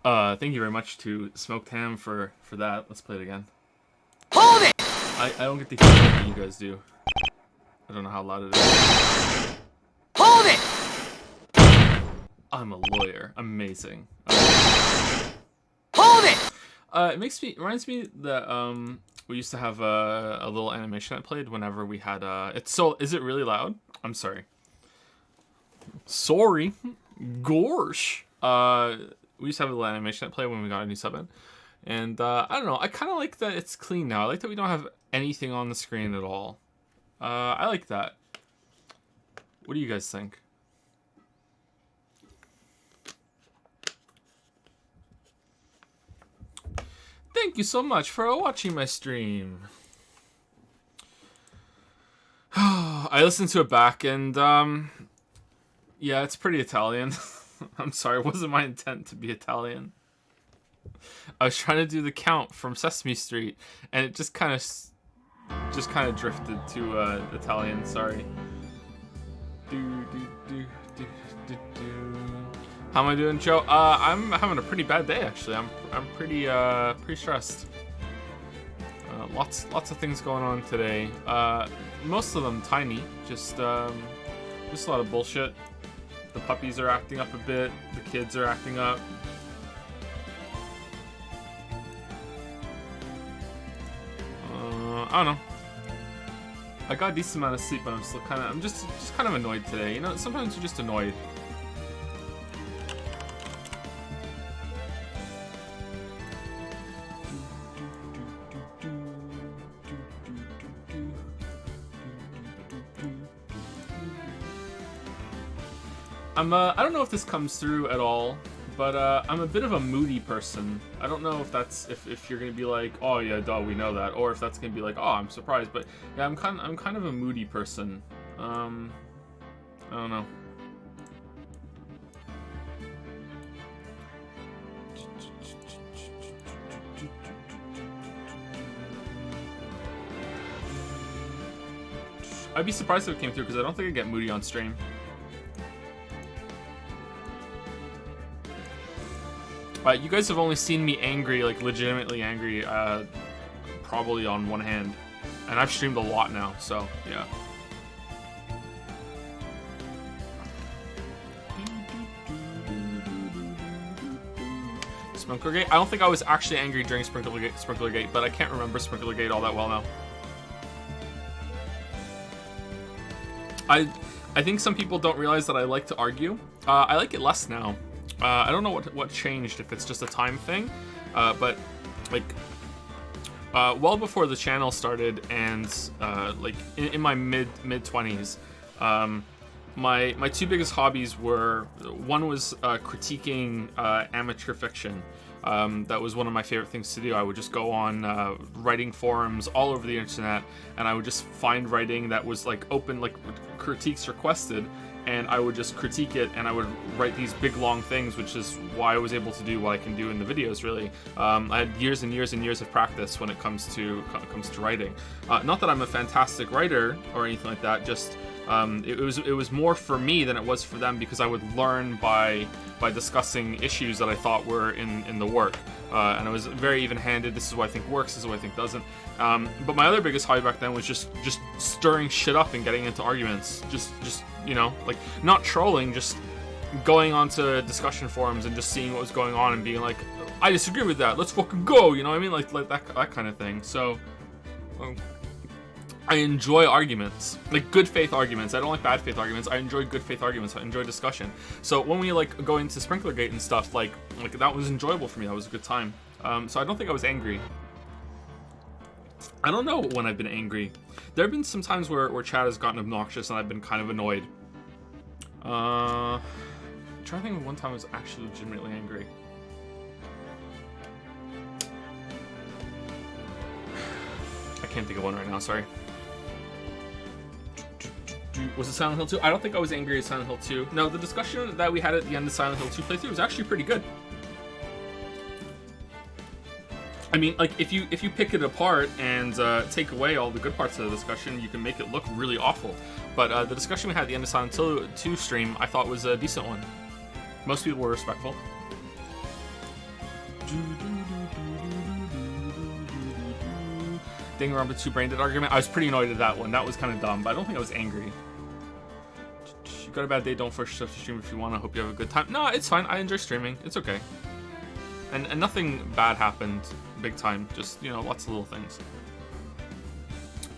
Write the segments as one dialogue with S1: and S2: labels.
S1: Thank you very much to Smoked Ham for that. Let's play it again.
S2: Hold it!
S1: I don't get to hear what you guys do. I don't know how loud it is.
S2: Hold it!
S1: I'm a lawyer. Amazing.
S2: Hold it!
S1: It reminds me that we used to have a little animation I played whenever we had is it really loud? I'm sorry. Sorry. Gorsh. We used to have a little animation I played when we got a new sub in. And I don't know, I kind of like that it's clean now. I like that we don't have anything on the screen at all. I like that. What do you guys think? Thank you so much for watching my stream. I listened to it back and, yeah, it's pretty Italian. I'm sorry, it wasn't my intent to be Italian. I was trying to do the count from Sesame Street, and it just kind of drifted to Italian. Sorry. How am I doing, Joe? I'm having a pretty bad day actually. I'm pretty stressed. Lots of things going on today. Most of them tiny. Just a lot of bullshit. The puppies are acting up a bit. The kids are acting up. I don't know. I got a decent amount of sleep, but I'm just kind of annoyed today. You know, sometimes you're just annoyed. I don't know if this comes through at all, but I'm a bit of a moody person. I don't know if that's if you're gonna be like, oh yeah, duh, we know that, or if that's gonna be like, oh, I'm surprised. But yeah, I'm kind of a moody person. I don't know. I'd be surprised if it came through because I don't think I get moody on stream. You guys have only seen me angry, like legitimately angry, probably on one hand. And I've streamed a lot now, so yeah. Sprinklergate? I don't think I was actually angry during Sprinklergate, but I can't remember Sprinklergate all that well now. I think some people don't realize that I like to argue. I like it less now. I don't know what changed, if it's just a time thing, but like well before the channel started and like in my mid 20s, my two biggest hobbies were, one was critiquing amateur fiction. That was one of my favorite things to do. I would just go on writing forums all over the internet, and I would just find writing that was like open, like critiques requested, and I would just critique it, and I would write these big long things, which is why I was able to do what I can do in the videos. Really, I had years and years and years of practice when it comes to writing. Not that I'm a fantastic writer or anything like that. Just it was more for me than it was for them, because I would learn by discussing issues that I thought were in the work, and I was very even-handed. This is what I think works. This is what I think doesn't. But my other biggest hobby back then was just stirring shit up and getting into arguments. Just you know, like, not trolling, just going onto discussion forums and just seeing what was going on and being like, I disagree with that. Let's fucking go. You know what I mean? Like that kind of thing. So. I enjoy arguments, like good faith arguments. I don't like bad faith arguments. I enjoy good faith arguments. I enjoy discussion. So when we like go into Sprinklergate and stuff, like that was enjoyable for me. That was a good time. So I don't think I was angry. I don't know when I've been angry. There have been some times where chat has gotten obnoxious and I've been kind of annoyed. I'm trying to think of one time I was actually legitimately angry. I can't think of one right now, sorry. Was it Silent Hill 2? I don't think I was angry at Silent Hill 2. No, the discussion that we had at the end of Silent Hill 2 playthrough was actually pretty good. I mean, like, if you pick it apart and take away all the good parts of the discussion, you can make it look really awful. But the discussion we had at the end of Silent Hill 2 stream, I thought was a decent one. Most people were respectful. Ding around with 2 brain dead argument. I was pretty annoyed at that one. That was kind of dumb, but I don't think I was angry. You got a bad day, don't force yourself to stream if you want. I hope you have a good time. No, it's fine. I enjoy streaming. It's okay. And nothing bad happened big time. Just, you know, lots of little things.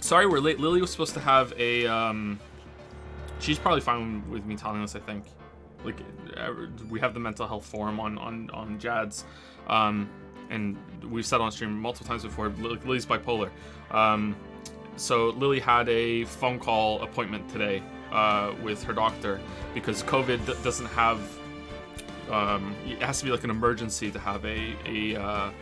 S1: Sorry we're late. Lily was supposed to have a, she's probably fine with me telling this, I think. Like, we have the mental health forum on Jad's. And we've said on stream multiple times before, Lily's bipolar. So Lily had a phone call appointment today with her doctor because COVID doesn't have, it has to be like an emergency to have a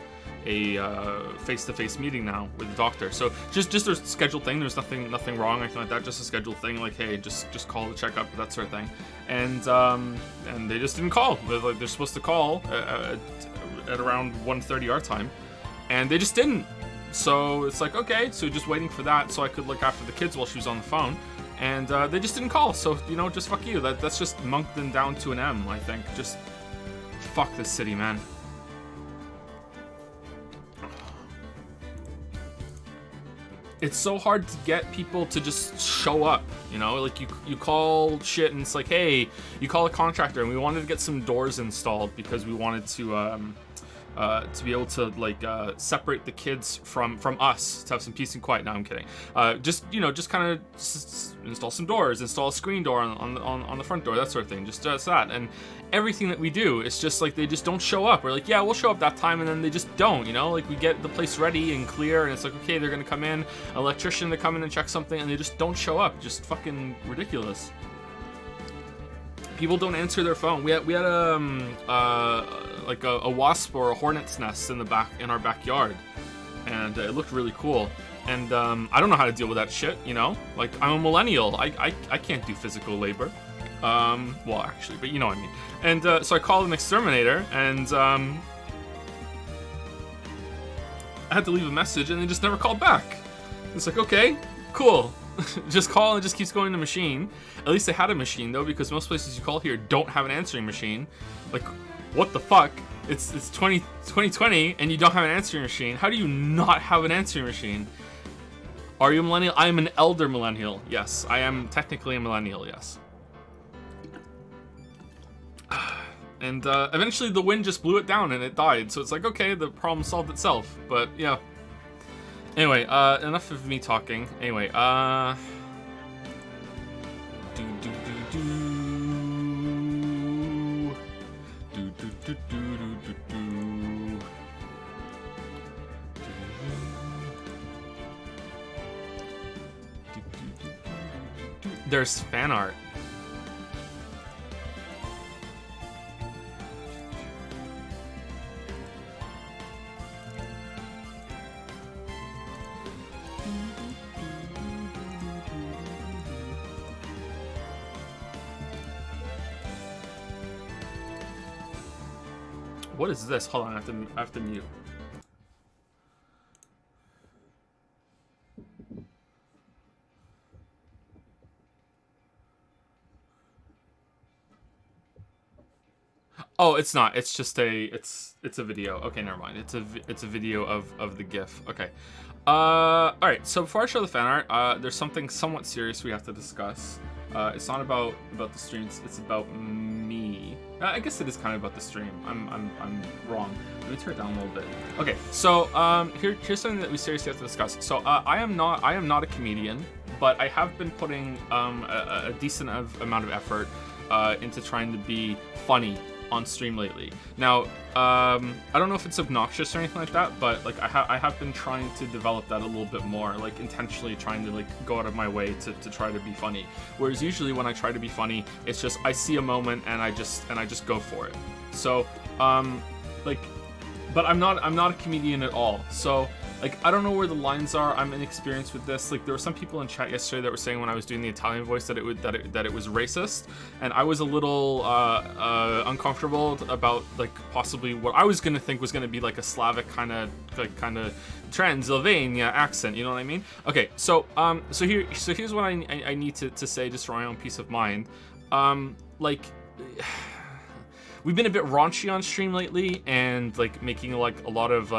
S1: face-to-face meeting now with the doctor. So just a scheduled thing. There's nothing wrong, anything like that. Just a scheduled thing. Like, hey, just call to check up, that sort of thing. And they just didn't call. They're supposed to call at around 1:30 our time, and they just didn't. So it's like, okay, so just waiting for that so I could look after the kids while she was on the phone, and they just didn't call. So, you know, just fuck you. That's just Moncton down to an M, I think. Just fuck this city, man. It's so hard to get people to just show up, you know? Like, you call shit and it's like, hey, you call a contractor and we wanted to get some doors installed because we wanted to be able to, like, separate the kids from us, to have some peace and quiet. No, I'm kidding. Just kind of install some doors, install a screen door on the front door, that sort of thing. Just that. And everything that we do, it's just like they just don't show up. We're like, yeah, we'll show up that time, and then they just don't, you know? Like, we get the place ready and clear, and it's like, okay, they're gonna come in, an electrician to come in and check something, and they just don't show up. Just fucking ridiculous. People don't answer their phone. We had like a wasp or a hornet's nest in our backyard, and it looked really cool. And I don't know how to deal with that shit, you know? Like, I'm a millennial. I can't do physical labor. Well, actually, but you know what I mean. And so I called an exterminator, and I had to leave a message, and they just never called back. It's like, okay, cool. Just call, and it just keeps going to machine. At least they had a machine, though, because most places you call here don't have an answering machine. Like, what the fuck? It's 2020, and you don't have an answering machine. How do you not have an answering machine? Are you a millennial? I am an elder millennial. Yes, I am technically a millennial, yes. And eventually the wind just blew it down and it died. So it's like, okay, the problem solved itself. But yeah. Anyway, enough of me talking. Anyway, There's fan art. What is this? Hold on, I have to mute. Oh, it's not. It's just it's a video. Okay, never mind. It's a video of the GIF. Okay. All right. So before I show the fan art, there's something somewhat serious we have to discuss. It's not about the streams. It's about me. I guess it is kind of about the stream. I'm wrong. Let me turn it down a little bit. Okay. So here's something that we seriously have to discuss. So I am not a comedian, but I have been putting a decent amount of effort into trying to be funny on stream lately. Now, I don't know if it's obnoxious or anything like that, but like I have been trying to develop that a little bit more, like intentionally trying to like go out of my way to try to be funny. Whereas usually when I try to be funny, it's just I see a moment and I just go for it. So, like, but I'm not a comedian at all. So, like, I don't know where the lines are. I'm inexperienced with this. Like, there were some people in chat yesterday that were saying when I was doing the Italian voice that it was racist, and I was a little uncomfortable about like possibly what I was gonna think was gonna be like a Slavic kind of Transylvania accent. You know what I mean? Okay, so here's what I need to say just for my own peace of mind. Like, we've been a bit raunchy on stream lately, and like making like a lot of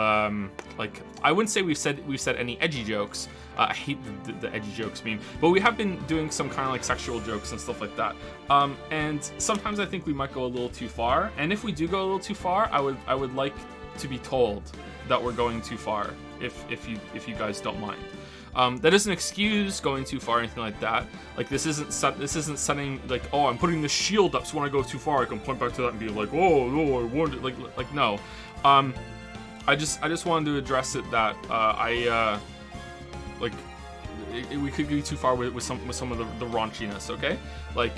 S1: like, I wouldn't say we've said any edgy jokes. I hate the edgy jokes meme, but we have been doing some kind of like sexual jokes and stuff like that. And sometimes I think we might go a little too far. And if we do go a little too far, I would like to be told that we're going too far, if you guys don't mind. That doesn't excuse going too far or anything like that. Like this isn't setting like, oh, I'm putting the shield up so when I go too far I can point back to that and be like, oh no, I warned it. Like no. I just wanted to address it that we could go too far with some of the raunchiness. Okay, like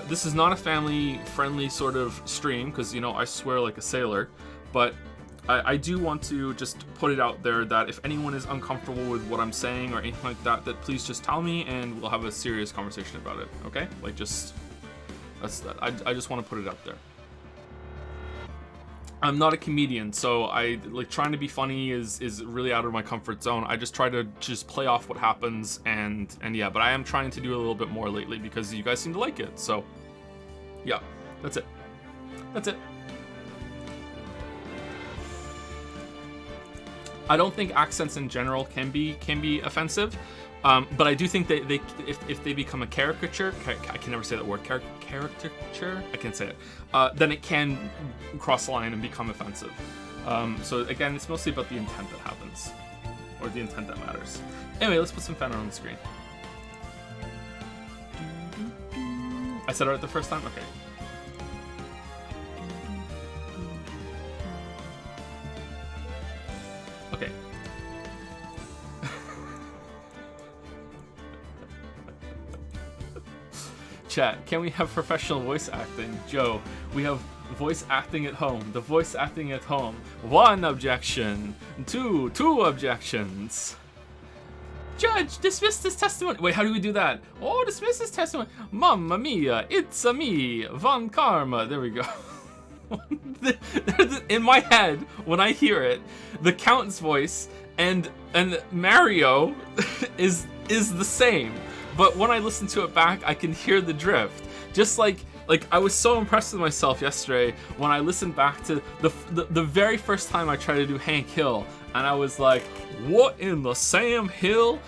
S1: this is not a family friendly sort of stream because, you know, I swear like a sailor, but I do want to just put it out there that if anyone is uncomfortable with what I'm saying or anything like that, that please just tell me and we'll have a serious conversation about it, okay? Like, just, that's that. I just want to put it out there. I'm not a comedian, so like trying to be funny is really out of my comfort zone. I just try to just play off what happens and yeah, but I am trying to do a little bit more lately because you guys seem to like it, so yeah, that's it. That's it. I don't think accents in general can be offensive, but I do think they if they become a caricature, I can never say that word, caricature, I can't say it, then it can cross the line and become offensive. So again, it's mostly about the intent that happens, or the intent that matters. Anyway, let's put some fan art on the screen. I said it right the first time? Okay. Okay. Chat, can we have professional voice acting? Joe, we have voice acting at home. The voice acting at home. 1 objection. 2 objections. Judge, dismiss this testimony. Wait, how do we do that? Oh, dismiss this testimony. Mamma mia, it's a me, Von Karma. There we go. In my head, when I hear it, the Count's voice and Mario is the same, but when I listen to it back, I can hear the drift. Just like I was so impressed with myself yesterday when I listened back to the very first time I tried to do Hank Hill, and I was like, what in the Sam Hill,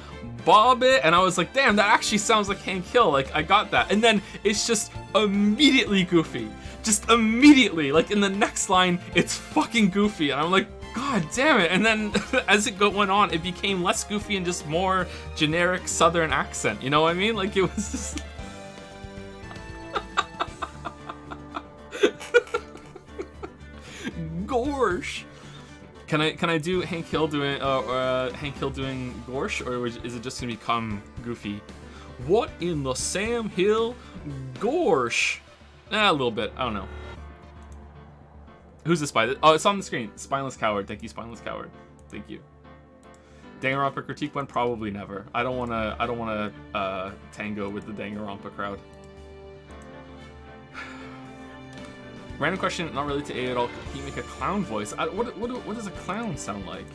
S1: Bobby? And I was like, damn, that actually sounds like Hank Hill. Like, I got that. And then it's just immediately goofy. Just immediately, like in the next line, it's fucking goofy, and I'm like, god damn it. And then as it went on, it became less goofy and just more generic southern accent, you know what I mean? Like, it was just Gorsh. Can I do Hank Hill doing Gorsh, or is it just gonna become goofy? What in the Sam Hill Gorsh? A little bit. I don't know. Who's this by? Oh, it's on the screen. Spineless Coward. Thank you, Spineless Coward. Thank you. Danganronpa critique one? Probably never. I don't wanna tango with the Danganronpa crowd. Random question, not related to A at all. Can you make a clown voice? What does a clown sound like?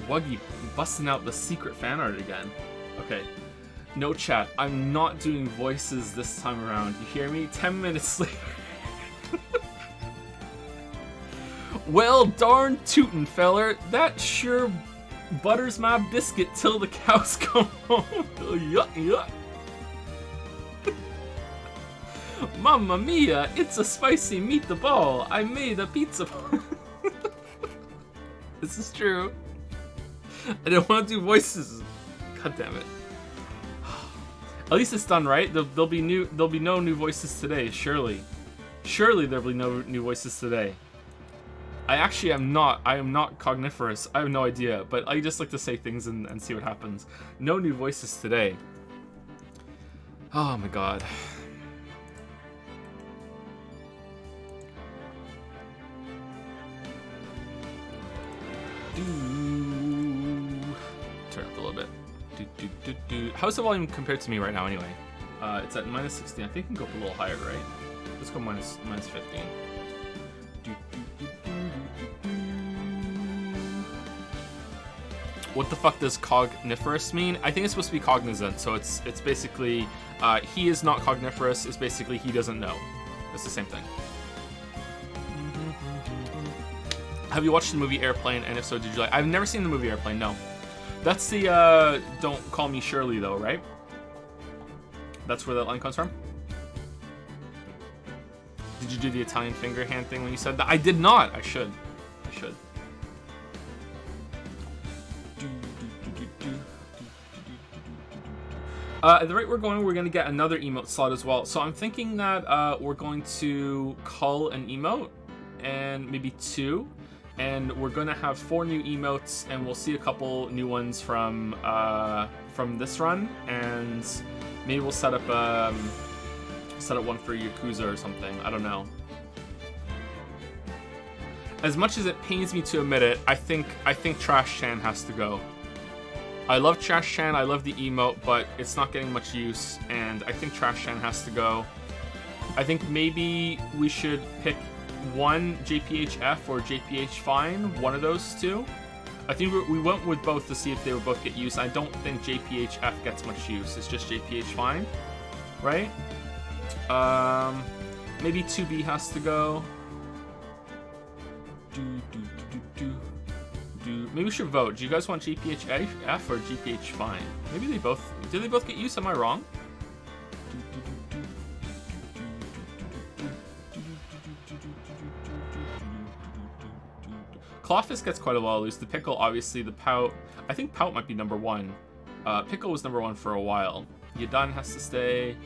S1: Wuggy busting out the secret fan art again. Okay. No chat, I'm not doing voices this time around. You hear me? 10 minutes later. Well, darn tootin', feller. That sure butters my biscuit till the cows come home. Yuck, yuck. Mamma mia, it's a spicy meatball. I made a pizza. This is true. I don't want to do voices. God damn it. At least it's done right. There'll be no new voices today. Surely there'll be no new voices today. I am not cogniferous. I have no idea, but I just like to say things and see what happens. No new voices today. Oh my god. Turn up a little bit. How's the volume compared to me right now anyway? It's at minus 16. I think it can go up a little higher, right? Let's go minus 15. What the fuck does cogniferous mean? I think it's supposed to be cognizant, so it's basically he is not cogniferous. It's basically he doesn't know. It's the same thing. Have you watched the movie Airplane? And if so, did you like? I've never seen the movie Airplane. No, that's the Don't Call Me Shirley though, right? That's where that line comes from. Did you do the Italian finger hand thing when you said that? I did not. I should. At the rate we're going to get another emote slot as well. So I'm thinking that we're going to cull an emote and maybe 2, and we're going to have 4 new emotes, and we'll see a couple new ones from this run, and maybe we'll set up one for Yakuza or something. I don't know. As much as it pains me to admit it, I think Trash Chan has to go. I love Trash Chan, I love the emote, but it's not getting much use, and I think Trash Chan has to go. I think maybe we should pick one JPHF or JPH Fine, one of those two. I think we went with both to see if they would both get use. I don't think JPHF gets much use, it's just JPH Fine, right? Maybe 2B has to go. Maybe we should vote. Do you guys want GPHF or GPH Fine? Maybe they both... Did they both get use? Am I wrong? Clawfist gets quite a lot of use. The Pickle, obviously. The Pout... I think Pout might be number 1. Pickle was number 1 for a while. Yadan has to stay.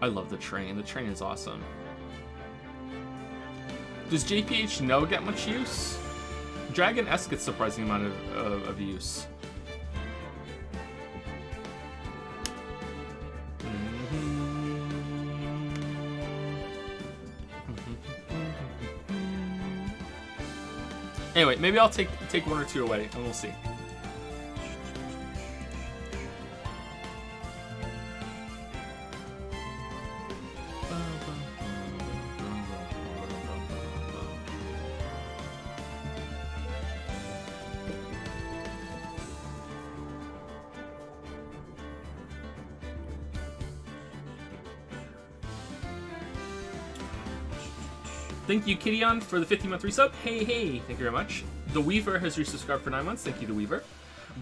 S1: I love the Train. The Train is awesome. Does JPH No get much use? Dragon S gets surprising amount of use. Anyway, maybe I'll take 1 or 2 away, and we'll see. Thank you, Kittyon, for the 15-month resub. Hey, thank you very much. The Weaver has resubscribed for 9 months. Thank you, The Weaver.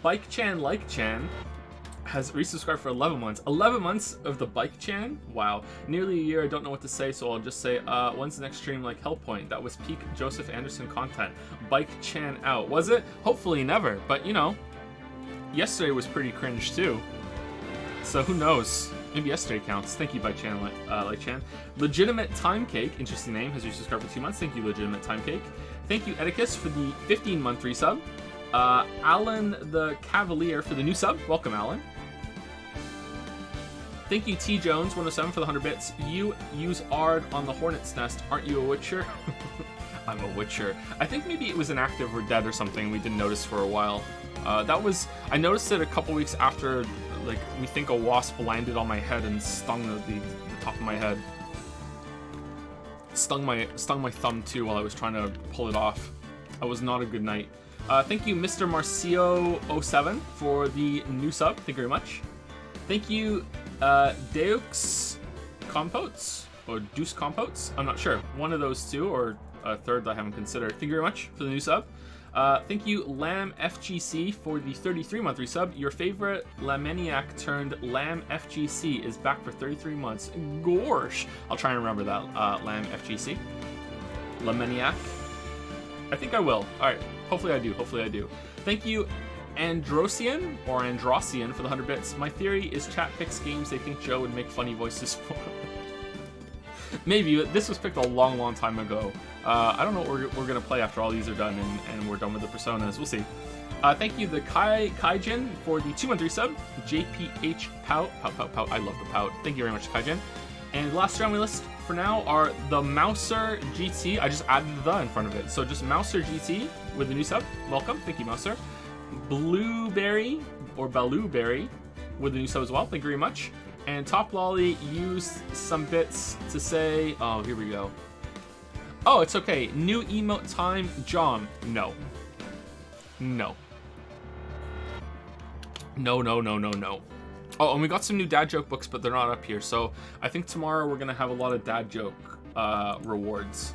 S1: Bike Chan Like Chan has resubscribed for 11 months. 11 months of the Bike Chan? Wow. Nearly a year, I don't know what to say, so I'll just say, when's the next stream like Hellpoint? That was peak Joseph Anderson content. Bike Chan out. Was it? Hopefully never, but you know, yesterday was pretty cringe too. So who knows? Maybe yesterday counts. Thank you, Bike Chan Like Chan. Legitimate Time Cake, interesting name, has resubscribed for 2 months. Thank you, Legitimate Time Cake. Thank you, Edicus, for the 15-month resub. Alan the Cavalier for the new sub. Welcome, Alan. Thank you, T Jones 107 for the 100 bits. You use Ard on the Hornet's Nest. Aren't you a Witcher? I'm a Witcher. I think maybe it was inactive or dead or something we didn't notice for a while. I noticed it a couple weeks after, like, we think a wasp landed on my head and stung the top of my head. Stung my thumb too while I was trying to pull it off. That was not a good night. Thank you, Mr. Marcio07 for the new sub. Thank you very much. Thank you, Deux Compotes or Deuce Compotes. I'm not sure. One of those two or a third that I haven't considered. Thank you very much for the new sub. Thank you, Lamb FGC, for the 33-month resub. Your favorite Lamaniac turned Lamb FGC is back for 33 months. Gorsh. I'll try and remember that, Lamb FGC. Lamaniac. I think I will. Alright. Hopefully I do. Thank you, Androsian for the 100 bits. My theory is chat picks games they think Joe would make funny voices for. Maybe. This was picked a long time ago. I don't know what we're going to play after all these are done and we're done with the personas. We'll see. Thank you, the Kaijin, for the 2-month resub. JPH Pout. Pout. I love the Pout. Thank you very much, Kaijin. And the last round we list for now are the Mouser GT. I just added the in front of it. So just Mouser GT with the new sub. Welcome. Thank you, Mouser. Blueberry or Balooberry with the new sub as well. Thank you very much. And Top Lolly used some bits to say, oh, here we go. Oh, it's okay. New emote time, John. No. No, no, no, no, no. Oh, and we got some new dad joke books, but they're not up here. So I think tomorrow we're gonna have a lot of dad joke rewards.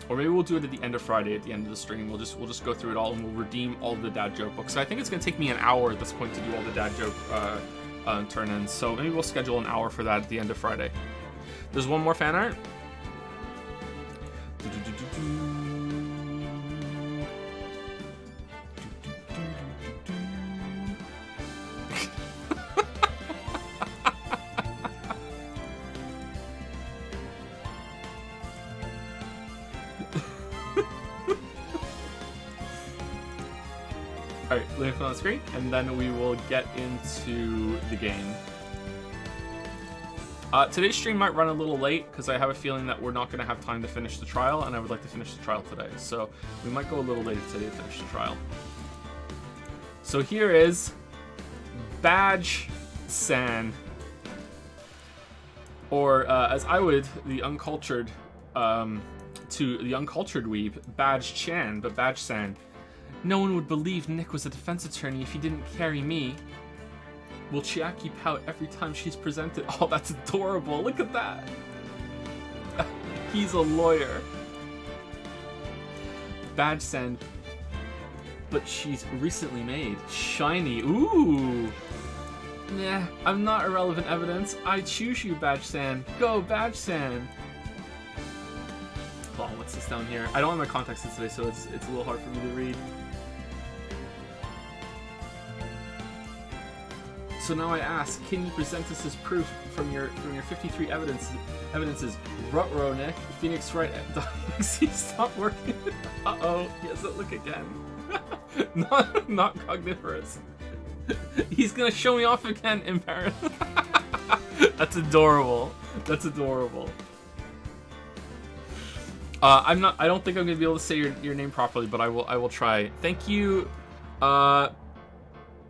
S1: Or maybe we'll do it at the end of Friday, at the end of the stream. We'll just go through it all and we'll redeem all of the dad joke books. So I think it's gonna take me an hour at this point to do all the dad joke turn-ins. So maybe we'll schedule an hour for that at the end of Friday. There's one more fan art. Alright, let me put on the screen, and then we will get into the game. Today's stream might run a little late, because I have a feeling that we're not going to have time to finish the trial, and I would like to finish the trial today. So, we might go a little late today to finish the trial. So here is Badge San. Or, as I would, the uncultured, to the uncultured weeb, Badge Chan, but Badge San. No one would believe Nick was a defense attorney if he didn't carry me. Will Chiaki pout every time she's presented? Oh, that's adorable. Look at that. He's a lawyer. Badge San. But she's recently made. Shiny. Ooh. Nah, I'm not irrelevant evidence. I choose you, Badge San. Go, Badge San. Hold on, what's this down here? I don't have my context today, so it's a little hard for me to read. So now I ask, can you present us as proof from your 53 evidences? Ruh-roh, Nick. Phoenix Wright. He stopped working. Uh-oh. He has that look again. not cogniferous. He's gonna show me off again in Paris. That's adorable. That's adorable. I don't think I'm gonna be able to say your name properly, but I will try. Thank you,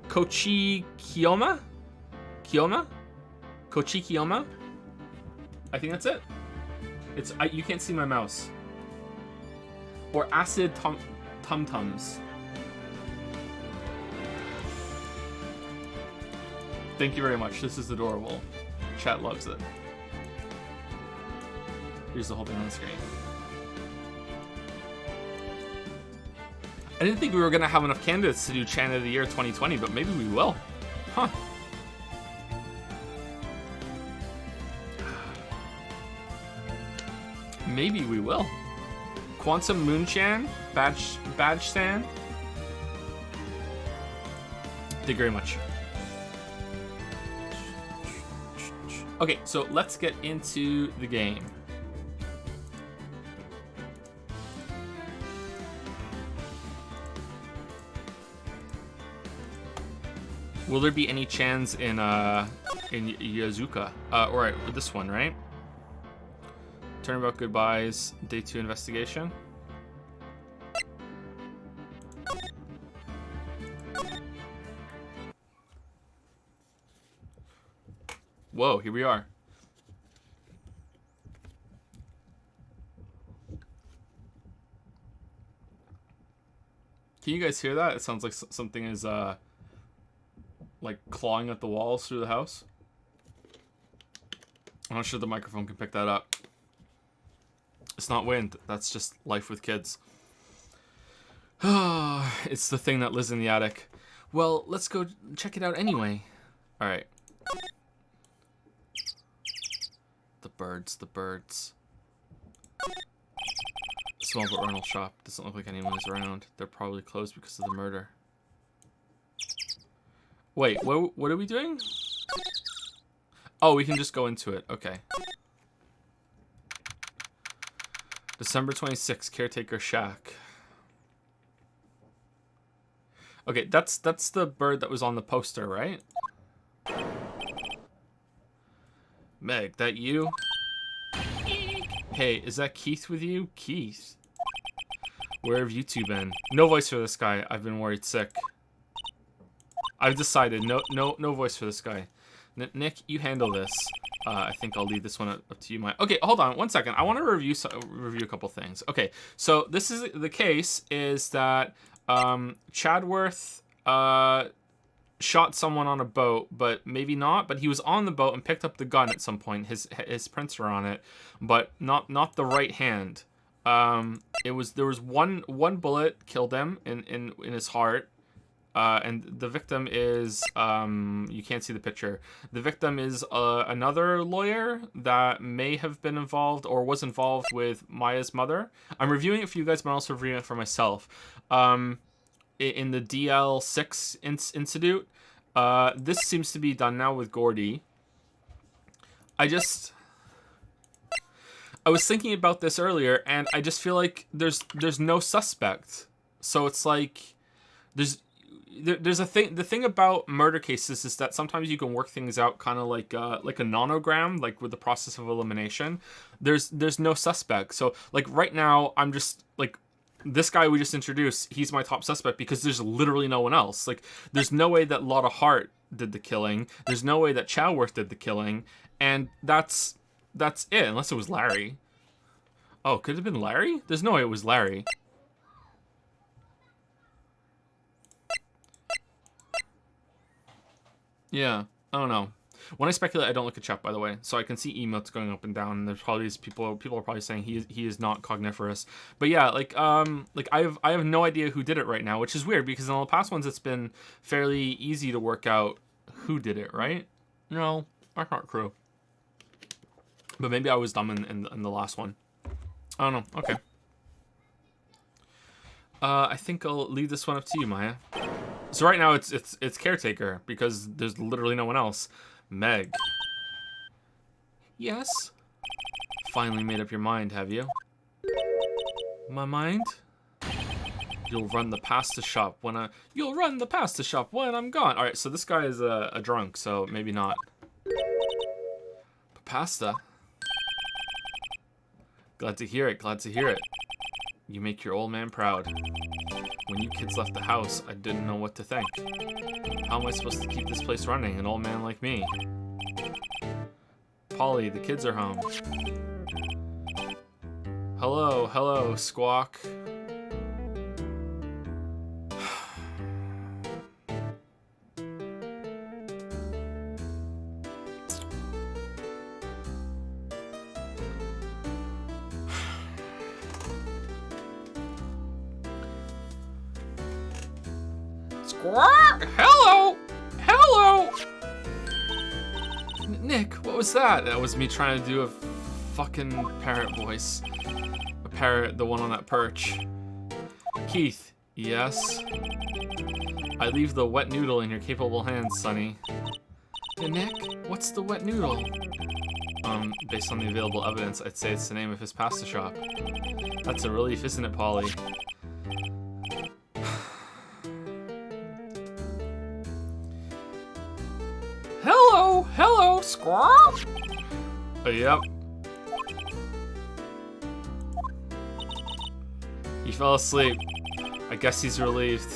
S1: Kochi Kiyoma? Kochi Kiyoma? I think that's it. You can't see my mouse. Or Acid Tum-Tums. Thank you very much. This is adorable. Chat loves it. Here's the whole thing on the screen. I didn't think we were going to have enough candidates to do Chan of the Year 2020, but maybe we will. Huh. Maybe we will. Quantum Moonchan? Badge Stan? Thank you very much. Okay, so let's get into the game. Will there be any Chans in Yazuka? Alright, this one, right? Turnabout goodbyes, day 2 investigation. Whoa, here we are. Can you guys hear that? It sounds like something is like clawing at the walls through the house. I'm not sure the microphone can pick that up. It's not wind. That's just life with kids. It's the thing that lives in the attic. Well, let's go check it out anyway. All right. The birds, the birds. Small but rental shop. Doesn't look like anyone is around. They're probably closed because of the murder. Wait, what are we doing? Oh, we can just go into it. Okay. December 26th, Caretaker Shack. Okay, that's the bird that was on the poster, right? Meg, that you? Hey, is that Keith with you? Keith? Where have you two been? No voice for this guy. I've been worried sick. I've decided no voice for this guy. Nick, you handle this. I think I'll leave this one up to you. Okay, hold on 1 second. I want to review a couple things. Okay, so this is the case is that Chadworth shot someone on a boat, but maybe not. But he was on the boat and picked up the gun at some point. His prints are on it, but not the right hand. There was one bullet killed him in his heart. And the victim is, you can't see the picture. The victim is another lawyer that may have been involved or was involved with Maya's mother. I'm reviewing it for you guys, but I'm also reviewing it for myself. In the DL6 Institute, this seems to be done now with Gordy. I was thinking about this earlier, and I just feel like there's no suspect. So it's like, there's a thing. The thing about murder cases is that sometimes you can work things out kind of like a nonogram, like with the process of elimination. There's no suspect. So like right now, I'm just like, this guy we just introduced, he's my top suspect because there's literally no one else. Like there's no way that Lotta Hart did the killing. There's no way that Chowworth did the killing, and that's it. Unless it was Larry. Oh, could it have been Larry? There's no way it was Larry. Yeah, I don't know. When I speculate, I don't look at chat, by the way, so I can see emotes going up and down. And there's probably these people are probably saying he is not cogniferous. But yeah, like I have no idea who did it right now, which is weird because in all the past ones it's been fairly easy to work out who did it, right? No, that's not true. But maybe I was dumb in the last one. I don't know. Okay. I think I'll leave this one up to you, Maya. So right now it's caretaker because there's literally no one else. Meg. Yes? Finally made up your mind, have you? My mind? You'll run the pasta shop when I'm gone. Alright, so this guy is a drunk, so maybe not. Pasta? Glad to hear it, glad to hear it. You make your old man proud. When you kids left the house, I didn't know what to think. How am I supposed to keep this place running, an old man like me? Polly, the kids are home. Hello, hello, Squawk. Squawk! Hello! Hello! Nick, what was that? That was me trying to do a fucking parrot voice. A parrot, the one on that perch. Keith, yes? I leave the wet noodle in your capable hands, Sonny. Hey, Nick, what's the wet noodle? Based on the available evidence, I'd say it's the name of his pasta shop. That's a relief, isn't it, Polly? Hello, hello, Squawk! Yep. He fell asleep. I guess he's relieved.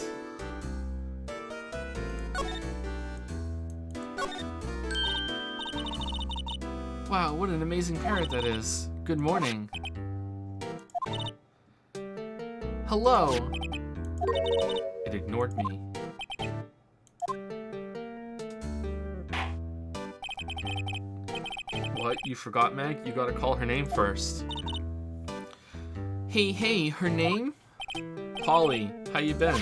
S1: Wow, what an amazing parrot that is. Good morning. Hello. It ignored me. What? You forgot, Meg? You gotta call her name first. Hey, her name? Polly, how you been?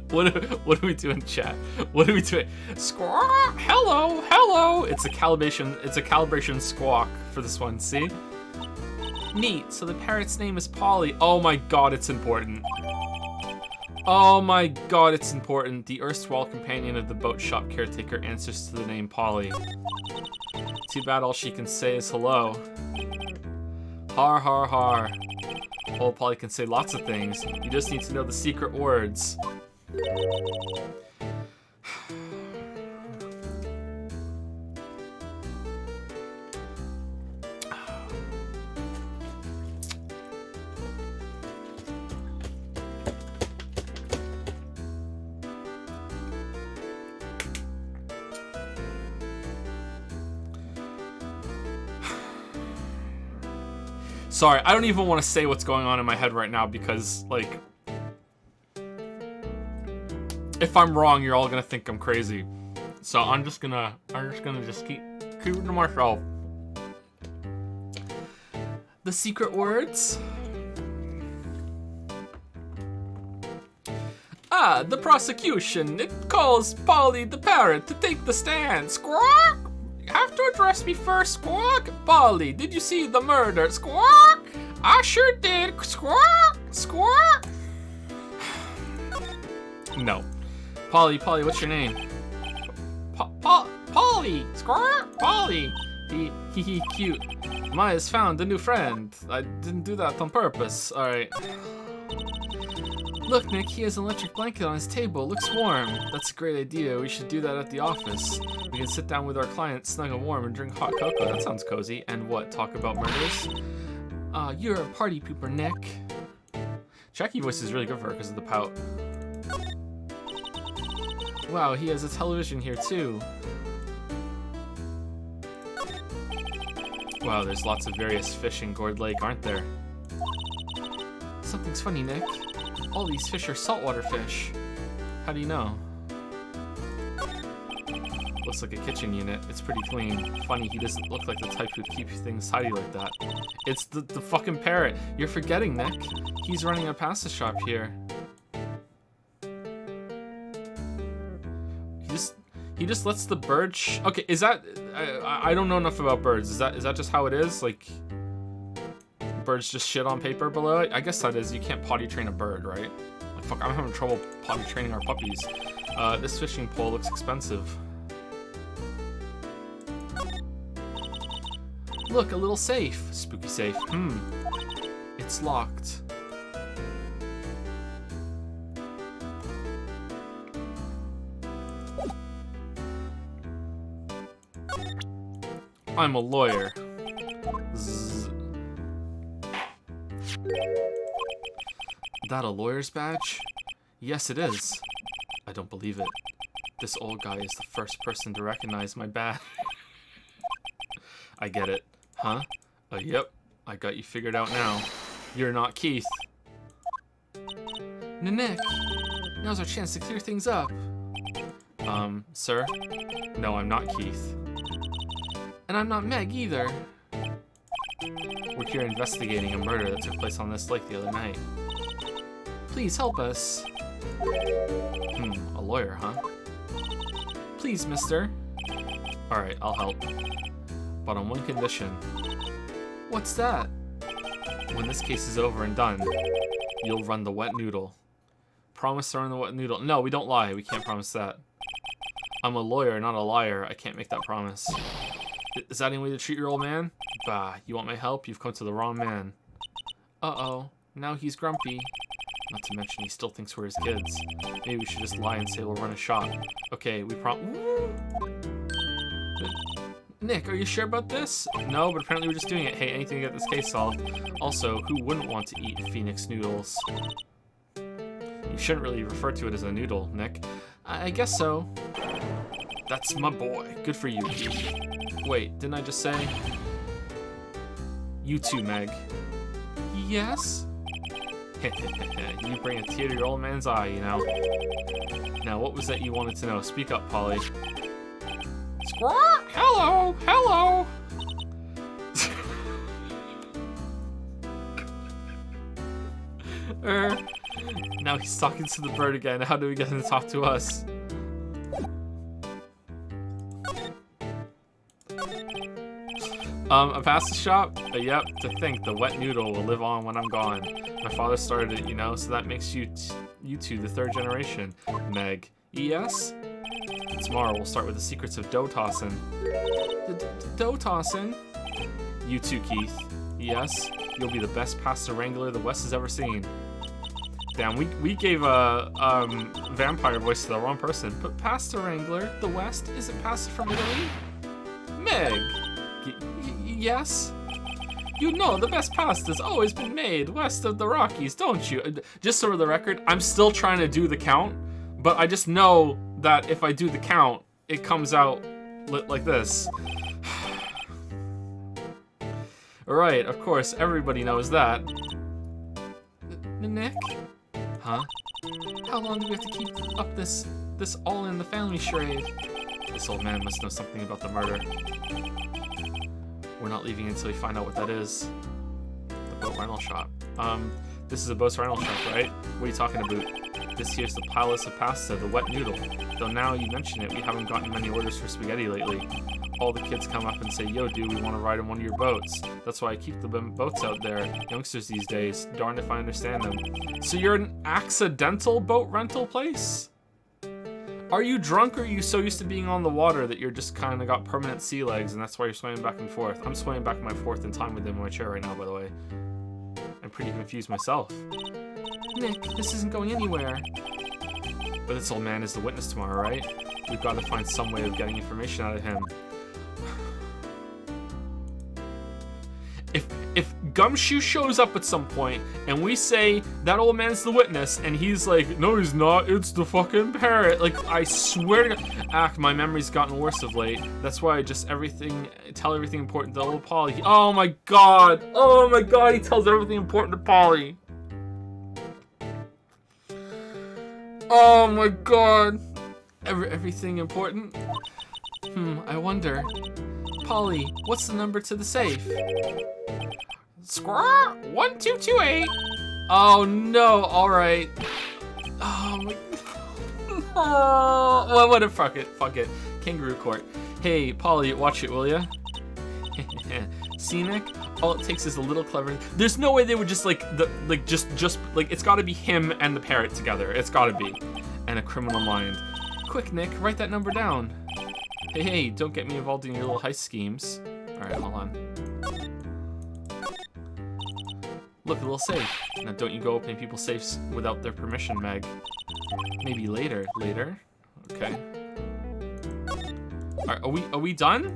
S1: What are we doing, chat? What are we doing? Squawk! Hello, hello! It's a calibration squawk for this one, see? Neat, so the parrot's name is Polly. Oh my god, it's important. Oh my god, it's important. The erstwhile companion of the boat shop caretaker answers to the name Polly. Too bad all she can say is hello. Har har har. Old Polly can say lots of things. You just need to know the secret words. Sorry, I don't even want to say what's going on in my head right now because, like, if I'm wrong, you're all gonna think I'm crazy. So I'm just gonna keep it to myself. The secret words. The prosecution. It calls Polly the parrot to take the stand. Squawk! You have to address me first, Squawk. Polly, did you see the murder? Squawk! I sure did. Squawk! Squawk! No. Polly, what's your name? Polly! Squawk! Polly! He cute. Maya's found a new friend. I didn't do that on purpose. Alright. Look, Nick, he has an electric blanket on his table. Looks warm. That's a great idea. We should do that at the office. We can sit down with our client, snug and warm, and drink hot cocoa. That sounds cozy. And what, talk about murders? You're a party pooper, Nick. Jackie voice is really good for her because of the pout. Wow, he has a television here too. Wow, there's lots of various fish in Gourd Lake, aren't there? Something's funny, Nick. All these fish are saltwater fish. How do you know? Looks like a kitchen unit. It's pretty clean. Funny, he doesn't look like the type who'd keep things tidy like that. It's the fucking parrot. You're forgetting, Nick. He's running a pasta shop here. He just lets the bird okay, is that... I don't know enough about birds. Is that just how it is? Like, birds just shit on paper below it? I guess that is. You can't potty train a bird, right? Like, fuck, I'm having trouble potty training our puppies. This fishing pole looks expensive. Look, a little safe. Spooky safe. It's locked. I'm a lawyer. Zzz. That a lawyer's badge? Yes, it is. I don't believe it. This old guy is the first person to recognize my badge. I get it. Huh? Yep. I got you figured out now. You're not Keith. Nick, now's our chance to clear things up. Sir? No, I'm not Keith. And I'm not Meg either. We're here investigating a murder that took place on this lake the other night. Please help us. A lawyer, huh? Please, mister. Alright, I'll help. But on one condition. What's that? When this case is over and done, you'll run the wet noodle. Promise to run the wet noodle. No, we don't lie. We can't promise that. I'm a lawyer, not a liar. I can't make that promise. Is that any way to treat your old man? Bah, you want my help? You've come to the wrong man. Uh-oh. Now he's grumpy. Not to mention he still thinks we're his kids. Maybe we should just lie and say we'll run a shop. Okay, we Nick, are you sure about this? No, but apparently we're just doing it. Hey, anything to get this case solved. Also, who wouldn't want to eat Phoenix noodles? You shouldn't really refer to it as a noodle, Nick. I guess so. That's my boy. Good for you, Keith. Wait, didn't I just say? You too, Meg. Yes? You bring a tear to your old man's eye, you know. Now, what was that you wanted to know? Speak up, Polly. Squawk! Hello! Hello! Now he's talking to the bird again. How do we get him to talk to us? A pasta shop? Yep, to think the wet noodle will live on when I'm gone. My father started it, you know, so that makes you two the third generation. Meg. Yes? Tomorrow we'll start with the secrets of dough tossing. Dough tossing? You too, Keith. Yes? You'll be the best pasta wrangler the West has ever seen. Damn, we gave a vampire voice to the wrong person. But pasta wrangler, the West, isn't pasta from Italy? Meg! Yes? You know the best pasta's always been made west of the Rockies, don't you? Just so for the record, I'm still trying to do the count, but I just know that if I do the count, it comes out like this. Right, of course, everybody knows that. Nick? Huh? How long do we have to keep up this all in the family charade? This old man must know something about the murder. We're not leaving until we find out what that is. The boat rental shop. This is a boat rental shop, right? What are you talking about? This here's the palace of pasta, the wet noodle. Though now you mention it, we haven't gotten many orders for spaghetti lately. All the kids come up and say, yo dude, we want to ride on one of your boats. That's why I keep the boats out there. Youngsters these days, darned if I understand them. So you're an accidental boat rental place? Are you drunk or are you so used to being on the water that you're just kind of got permanent sea legs and that's why you're swimming back and forth? I'm swimming back and forth in time with him in my chair right now, by the way. I'm pretty confused myself. Nick, this isn't going anywhere. But this old man is the witness tomorrow, right? We've got to find some way of getting information out of him. If Gumshoe shows up at some point and we say that old man's the witness and he's like, no he's not, it's the fucking parrot, like I swear to God, my memory's gotten worse of late. That's why I just tell everything important to old Polly. Oh my god, he tells everything important to Polly. Oh my god, everything important? I wonder. Polly, what's the number to the safe? Squirrel 1228. Oh no! All right. Oh my. Oh, well, whatever. Fuck it. Kangaroo court. Hey, Polly, watch it, will ya? Scenic. All it takes is a little clever. There's no way they would just just it's got to be him and the parrot together. It's got to be. And a criminal mind. Quick, Nick, write that number down. Hey, don't get me involved in your little heist schemes. All right, hold on. Look, a little safe. Now don't you go opening people's safes without their permission, Meg. Maybe later. Okay. Alright, are we done?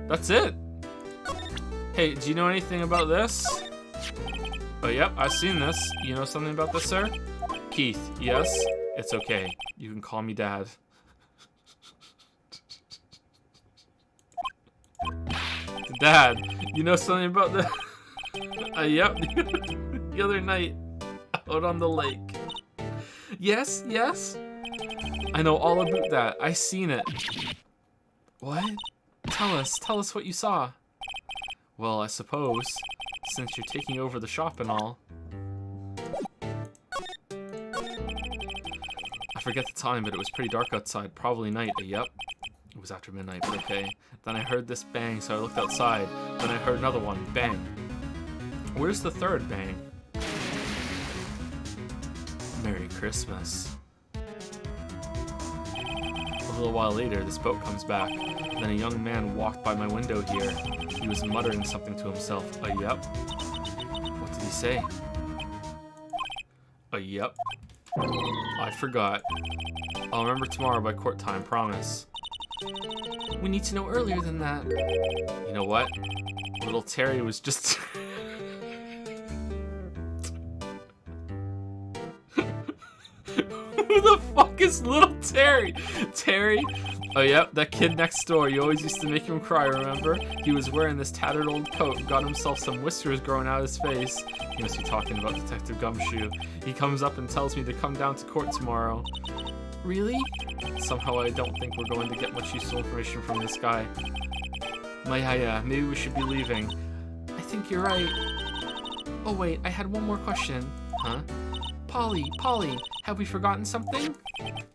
S1: That's it. Hey, do you know anything about this? Oh, yep, I've seen this. You know something about this, sir? Keith, yes? It's okay. You can call me Dad. Dad, you know something about the... yep, the other night, out on the lake. Yes? I know all about that. I seen it. What? Tell us what you saw. Well, I suppose, since you're taking over the shop and all. I forget the time, but it was pretty dark outside. Probably night. Yep. It was after midnight, but okay. Then I heard this bang, so I looked outside. Then I heard another one. Bang. Where's the third bang? Merry Christmas. A little while later, this boat comes back. Then a young man walked by my window here. He was muttering something to himself. Yep. What did he say? Yep. I forgot. I'll remember tomorrow by court time, promise. We need to know earlier than that. You know what? Little Terry was just... Who the fuck is little Terry? Terry? Oh, yep, that kid next door. You always used to make him cry, remember? He was wearing this tattered old coat, got himself some whiskers growing out his face. He must be talking about Detective Gumshoe. He comes up and tells me to come down to court tomorrow. Really? Somehow I don't think we're going to get much useful information from this guy. Yeah, maybe we should be leaving. I think you're right. Oh wait, I had one more question. Huh? Polly, have we forgotten something?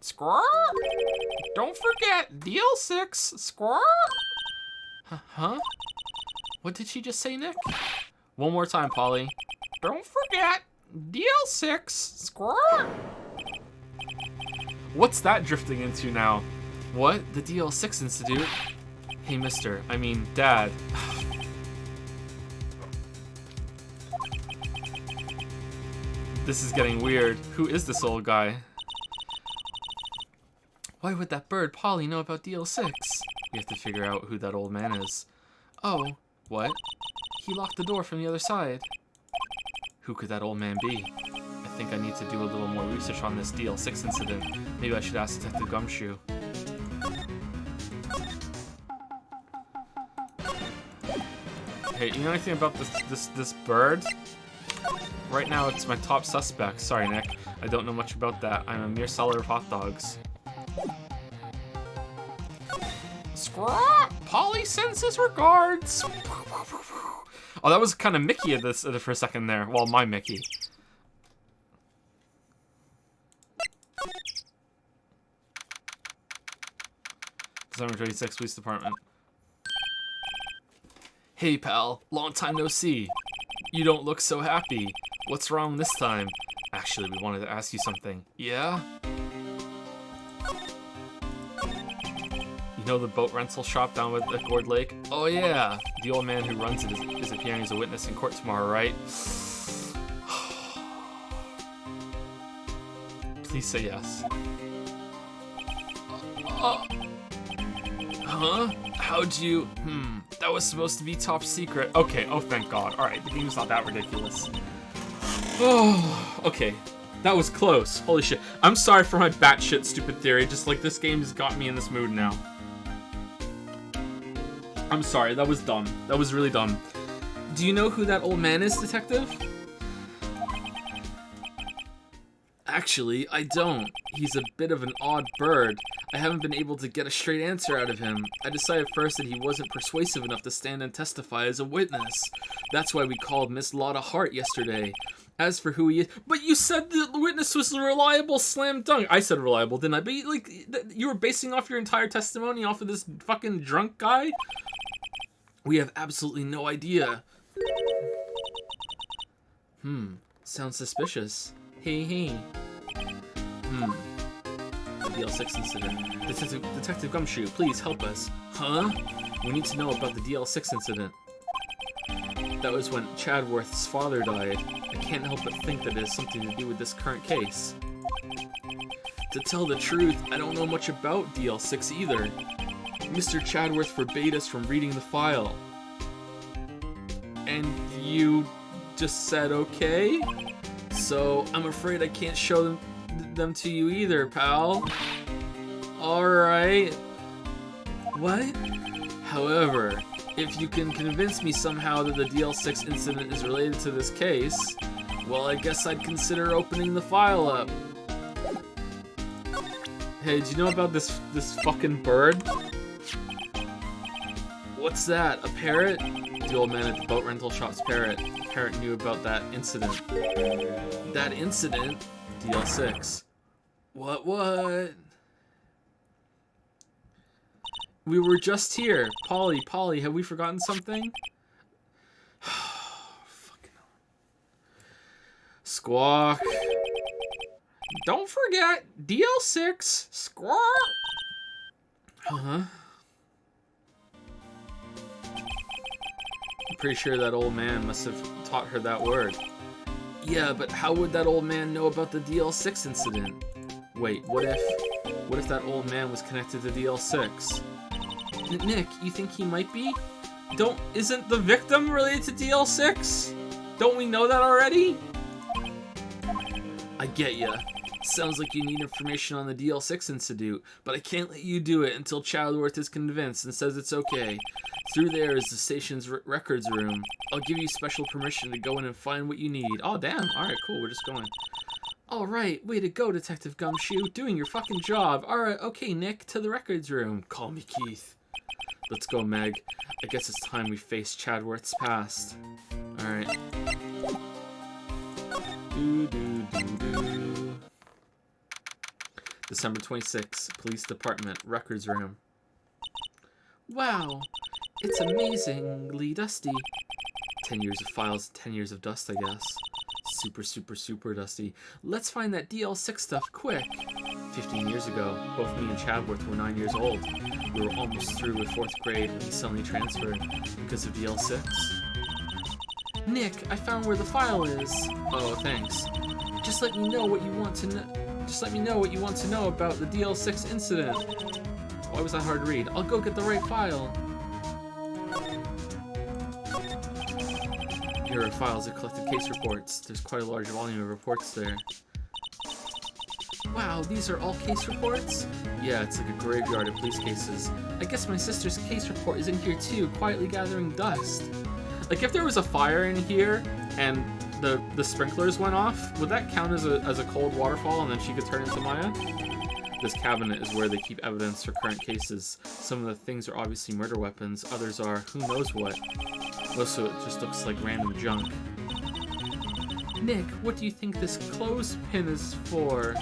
S1: Squirrel? Don't forget, DL6, squirrel? Huh? What did she just say, Nick? One more time, Polly. Don't forget, DL6, squirrel? What's that drifting into now? What? The DL6 Institute? Hey, Dad. This is getting weird. Who is this old guy? Why would that bird Polly know about DL6? We have to figure out who that old man is. Oh, what? He locked the door from the other side. Who could that old man be? I think I need to do a little more research on this DL6 incident. Maybe I should ask Detective Gumshoe. Hey, you know anything about this bird? Right now, it's my top suspect. Sorry, Nick. I don't know much about that. I'm a mere seller of hot dogs. Squawk! Polly sends his regards. Oh, that was kind of Mickey for a second there. Well, my Mickey. December 26th, Police Department. Hey, pal. Long time no see. You don't look so happy. What's wrong this time? Actually, we wanted to ask you something. Yeah? You know the boat rental shop down at Gourd Lake? Oh yeah, the old man who runs it is appearing as a witness in court tomorrow, right? Please say yes. Huh? How'd you... that was supposed to be top secret. Okay, oh thank God. Alright, the game's not that ridiculous. Oh, okay. That was close. Holy shit. I'm sorry for my batshit stupid theory, just like this game has got me in this mood now. I'm sorry, that was dumb. That was really dumb. Do you know who that old man is, detective? Actually, I don't. He's a bit of an odd bird. I haven't been able to get a straight answer out of him. I decided first that he wasn't persuasive enough to stand and testify as a witness. That's why we called Miss Lotta Hart yesterday. As for who he is... But you said the witness was a reliable slam dunk. I said reliable, didn't I? But you were basing off your entire testimony off of this fucking drunk guy? We have absolutely no idea. Sounds suspicious. Hey. The DL6 incident. Detective Gumshoe, please help us. Huh? We need to know about the DL6 incident. That was when Chadworth's father died. I can't help but think that it has something to do with this current case. To tell the truth, I don't know much about DL6 either. Mr. Chadworth forbade us from reading the file. And you just said okay? So I'm afraid I can't show them to you either, pal. Alright. What? However, if you can convince me somehow that the DL6 incident is related to this case, well, I guess I'd consider opening the file up. Hey, do you know about this fucking bird? What's that? A parrot? The old man at the boat rental shop's parrot. The parrot knew about that incident. That incident? DL6. What? We were just here. Polly, have we forgotten something? Fucking hell. Squawk. Don't forget, DL6. Squawk. Uh-huh. I'm pretty sure that old man must have taught her that word. Yeah, but how would that old man know about the DL6 incident? Wait, what if that old man was connected to DL6? Nick, you think he might be? Isn't the victim related to DL6? Don't we know that already? I get ya. Sounds like you need information on the DL6 incident, but I can't let you do it until Chadworth is convinced and says it's okay. Through there is the station's records room. I'll give you special permission to go in and find what you need. Oh, damn. Alright, cool. We're just going. Alright, way to go, Detective Gumshoe. Doing your fucking job. Alright, okay, Nick, to the records room. Call me Keith. Let's go, Meg. I guess it's time we face Chadworth's past. Alright. December 26th, Police Department, Records Room. Wow, it's amazingly dusty. 10 years of files, 10 years of dust, I guess. Super dusty. Let's find that DL6 stuff quick. 15 years ago, both me and Chadworth were 9 years old. We were almost through with 4th grade when he suddenly transferred because of DL6. Nick, I found where the file is. Oh, thanks. Just let me know what you want to know. Just let me know what you want to know about the DL6 incident. Why was that hard to read? I'll go get the right file. Here are files of collected case reports. There's quite a large volume of reports there. Wow, these are all case reports? Yeah, it's like a graveyard of police cases. I guess my sister's case report is in here too, quietly gathering dust. Like, if there was a fire in here and the sprinklers went off, would that count as a cold waterfall and then she could turn into Maya? This cabinet is where they keep evidence for current cases. Some of the things are obviously murder weapons, others are who knows what. Most of it just looks like random junk. Nick, what do you think this clothespin is for?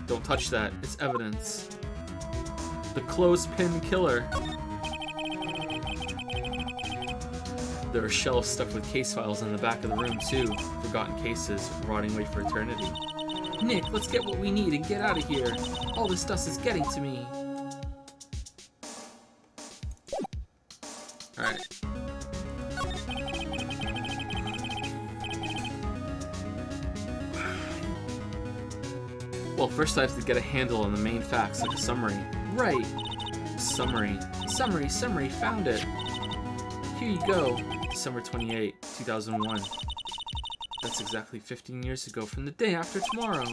S1: Don't touch that, it's evidence. The clothespin killer. There are shelves stuffed with case files in the back of the room too. Forgotten cases, rotting away for eternity. Nick, let's get what we need and get out of here. All this dust is getting to me. Alright. Well, first I have to get a handle on the main facts, like a summary. Right. Summary. Summary, found it. Here you go. December 28, 2001. That's exactly 15 years ago from the day after tomorrow.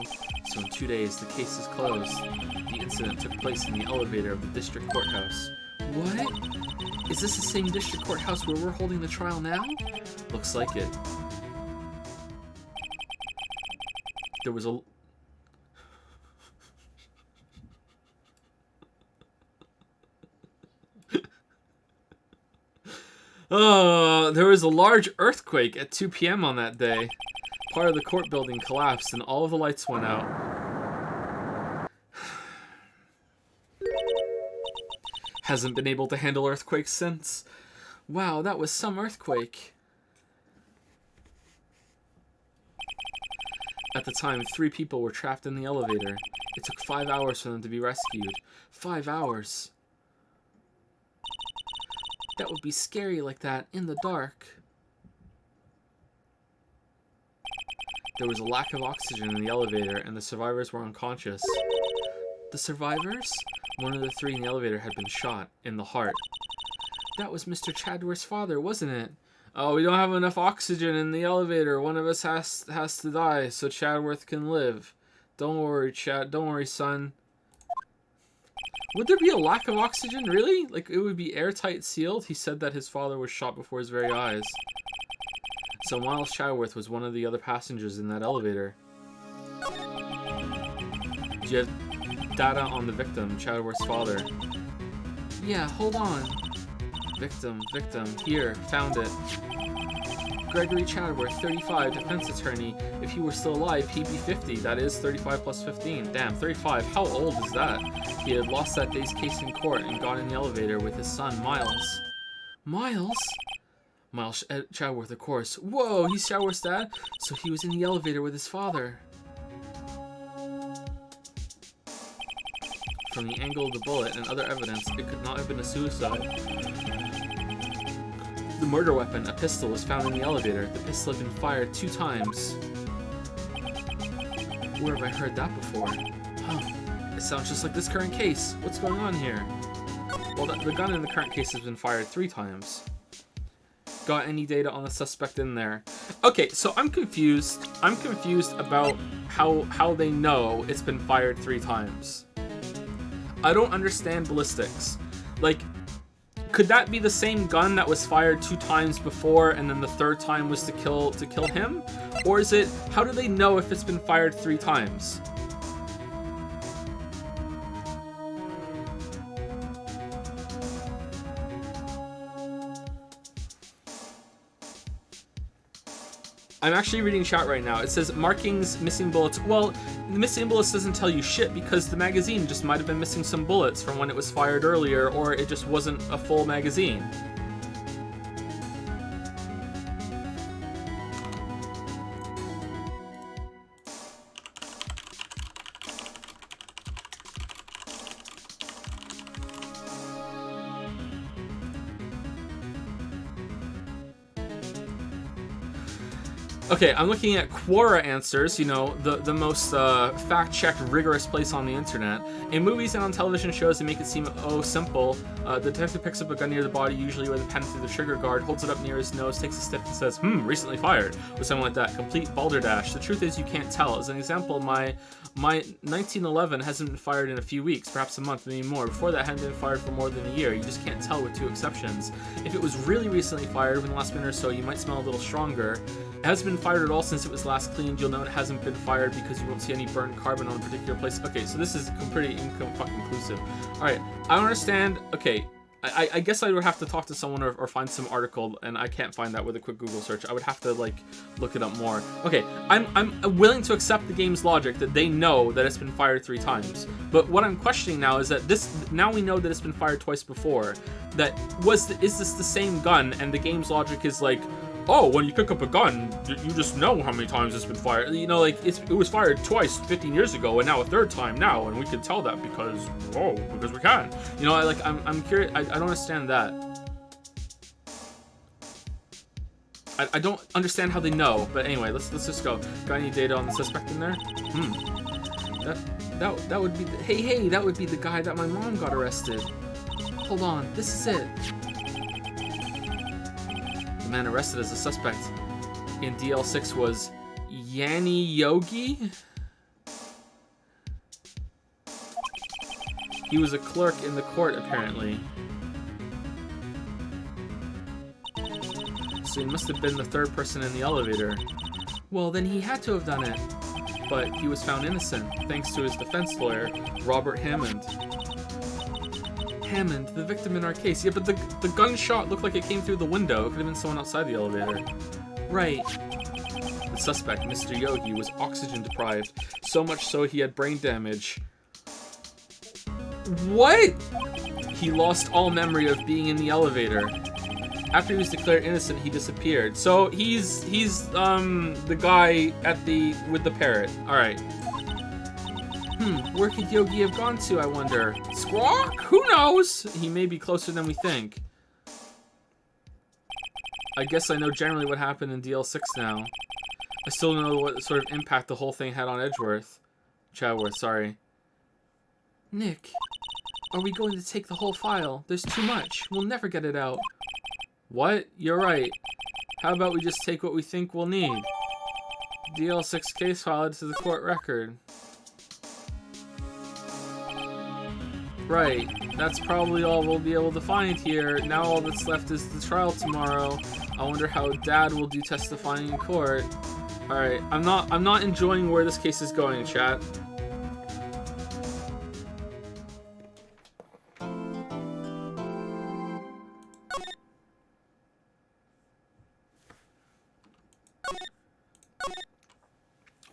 S1: So in 2 days, the case is closed. The incident took place in the elevator of the district courthouse. What? Is this the same district courthouse where we're holding the trial now? Looks like it. There was a... there was a large earthquake at 2 p.m. on that day. Part of the court building collapsed and all of the lights went out. Hasn't been able to handle earthquakes since. Wow, that was some earthquake. At the time, 3 people were trapped in the elevator. It took 5 hours for them to be rescued. 5 hours. That would be scary like that, in the dark. There was a lack of oxygen in the elevator, and the survivors were unconscious. The survivors? One of the 3 in the elevator had been shot, in the heart. That was Mr. Chadworth's father, wasn't it? Oh, we don't have enough oxygen in the elevator. One of us has to die, so Chadworth can live. Don't worry, Chad. Don't worry, son. Would there be a lack of oxygen, really? Like, it would be airtight sealed? He said that his father was shot before his very eyes. So Miles Chadworth was one of the other passengers in that elevator. Do you have data on the victim, Chadworth's father? Yeah, hold on. Victim. Here, found it. Gregory Chadworth, 35, defense attorney. If he were still alive, he'd be 50. That is 35 plus 15. Damn, 35. How old is that? He had lost that day's case in court and got in the elevator with his son, Miles. Miles? Miles Chadworth, of course. Whoa, he's Chadworth's dad? So he was in the elevator with his father. From the angle of the bullet and other evidence, it could not have been a suicide. The murder weapon, a pistol, was found in the elevator. The pistol had been fired 2 times. Where have I heard that before? Huh. It sounds just like this current case. What's going on here? Well, the gun in the current case has been fired 3 times. Got any data on the suspect in there? Okay, so I'm confused. I'm confused about how they know it's been fired 3 times. I don't understand ballistics. Like, could that be the same gun that was fired 2 times before and then the 3rd time was to kill him? Or is it, how do they know if it's been fired 3 times? I'm actually reading chat right now. It says markings, missing bullets. Well, the missing bullets doesn't tell you shit because the magazine just might have been missing some bullets from when it was fired earlier, or it just wasn't a full magazine. Okay, I'm looking at Quora answers, you know, the most fact-checked, rigorous place on the internet. In movies and on television shows, they make it seem simple. The detective picks up a gun near the body, usually with a pen through the trigger guard, holds it up near his nose, takes a sniff and says, recently fired, or something like that. Complete balderdash. The truth is you can't tell. As an example, my 1911 hasn't been fired in a few weeks, perhaps a month, maybe more. Before that, hadn't been fired for more than a year. You just can't tell with 2 exceptions. If it was really recently fired within the last minute or so, you might smell a little stronger. It hasn't been fired at all since it was last cleaned. You'll know it hasn't been fired because you won't see any burnt carbon on a particular place. Okay, so this is pretty inclusive. Alright, I don't understand. Okay, I guess I would have to talk to someone or find some article, and I can't find that with a quick Google search. I would have to, like, look it up more. Okay, I'm willing to accept the game's logic that they know that it's been fired 3 times. But what I'm questioning now is that now we know that it's been fired twice before. Is this the same gun, and the game's logic is like, oh, when you pick up a gun, you just know how many times it's been fired. You know, like, it was fired twice 15 years ago, and now a 3rd time now, and we can tell that because we can. You know, I'm curious. I don't understand that. I don't understand how they know, but anyway, let's just go. Got any data on the suspect in there? That would be hey, that would be the guy that my mom got arrested. Hold on, this is it. The man arrested as a suspect in DL6 was Yanni Yogi. He was a clerk in the court, apparently. So he must have been the 3rd person in the elevator. Well, then he had to have done it. But he was found innocent, thanks to his defense lawyer, Robert Hammond. Hammond, the victim in our case. Yeah, but the gunshot looked like it came through the window. It could have been someone outside the elevator. Right. The suspect, Mr. Yogi, was oxygen deprived. So much so he had brain damage. What? He lost all memory of being in the elevator. After he was declared innocent, he disappeared. So he's the guy with the parrot. All right. Where could Yogi have gone to, I wonder? Squawk? Who knows? He may be closer than we think. I guess I know generally what happened in DL6 now. I still don't know what sort of impact the whole thing had on Chadworth, sorry. Nick, are we going to take the whole file? There's too much. We'll never get it out. What? You're right. How about we just take what we think we'll need? DL6 case file to the court record. Right, that's probably all we'll be able to find here. Now all that's left is the trial tomorrow. I wonder how Dad will do testifying in court. Alright, I'm not enjoying where this case is going, chat.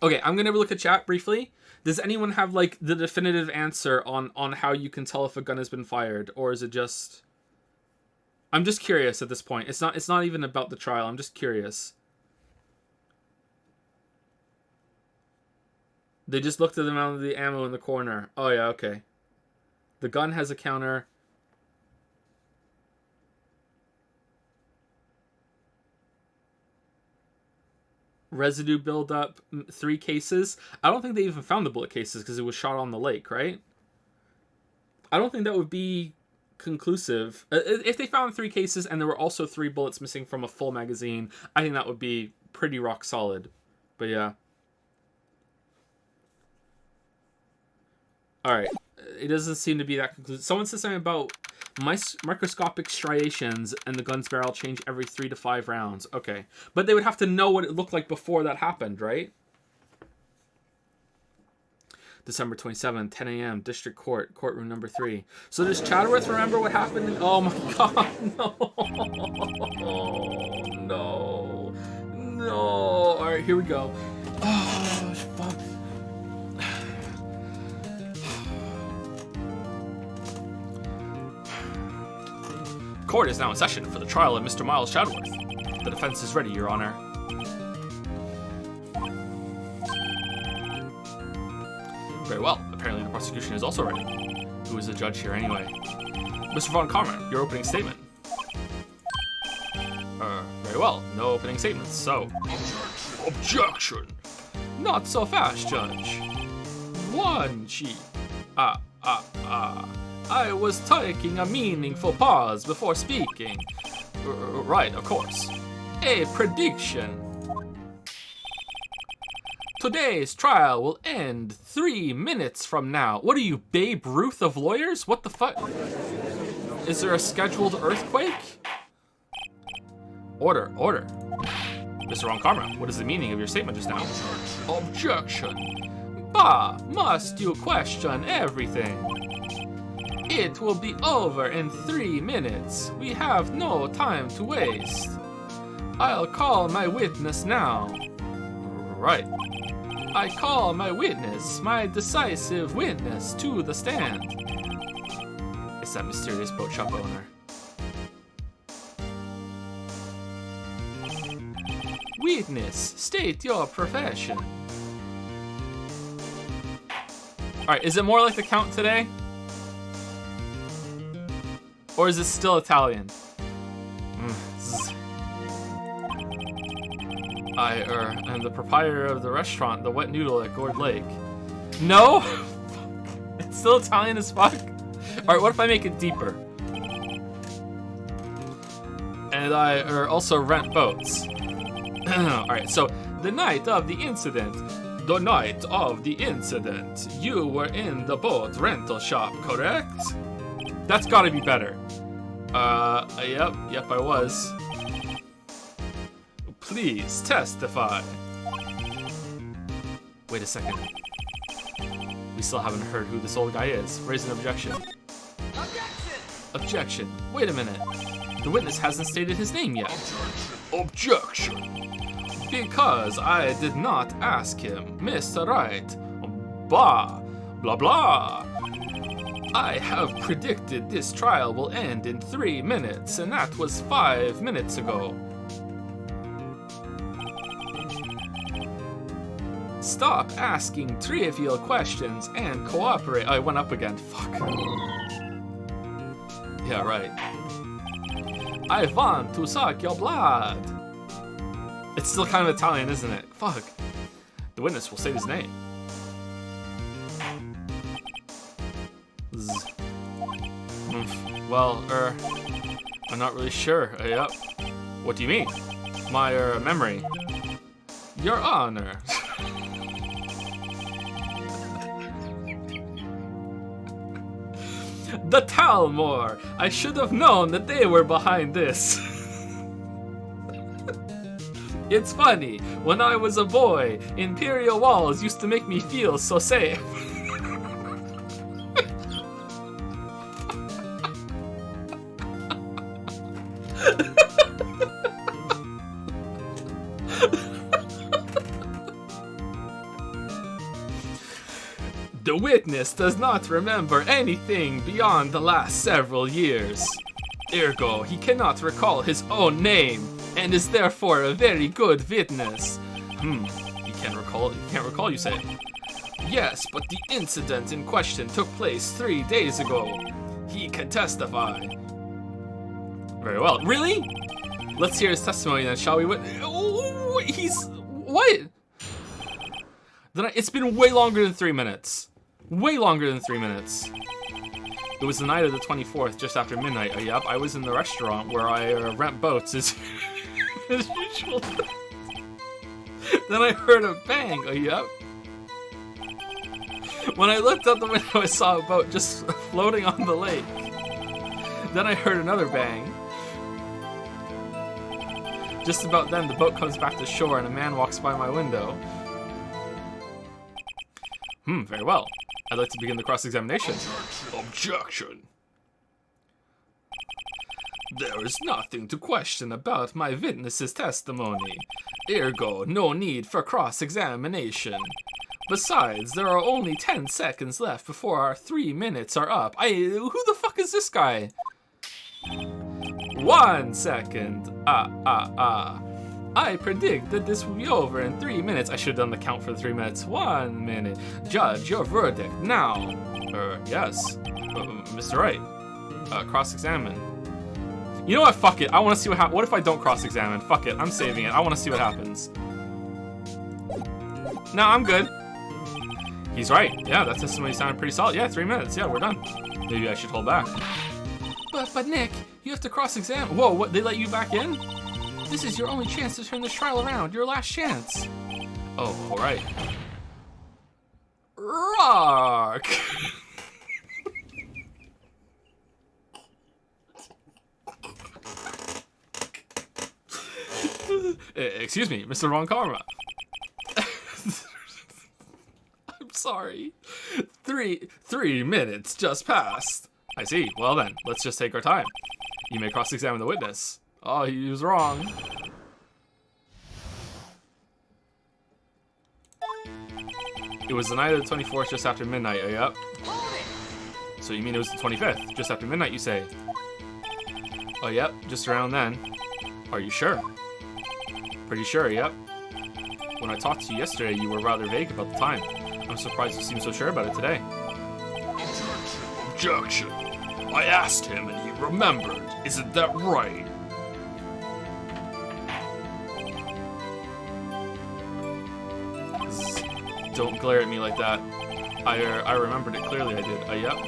S1: Okay, I'm gonna look at chat briefly. Does anyone have, like, the definitive answer on how you can tell if a gun has been fired? Or is it just... I'm just curious at this point. It's not even about the trial. I'm just curious. They just looked at the amount of the ammo in the corner. Oh, yeah, okay. The gun has a counter. Residue buildup, 3 cases. I don't think they even found the bullet cases because it was shot on the lake, right? I don't think that would be conclusive. If they found 3 cases and there were also 3 bullets missing from a full magazine, I think that would be pretty rock solid. But yeah. Alright. It doesn't seem to be that conclusive. Someone said something about microscopic striations and the gun's barrel change every 3 to 5 rounds. Okay. But they would have to know what it looked like before that happened, right? December 27, 10 a.m., District Court, courtroom number 3. So does Chadworth remember what happened? Oh my god, no. No. No. Alright, here we go. Oh, fuck. Court is now in session for the trial of Mr. Miles Chadworth. The defense is ready, Your Honor. Very well. Apparently the prosecution is also ready. Who is the judge here anyway? Mr. Von Karma, your opening statement. Very well. No opening statements, so... Objection! Not so fast, Judge. One cheek. I was taking a meaningful pause before speaking. Right, of course. A prediction. Today's trial will end 3 minutes from now. What are you, Babe Ruth of lawyers? What the fuck? Is there a scheduled earthquake? Order. Mr. Ron Karma, what is the meaning of your statement just now? Objection. Bah, must you question everything? It will be over in 3 minutes. We have no time to waste. I'll call my witness now. Right. I call my witness, my decisive witness, to the stand. It's that mysterious boat shop owner. Witness, state your profession. Alright, is it more like the Count today? Or is it still Italian? I am the proprietor of the restaurant, The Wet Noodle at Gourd Lake. No? It's still Italian as fuck? Alright, what if I make it deeper? And I also rent boats. Alright, so the night of the incident, you were in the boat rental shop, correct? That's gotta be better. Yep, I was. Please testify. Wait a second. We still haven't heard who this old guy is. Raise an objection. Objection. Wait a minute. The witness hasn't stated his name yet. Objection. Because I did not ask him, Mr. Wright. Blah, blah, blah. I have predicted this trial will end in 3 minutes, and that was 5 minutes ago. Stop asking trivial questions and cooperate. I went up again. Fuck. Yeah, right. I want to suck your blood. It's still kind of Italian, isn't it? Fuck. The witness will say his name. Well, I'm not really sure. Yep. What do you mean? My, memory. Your Honor. The Talmor! I should have known that they were behind this. It's funny, when I was a boy, Imperial walls used to make me feel so safe. The witness does not remember anything beyond the last several years. Ergo, he cannot recall his own name, and is therefore a very good witness. He can't recall, you say? Yes, but the incident in question took place 3 days ago. He can testify. Very well. Really? Let's hear his testimony then, shall we? What? It's been way longer than 3 minutes. Way longer than 3 minutes. It was the night of the 24th, just after midnight. Yep, I was in the restaurant where I rent boats as usual. Then I heard a bang. Yep. When I looked out the window, I saw a boat just floating on the lake. Then I heard another bang. Just about then, the boat comes back to shore and a man walks by my window. Very well. I'd like to begin the cross-examination. Objection. There is nothing to question about my witness's testimony. Ergo, no need for cross-examination. Besides, there are only 10 seconds left before our 3 minutes are up. Who the fuck is this guy? 1 second. I predict that this will be over in 3 minutes. I should have done the count for the 3 minutes. 1 minute. Judge, your verdict now. Yes. Mr. Wright. Cross-examine. You know what? Fuck it. I want to see what if I don't cross-examine. Fuck it. I'm saving it. I want to see what happens. No, I'm good. He's right. Yeah, that testimony sounded pretty solid. Yeah, 3 minutes. Yeah, we're done. Maybe I should hold back. But Nick, you have to cross-examine. Whoa, what? They let you back in? This is your only chance to turn this trial around. Your last chance. Oh, all right. Rock. Excuse me, Mr. Von Karma. I'm sorry. Three minutes just passed. I see. Well then, let's just take our time. You may cross-examine the witness. Oh, he was wrong. It was the night of the 24th, just after midnight. Oh, yep. So you mean it was the 25th, just after midnight, you say? Oh, yep, just around then. Are you sure? Pretty sure, yep. When I talked to you yesterday, you were rather vague about the time. I'm surprised you seem so sure about it today. Objection. I asked him and he remembered. Isn't that right? Don't glare at me like that. I remembered it clearly, I did. Yep.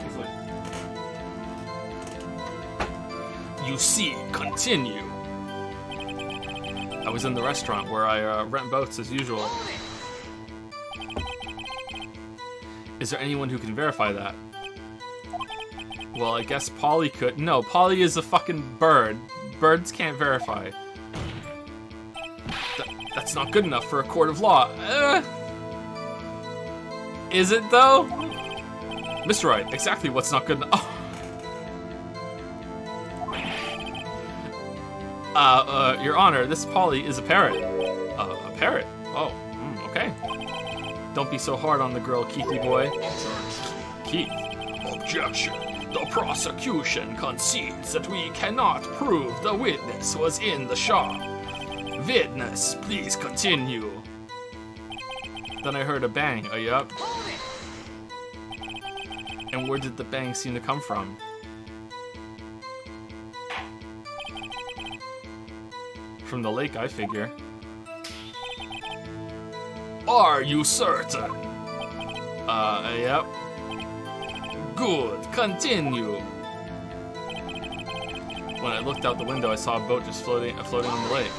S1: He's like... You see, continue. I was in the restaurant where I rent boats as usual. Is there anyone who can verify that? Well, I guess Polly could. No, Polly is a fucking bird. Birds can't verify. That's not good enough for a court of law. Is it though? Mr. Wright, exactly what's not good enough. Oh. Your Honor, this Polly is a parrot. A parrot? Oh, okay. Don't be so hard on the girl, Keithy boy. Keith. Objection. The prosecution concedes that we cannot prove the witness was in the shop. Witness, please continue. Then I heard a bang. Oh, yep. And where did the bang seem to come from? From the lake, I figure. Are you certain? Yep. Good, continue. When I looked out the window, I saw a boat just floating on the lake.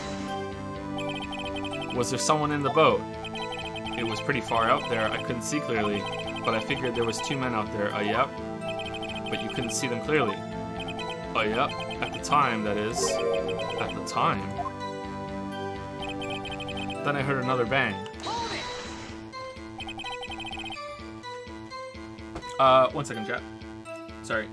S1: Was there someone in the boat? It was pretty far out there, I couldn't see clearly, but I figured there was 2 men out there. Yep. But you couldn't see them clearly. Yep. At the time, that is. At the time. Then I heard another bang. One second, chat. Sorry.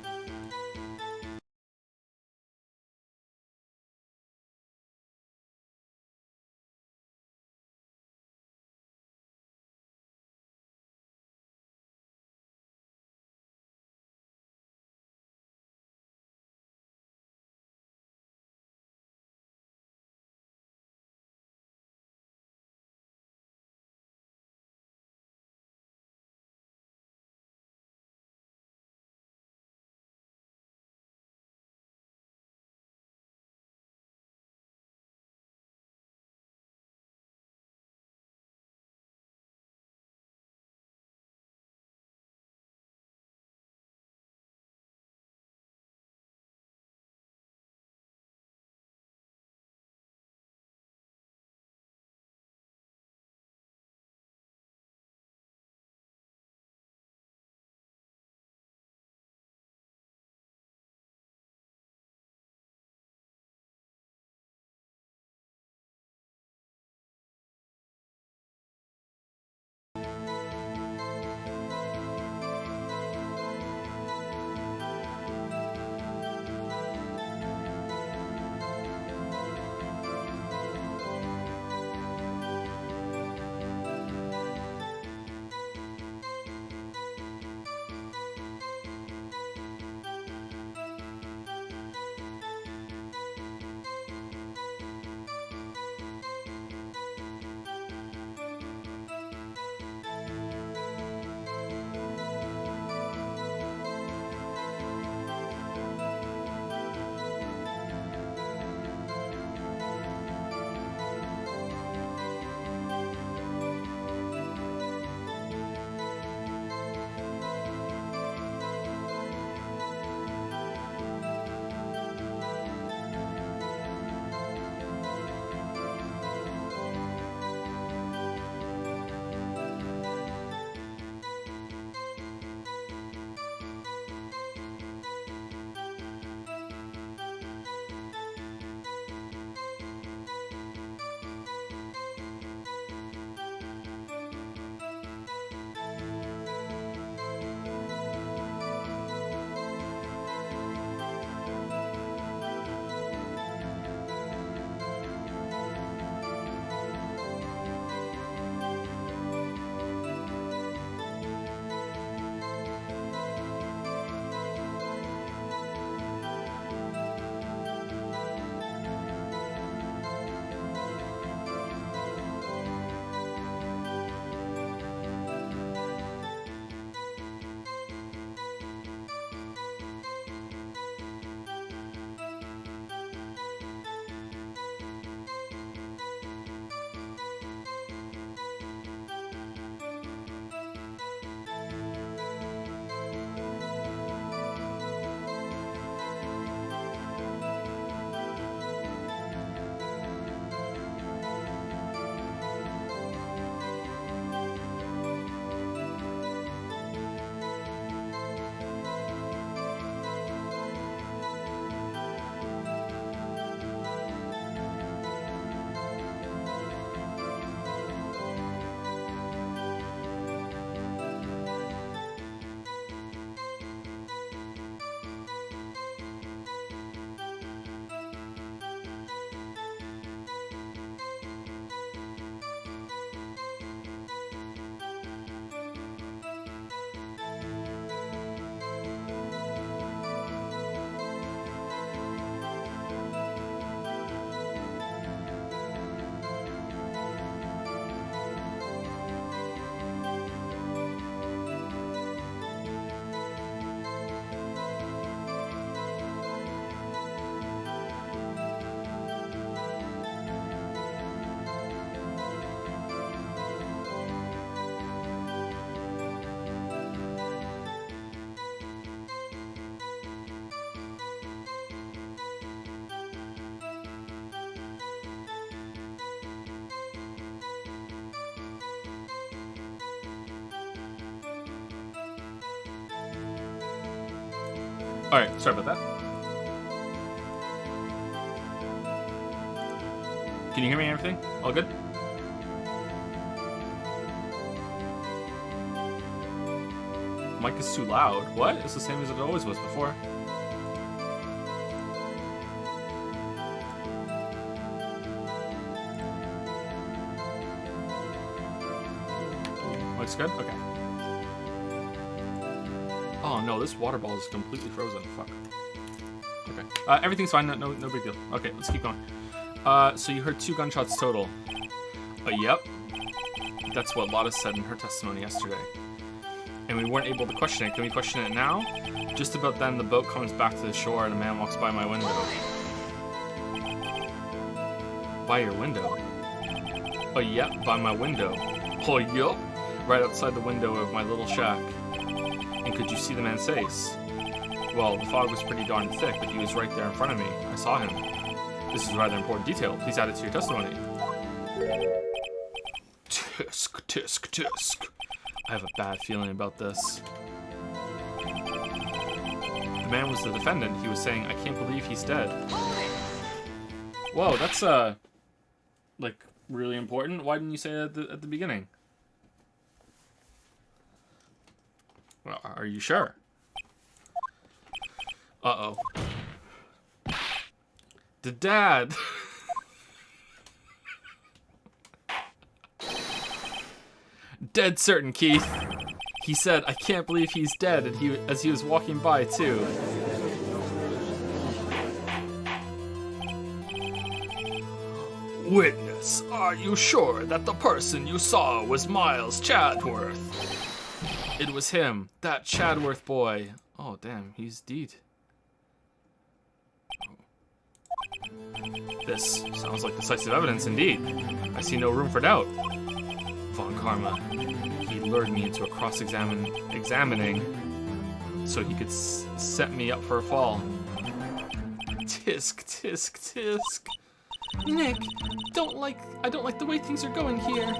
S1: Alright, sorry about that. Can you hear me and everything? All good? Mic is too loud. What? It's the same as it always was before. Mic's good? Okay. Oh no, this water ball is completely frozen. Fuck. Okay. Everything's fine. No big deal. Okay, let's keep going. So you heard 2 gunshots total. Yep. That's what Lotta said in her testimony yesterday. And we weren't able to question it. Can we question it now? Just about then, the boat comes back to the shore and a man walks by my window. By your window? Oh, yep, by my window. Oh, yup. Right outside the window of my little shack. And could you see the man's face? Well, the fog was pretty darn thick, but he was right there in front of me. I saw him. This is a rather important detail. Please add it to your testimony. Tisk, tisk, tisk. I have a bad feeling about this. The man was the defendant. He was saying, I can't believe he's dead. Whoa, that's, like, really important. Why didn't you say that at the beginning? Well, are you sure? Uh-oh. The dad. Dead certain, Keith. He said, I can't believe he's dead, and as he was walking by, too. Witness, are you sure that the person you saw was Miles Chadworth? It was him, that Chadworth boy. Oh, damn, he's dead. This sounds like decisive evidence indeed. I see no room for doubt. Von Karma, he lured me into a examining so he could set me up for a fall. Tisk, tisk, tisk. Nick, I don't like the way things are going here.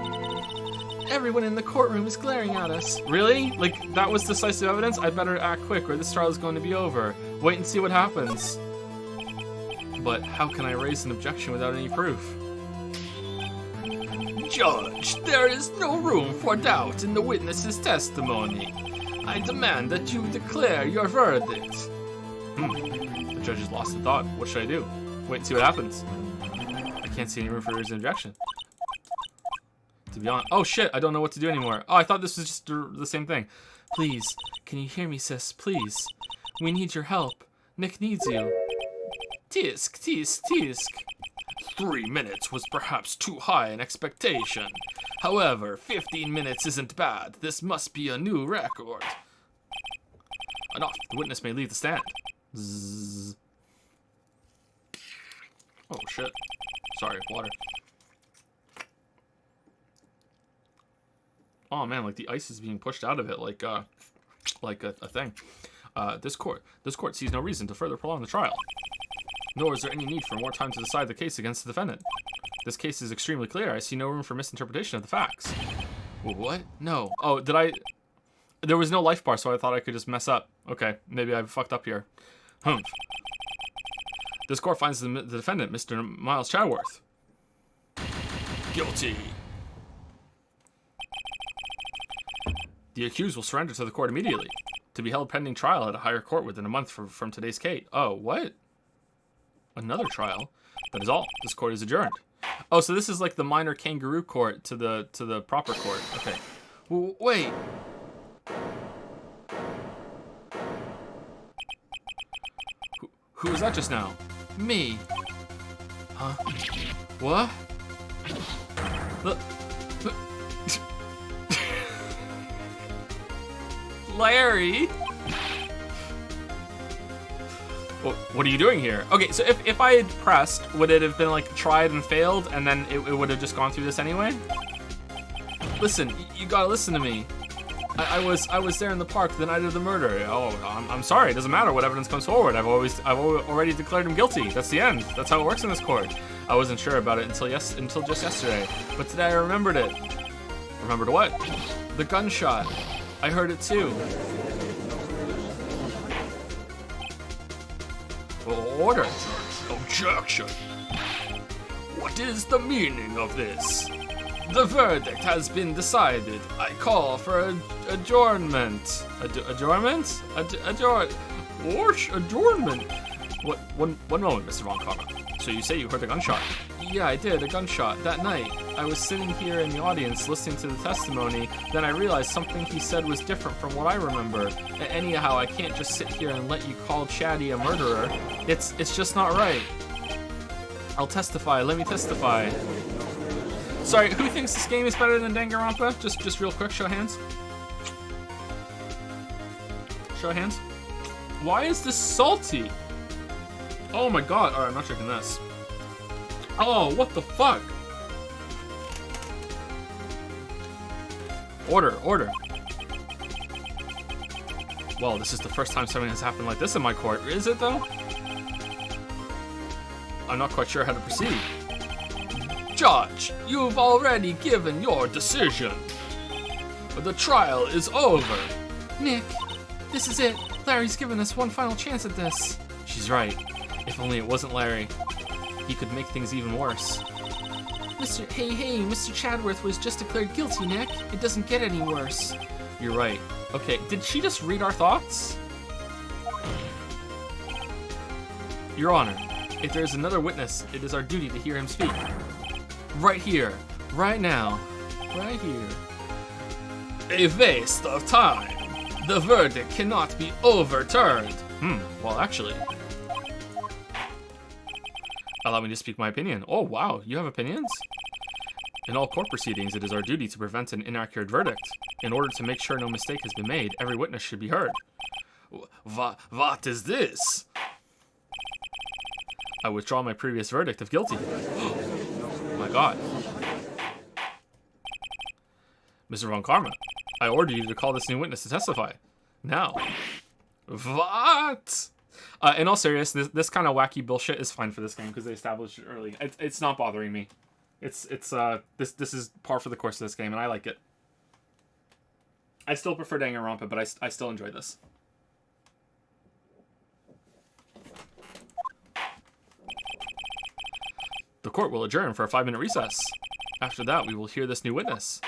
S1: Everyone in the courtroom is glaring at us. Really? Like, that was decisive evidence? I'd better act quick or this trial is going to be over. Wait and see what happens. But how can I raise an objection without any proof? Judge, there is no room for doubt in the witness's testimony. I demand that you declare your verdict. The judge is lost in thought. What should I do? Wait and see what happens. I can't see any room for raising an objection. To be honest, oh shit, I don't know what to do anymore. Oh, I thought this was just the same thing. Please, can you hear me, sis? Please. We need your help. Nick needs you. Tisk, tisk, tisk. 3 minutes was perhaps too high an expectation. However, 15 minutes isn't bad. This must be a new record. Enough. The witness may leave the stand. Zzz. Oh shit. Sorry, water. Oh man, like the ice is being pushed out of it like a thing. This court sees no reason to further prolong the trial. Nor is there any need for more time to decide the case against the defendant. This case is extremely clear. I see no room for misinterpretation of the facts. What? No. Oh, did I... There was no life bar, so I thought I could just mess up. Okay, maybe I fucked up here. This court finds the defendant, Mr. Miles Chadworth, guilty. The accused will surrender to the court immediately, to be held pending trial at a higher court within a month from today's date. Oh, what? Another trial? That is all. This court is adjourned. Oh, so this is like the minor kangaroo court to the proper court. Okay. Wait. Who was that just now? Me. Huh? What? Larry? Well, what are you doing here? Okay, so if I had pressed, would it have been like tried and failed and then it would have just gone through this anyway? Listen, you gotta listen to me. I was there in the park the night of the murder. Oh, I'm sorry. It doesn't matter what evidence comes forward. I've already declared him guilty. That's the end. That's how it works in this court. I wasn't sure about it until just yesterday, but today I remembered it. Remembered what? The gunshot. I heard it too. Order. Objection. What is the meaning of this? The verdict has been decided. I call for adjournment. Adjournment? Adjournment. What? One moment, Mr. Von Karma. So you say you heard a gunshot? Yeah, I did, a gunshot. That night, I was sitting here in the audience listening to the testimony, then I realized something he said was different from what I remember. Anyhow, I can't just sit here and let you call Chatty a murderer. It's just not right. I'll testify, let me testify. Sorry, who thinks this game is better than Danganronpa? Just real quick, show of hands. Show of hands. Why is this salty? Oh my god, alright, I'm not checking this. Oh, what the fuck? Order. Well, this is the first time something has happened like this in my court. Is it, though? I'm not quite sure how to proceed. Judge, you've already given your decision. The trial is over. Nick, this is it. Larry's given us one final chance at this. She's right. If only it wasn't Larry. He could make things even worse. Hey, Mr. Chadworth was just declared guilty, Nick. It doesn't get any worse. You're right. Okay, did she just read our thoughts? Your Honor, if there is another witness, it is our duty to hear him speak. Right here, right now, right here. A waste of time. The verdict cannot be overturned. Well, actually. Allow me to speak my opinion. Oh, wow, you have opinions? In all court proceedings, it is our duty to prevent an inaccurate verdict. In order to make sure no mistake has been made, every witness should be heard. What is this? I withdraw my previous verdict of guilty. Oh my god. Mr. Von Karma, I order you to call this new witness to testify. Now. What? In all seriousness, this kind of wacky bullshit is fine for this game because they established it early. It's not bothering me. This is par for the course of this game, and I like it. I still prefer Danganronpa, but I still enjoy this. The court will adjourn for a 5-minute recess. After that, we will hear this new witness.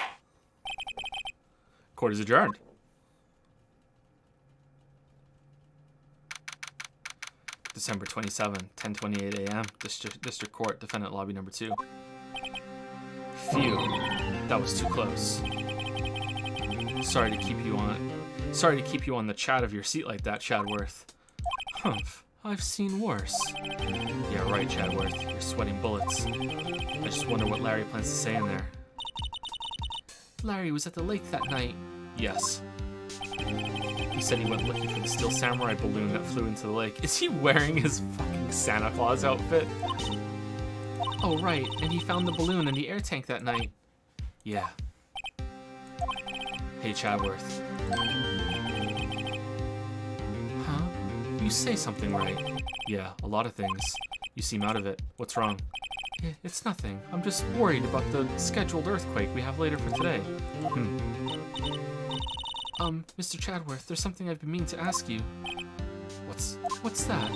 S1: Court is adjourned. December 27, 10:28 a.m. District Court, Defendant Lobby Number 2. Phew, that was too close. Sorry to keep you on the chat of your seat like that, Chadworth. Humph, I've seen worse. Yeah, right, Chadworth. You're sweating bullets. I just wonder what Larry plans to say in there. Larry was at the lake that night. Yes. He said he went looking for the Steel Samurai balloon that flew into the lake. Is he wearing his fucking Santa Claus outfit? Oh, right. And he found the balloon in the air tank that night. Yeah. Hey, Chadworth. Huh? You say something right. Yeah, a lot of things. You seem out of it. What's wrong? It's nothing. I'm just worried about the scheduled earthquake we have later for today. Mr. Chadworth, there's something I've been meaning to ask you. What's that?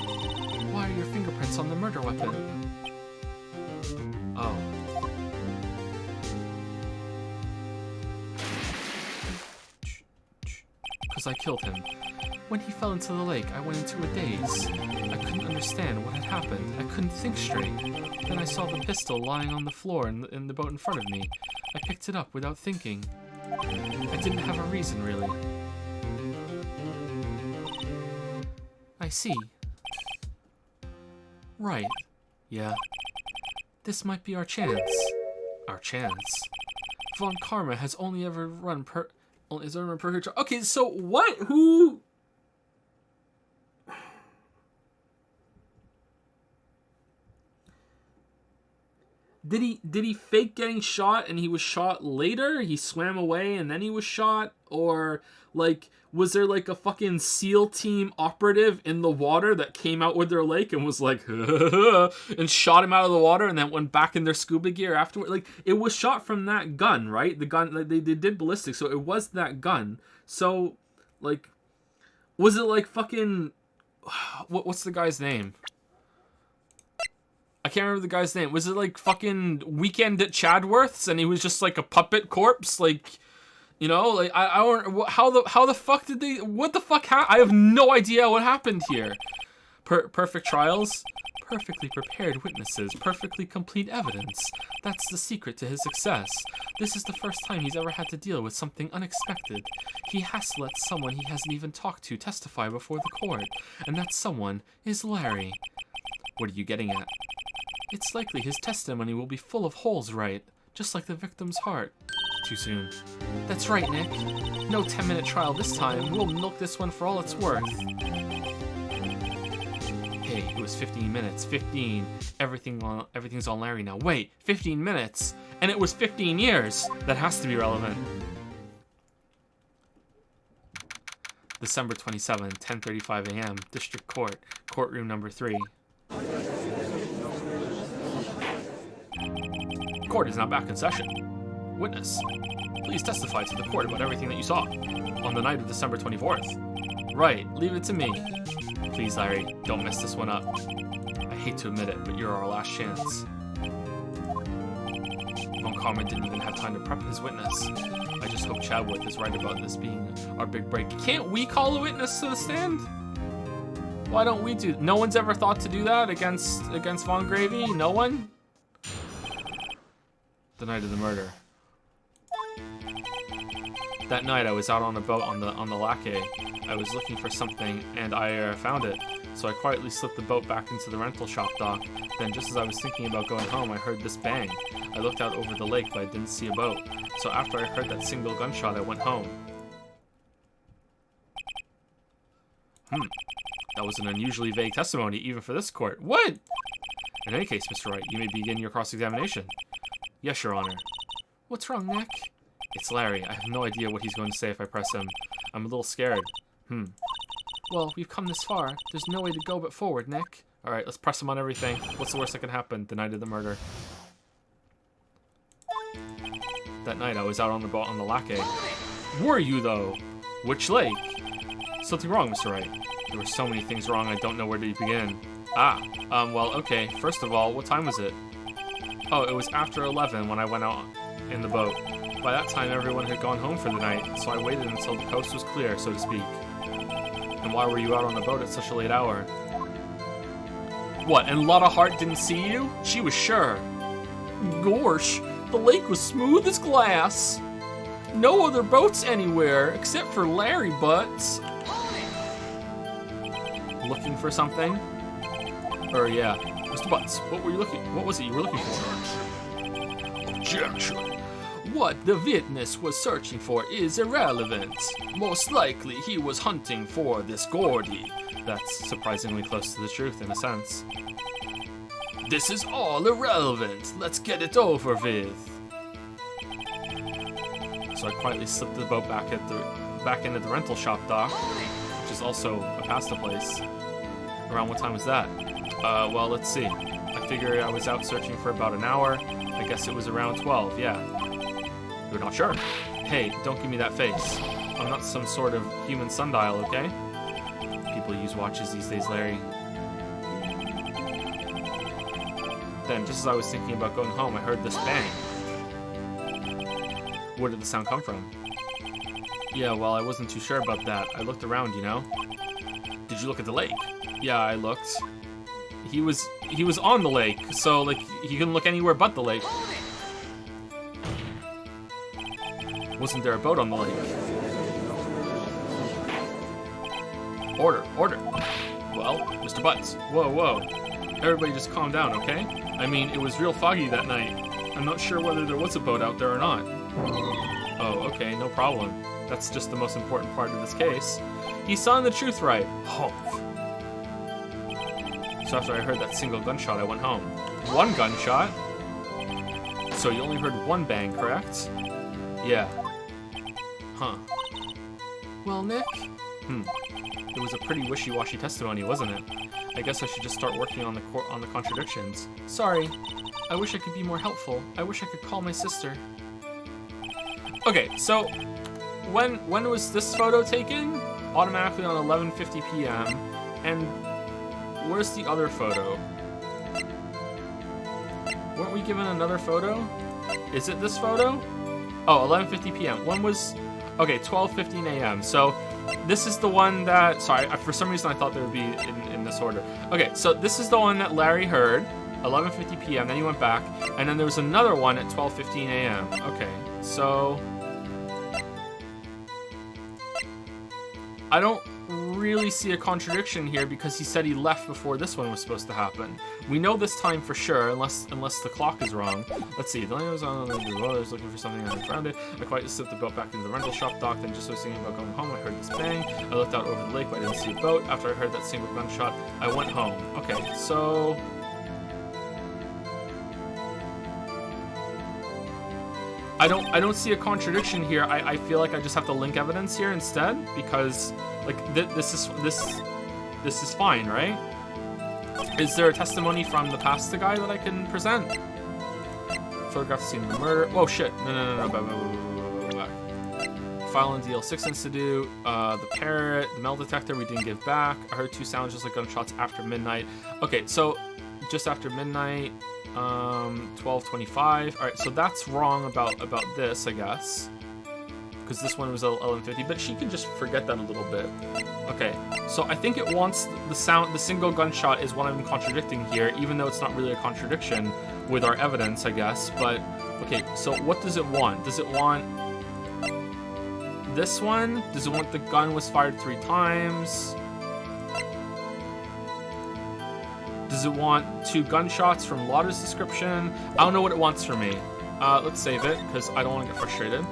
S1: Why are your fingerprints on the murder weapon? Oh. Because I killed him. When he fell into the lake, I went into a daze. I couldn't understand what had happened. I couldn't think straight. Then I saw the pistol lying on the floor in the boat in front of me. I picked it up without thinking. I didn't have a reason, really. I see. Right. Yeah. This might be our chance. Our chance? Von Karma has only ever run per... Is there a per... Okay, so what? Who... Did he fake getting shot and he was shot later? He swam away and then he was shot? Or, like, was there, like, a fucking SEAL team operative in the water that came out with their lake and was like, and shot him out of the water and then went back in their scuba gear afterward? Like, it was shot from that gun, right? The gun, like, they did ballistics, so it was that gun. So, like, was it, like, fucking... What's the guy's name? I can't remember the guy's name. Was it like fucking Weekend at Chadworth's and he was just like a puppet corpse? Like, you know, like I don't, how the fuck did they, what the fuck I have no idea what happened here. Perfect trials, perfectly prepared witnesses, perfectly complete evidence. That's the secret to his success. This is the first time he's ever had to deal with something unexpected. He has to let someone he hasn't even talked to testify before the court, and that someone is Larry. What are you getting at? It's likely his testimony will be full of holes, Wright, just like the victim's heart. Too soon. That's right, Nick. No 10-minute trial this time. We'll milk this one for all it's worth. Hey, it was 15 minutes. 15. Everything's on Larry now. Wait, 15 minutes? And it was 15 years. That has to be relevant. December 27, 10:35 a.m. District Court, courtroom number 3. Court is now back in session. Witness, please testify to the court about everything that you saw on the night of December 24th. Right, leave it to me. Please, Larry, don't mess this one up. I hate to admit it, but you're our last chance. Von Karman didn't even have time to prep his witness. I just hope Chadworth is right about this being our big break. Can't we call a witness to the stand? Why don't we do? No one's ever thought to do that against Von Gravy? No one? The night of the murder. That night I was out on a boat on the Lake. I was looking for something and I found it. So I quietly slipped the boat back into the rental shop dock. Then just as I was thinking about going home, I heard this bang. I looked out over the lake, but I didn't see a boat. So after I heard that single gunshot, I went home. That was an unusually vague testimony, even for this court. What? In any case, Mr. Wright, you may begin your cross-examination. Yes, Your Honor. What's wrong, Nick? It's Larry. I have no idea what he's going to say if I press him. I'm a little scared. Well, we've come this far. There's no way to go but forward, Nick. Alright, let's press him on everything. What's the worst that can happen? The night of the murder. That night, I was out on the boat on the Lake. Were you, though? Which lake? Something wrong, Mr. Wright. There were so many things wrong, I don't know where to begin. Well, okay. First of all, what time was it? Oh, it was after 11 when I went out in the boat. By that time, everyone had gone home for the night, so I waited until the coast was clear, so to speak. And why were you out on the boat at such a late hour? What, and Lotta Hart didn't see you? She was sure. Gorsh, the lake was smooth as glass. No other boats anywhere, except for Larry Butts. Looking for something? Yeah. Mr. Butts, what was it you were looking for? Objection. What the witness was searching for is irrelevant. Most likely he was hunting for this Gordy. That's surprisingly close to the truth in a sense. This is all irrelevant. Let's get it over with. So I quietly slipped the boat back into the rental shop dock, which is also a pasta place. Around what time was that? Well, let's see. I figure I was out searching for about an hour. I guess it was around 12, yeah. You're not sure? Hey, don't give me that face. I'm not some sort of human sundial, okay? People use watches these days, Larry. Then, just as I was thinking about going home, I heard this bang. Where did the sound come from? Yeah, well, I wasn't too sure about that. I looked around, you know? Did you look at the lake? Yeah, I looked. He was on the lake, so, like, he couldn't look anywhere but the lake. Wasn't there a boat on the lake? Order. Well, Mr. Butts, whoa. Everybody just calm down, okay? I mean, it was real foggy that night. I'm not sure whether there was a boat out there or not. Oh, okay, no problem. That's just the most important part of this case. He's telling the truth, right? Humph. So after I heard that single gunshot, I went home. One gunshot? So you only heard one bang, correct? Yeah. Huh. Well, Nick? It was a pretty wishy-washy testimony, wasn't it? I guess I should just start working on the contradictions. Sorry. I wish I could be more helpful. I wish I could call my sister. Okay, so when was this photo taken? Automatically on 11:50 p.m. And where's the other photo? Weren't we given another photo? Is it this photo? Oh, 11:50 p.m. When was... Okay, 12:15 a.m. So this is the one that... Sorry, for some reason I thought they would be in this order. Okay, so this is the one that Larry heard. 11:50 p.m. Then he went back. And then there was another one at 12:15 a.m. Okay, so... I don't really see a contradiction here because he said he left before this one was supposed to happen. We know this time for sure, unless the clock is wrong. Let's see. The lane was on the road. I was looking for something and I found it. I quietly slipped the boat back into the rental shop dock. Then just was thinking about going home. I heard this bang. I looked out over the lake, but I didn't see a boat. After I heard that single gunshot, I went home. Okay, so... I don't see a contradiction here. I feel like I just have to link evidence here instead because like this is fine, right? Is there a testimony from the past guy that I can present? Photograph the scene of the murder. Oh shit! No. File and DL6 Institute. The parrot, the metal detector we didn't give back. I heard 2 sounds just like gunshots after midnight. Okay, so just after midnight. 12:25. All right, so that's wrong about this, I guess, because this one was 11:50. But she can just forget that a little bit. Okay, so I think it wants the sound. The single gunshot is what I'm contradicting here, even though it's not really a contradiction with our evidence, I guess. But okay, so what does it want? Does it want this one? Does it want the gun was fired 3 times? Does it want 2 gunshots from Lauder's description? I don't know what it wants from me. Let's save it, because I don't want to get frustrated.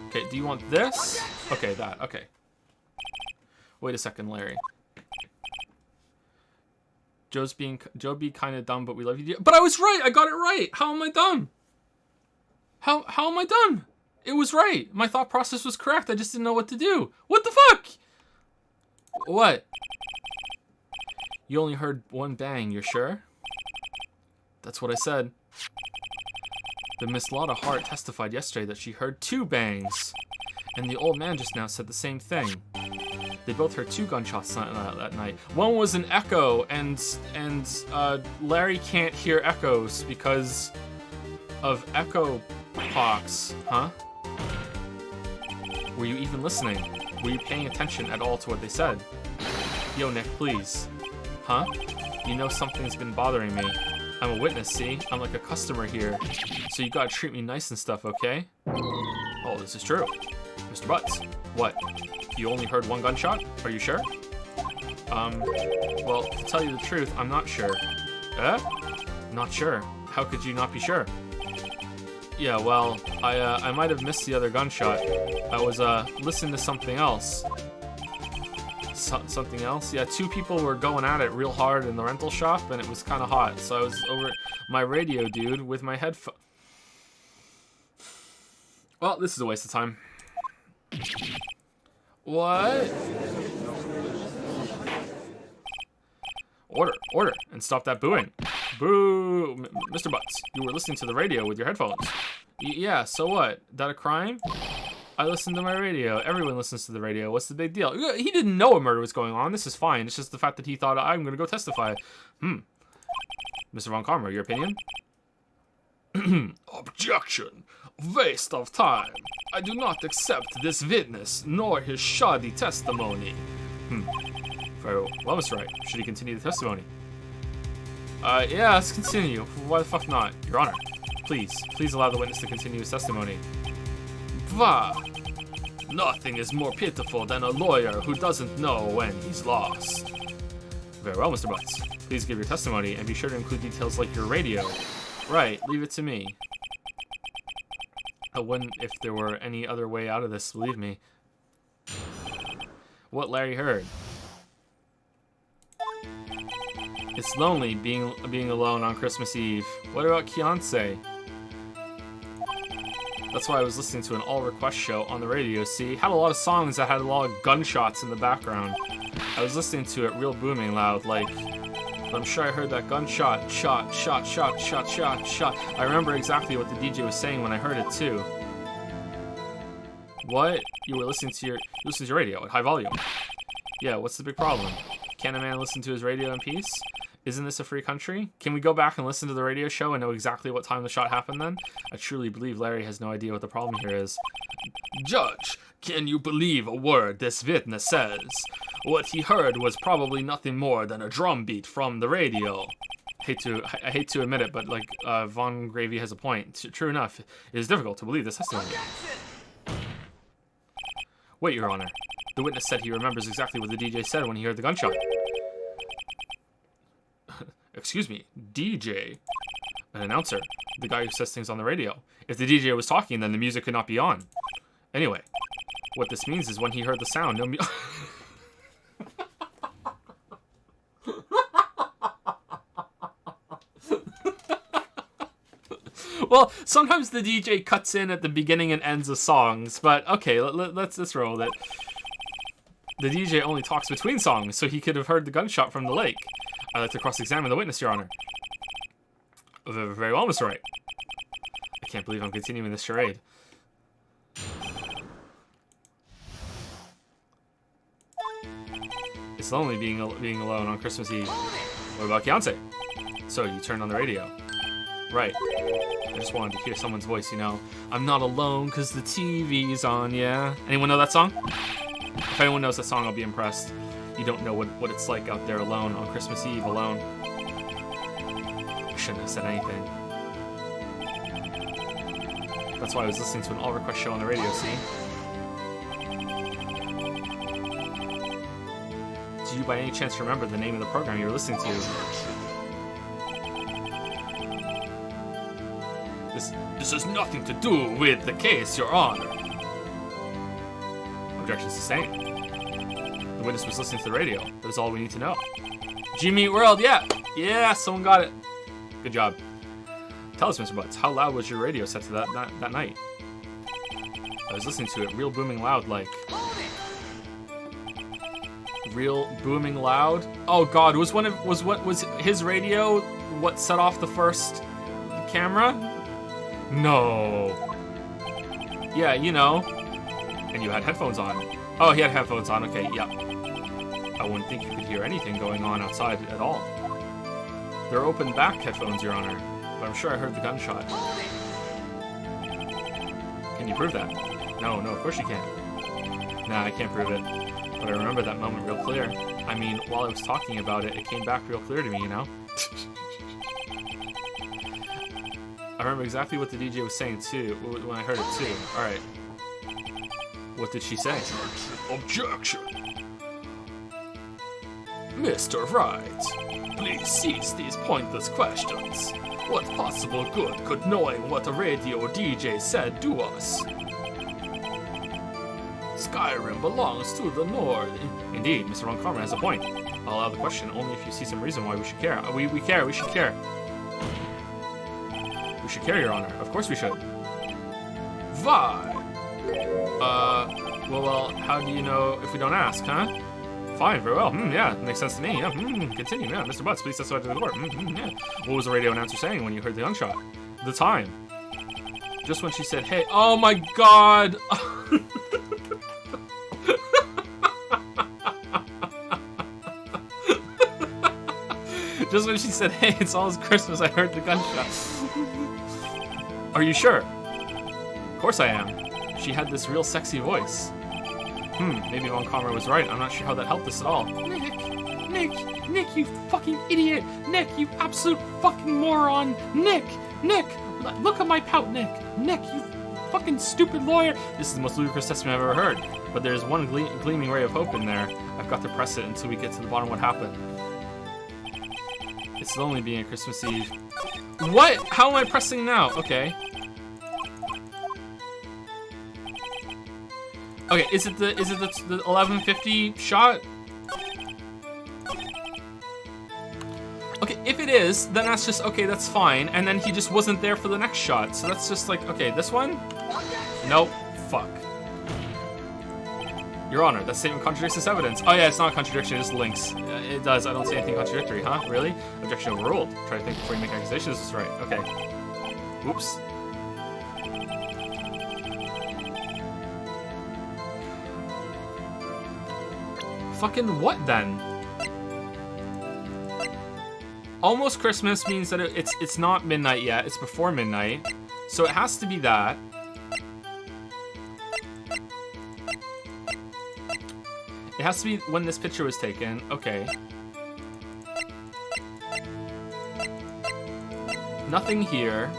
S1: Okay, do you want this? Okay, that, okay. Wait a second, Larry. Joe be kind of dumb, but we love you. But I was right! I got it right! How am I dumb? How am I dumb? It was right. My thought process was correct. I just didn't know what to do. What the fuck? What? You only heard 1 bang, you're sure? That's what I said. But Miss Lotta Hart testified yesterday that she heard 2 bangs. And the old man just now said the same thing. They both heard 2 gunshots that night. One was an echo, and Larry can't hear echoes because of echo pox, huh? Were you even listening? Were you paying attention at all to what they said? Yo, Nick, please. Huh? You know something's been bothering me. I'm a witness, see? I'm like a customer here. So you gotta treat me nice and stuff, okay? Oh, this is true. Mr. Butts, what? You only heard 1 gunshot? Are you sure? Well, to tell you the truth, I'm not sure. Not sure. How could you not be sure? Yeah, well, I might have missed the other gunshot. I was, listening to something else. Something else? Yeah, 2 people were going at it real hard in the rental shop, and it was kind of hot. So I was over my radio, dude, with my headphone. Well, this is a waste of time. What? Order, and stop that booing. Boo! Mr. Butts, you were listening to the radio with your headphones. Yeah, so what? That a crime? I listen to my radio. Everyone listens to the radio. What's the big deal? He didn't know a murder was going on. This is fine. It's just the fact that he thought, I'm going to go testify. Mr. Von Karmer, your opinion? Objection. Waste of time. I do not accept this witness, nor his shoddy testimony. Very well, Mr. Wright. Should he continue the testimony? Yeah, let's continue. Why the fuck not? Your Honor, please allow the witness to continue his testimony. Bah! Nothing is more pitiful than a lawyer who doesn't know when he's lost. Very well, Mr. Butts. Please give your testimony and be sure to include details like your radio. Right, leave it to me. I wouldn't if there were any other way out of this, believe me. What Larry heard. It's lonely being alone on Christmas Eve. What about Beyonce? That's why I was listening to an all-request show on the radio, see? Had a lot of songs that had a lot of gunshots in the background. I was listening to it real booming loud, like, but I'm sure I heard that gunshot, shot. I remember exactly what the DJ was saying when I heard it, too. What? You were listening to your radio at high volume. Yeah, what's the big problem? Can a man listen to his radio in peace? Isn't this a free country? Can we go back and listen to the radio show and know exactly what time the shot happened then? I truly believe Larry has no idea what the problem here is. Judge, can you believe a word this witness says? What he heard was probably nothing more than a drum beat from the radio. I hate to admit it, but like Von Gravy has a point. True enough, it is difficult to believe this testimony. Wait, Your Honor. The witness said he remembers exactly what the DJ said when he heard the gunshot. Excuse me, DJ. An announcer. The guy who says things on the radio. If the DJ was talking, then the music could not be on. Anyway, what this means is when he heard the sound, no Well, sometimes the DJ cuts in at the beginning and ends of songs, but okay, let's roll with it. The DJ only talks between songs, so he could have heard the gunshot from the lake. I'd like to cross-examine the witness, Your Honor. Very well, Mr. Wright. I can't believe I'm continuing this charade. It's lonely being alone on Christmas Eve. What about Beyonce? So, you turned on the radio. Right. I just wanted to hear someone's voice, you know. I'm not alone because the TV's on, yeah? Anyone know that song? If anyone knows that song, I'll be impressed. You don't know what it's like out there alone on Christmas Eve alone. I shouldn't have said anything. That's why I was listening to an all-request show on the radio, see? Do you by any chance remember the name of the program you were listening to? This has nothing to do with the case, Your Honor. Objection sustained. The witness was listening to the radio. That is all we need to know. G-Meat World, yeah! Yeah, someone got it. Good job. Tell us, Mr. Butts, how loud was your radio set to that night? I was listening to it real booming loud, like... Real booming loud? Oh god, was his radio what set off the first camera? No. Yeah, you know. And you had headphones on. Oh, he had headphones on. Okay, yeah. I wouldn't think you could hear anything going on outside at all. They're open back headphones, Your Honor. But I'm sure I heard the gunshot. Can you prove that? No, of course you can't. Nah, I can't prove it. But I remember that moment real clear. I mean, while I was talking about it, it came back real clear to me, you know? I remember exactly what the DJ was saying, too, when I heard it, too. Alright. What did she say? Objection! Mr. Wright, please cease these pointless questions. What possible good could knowing what a radio DJ said do us? Skyrim belongs to the North. Indeed, Mr. Ron Carmer has a point. I'll allow the question only if you see some reason why we should care. We care, we should care. We should care, Your Honor. Of course we should. Why? Well, how do you know if we don't ask, huh? Fine, very well. Yeah, makes sense to me. Yeah, continue. Yeah, Mr. Butts, please testify to the court. Yeah. What was the radio announcer saying when you heard the gunshot? The time. Just when she said, hey, oh my god! Just when she said, hey, it's almost Christmas, I heard the gunshot. Are you sure? Of course I am. She had this real sexy voice. Maybe Von Commer was right. I'm not sure how that helped us at all. Nick, you fucking idiot! Nick, you absolute fucking moron! Nick, look at my pout, Nick, you fucking stupid lawyer! This is the most ludicrous testimony I've ever heard. But there's one gleaming ray of hope in there. I've got to press it until we get to the bottom of what happened. It's lonely being at Christmas Eve. What? How am I pressing now? Okay. Okay, is it the 1150 shot? Okay, if it is, then that's just okay, that's fine. And then he just wasn't there for the next shot. So that's just like, okay, this one? Nope. Fuck. Your Honor, that statement contradicts this evidence. Oh yeah, it's not a contradiction, it just links. It does, I don't see anything contradictory, huh? Really? Objection overruled. Try to think before you make accusations, that's right. Okay. Oops. Fucking what then? Almost Christmas means that it's not midnight yet. It's before midnight. So it has to be that. It has to be when this picture was taken. Okay. Nothing here.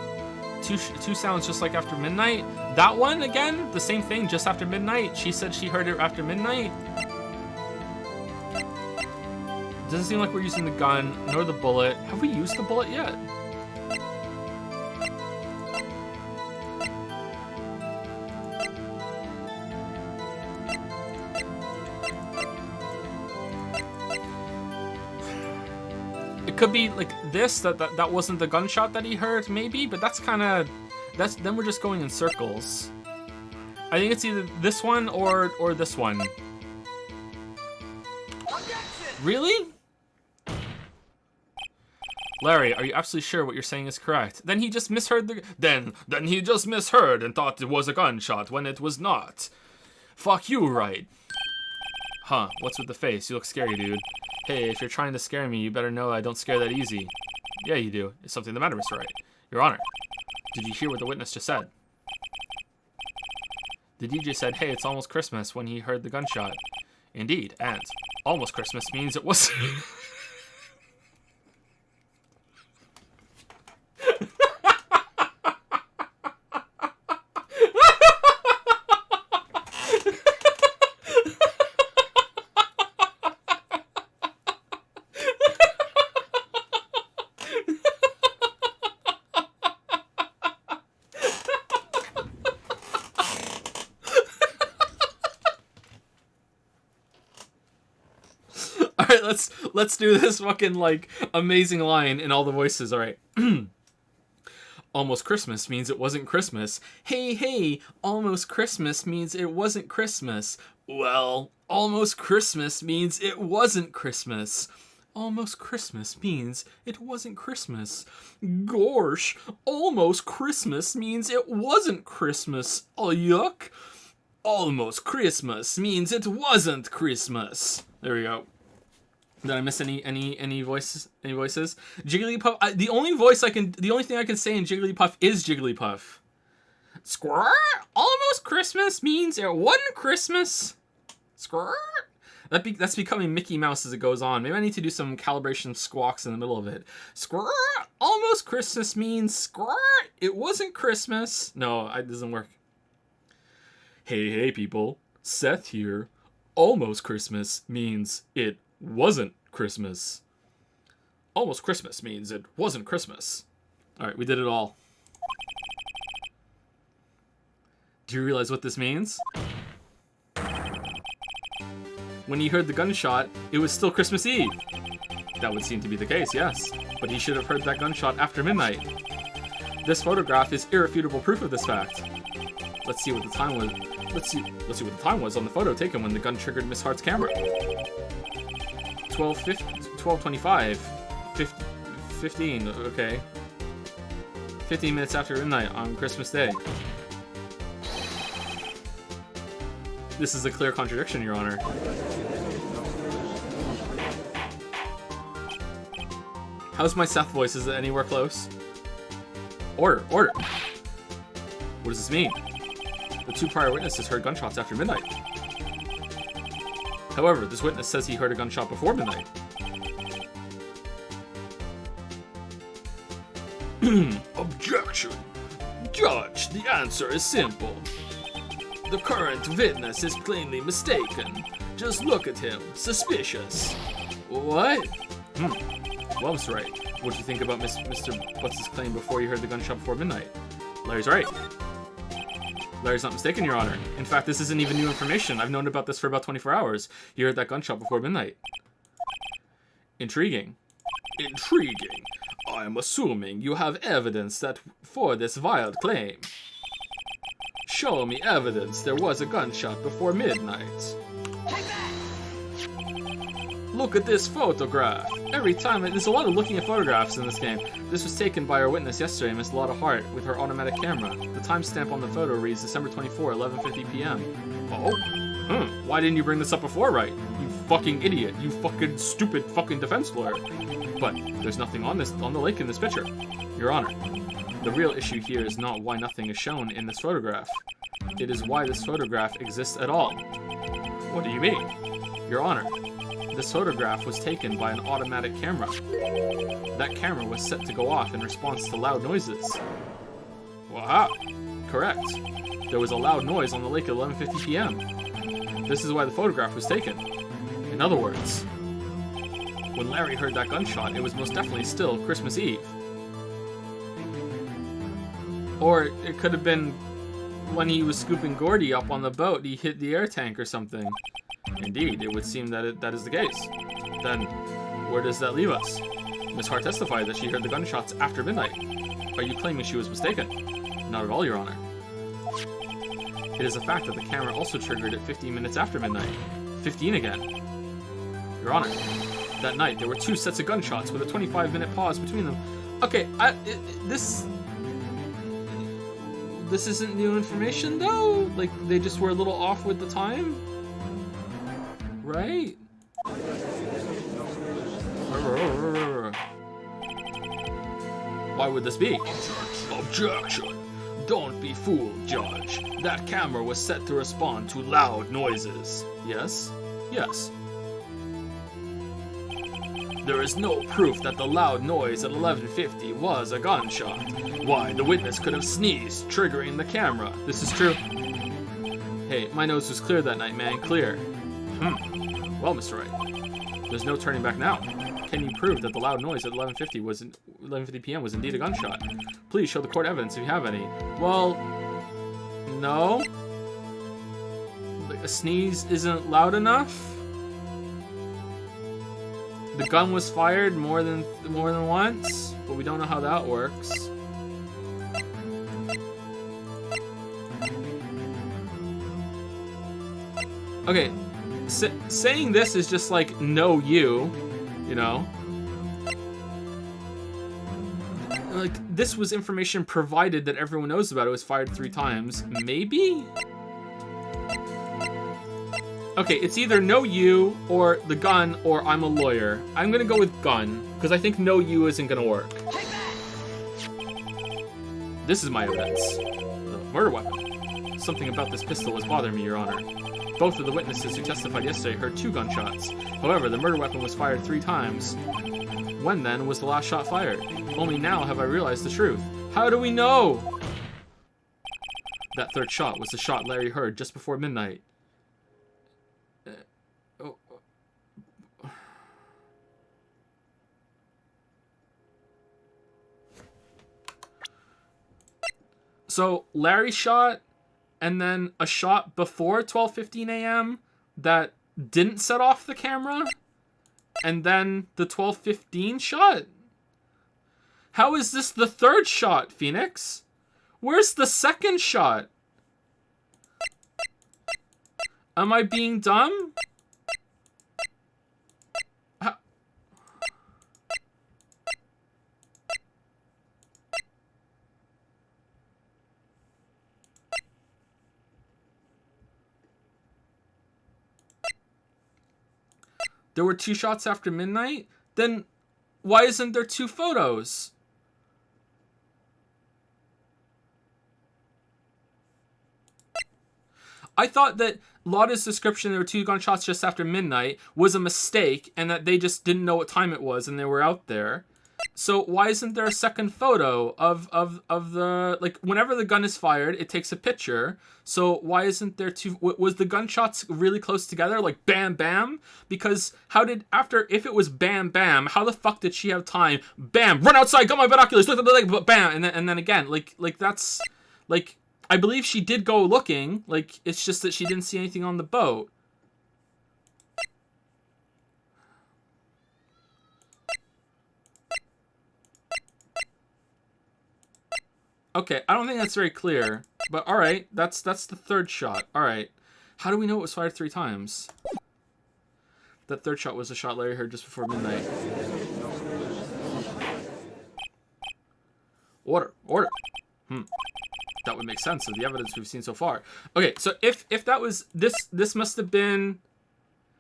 S1: Two sounds just like after midnight. That one again, the same thing, just after midnight. She said she heard it after midnight. Doesn't seem like we're using the gun nor the bullet. Have we used the bullet yet? It could be like this, that wasn't the gunshot that he heard, maybe, but that's kind of, then we're just going in circles. I think it's either this one or this one. Really? Larry, are you absolutely sure what you're saying is correct? Then he just misheard the... Then he just misheard and thought it was a gunshot when it was not. Fuck you, Wright. Huh, what's with the face? You look scary, dude. Hey, if you're trying to scare me, you better know I don't scare that easy. Yeah, you do. Is something the matter, Mr. Wright? Your Honor, did you hear what the witness just said? The DJ said, hey, it's almost Christmas when he heard the gunshot. Indeed, and almost Christmas means it was... Alright, let's do this fucking, like, amazing line in all the voices, alright. Almost Christmas means it wasn't Christmas. Hey, almost Christmas means it wasn't Christmas. Well, almost Christmas means it wasn't Christmas. Almost Christmas means it wasn't Christmas. Gosh, almost Christmas means it wasn't Christmas. Oh, yuck. Almost Christmas means it wasn't Christmas. There we go. Did I miss any voices? Any voices? Jigglypuff. The only thing I can say in Jigglypuff is Jigglypuff. Squirt. Almost Christmas means it wasn't Christmas. Squirt. That's becoming Mickey Mouse as it goes on. Maybe I need to do some calibration squawks in the middle of it. Squirt. Almost Christmas means squirt. It wasn't Christmas. No, it doesn't work. Hey, people. Seth here. Almost Christmas means it wasn't Christmas. Almost Christmas means it wasn't Christmas. Alright, we did it all. Do you realize what this means? When he heard the gunshot, it was still Christmas Eve. That would seem to be the case, yes. But he should have heard that gunshot after midnight. This photograph is irrefutable proof of this fact. Let's see what the time was. Let's see what the time was on the photo taken when the gun triggered Miss Hart's camera. 12:25. 15. Okay. 15 minutes after midnight on Christmas Day. This is a clear contradiction, Your Honor. How's my Seth voice? Is it anywhere close? Order! What does this mean? The two prior witnesses heard gunshots after midnight. However, this witness says he heard a gunshot before midnight. Objection! Judge, the answer is simple. The current witness is plainly mistaken. Just look at him. Suspicious. What? Well, Mr. Wright, what do you think about Mr. What's-his claim before you heard the gunshot before midnight? Larry's right. Larry's not mistaken, Your Honor. In fact, this isn't even new information. I've known about this for about 24 hours. You heard that gunshot before midnight. Intriguing. Intriguing. I'm assuming you have evidence that for this vile claim. Show me evidence there was a gunshot before midnight. Look at this photograph. Every time, there's a lot of looking at photographs in this game. This was taken by our witness yesterday, Miss Lotta Hart, with her automatic camera. The timestamp on the photo reads December 24, 11:50 p.m. Oh. Why didn't you bring this up before, Wright? You fucking idiot. You fucking stupid fucking defense lawyer. But there's nothing on the lake in this picture. Your Honor, the real issue here is not why nothing is shown in this photograph. It is why this photograph exists at all. What do you mean? Your Honor, this photograph was taken by an automatic camera. That camera was set to go off in response to loud noises. Wow, correct. There was a loud noise on the lake at 11:50 p.m. This is why the photograph was taken. In other words, when Larry heard that gunshot, it was most definitely still Christmas Eve. Or it could have been when he was scooping Gordy up on the boat, he hit the air tank or something. Indeed, it would seem that that is the case. Then, where does that leave us? Miss Hart testified that she heard the gunshots after midnight. Are you claiming she was mistaken? Not at all, Your Honor. It is a fact that the camera also triggered at 15 minutes after midnight. 15 again. Your Honor, that night there were 2 sets of gunshots with a 25-minute pause between them. Okay, this isn't new information though? Like, they just were a little off with the time? Right? Why would this be? Objection! Don't be fooled, Judge. That camera was set to respond to loud noises. Yes? Yes. There is no proof that the loud noise at 11:50 was a gunshot. Why, the witness could have sneezed, triggering the camera. This is true. Hey, my nose was clear that night, man. Clear. Well, Mr. Wright, there's no turning back now. Can you prove that the loud noise at 11:50 p.m. was indeed a gunshot? Please show the court evidence if you have any. Well, no. A sneeze isn't loud enough. The gun was fired more than once, but we don't know how that works. Okay, saying this is just like, no, you know? Like, this was information provided that everyone knows about. It was fired 3 times. Maybe? Okay, it's either no you, or the gun, or I'm a lawyer. I'm gonna go with gun, because I think no you isn't gonna work. This is my evidence. The murder weapon. Something about this pistol was bothering me, Your Honor. Both of the witnesses who testified yesterday heard 2 gunshots. However, the murder weapon was fired 3 times. When then was the last shot fired? Only now have I realized the truth. How do we know? That 3rd shot was the shot Larry heard just before midnight. So Larry shot, and then a shot before 12:15 a.m. that didn't set off the camera, and then the 12:15 shot? How is this the 3rd shot, Phoenix? Where's the 2nd shot? Am I being dumb? There were 2 shots after midnight? Then why isn't there 2 photos? I thought that Lotta's description there were 2 gunshots just after midnight was a mistake, and that they just didn't know what time it was and they were out there. So why isn't there a 2nd photo of the, like, whenever the gun is fired, it takes a picture. So why isn't there 2? Was the gunshots really close together, like bam bam? Because if it was bam bam, how the fuck did she have time? Bam, run outside, got my binoculars, look at the leg, bam, and then again, like that's, like, I believe she did go looking. Like, it's just that she didn't see anything on the boat. Okay, I don't think that's very clear, but all right, that's the 3rd shot. All right, how do we know it was fired 3 times? That 3rd shot was a shot Larry heard just before midnight. Order. That would make sense of the evidence we've seen so far. Okay, so if that was this must have been,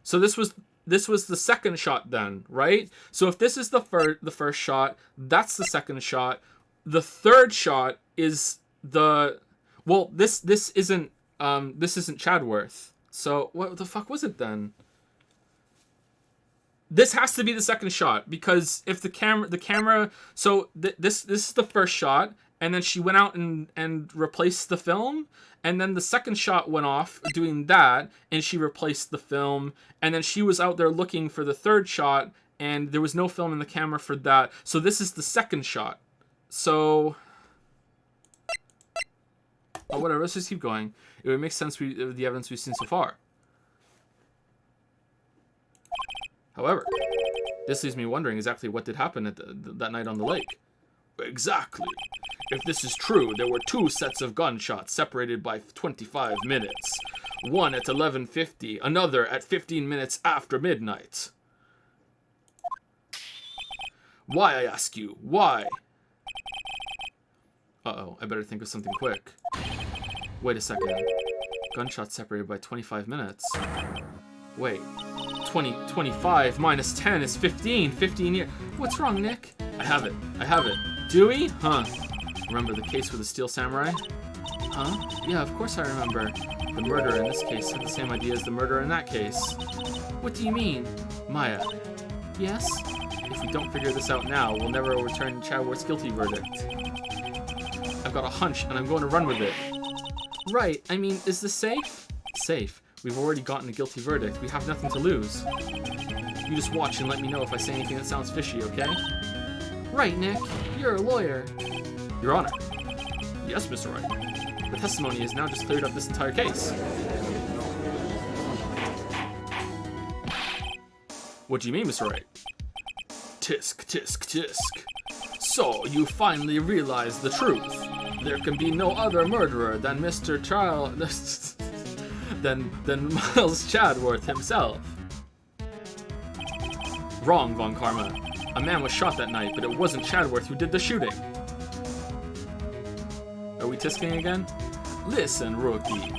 S1: so this was the second shot then, right? So if this is the first shot, that's the second shot. The third shot is the, well, this isn't Chadworth. So what the fuck was it then? This has to be the second shot, because if the camera, so this is the first shot, and then she went out and replaced the film, and then the second shot went off doing that, and she replaced the film, and then she was out there looking for the third shot, and there was no film in the camera for that. So this is the second shot. So, oh, whatever. Let's just keep going. It would make sense with the evidence we've seen so far. However, this leaves me wondering exactly what did happen at that night on the lake. Exactly. If this is true, there were 2 sets of gunshots separated by 25 minutes. One at 11:50, another at 15 minutes after midnight. Why, I ask you? Why? Uh-oh, I better think of something quick. Wait a second. Gunshots separated by 25 minutes. Wait. 25 minus 10 is 15. 15 years. What's wrong, Nick? I have it. Do we? Huh. Remember the case with the Steel Samurai? Huh? Yeah, of course I remember. The murderer in this case had the same idea as the murderer in that case. What do you mean? Maya. Yes? If we don't figure this out now, we'll never overturn Chadworth's guilty verdict. I've got a hunch, and I'm going to run with it. Right. I mean, is this safe? Safe. We've already gotten a guilty verdict. We have nothing to lose. You just watch and let me know if I say anything that sounds fishy, okay? Right, Nick. You're a lawyer. Your Honor. Yes, Mr. Wright. The testimony has now just cleared up this entire case. What do you mean, Mr. Wright? Tisk, tisk, tisk. So, you finally realized the truth. There can be no other murderer than Mr. than Miles Chadworth himself. Wrong, Von Karma. A man was shot that night, but it wasn't Chadworth who did the shooting. Are we tisking again? Listen, rookie.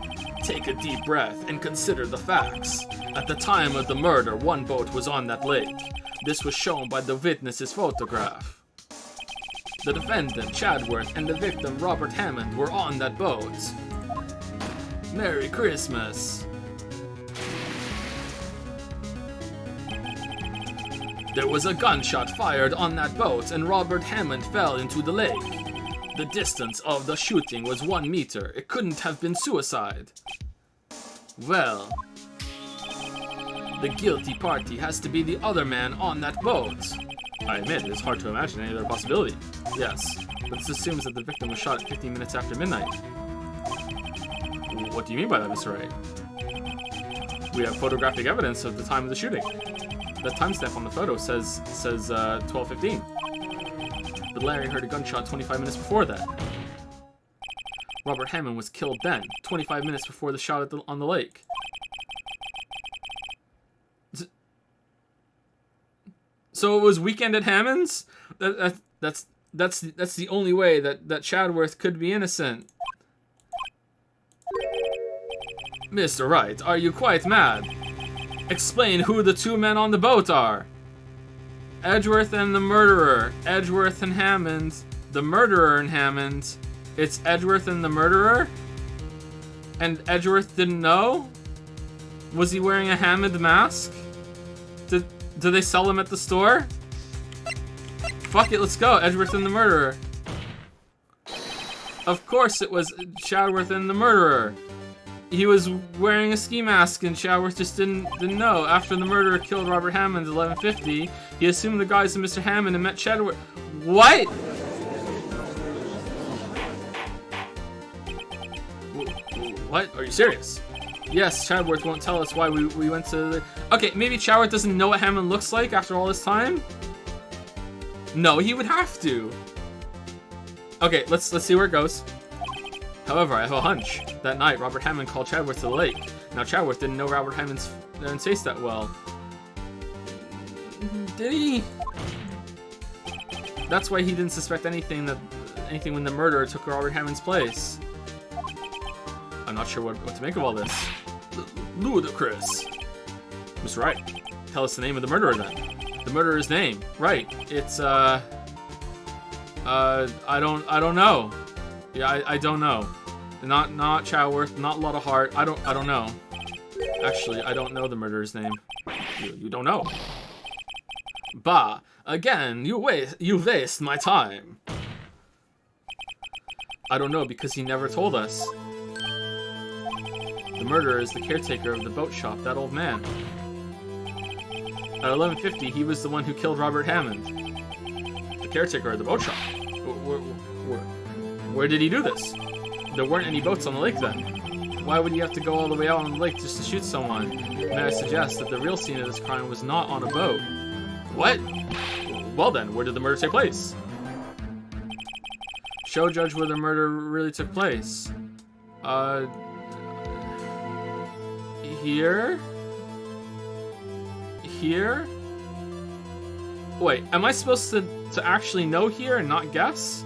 S1: Take a deep breath and consider the facts. At the time of the murder, one boat was on that lake. This was shown by the witness's photograph. The defendant, Chadworth, and the victim, Robert Hammond, were on that boat. Merry Christmas. There was a gunshot fired on that boat, and Robert Hammond fell into the lake. The distance of the shooting was 1 meter. It couldn't have been suicide. Well, the guilty party has to be the other man on that boat. I admit, it is hard to imagine any other possibility. Yes, but this assumes that the victim was shot 15 minutes after midnight. What do you mean by that, Mr. Wright? We have photographic evidence of the time of the shooting. The timestamp on the photo says 12:15. But Larry heard a gunshot 25 minutes before that. Robert Hammond was killed then, 25 minutes before the shot on the lake. So it was Weekend at Hammond's? That's the only way that Chadworth could be innocent. Mr. Wright, are you quite mad? Explain who the 2 men on the boat are. Edgeworth and the murderer. Edgeworth and Hammond. The murderer and Hammond. It's Edgeworth and the murderer? And Edgeworth didn't know? Was he wearing a Hammond mask? Do they sell them at the store? Fuck it, let's go. Edgeworth and the murderer. Of course it was Chadworth and the murderer. He was wearing a ski mask and Chadworth just didn't know. After the murderer killed Robert Hammond at 11:50, he assumed the guise of Mr. Hammond and met Chadworth. What? What? Are you serious? Yes, Chadworth won't tell us why we went to the... Okay, maybe Chadworth doesn't know what Hammond looks like after all this time? No, he would have to. Okay, let's see where it goes. However, I have a hunch. That night, Robert Hammond called Chadworth to the lake. Now, Chadworth didn't know Robert Hammond's face that well. Did he? That's why he didn't suspect anything when the murderer took Robert Hammond's place. not sure what to make of all this. Ludicrous. Mr. Wright, tell us the name of the murderer then. The murderer's name. Right. It's I don't know. Yeah, I don't know. Not Chowworth, not Lotta Hart. I don't know. Actually, I don't know the murderer's name. You don't know. Bah, again, you waste my time. I don't know because he never told us. The murderer is the caretaker of the boat shop, that old man. At 11:50, he was the one who killed Robert Hammond. The caretaker of the boat shop. Where did he do this? There weren't any boats on the lake then. Why would he have to go all the way out on the lake just to shoot someone? May I suggest that the real scene of this crime was not on a boat? What? Well then, where did the murder take place? Show judge where the murder really took place. Here? Here? Wait, am I supposed to actually know here and not guess?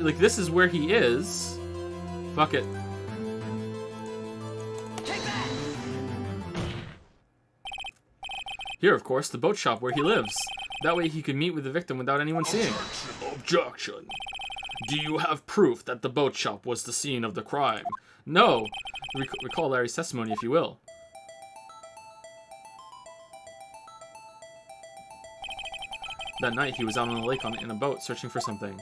S1: Like, this is where he is. Fuck it. Here, of course, the boat shop where he lives. That way he could meet with the victim without anyone seeing. Objection. Do you have proof that the boat shop was the scene of the crime? No. Recall Larry's testimony, if you will. That night, he was out on the lake in a boat, searching for something.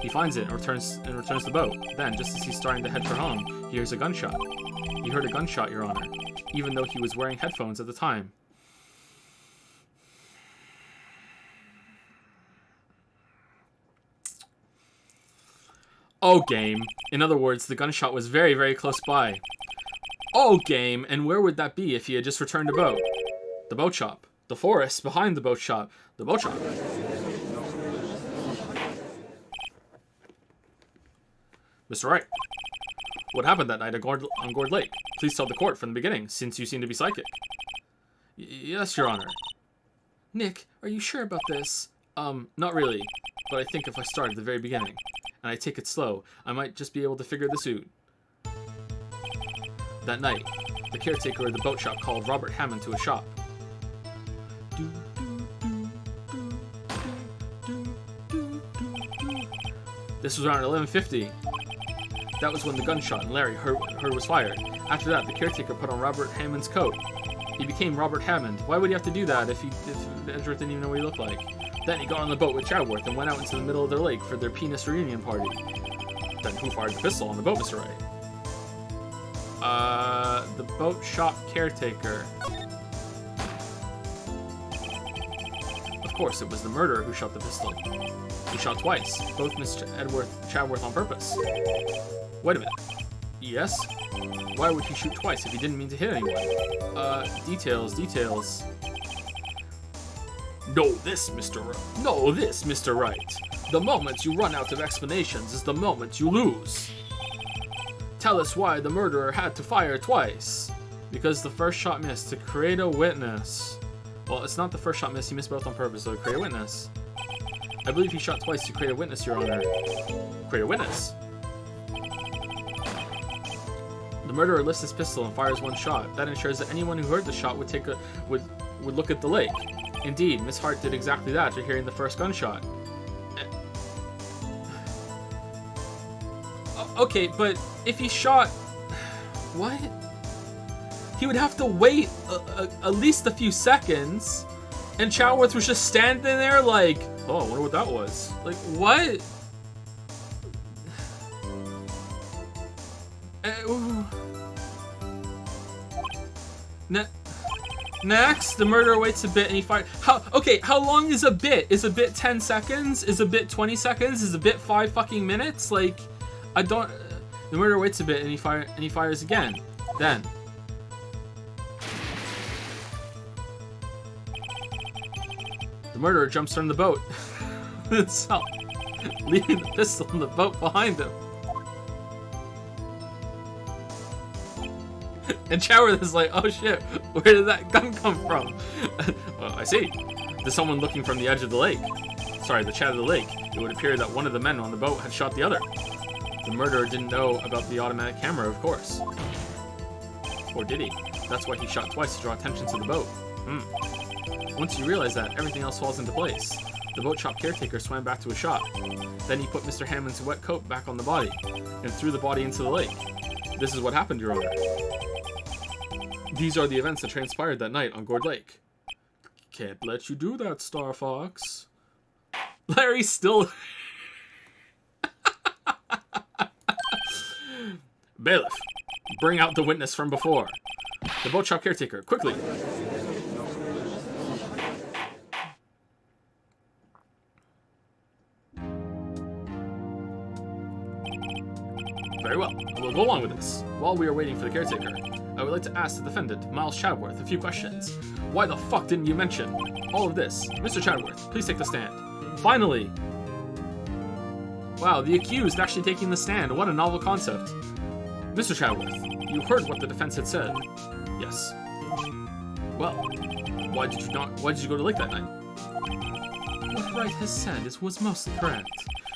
S1: He finds it and returns the boat. Then, just as he's starting to head for home, he hears a gunshot. He heard a gunshot, Your Honor, even though he was wearing headphones at the time. Oh, game. In other words, the gunshot was very, very close by. Oh, game. And where would that be if he had just returned a boat? The boat shop. The forest behind the boat shop. The boat shop. Mr. Wright, what happened that night on Gourd Lake? Please tell the court from the beginning, since you seem to be psychic. Yes, Your Honor. Nick, are you sure about this? Not really, but I think if I start at the very beginning, and I take it slow, I might just be able to figure this out. That night, the caretaker of the boat shop called Robert Hammond to a shop. This was around 11:50. That was when the gunshot and Larry heard was fired. After that, the caretaker put on Robert Hammond's coat. He became Robert Hammond. Why would he have to do that if Edgeworth didn't even know what he looked like? Then he got on the boat with Chadworth and went out into the middle of their lake for their penis reunion party. Then who fired the pistol on the boat, Mr. Wright? The boat shop caretaker. Of course, it was the murderer who shot the pistol. He shot twice, both Mr. Chadworth on purpose. Wait a minute. Yes? Why would he shoot twice if he didn't mean to hit anyone? Details. Know this, Mr. Wright. The moment you run out of explanations is the moment you lose. Tell us why the murderer had to fire twice. Because the first shot missed to create a witness. Well, it's not the first shot missed, he missed both on purpose, so to create a witness. I believe he shot twice to create a witness, Your Honor. Create a witness. The murderer lifts his pistol and fires one shot. That ensures that anyone who heard the shot would look at the lake. Indeed, Miss Hart did exactly that after hearing the first gunshot. Okay, but if he shot... What? He would have to wait at least a few seconds, and Chadworth was just standing there like, oh, I wonder what that was. Like, what? Next, the murderer waits a bit and he fires. How long is a bit? Is a bit 10 seconds? Is a bit 20 seconds? Is a bit 5 fucking minutes? Like, I don't... The murderer waits a bit and he fires again. Then... The murderer jumps from the boat itself, leaving the pistol in the boat behind him. And Chadworth is like, oh shit, where did that gun come from? Well, I see. There's someone looking from the edge of the lake. Sorry, the chat of the lake. It would appear that one of the men on the boat had shot the other. The murderer didn't know about the automatic camera, of course. Or did he? That's why he shot twice to draw attention to the boat. Once you realize that, everything else falls into place. The boat shop caretaker swam back to his shop. Then he put Mr. Hammond's wet coat back on the body, and threw the body into the lake. This is what happened, Your Honor. These are the events that transpired that night on Gourd Lake. Can't let you do that, Star Fox. Larry still... Bailiff, bring out the witness from before. The boat shop caretaker, quickly. Very well, we'll go along with this. While we are waiting for the caretaker, I would like to ask the defendant, Miles Chadworth, a few questions. Why the fuck didn't you mention all of this? Mr. Chadworth, please take the stand. Finally! Wow, the accused actually taking the stand. What a novel concept. Mr. Chadworth, you heard what the defense had said. Yes. Well, why did you go to the lake that night? What Wright has said was mostly correct.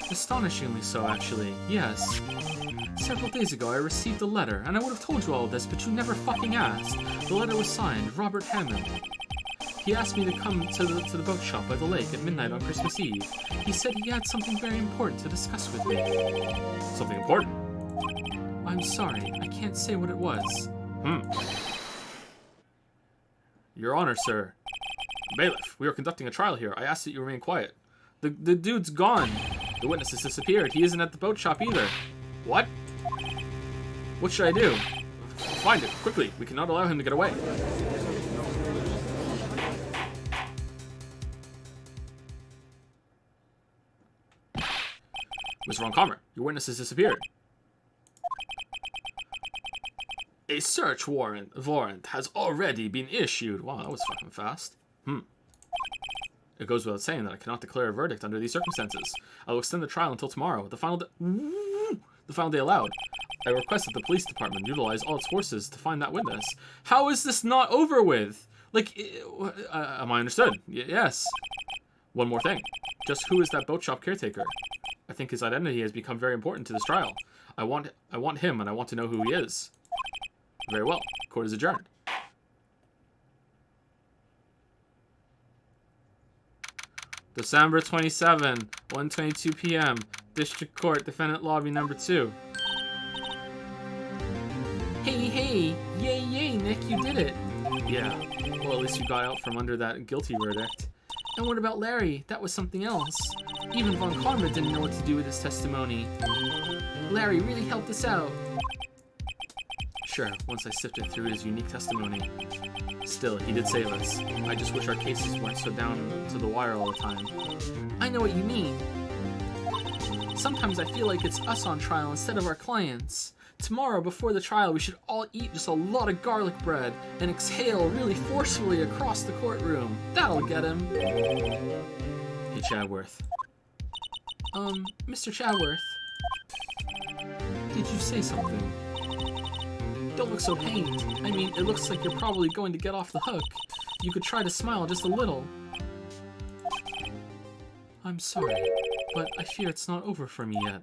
S1: Astonishingly so, actually. Yes. Several days ago, I received a letter, and I would have told you all of this, but you never fucking asked. The letter was signed, Robert Hammond. He asked me to come to the boat shop by the lake at midnight on Christmas Eve. He said he had something very important to discuss with me. Something important? I'm sorry, I can't say what it was. Your Honor, sir. Bailiff, we are conducting a trial here. I ask that you remain quiet. The dude's gone. The witness has disappeared. He isn't at the boat shop either. What? What should I do? Find it, quickly. We cannot allow him to get away. Mr. Von Commer, your witness has disappeared. A search warrant has already been issued. Wow, that was fucking fast. It goes without saying that I cannot declare a verdict under these circumstances. I will extend the trial until tomorrow, the final day allowed. I request that the police department utilize all its forces to find that witness. How is this not over with? Like, am I understood? Yes. One more thing. Just who is that boat shop caretaker? I think his identity has become very important to this trial. I want him, and I want to know who he is. Very well. Court is adjourned. December 27, 1:22 p.m. District Court, Defendant Lobby number 2. Hey, yay, Nick, you did it. Yeah, well, at least you got out from under that guilty verdict. And what about Larry? That was something else. Even Von Karma didn't know what to do with his testimony. Larry really helped us out. Sure, once I sifted through his unique testimony. Still, he did save us. I just wish our cases weren't so down to the wire all the time. I know what you mean. Sometimes I feel like it's us on trial instead of our clients. Tomorrow, before the trial, we should all eat just a lot of garlic bread and exhale really forcefully across the courtroom. That'll get him. Hey, Chadworth. Mr. Chadworth. Did you say something? Don't look so pained. I mean, it looks like you're probably going to get off the hook. You could try to smile just a little. I'm sorry, but I fear it's not over for me yet.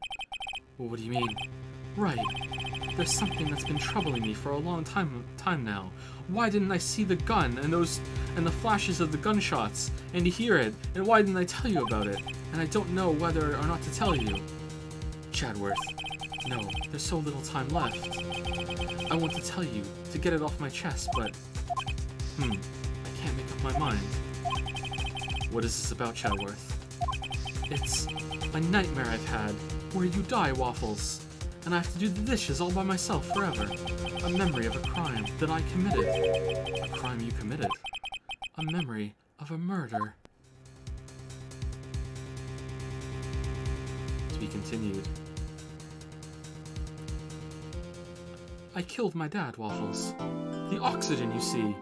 S1: Well, what do you mean? Right. There's something that's been troubling me for a long time now. Why didn't I see the gun and the flashes of the gunshots and hear it? And why didn't I tell you about it? And I don't know whether or not to tell you. Chadworth. No, there's so little time left. I want to tell you, to get it off my chest, but... I can't make up my mind. What is this about, Chadworth? It's a nightmare I've had, where you die, Waffles. And I have to do the dishes all by myself forever. A memory of a crime that I committed. A crime you committed. A memory of a murder. To be continued. I killed my dad, Waffles. The oxygen, you see.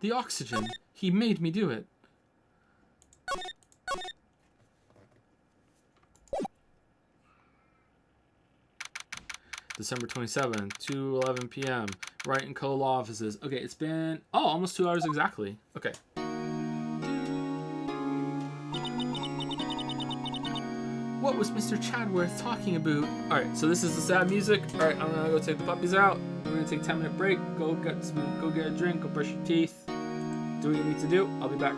S1: The oxygen. He made me do it. December 27th, 2:11 p.m. Wright and Co. Law Offices. Okay, it's been... Oh, almost 2 hours exactly. Okay. What was Mr. Chadworth talking about? Alright, so this is the sad music. Alright, I'm gonna go take the puppies out. We're gonna take a 10-minute break. Go get a drink, go brush your teeth. Do what you need to do. I'll be back.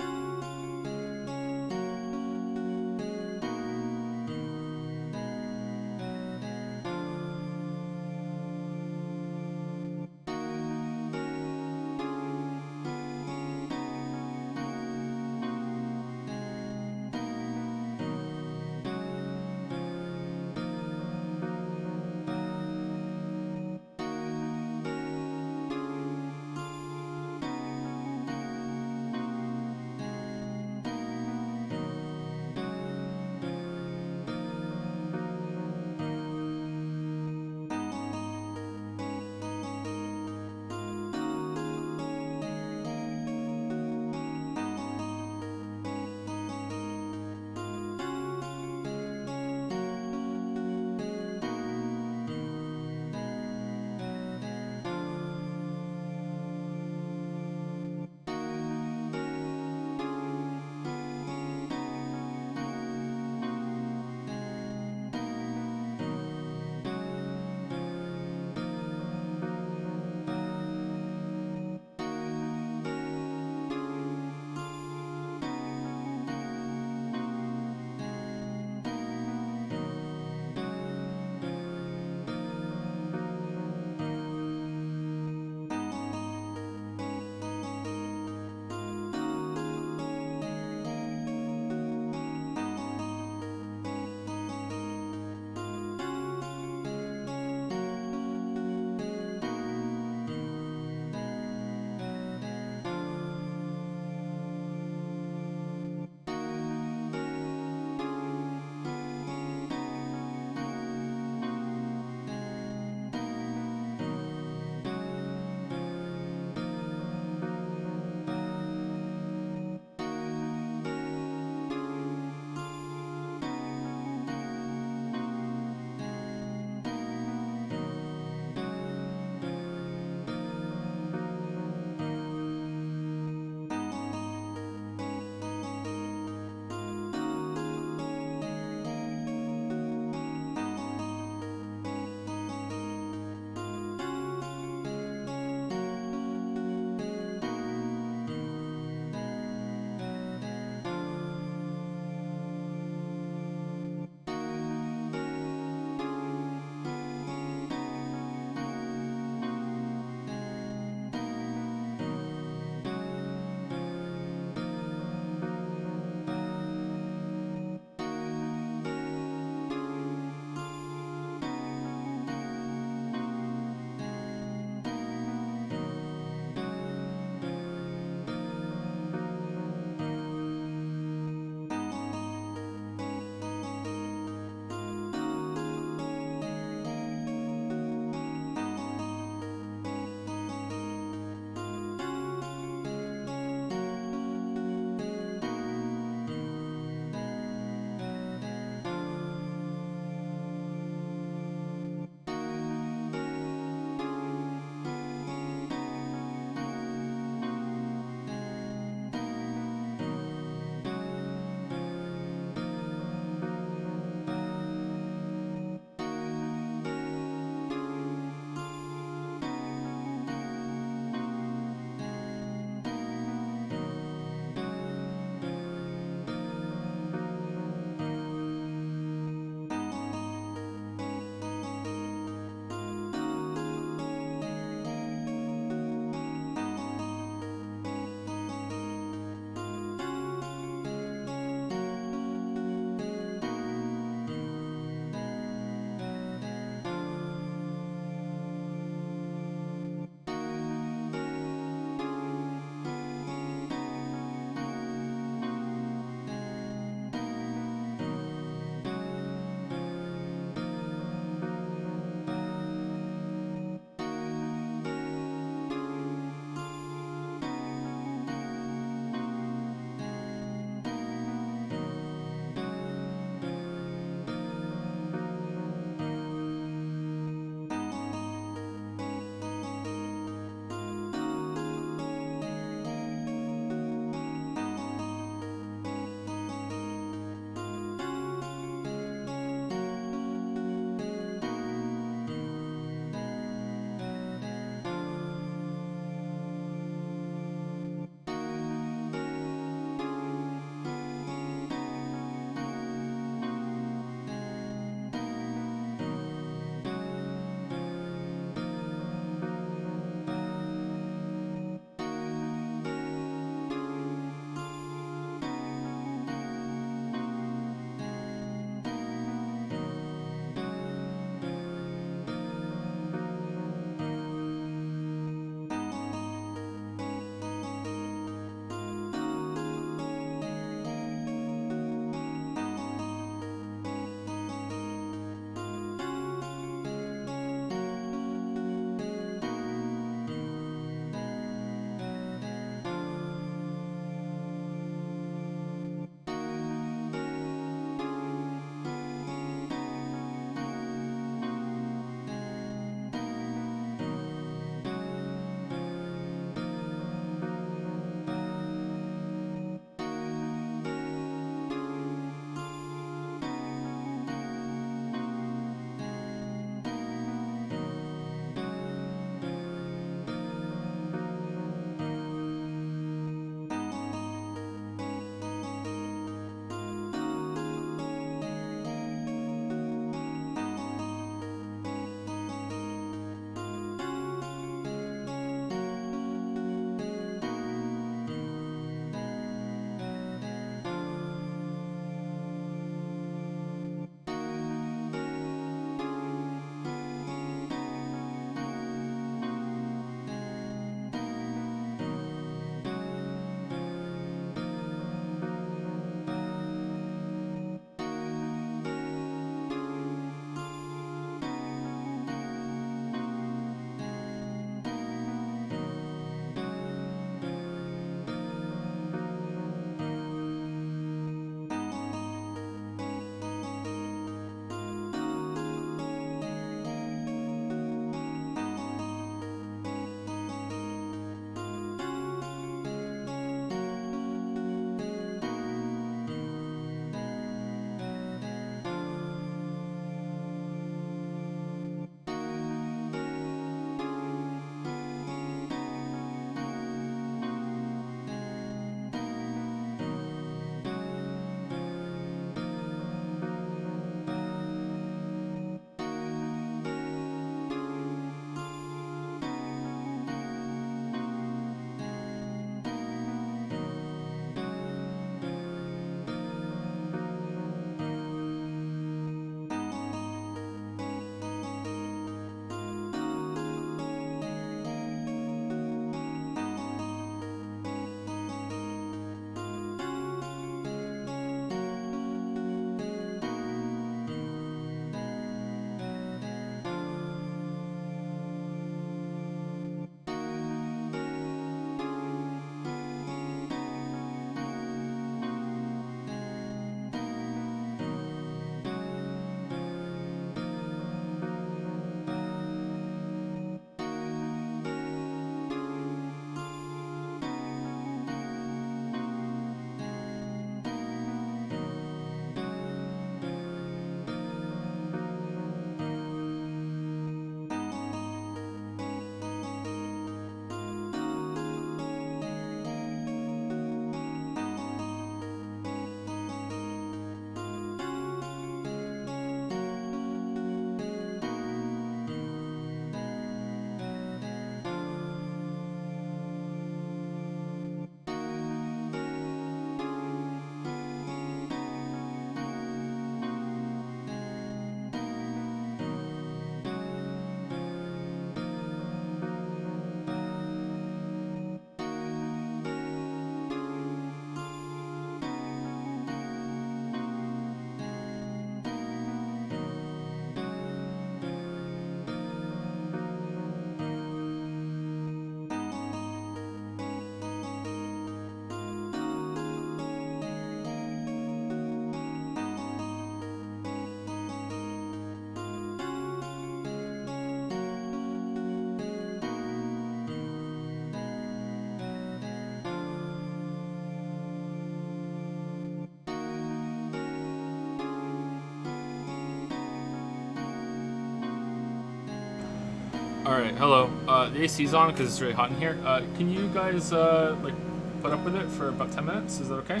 S1: Alright, hello. The AC's on because it's really hot in here. Can you guys, like, put up with it for about 10 minutes? Is that okay?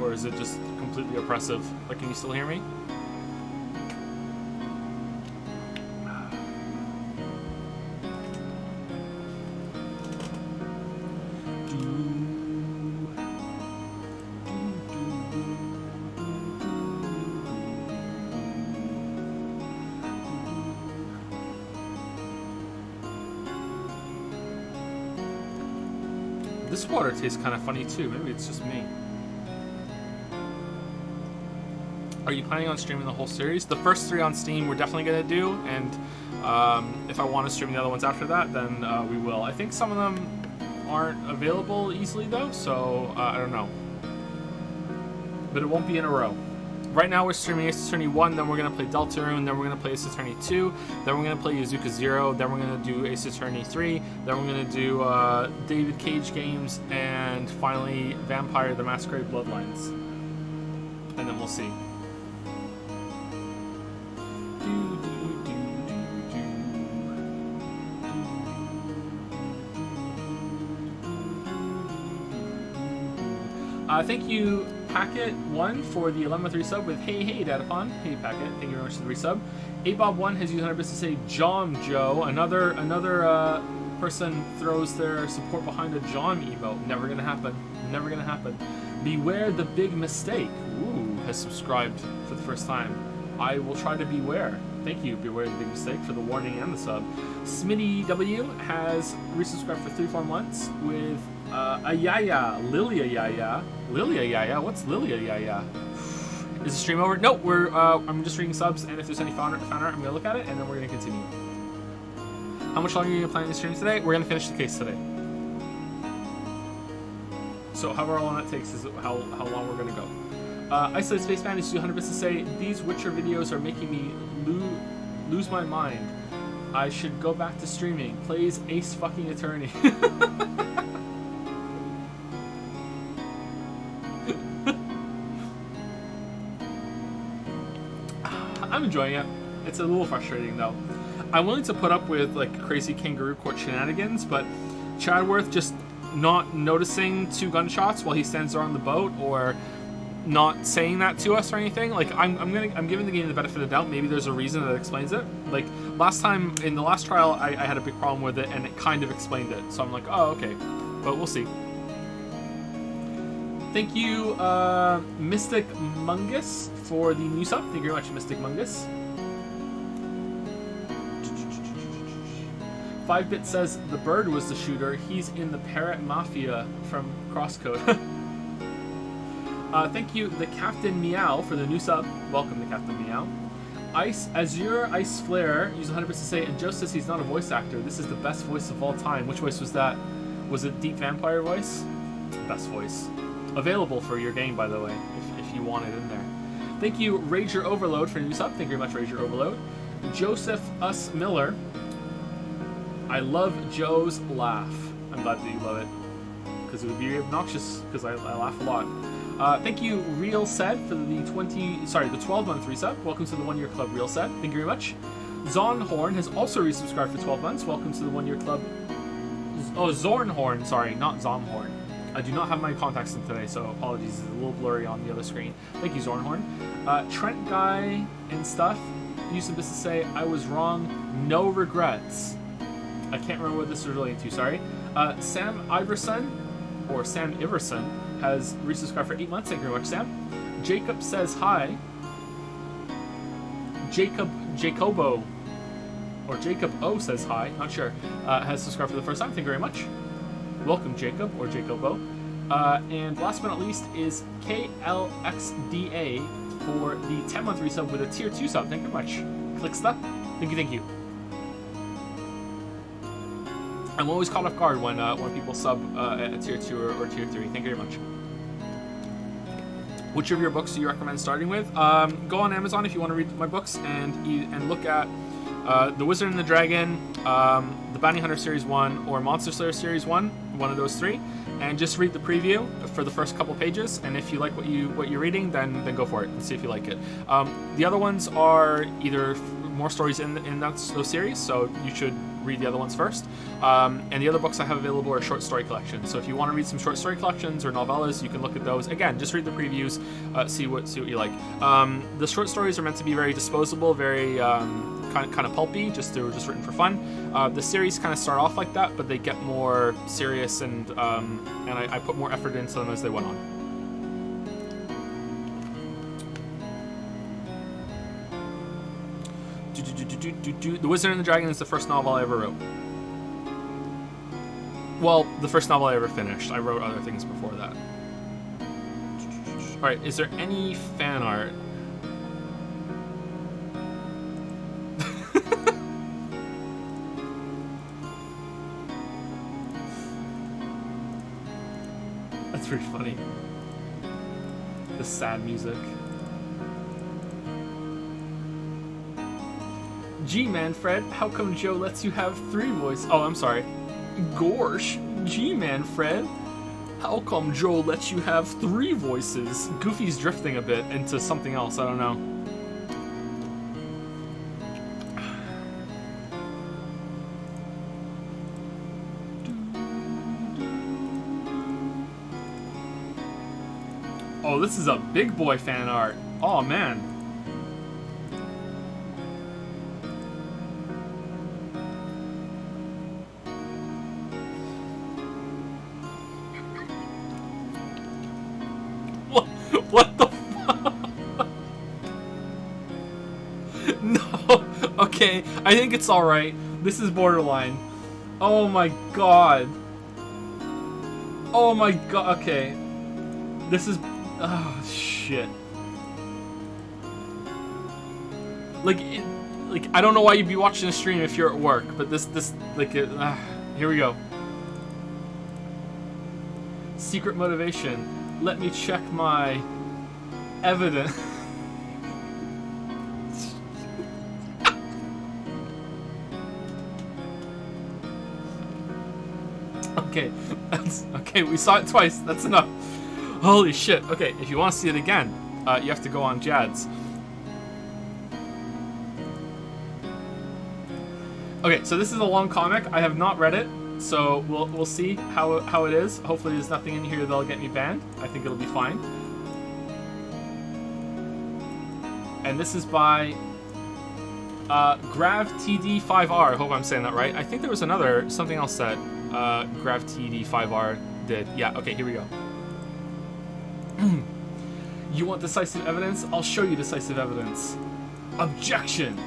S1: Or is it just completely oppressive? Like, can you still hear me? This water tastes kind of funny too. Maybe it's just me. Are you planning on streaming the whole series? The first 3 on Steam we're definitely going to do, and if I want to stream the other ones after that, then we will. I think some of them aren't available easily though, so I don't know. But it won't be in a row. Right now we're streaming Ace Attorney 1, then we're going to play Deltarune, then we're going to play Ace Attorney 2, then we're going to play Yazuka 0, then we're going to do Ace Attorney 3, then we're going to do David Cage games, and finally Vampire the Masquerade Bloodlines. And then we'll see. Thank you, Packet1, for the 11th resub with Hey Datapon. Hey Packet, thank you very much for the resub. 8Bob1 has used 100 bits to say Jom Joe. Another person throws their support behind a Jom emote. Never gonna happen. Never gonna happen. Beware the big mistake. Ooh, has subscribed for the first time. I will try to beware. Thank you, Beware the Big Mistake, for the warning and the sub. Smitty W has resubscribed for 3 4 months with Ayaya, Lilia Yaya. Lilia Yaya? What's Lilia Yaya? Is the stream over? No, I'm just reading subs, and if there's any fan art, I'm going to look at it, and then we're going to continue. How much longer are you planning to stream today? We're going to finish the case today. So however long that takes is how long we're going to go. Isolated Spaceman is 200 bits to say, these Witcher videos are making me lose my mind. I should go back to streaming. Plays Ace fucking Attorney. I'm enjoying it. It's a little frustrating though. I'm willing to put up with like crazy kangaroo court shenanigans, but Chadworth just not noticing 2 gunshots while he stands there on the boat, or not saying that to us or anything, like I'm giving the game the benefit of the doubt. Maybe there's a reason that explains it. Like last time in the last trial, I had a big problem with it, and it kind of explained it. So I'm like, oh, okay, but we'll see. Thank you, Mystic Mungus, for the new sub. Thank you very much, Mystic Mungus. 5-Bit says the bird was the shooter. He's in the Parrot Mafia from Crosscode. Thank you, the Captain Meow, for the new sub. Welcome, the Captain Meow. Azure Ice Flare used 100 bits to say, and Joe says he's not a voice actor. This is the best voice of all time. Which voice was that? Was it Deep Vampire voice? Best voice. Available for your game, by the way, if you want it in there. Thank you, Rager Overload, for the new sub. Thank you very much, Rager Overload. Joseph Us Miller. I love Joe's laugh. I'm glad that you love it, because it would be obnoxious, because I laugh a lot. Thank you, Real Said, for the 12-month resub. Welcome to the 1-year club, Real Said. Thank you very much. Zonhorn has also resubscribed for 12 months. Welcome to the 1-year club. Oh, Zornhorn, sorry, not Zomhorn. I do not have my contacts in today, so apologies. It's a little blurry on the other screen. Thank you, Zornhorn. Trent Guy and stuff used this to say, I was wrong, no regrets. I can't remember what this was relating to, sorry. Sam Iverson, or Sam Iverson, has resubscribed for 8 months. Thank you very much, Sam. Jacob says hi. Jacobo, or Jacob O says hi, not sure, has subscribed for the first time. Thank you very much. Welcome, Jacob, or Jacobo. And last but not least is KLXDA for the 10-month resub with a tier 2 sub. Thank you very much. Clicksta. Thank you, thank you. I'm always caught off guard when people sub at tier 2 or tier 3. Thank you very much. Which of your books do you recommend starting with? Go on Amazon if you want to read my books and look at The Wizard and the Dragon, the Bounty Hunter Series 1, or Monster Slayer Series 1, one of those 3, and just read the preview for the first couple pages, and if you like what you're reading, then go for it and see if you like it. The other ones are either more stories in those series, so you should read the other ones first. And the other books I have available are short story collections. So if you want to read some short story collections or novellas, you can look at those. Again, just read the previews, see what you like. The short stories are meant to be very disposable, very kind of pulpy, just written for fun. The series kind of start off like that, but they get more serious, and I put more effort into them as they went on. The Wizard and the Dragon is the first novel I ever wrote. Well, the first novel I ever finished. I wrote other things before that. Alright, is there any fan art? That's pretty funny. The sad music. Gee, man, Fred, how come Joe lets you have 3 voices? Oh, I'm sorry. Gorsh. Gee, man, Fred, how come Joe lets you have 3 voices? Goofy's drifting a bit into something else, I don't know. Oh, this is a big boy fan art. Oh, man. What the fuck? No. Okay, I think it's alright. This is borderline. Oh my god. Oh my god. Okay. This is... Oh, shit. Like, I don't know why you'd be watching a stream if you're at work, but here we go. Secret motivation. Let me check my evidence. Okay, okay. We saw it twice. That's enough. Holy shit. Okay, if you want to see it again, you have to go on Jad's. Okay, so this is a long comic. I have not read it, so we'll see how it is. Hopefully, there's nothing in here that'll get me banned. I think it'll be fine. And this is by GravTD5R. I hope I'm saying that right. I think there was something else that GravTD5R did. Yeah, okay, here we go. You want decisive evidence? I'll show you decisive evidence. Objection!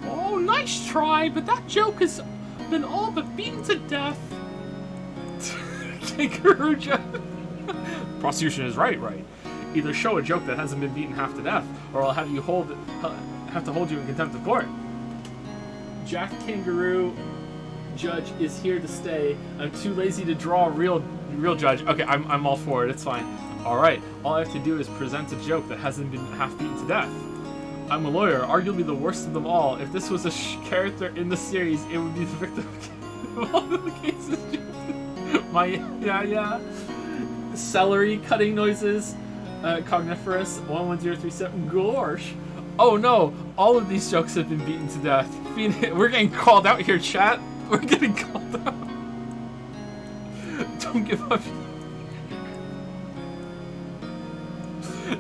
S1: Oh, nice try, but that joke has been all but beaten to death. Kangaroo joke. Prosecution is right. Either show a joke that hasn't been beaten half to death, or I'll have to hold you in contempt of court. Jack Kangaroo judge is here to stay. I'm too lazy to draw a real judge. Okay, I'm all for it. It's fine. All right. All I have to do is present a joke that hasn't been half beaten to death. I'm a lawyer, arguably the worst of them all. If this was a character in the series, it would be the victim of all of the cases. Yeah. Celery cutting noises. Cogniferous 11037. Gorsh. Oh no! All of these jokes have been beaten to death. We're getting called out here, chat. We're getting called out. Don't give up.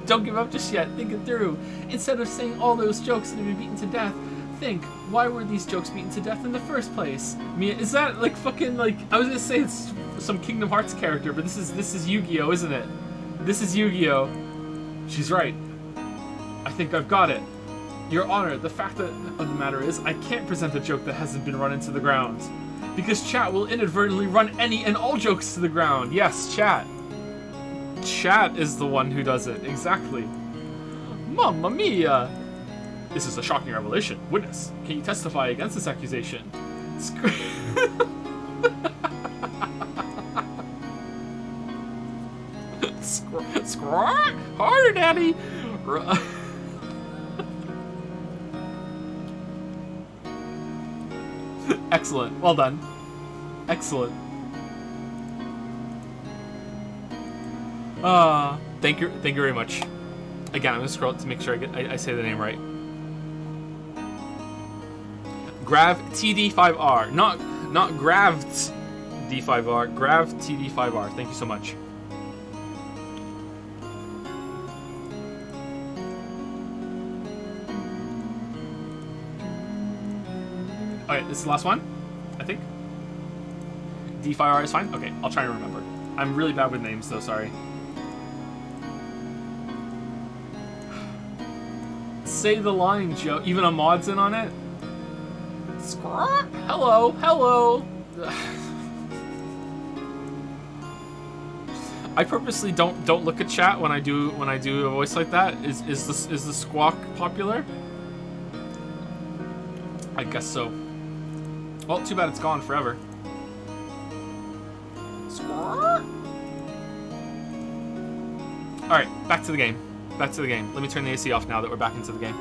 S1: Don't give up just yet. Think it through. Instead of saying all those jokes that have been beaten to death, think, why were these jokes beaten to death in the first place? Mia, is that like fucking like... I was gonna say it's some Kingdom Hearts character, but this is Yu-Gi-Oh, isn't it? This is Yu-Gi-Oh. She's right. I think I've got it. Your Honor, the fact of the matter is, I can't present a joke that hasn't been run into the ground. Because chat will inadvertently run any and all jokes to the ground. Yes, chat. Chat is the one who does it. Exactly. Mamma mia! This is a shocking revelation. Witness, can you testify against this accusation? Squawk! Harder, Daddy! Excellent. Well done. Excellent. Thank you very much. Again, I'm gonna scroll to make sure I say the name right. Grav TD5R. Not Gravt D5R. Grav TD5R. Thank you so much. Okay, this is the last one, I think. D5R is fine? Okay, I'll try and remember. I'm really bad with names, though, sorry. Say the line, Joe. Even a mod's in on it? Hello, hello. I purposely don't look at chat when I do a voice like that. Is the squawk popular? I guess so. Well, too bad it's gone forever. Alright, back to the game. Back to the game. Let me turn the AC off now that we're back into the game.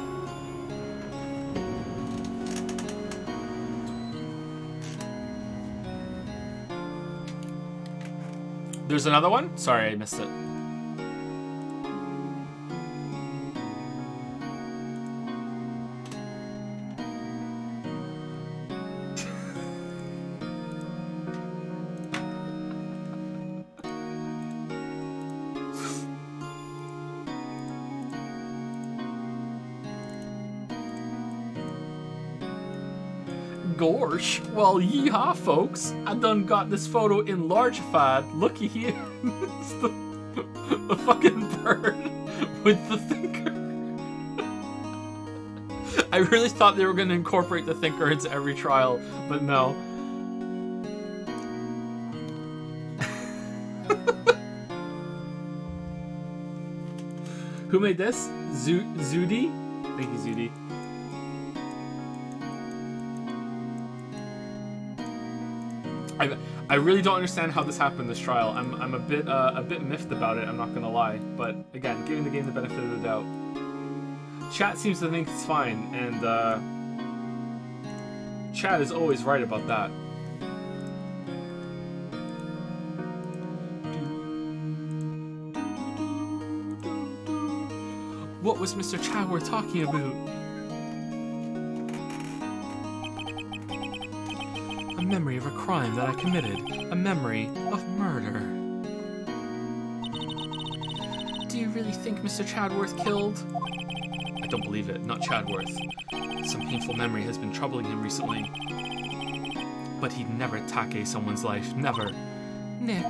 S1: There's another one? Sorry, I missed it. Gorsh, well, yeehaw, folks. I done got this photo enlargified. Looky here. It's the fucking bird with the thinker. I really thought they were going to incorporate the thinker into every trial, but no. Who made this? Zudi? Thank you, Zudi. I really don't understand how this happened this trial. I'm a bit miffed about it, I'm not gonna lie. But again, giving the game the benefit of the doubt. Chat seems to think it's fine, and chat is always right about that. What was Mr. Chadworth talking about? A memory of a crime that I committed. A memory of murder. Do you really think Mr. Chadworth killed? I don't believe it. Not Chadworth. Some painful memory has been troubling him recently. But he'd never take someone's life. Never. Nick.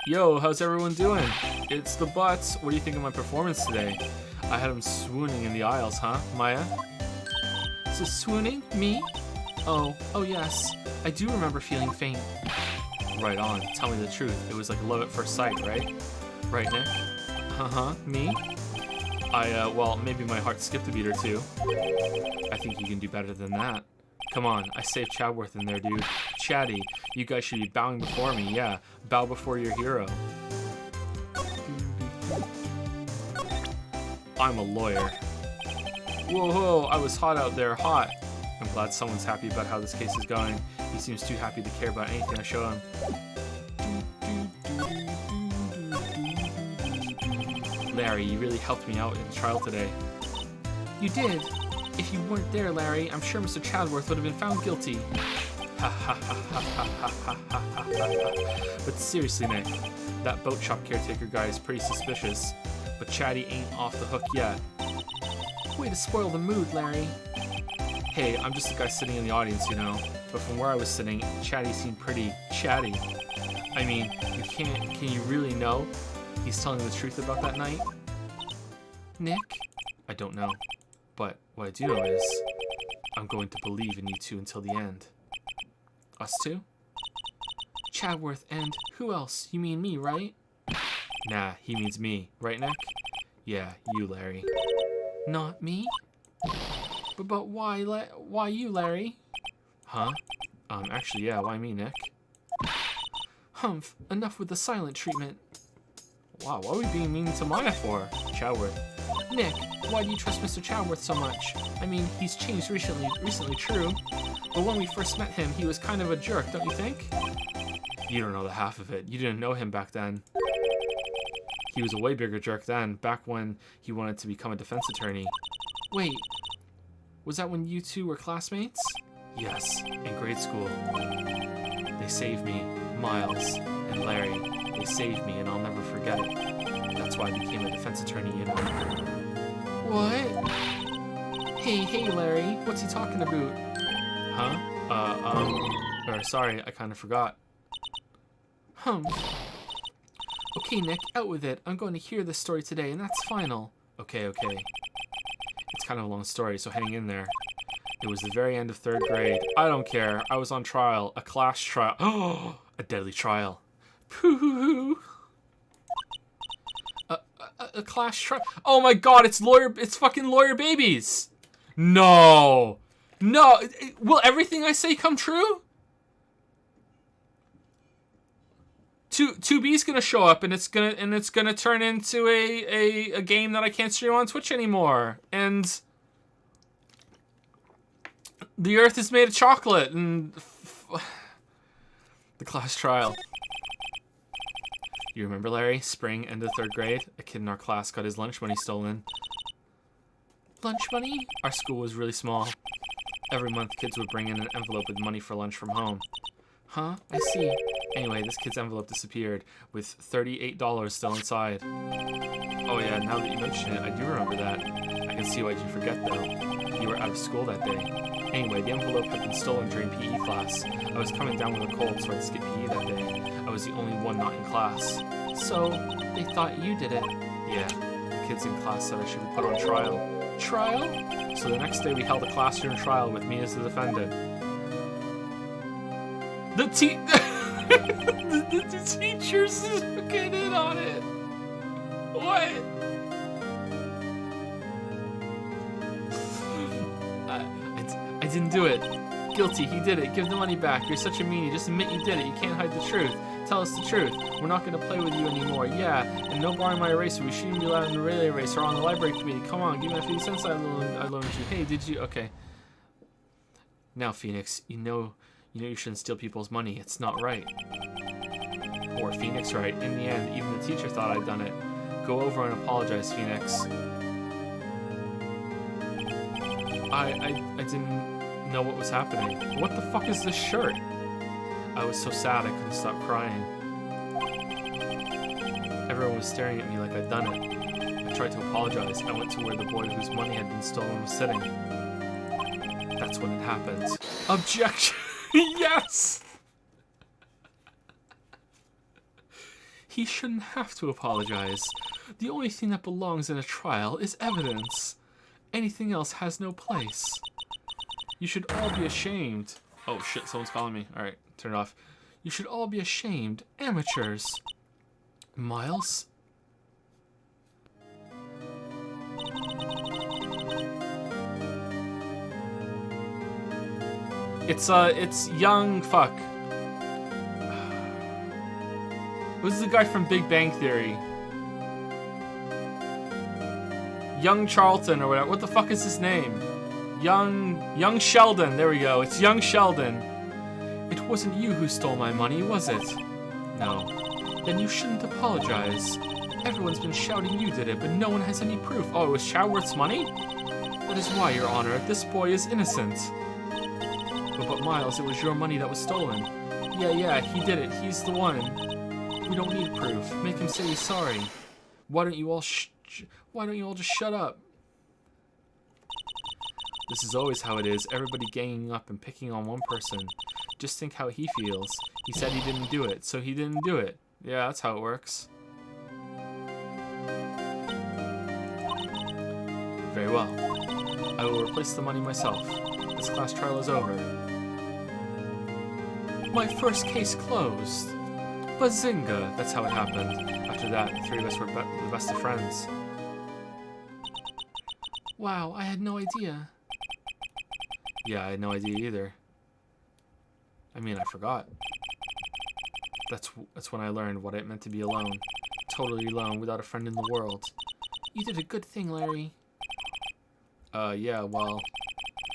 S1: Yo, how's everyone doing? It's the Butts. What do you think of my performance today? I had him swooning in the aisles, huh, Maya? So swooning? Me? Oh yes. I do remember feeling faint. Right on. Tell me the truth. It was like love at first sight, right? Right, Nick? Me? Well, maybe my heart skipped a beat or two. I think you can do better than that. Come on, I saved Chadworth in there, dude. Chatty, you guys should be bowing before me, yeah. Bow before your hero. I'm a lawyer. Whoa, I was hot out there, hot. I'm glad someone's happy about how this case is going. He seems too happy to care about anything I show him. Larry, you really helped me out in the trial today. You did. If you weren't there, Larry, I'm sure Mr. Chadworth would have been found guilty. But seriously, Nick, that boat shop caretaker guy is pretty suspicious. But Chatty ain't off the hook yet. Way to spoil the mood, Larry. Hey, I'm just a guy sitting in the audience, you know. But from where I was sitting, Chatty seemed pretty chatty. I mean, can you really know he's telling the truth about that night? Nick? I don't know. But what I do know is, I'm going to believe in you two until the end. Us two? Chadworth and who else? You mean me, right? Nah, he means me. Right, Nick? Yeah, you, Larry. Not me? But why you, Larry? Huh? Actually, yeah, why me, Nick? Humph, enough with the silent treatment. Wow, what are we being mean to Maya for? Chadworth. Nick, why do you trust Mr. Chadworth so much? I mean, he's changed recently, true. But when we first met him, he was kind of a jerk, don't you think? You don't know the half of it. You didn't know him back then. He was a way bigger jerk then, back when he wanted to become a defense attorney. Wait, Was that when you two were classmates? Yes, in grade school. They saved me, Miles and Larry. They saved me and I'll never forget it. That's why I became a defense attorney, you know. What? Hey, Larry, what's he talking about? Huh? Sorry, I kind of forgot. Okay, Nick, out with it. I'm going to hear this story today, and that's final. Okay. It's kind of a long story, so hang in there. It was the very end of 3rd grade. I don't care. I was on trial. A class trial. Oh, a deadly trial. Pooh. A class trial. Oh my god, it's fucking lawyer babies. No. Will everything I say come true? 2B's gonna show up and it's gonna turn into a game that I can't stream on Twitch anymore. And the earth is made of chocolate and the class trial. You remember, Larry? Spring, end of 3rd grade? A kid in our class got his lunch money stolen. Lunch money? Our school was really small. Every month, kids would bring in an envelope with money for lunch from home. Huh? I see. Anyway, this kid's envelope disappeared, with $38 still inside. Oh yeah, now that you mention it, I do remember that. I can see why'd you forget, though. You were out of school that day. Anyway, the envelope had been stolen during PE class. I was coming down with a cold, so I'd skip PE that day. I was the only one not in class. So, they thought you did it? Yeah. The kids in class said I should be put on trial. Trial? So the next day we held a classroom trial with me as the defendant. The teachers get in on it. What? I didn't do it. Guilty, he did it. Give the money back. You're such a meanie. Just admit you did it. You can't hide the truth. Tell us the truth. We're not going to play with you anymore. Yeah, and no borrowing my eraser. We shouldn't be allowed in the relay race or on the library committee. Come on, give me that 50 cents I loaned you. Hey, did you? Okay. Now, Phoenix, you know you shouldn't steal people's money. It's not right. Or Phoenix, right? In the end, even the teacher thought I'd done it. Go over and apologize, Phoenix. I didn't know what was happening. What the fuck is this shirt? I was so sad I couldn't stop crying. Everyone was staring at me like I'd done it. I tried to apologize. I went to where the boy whose money had been stolen was sitting. That's when it happened. Objection! Yes! He shouldn't have to apologize. The only thing that belongs in a trial is evidence. Anything else has no place. You should all be ashamed. Oh shit, someone's calling me. Alright, turn it off. You should all be ashamed. Amateurs. Miles? It's young fuck. Who's the guy from Big Bang Theory? Young Charlton or whatever. What the fuck is his name? Young Sheldon. There we go. It's young Sheldon. It wasn't you who stole my money, was it? No. Then you shouldn't apologize. Everyone's been shouting you did it, but no one has any proof. Oh, it was Chadworth's money? That is why, Your Honor, this boy is innocent. But Miles, it was your money that was stolen. Yeah, he did it. He's the one. We don't need proof. Make him say he's sorry. Why don't you all just shut up? This is always how it is. Everybody ganging up and picking on one person. Just think how he feels. He said he didn't do it, so he didn't do it. Yeah, that's how it works. Very well. I will replace the money myself. This class trial is over. My first case closed. Bazinga! That's how it happened. After that, the three of us were the best of friends. Wow, I had no idea. Yeah, I had no idea either. I mean, I forgot. That's when I learned what it meant to be alone. Totally alone, without a friend in the world. You did a good thing, Larry. Yeah, well,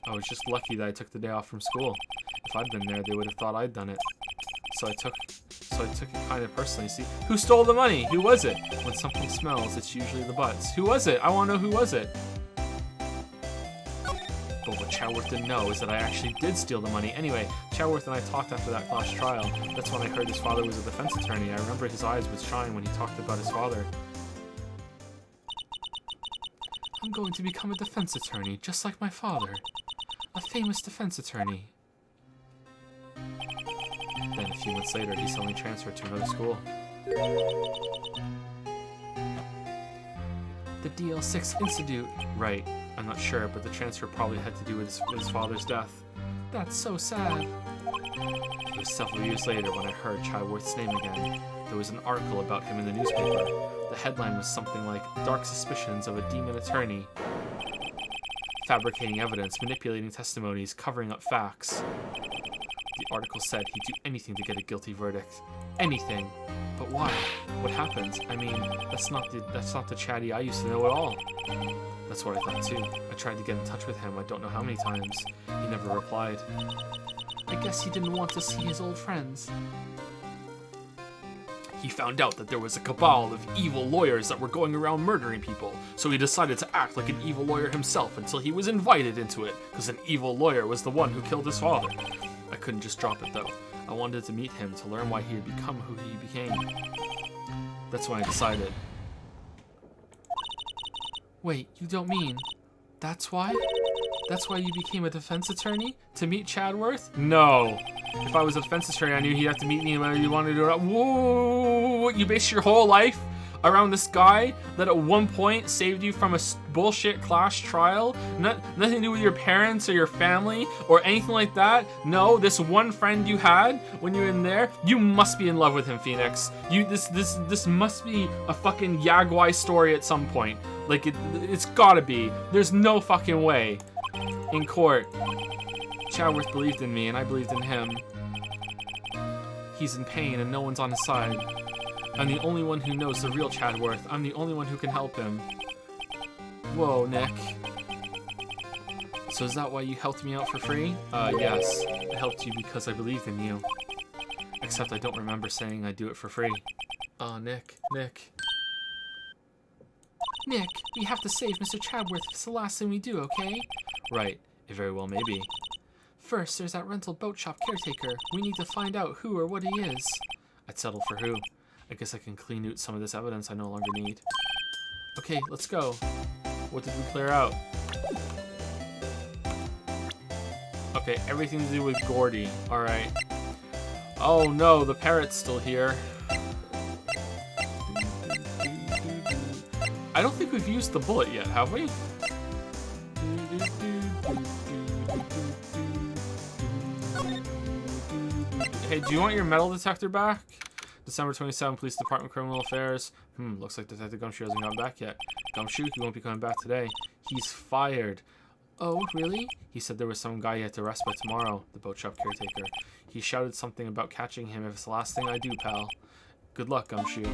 S1: I was just lucky that I took the day off from school. If I'd been there, they would have thought I'd done it. So I took it kind of personally. See, who stole the money? Who was it? When something smells, it's usually the butts. Who was it? I want to know who was it. But what Chadworth didn't know is that I actually did steal the money. Anyway, Chadworth and I talked after that class trial. That's when I heard his father was a defense attorney. I remember his eyes would shine when he talked about his father. I'm going to become a defense attorney, just like my father. A famous defense attorney. Then a few months later, he suddenly transferred to another school. The DL6 Institute. Right. I'm not sure, but the transfer probably had to do with his father's death. That's so sad. It was several years later when I heard Chadworth's name again. There was an article about him in the newspaper. The headline was something like, Dark Suspicions of a Demon Attorney. Fabricating evidence, manipulating testimonies, covering up facts. The article said he'd do anything to get a guilty verdict. Anything. But why? What happens? I mean, that's not the Chatty I used to know at all. That's what I thought too. I tried to get in touch with him I don't know how many times. He never replied. I guess he didn't want to see his old friends. He found out that there was a cabal of evil lawyers that were going around murdering people, so he decided to act like an evil lawyer himself until he was invited into it, because an evil lawyer was the one who killed his father. I couldn't just drop it though. I wanted to meet him to learn why he had become who he became. That's when I decided. Wait, you don't mean... That's why? That's why you became a defense attorney? To meet Chadworth? No. If I was a defense attorney, I knew he'd have to meet me whether you wanted to do it. Whoa! You base your whole life around this guy that at one point saved you from a bullshit class trial? Nothing to do with your parents or your family or anything like that? No, this one friend you had when you were in there, you must be in love with him, Phoenix. This must be a fucking Yagwai story at some point. Like, it's gotta be. There's no fucking way. In court. Chadworth believed in me, and I believed in him. He's in pain, and no one's on his side. I'm the only one who knows the real Chadworth. I'm the only one who can help him. Whoa, Nick. So is that why you helped me out for free? Yes. I helped you because I believed in you. Except I don't remember saying I'd do it for free. Oh, Nick. Nick, we have to save Mr. Chadworth. It's the last thing we do, okay? Right. It very well may be. First, there's that rental boat shop caretaker. We need to find out who or what he is. I'd settle for who. I guess I can clean out some of this evidence I no longer need. Okay, let's go. What did we clear out? Okay, everything to do with Gordy. Alright. Oh no, the parrot's still here. I don't think we've used the bullet yet, have we? Hey, do you want your metal detector back? December 27, Police Department, Criminal Affairs. Looks like Detective Gumshoe hasn't gotten back yet. Gumshoe, he won't be coming back today. He's fired. Oh, really? He said there was some guy he had to arrest by tomorrow, the boat shop caretaker. He shouted something about catching him if it's the last thing I do, pal. Good luck, Gumshoe.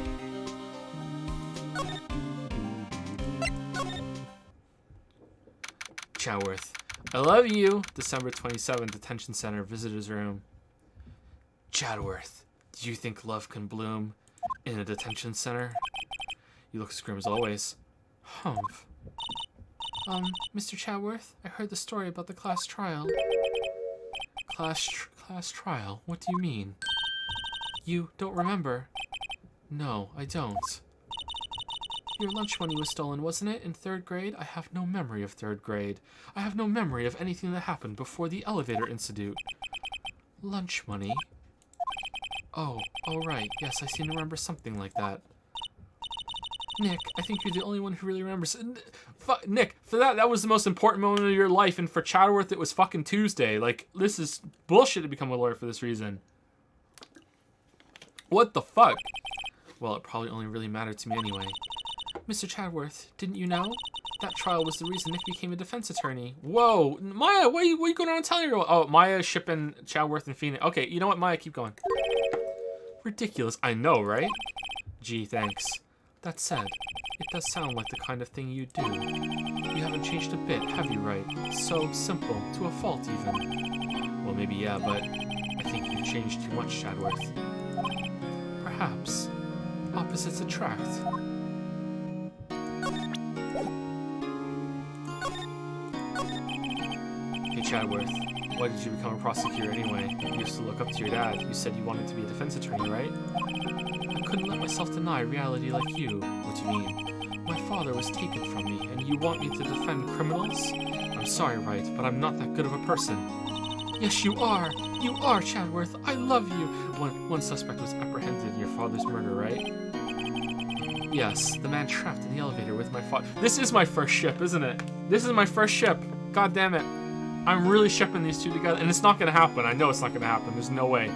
S1: Chadworth. I love you. December 27, Detention Center, Visitor's Room. Chadworth, do you think love can bloom in a detention center? You look as grim as always. Humph. Mr. Chadworth, I heard the story about the class trial. Class trial? What do you mean? You don't remember? No, I don't. Your lunch money was stolen, wasn't it, in 3rd grade? I have no memory of 3rd grade. I have no memory of anything that happened before the elevator incident. Lunch money? Oh, right. Yes, I seem to remember something like that. Nick, I think you're the only one who really remembers. Nick, for that was the most important moment of your life, and for Chadworth, it was fucking Tuesday. Like, this is bullshit to become a lawyer for this reason. What the fuck? Well, it probably only really mattered to me anyway. Mr. Chadworth, didn't you know? That trial was the reason Nick became a defense attorney. Whoa, Maya, what are you going around telling her? Oh, Maya shipping Chadworth and Phoenix. Okay, you know what, Maya, keep going. Ridiculous, I know, right? Gee, thanks. That said, it does sound like the kind of thing you do. You haven't changed a bit, have you, Wright? So simple, to a fault even. Well, maybe yeah, but I think you've changed too much, Chadworth. Perhaps. Opposites attract. Hey Chadworth, why did you become a prosecutor anyway? You used to look up to your dad. You said you wanted to be a defense attorney, right? I couldn't let myself deny reality like you. What do you mean? My father was taken from me, and you want me to defend criminals? I'm sorry, Wright, but I'm not that good of a person. Yes, you are! You are, Chadworth! I love you! One suspect was apprehended in your father's murder, right? Yes, the man trapped in the elevator with my father. This is my first ship, isn't it? This is my first ship. God damn it. I'm really shipping these two together, and it's not gonna happen. I know it's not gonna happen. There's no way.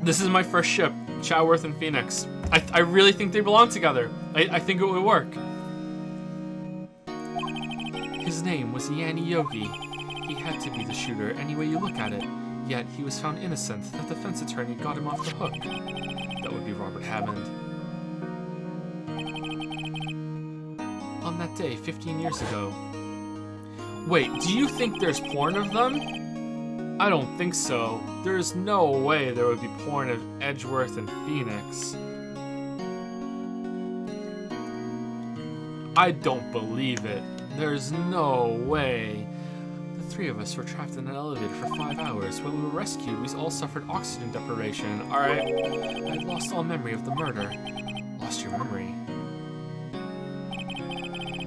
S1: This is my first ship, Chadworth and Phoenix. I really think they belong together. I think it would work. His name was Yanni Yogi. He had to be the shooter any way you look at it. Yet he was found innocent. The defense attorney got him off the hook. That would be Robert Hammond. On that day, 15 years ago. Wait, do you think there's porn of them? I don't think so. There's no way there would be porn of Edgeworth and Phoenix. I don't believe it. There's no way. The three of us were trapped in an elevator for 5 hours. When we were rescued, we all suffered oxygen deprivation. Alright. I lost all memory of the murder. Lost your memory?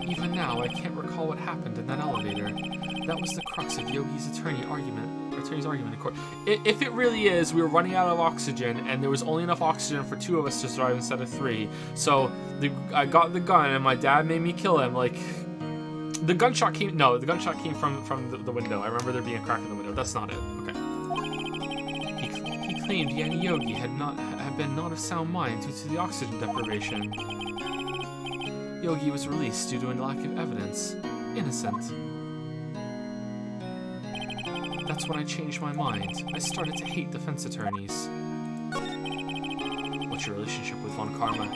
S1: Even now, I can't recall what happened in that elevator. That was the crux of Yogi's attorney's argument in court. If it really is, we were running out of oxygen, and there was only enough oxygen for 2 of us to survive instead of 3. So I got the gun, and my dad made me kill him. Like, the gunshot came. No, the gunshot came from the window. I remember there being a crack in the window. That's not it. Okay. He claimed Yanni Yogi had been not of sound mind due to the oxygen deprivation. Yogi was released due to a lack of evidence. Innocent. That's when I changed my mind. I started to hate defense attorneys. What's your relationship with Von Karma?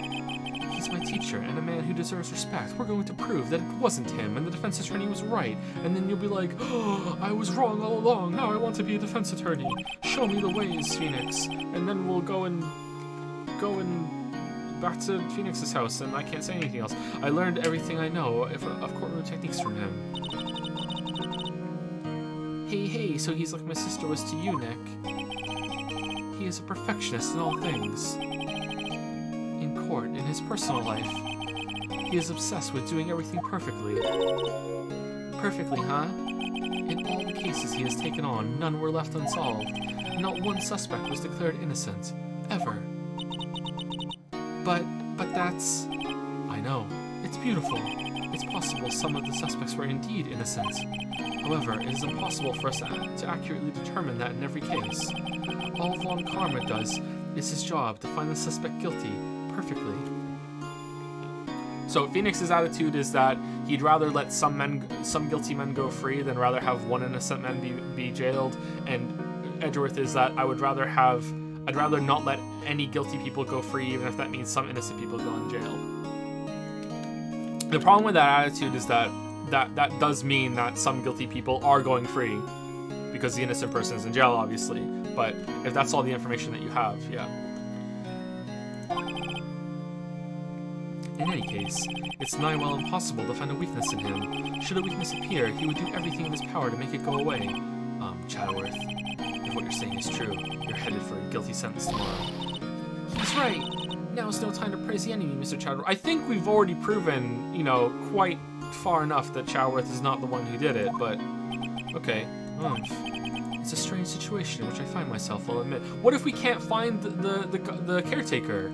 S1: He's my teacher and a man who deserves respect. We're going to prove that it wasn't him and the defense attorney was right. And then you'll be like, oh, I was wrong all along. Now I want to be a defense attorney. Show me the ways, Phoenix. And then we'll go and back to Phoenix's house, and I can't say anything else. I learned everything I know of courtroom techniques from him. Hey, so he's like my sister was to you, Nick. He is a perfectionist in all things. In court, in his personal life. He is obsessed with doing everything perfectly. Perfectly, huh? In all the cases he has taken on, none were left unsolved. Not one suspect was declared innocent. Ever. But that's... I know. It's beautiful. It's possible some of the suspects were indeed innocent. However, it is impossible for us to accurately determine that in every case. All Von Karma does is his job to find the suspect guilty perfectly. So Phoenix's attitude is that he'd rather let some guilty men go free than rather have one innocent man be jailed, and Edgeworth is that I'd rather not let any guilty people go free, even if that means some innocent people go in jail. The problem with that attitude is that does mean that some guilty people are going free, because the innocent person is in jail, obviously. But if that's all the information that you have, yeah. In any case, it's nigh well impossible to find a weakness in him. Should a weakness appear, he would do everything in his power to make it go away. Chadworth, if what you're saying is true, you're headed for a guilty sentence tomorrow. He's right. Now's no time to praise the enemy, Mr. Chadworth. I think we've already proven, quite far enough that Chadworth is not the one who did it, but okay. It's a strange situation in which I find myself, I'll admit. What if we can't find the caretaker?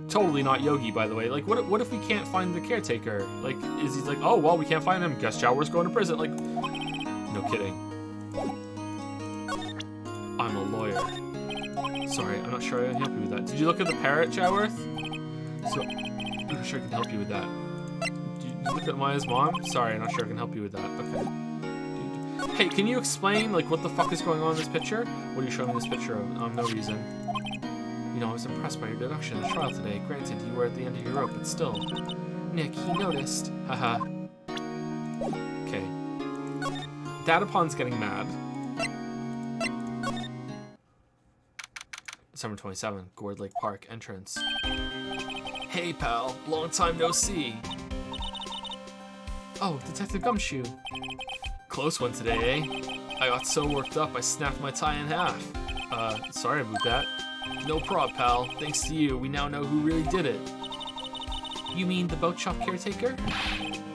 S1: Totally not Yogi, by the way. Like, what if we can't find the caretaker? Like, is he like, oh, well, we can't find him. Guess Chadworth's going to prison. Like, no kidding. I'm a lawyer. Sorry, I'm not sure I can help you with that. Did you look at the parrot, Chadworth? So, I'm not sure I can help you with that. Did you look at Maya's mom? Sorry, I'm not sure I can help you with that. Okay. Hey, can you explain, like, what the fuck is going on in this picture? What are you showing me this picture of? No reason. I was impressed by your deduction in the trial today. Granted, you were at the end of your rope, but still. Nick, he noticed. Haha. Okay. Datapon's getting mad. December 27, Gourd Lake Park, entrance. Hey, pal. Long time no see. Oh, Detective Gumshoe. Close one today, eh? I got so worked up I snapped my tie in half. Sorry about that. No prob, pal. Thanks to you, we now know who really did it. You mean the boat shop caretaker?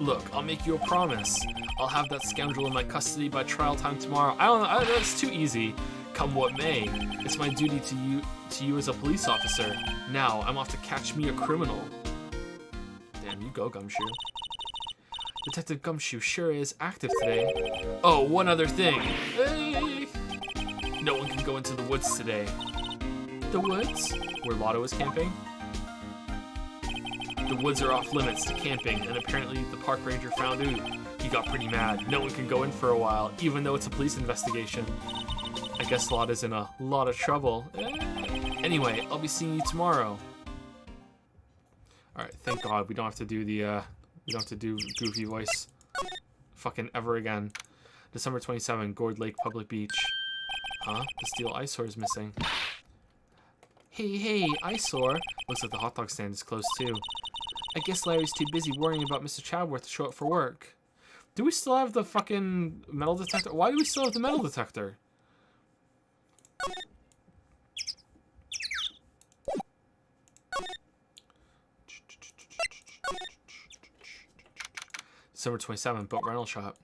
S1: Look, I'll make you a promise. I'll have that scoundrel in my custody by trial time tomorrow. I don't know, that's too easy. Come what may, it's my duty to you as a police officer. Now, I'm off to catch me a criminal. Damn, you go, Gumshoe. Detective Gumshoe sure is active today. Oh, one other thing. Hey. No one can go into the woods today. The woods? Where Lotto is camping? The woods are off limits to camping, and apparently the park ranger found out. He got pretty mad. No one can go in for a while, even though it's a police investigation. I guess Lotto's in a lot of trouble. Anyway, I'll be seeing you tomorrow. Alright, thank God we don't have to do the, we don't have to do goofy voice fucking ever again. December 27, Gourd Lake Public Beach. Huh? The steel eyesore is missing. Hey, eyesore. Looks like the hot dog stand is closed too. I guess Larry's too busy worrying about Mr. Chadworth to show up for work. Do we still have the fucking metal detector? Why do we still have the metal detector? December 27, boat rental shop.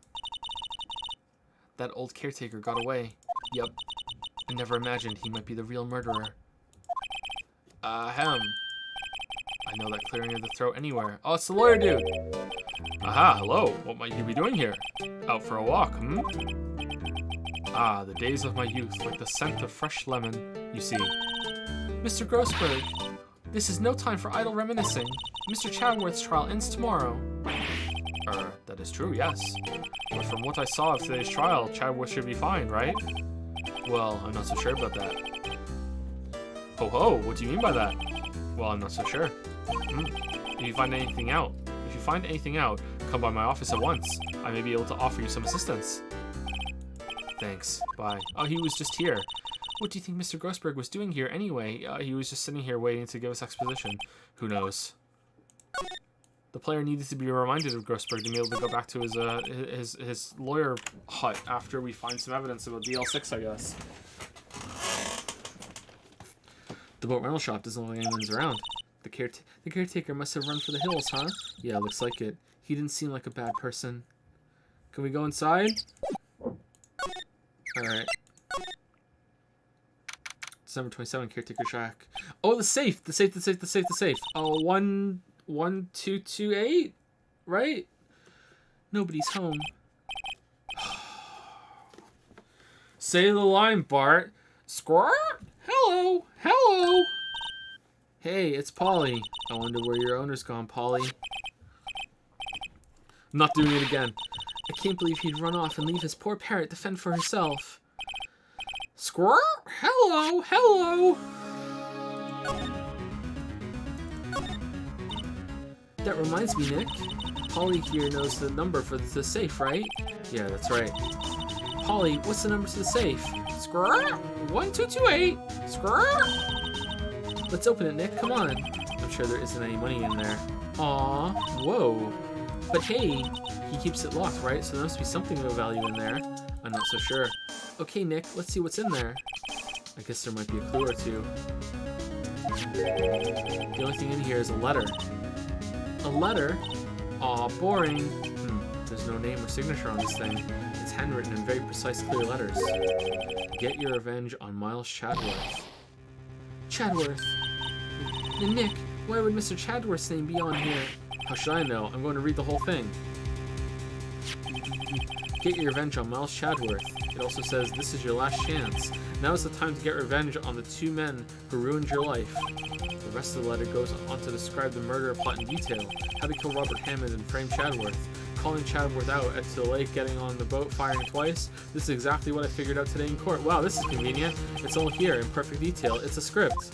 S1: That old caretaker got away. Yep. I never imagined he might be the real murderer. Ahem. I know that clearing of the throat anywhere. Oh, it's the lawyer dude. Aha, hello. What might you be doing here? Out for a walk, hmm? Ah, the days of my youth, like the scent of fresh lemon, you see. Mr. Grossberg, this is no time for idle reminiscing. Mr. Chadworth's trial ends tomorrow. That is true, yes. But from what I saw of today's trial, Chadworth should be fine, right? Well, I'm not so sure about that. Ho ho, what do you mean by that? Well, I'm not so sure. If you find anything out, come by my office at once. I may be able to offer you some assistance. Thanks. Bye. Oh, he was just here. What do you think Mr. Grossberg was doing here anyway? He was just sitting here waiting to give us exposition. Who knows? The player needed to be reminded of Grossberg to be able to go back to his lawyer hut after we find some evidence about DL6, I guess. The boat rental shop doesn't look like anyone's around. The caretaker must have run for the hills, huh? Yeah, looks like it. He didn't seem like a bad person. Can we go inside? Alright. December 27, caretaker shack. Oh, the safe! The safe. Oh, 1228? Right? Nobody's home. Say the line, Bart. Squirt! Hello! Hey, it's Polly. I wonder where your owner's gone, Polly. I'm not doing it again. I can't believe he'd run off and leave his poor parrot to fend for herself. Squirt! Hello! That reminds me, Nick. Polly here knows the number for the safe, right? Yeah, that's right. Polly, what's the number to the safe? Squirt! 1228! Squirt! Let's open it, Nick. Come on. I'm sure there isn't any money in there. Aw, whoa. But hey, he keeps it locked, right? So there must be something of value in there. I'm not so sure. Okay, Nick, let's see what's in there. I guess there might be a clue or two. The only thing in here is a letter. A letter? Aw, boring. There's no name or signature on this thing. It's handwritten in very precise, clear letters. Get your revenge on Miles Chadworth. Chadworth! And Nick, why would Mr. Chadworth's name be on here? How should I know? I'm going to read the whole thing. Get your revenge on Miles Chadworth. It also says, this is your last chance. Now is the time to get revenge on the two men who ruined your life. The rest of the letter goes on to describe the murder plot in detail, how to kill Robert Hammond and frame Chadworth, calling Chadworth out to the lake, getting on the boat, firing twice. This is exactly what I figured out today in court. Wow, this is convenient. It's all here in perfect detail. It's a script.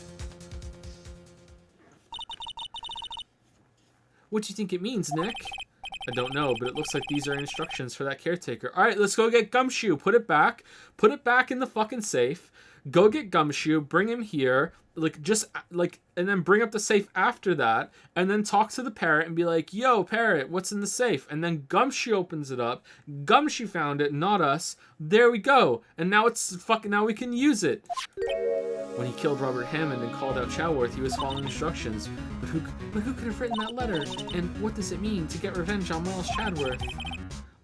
S1: What do you think it means, Nick? I don't know, but it looks like these are instructions for that caretaker. Alright, let's go get Gumshoe. Put it back. Put it back in the fucking safe. Go get Gumshoe, bring him here, and then bring up the safe after that, and then talk to the parrot and be like, yo, parrot, what's in the safe? And then Gumshoe opens it up. Gumshoe found it, not us. There we go. And now now we can use it. When he killed Robert Hammond and called out Chadworth, he was following instructions. But who could have written that letter? And what does it mean to get revenge on Miles Chadworth?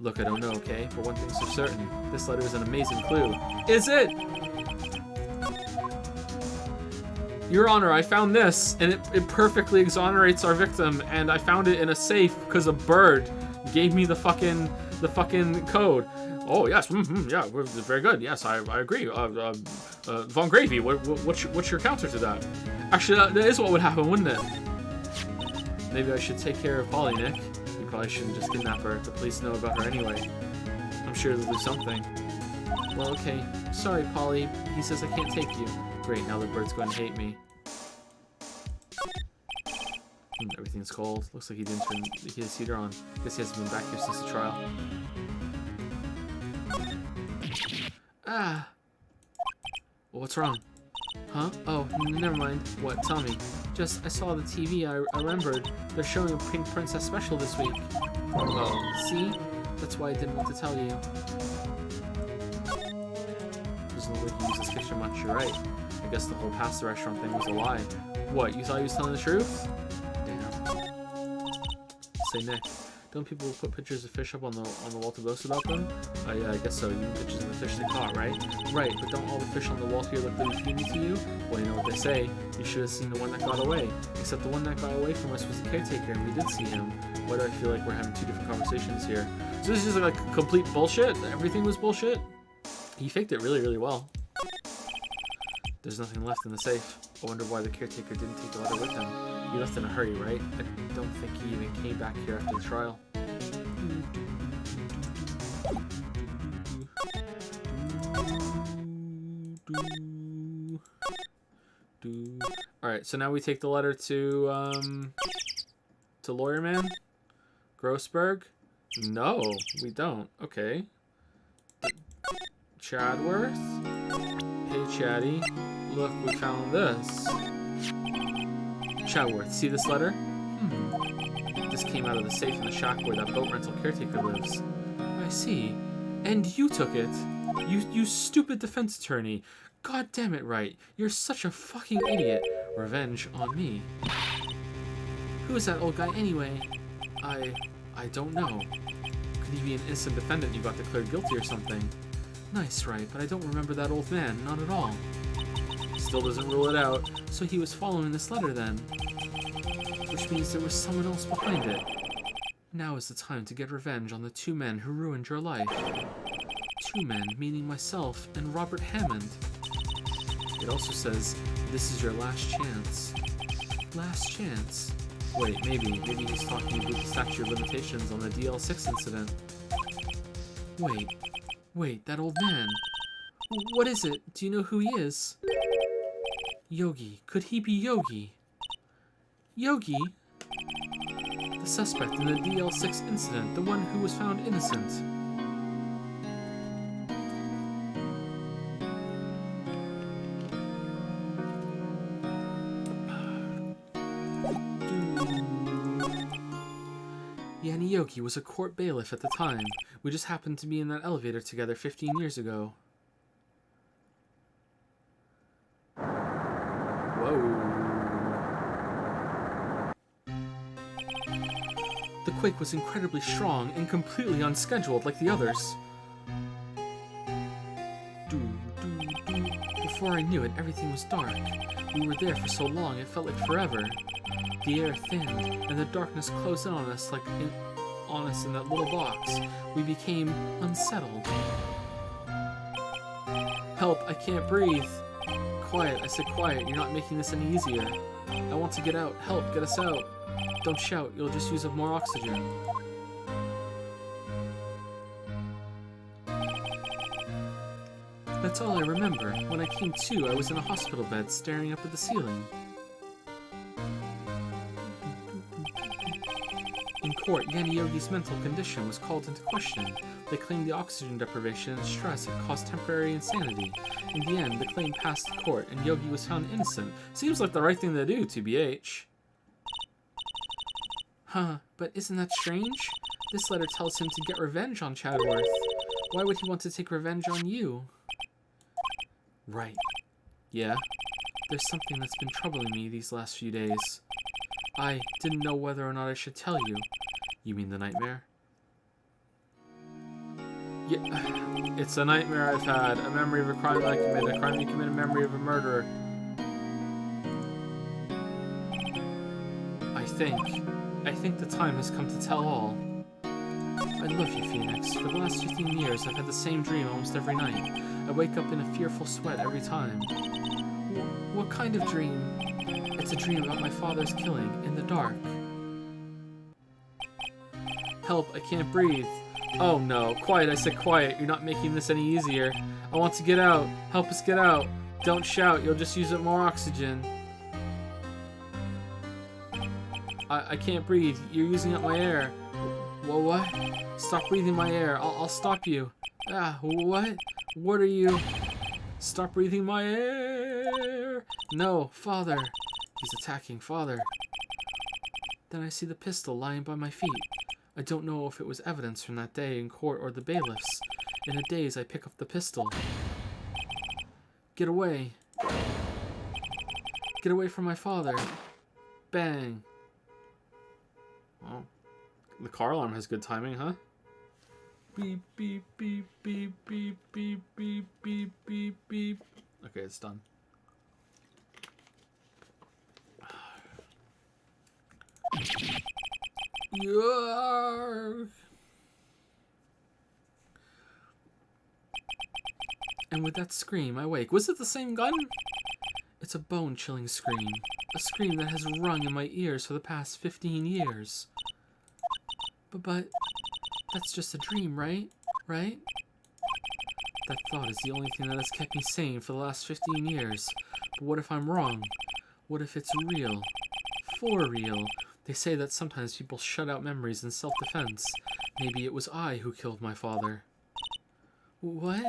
S1: Look, I don't know, okay? But one thing's for certain. This letter is an amazing clue. Is it? Your Honor, I found this, and it perfectly exonerates our victim, and I found it in a safe because a bird gave me the fucking code. Oh yes, yeah, very good. Yes, I agree. Von Gravy, what's your counter to that? Actually, that is what would happen, wouldn't it? Maybe I should take care of Polly, Nick. You probably shouldn't just kidnap her. The police know about her anyway. I'm sure they'll do something. Well, okay. Sorry, Polly. He says I can't take you. Great, now the bird's going to hate me. Everything's cold. Looks like he didn't turn his heater on. Guess he hasn't been back here since the trial. Ah! Well, what's wrong? Huh? Oh, never mind. What? Tell me. Just, I saw the TV. I remembered. They're showing a Pink Princess special this week. Oh, see? That's why I didn't want to tell you. There's no way to use this kitchen much. You're right. I guess the whole pasta restaurant thing was a lie. What, you thought he was telling the truth? Damn. Say, Nick, don't people put pictures of fish up on the wall to boast about them? Yeah, I guess so. You mean pictures of the fish they caught, right? Right, but don't all the fish on the wall here look really puny to you? Well, you know what they say. You should have seen the one that got away. Except the one that got away from us was the caretaker, and we did see him. Why do I feel like we're having two different conversations here? So this is just like complete bullshit? Everything was bullshit? He faked it really, really well. There's nothing left in the safe. I wonder why the caretaker didn't take the letter with him. He left in a hurry, right? I don't think he even came back here after the trial. Alright, so now we take the letter to Lawyer Man? Grossberg? No, we don't. Okay. Chadworth? Hey, Chatty. Look, we found this. Chadworth, see this letter? This came out of the safe in the shack where that boat rental caretaker lives. I see. And you took it. You stupid defense attorney. God damn it, Wright. You're such a fucking idiot. Revenge on me. Who is that old guy anyway? I don't know. Could he be an innocent defendant you got declared guilty or something? Nice, Wright, but I don't remember that old man, not at all. Still doesn't rule it out, so he was following this letter then. Which means there was someone else behind it. Now is the time to get revenge on the two men who ruined your life. Two men, meaning myself and Robert Hammond. It also says, this is your last chance. Last chance? Wait, maybe he's talking about the statute of limitations on the DL6 incident. Wait, that old man. What is it? Do you know who he is? Yogi. Could he be Yogi? Yogi? The suspect in the DL6 incident, the one who was found innocent. Yanni Yogi was a court bailiff at the time. We just happened to be in that elevator together 15 years ago. Whoa. The quake was incredibly strong and completely unscheduled like the others. Before I knew it, everything was dark. We were there for so long, it felt like forever. The air thinned, and the darkness closed in on us in that little box. We became unsettled. Help, I can't breathe. Quiet, I said quiet, you're not making this any easier. I want to get out. Help, get us out. Don't shout, you'll just use up more oxygen. That's all I remember. When I came to, I was in a hospital bed, staring up at the ceiling. In court, Yanni Yogi's mental condition was called into question. They claimed the oxygen deprivation and stress had caused temporary insanity. In the end, the claim passed the court, and Yogi was found innocent. Seems like the right thing to do, TBH. Huh, but isn't that strange? This letter tells him to get revenge on Chadworth. Why would he want to take revenge on you? Right. Yeah? There's something that's been troubling me these last few days. I didn't know whether or not I should tell you. You mean the nightmare? Yeah, it's a nightmare I've had. A memory of a crime that I committed. A crime you committed, a memory of a murderer. I think the time has come to tell all. I love you, Phoenix. For the last 15 years, I've had the same dream almost every night. I wake up in a fearful sweat every time. What kind of dream? It's a dream about my father's killing, in the dark. Help, I can't breathe. Oh no, quiet, I said quiet. You're not making this any easier. I want to get out. Help us get out. Don't shout, you'll just use up more oxygen. I can't breathe. You're using up my air. Well, what? Stop breathing my air. I'll stop you. Ah, what? What are you? Stop breathing my air. No, Father. He's attacking Father. Then I see the pistol lying by my feet. I don't know if it was evidence from that day in court or the bailiffs. In a daze, I pick up the pistol. Get away. Get away from my father. Bang. Oh, the car alarm has good timing, huh? Beep, beep, beep, beep, beep, beep, beep, beep, beep, beep. Okay, it's done. And with that scream, I wake. Was it the same gun? It's a bone-chilling scream. A scream that has rung in my ears for the past 15 years. But that's just a dream, right? Right? That thought is the only thing that has kept me sane for the last 15 years. But what if I'm wrong? What if it's real? For real? They say that sometimes people shut out memories in self-defense. Maybe it was I who killed my father. What?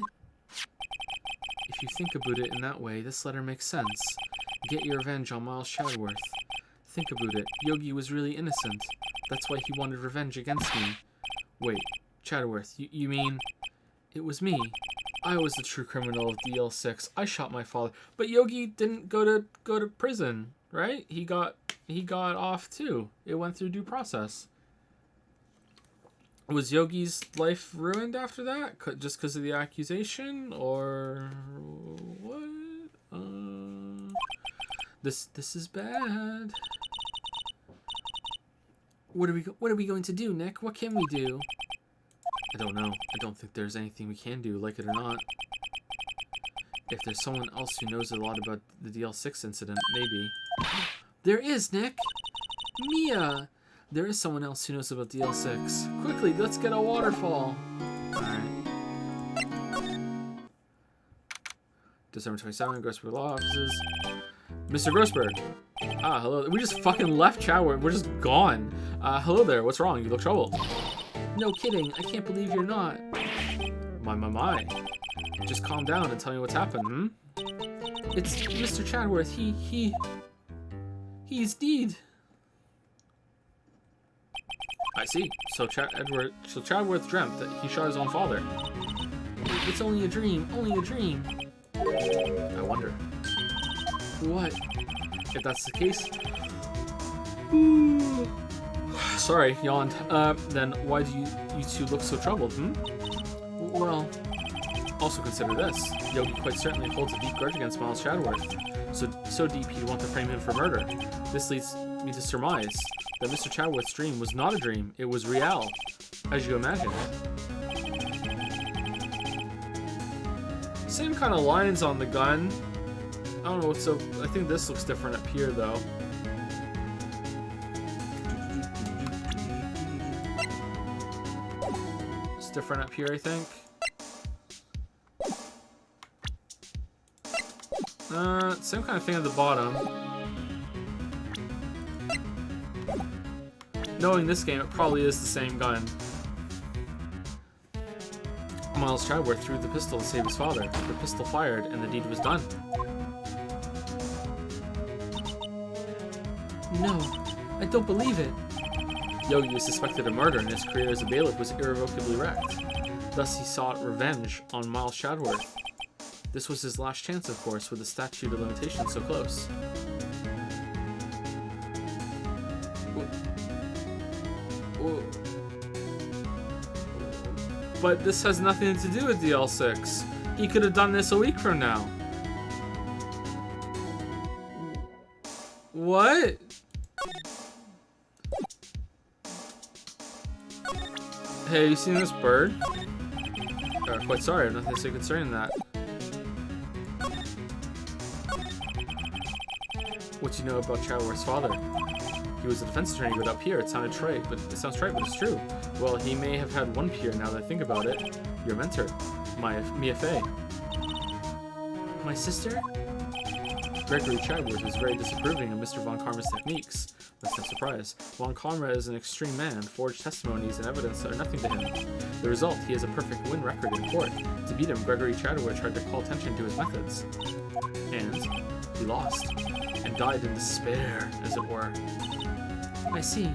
S1: If you think about it in that way, this letter makes sense. Get your revenge on Miles Chadworth. Think about it. Yogi was really innocent. That's why he wanted revenge against me. Wait, Chadworth, you mean... It was me. I was the true criminal of DL6. I shot my father. But Yogi didn't go to prison, right? He got off too. It went through due process. Was Yogi's life ruined after that? Just because of the accusation? Or what? This is bad. What are we going to do, Nick? What can we do? I don't know. I don't think there's anything we can do, like it or not. If there's someone else who knows a lot about the DL6 incident, maybe. There is, Nick! Mia! There is someone else who knows about DL6. Quickly, let's get a waterfall! Alright. December 27, Grossberg Law Offices. Mr. Grossberg! Ah, hello. We just fucking left Chadworth. We're just gone. Hello there. What's wrong? You look troubled. No kidding. I can't believe you're not. My. Just calm down and tell me what's happened, hmm? It's Mr. Chadworth. He's dead. I see. So Chadworth dreamt that he shot his own father. It's only a dream. Only a dream. I wonder. What? If that's the case... Sorry, yawned. Then why do you two look so troubled, hmm? Well, also consider this. Yogi quite certainly holds a deep grudge against Miles Chadworth. So deep he'd want to frame him for murder. This leads me to surmise that Mr. Chadworth's dream was not a dream, it was real, as you imagined. Same kind of lines on the gun. I don't know, so I think this looks different up here though. It's different up here, I think. Same kind of thing at the bottom. Knowing this game, it probably is the same gun. Miles Chadworth threw the pistol to save his father. The pistol fired, and the deed was done. No, I don't believe it. Yogi was suspected of murder, and his career as a bailiff was irrevocably wrecked. Thus, he sought revenge on Miles Chadworth. This was his last chance, of course, with the statute of limitations so close. But this has nothing to do with DL6. He could have done this a week from now. What? Hey, you seen this bird? Quite sorry, I have nothing to say concerning that. What do you know about Chadworth's father? He was a defense attorney, but up here it sounds trite, but it's true. Well, he may have had one peer now that I think about it. Your mentor, Mia Fey. My sister? Gregory Chadworth was very disapproving of Mr. Von Karma's techniques. That's no surprise. Von Karma is an extreme man. Forged testimonies and evidence are nothing to him. The result, he has a perfect win record in court. To beat him, Gregory Chadworth tried to call attention to his methods. And he lost. And died in despair, as it were. I see.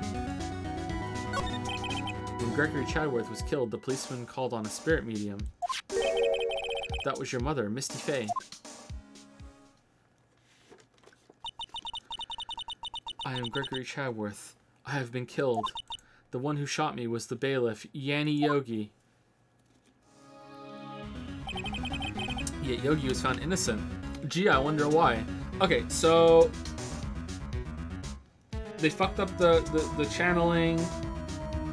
S1: When Gregory Chadworth was killed, the policeman called on a spirit medium. That was your mother, Misty Fey. I am Gregory Chadworth. I have been killed. The one who shot me was the bailiff, Yanni Yogi. Yet Yogi was found innocent. Gee, I wonder why. Okay, so they fucked up the channeling.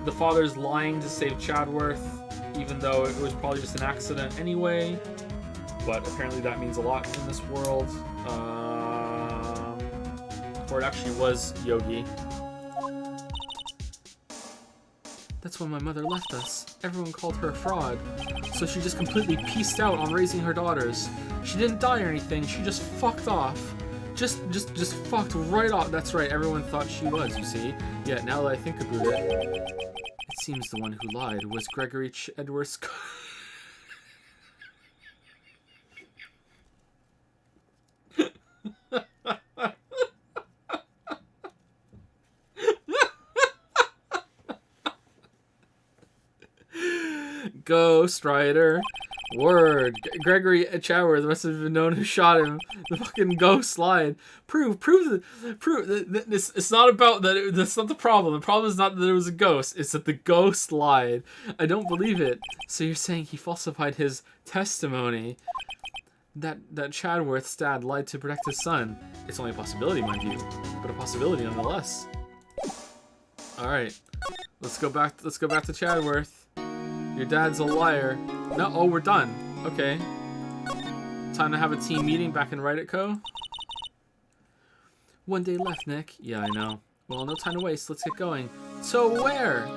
S1: The father's lying to save Chadworth, even though it was probably just an accident anyway. But apparently that means a lot in this world. Or it actually was Yogi. That's when my mother left us. Everyone called her a fraud. So she just completely pieced out on raising her daughters. She didn't die or anything, she just fucked off. Just fucked right off. That's right, everyone thought she was, you see. Yet now that I think about it, it seems the one who lied was Gregory Chadworth's... Ghost Rider. Word. Gregory Chadworth must have been known who shot him. The fucking ghost lied. Prove that this. It's not about that. That's not the problem. The problem is not that it was a ghost. It's that the ghost lied. I don't believe it. So you're saying he falsified his testimony? That Chadworth's dad lied to protect his son. It's only a possibility, mind you, but a possibility nonetheless. All right, let's go back to Chadworth. Your dad's a liar. No, oh, we're done. Okay. Time to have a team meeting back in Wright Co. One day left, Nick. Yeah, I know. Well, no time to waste. Let's get going. So where?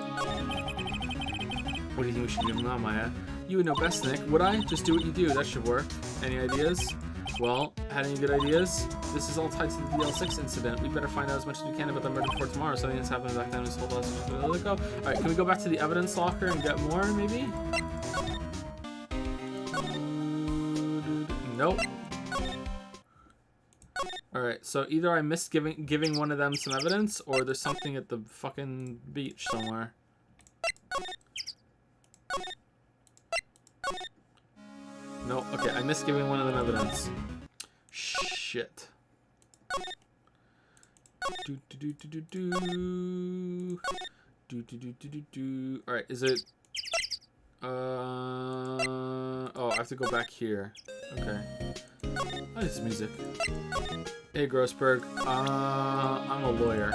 S1: What do you think we should do now, Maya? You would know best, Nick. Would I? Just do what you do. That should work. Any ideas? Well, had any good ideas? This is all tied to the DL6 incident. We better find out as much as we can about the murder before tomorrow. Something that's happened back then was told us to let it go. Alright, can we go back to the evidence locker and get more, maybe? Nope. Alright, so either I missed giving one of them some evidence, or there's something at the fucking beach somewhere. No, okay, I missed giving one of them evidence. Shit. Alright, is it... Oh, I have to go back here. Okay. Oh, this music. Hey, Grossberg. I'm a lawyer.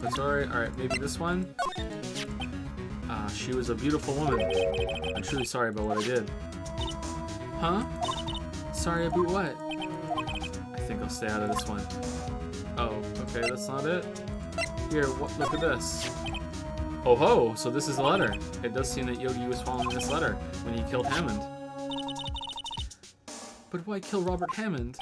S1: That's alright. Alright, maybe this one? She was a beautiful woman. I'm truly sorry about what I did. Huh? Sorry about what? I think I'll stay out of this one. Oh, okay, that's not it. Here, look at this. Oh ho, so this is the letter. It does seem that Yogi was following this letter when he killed Hammond. But why kill Robert Hammond?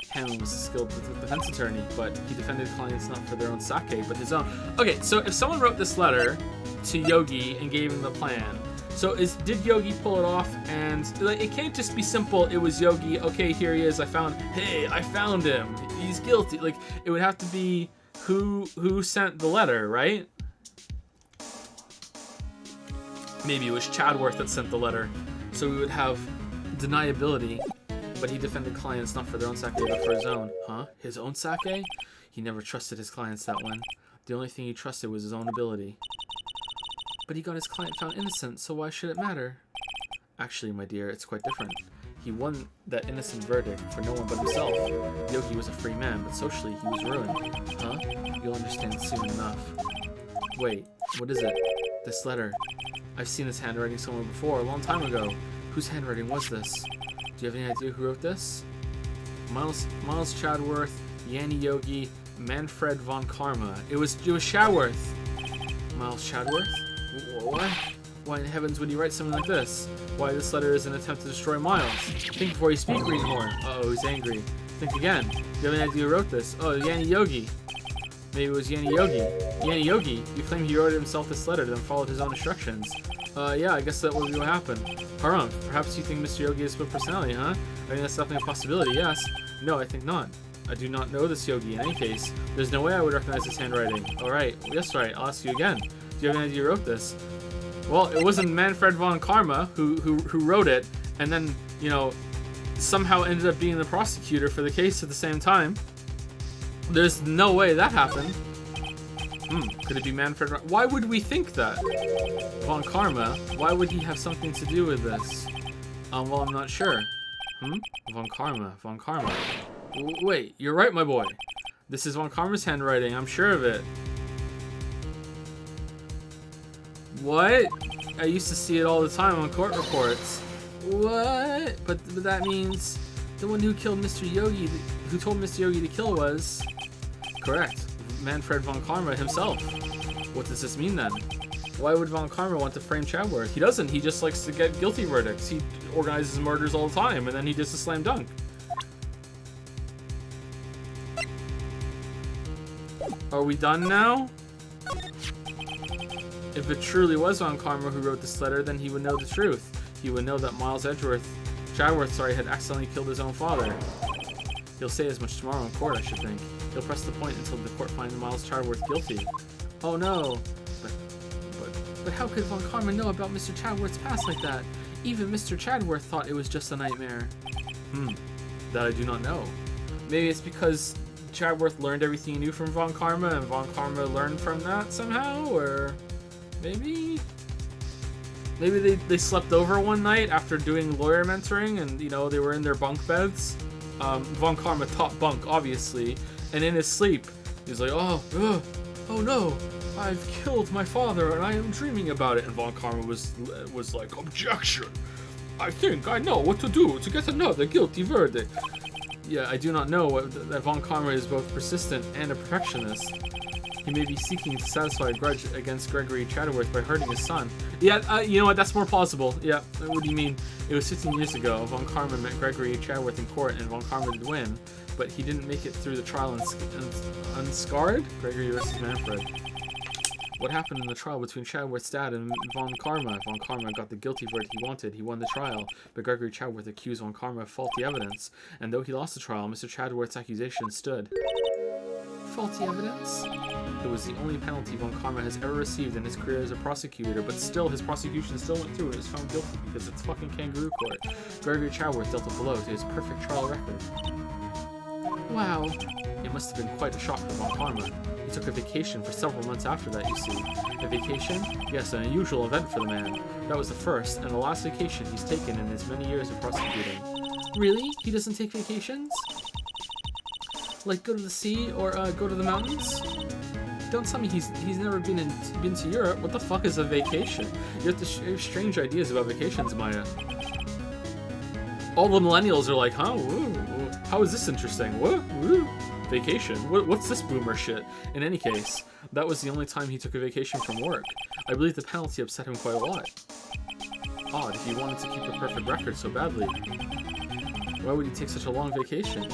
S1: Hanlon was a skilled defense attorney, but he defended clients not for their own sake, but his own. Okay, so if someone wrote this letter to Yogi and gave him the plan, so did Yogi pull it off? And like, it can't just be simple. It was Yogi. Okay, here he is. I found him. He's guilty. Like, it would have to be who sent the letter, right? Maybe it was Chadworth that sent the letter, so we would have deniability. But he defended clients not for their own sake, but for his own. Huh? His own sake? He never trusted his clients that one. The only thing he trusted was his own ability. But he got his client found innocent, so why should it matter? Actually, my dear, it's quite different. He won that innocent verdict for no one but himself. Yogi was a free man, but socially he was ruined. Huh? You'll understand soon enough. Wait, what is it? This letter. I've seen this handwriting somewhere before, a long time ago. Whose handwriting was this? Do you have any idea who wrote this? Miles Chadworth, Yanni Yogi, Manfred von Karma. It was Chadworth. Miles Chadworth? What? Why in heavens would he write something like this? Why, this letter is an attempt to destroy Miles. Think before you speak, Greenhorn. Uh-oh, he's angry. Think again. Do you have any idea who wrote this? Oh, Yanni Yogi. Maybe it was Yanni Yogi. Yanni Yogi? You claim he wrote himself this letter, then followed his own instructions. Yeah, I guess that would be what happened. Harunk, perhaps you think Mr. Yogi has split personality, huh? I mean, that's definitely a possibility, yes. No, I think not. I do not know this Yogi in any case. There's no way I would recognize his handwriting. Alright, yes, right, I'll ask you again. Do you have any idea who wrote this? Well, it wasn't Manfred von Karma who wrote it, and then, you know, somehow ended up being the prosecutor for the case at the same time. There's no way that happened. Could it be Manfred? Why would we think that? Von Karma? Why would he have something to do with this? Well, I'm not sure. Von Karma. Wait, you're right, my boy. This is Von Karma's handwriting. I'm sure of it. What? I used to see it all the time on court reports. What? But that means the one who killed Mr. Yogi, who told Mr. Yogi to kill was... Correct. Manfred von Karma himself. What does this mean then? Why would von Karma want to frame Chadworth? He doesn't. He just likes to get guilty verdicts. He organizes murders all the time, and then he does a slam dunk. Are we done now? If it truly was von Karma who wrote this letter, then he would know the truth. He would know that Miles Chadworth, had accidentally killed his own father. He'll say as much tomorrow in court, I should think. He'll press the point until the court finds Miles Chadworth guilty. Oh no! But how could von Karma know about Mr. Chadworth's past like that? Even Mr. Chadworth thought it was just a nightmare. That I do not know. Maybe it's because Chadworth learned everything he knew from von Karma, and von Karma learned from that somehow, or maybe they slept over one night after doing lawyer mentoring, and you know they were in their bunk beds. Von Karma top bunk, obviously, and in his sleep, he's like, oh no, I've killed my father, and I am dreaming about it. And Von Karma was like, objection! I think I know what to do to get another guilty verdict. Yeah, I do not know that Von Karma is both persistent and a perfectionist. He may be seeking to satisfy a grudge against Gregory Chadworth by hurting his son. Yeah, you know what? That's more plausible. Yeah, what do you mean? It was 15 years ago. Von Karma met Gregory Chadworth in court, and Von Karma did win, but he didn't make it through the trial unscarred. Gregory versus Manfred. What happened in the trial between Chadworth's dad and Von Karma? Von Karma got the guilty verdict he wanted. He won the trial, but Gregory Chadworth accused Von Karma of faulty evidence, and though he lost the trial, Mr. Chadworth's accusation stood. Faulty evidence? It was the only penalty Von Karma has ever received in his career as a prosecutor, but still, his prosecution still went through and was found guilty because it's fucking kangaroo court. Gregory Chadworth dealt a blow to his perfect trial record. Wow. It must have been quite a shock for Von Karma. He took a vacation for several months after that, you see. A vacation? Yes, an unusual event for the man. That was the first and the last vacation he's taken in his many years of prosecuting. Really? He doesn't take vacations? Like go to the sea or go to the mountains? Don't tell me he's never been to Europe. What the fuck is a vacation? You have strange ideas about vacations, Maya. All the millennials are like, huh? Woo, how is this interesting? What? Woo. Vacation? What's this boomer shit? In any case, that was the only time he took a vacation from work. I believe the penalty upset him quite a lot. Odd, if he wanted to keep a perfect record so badly. Why would he take such a long vacation?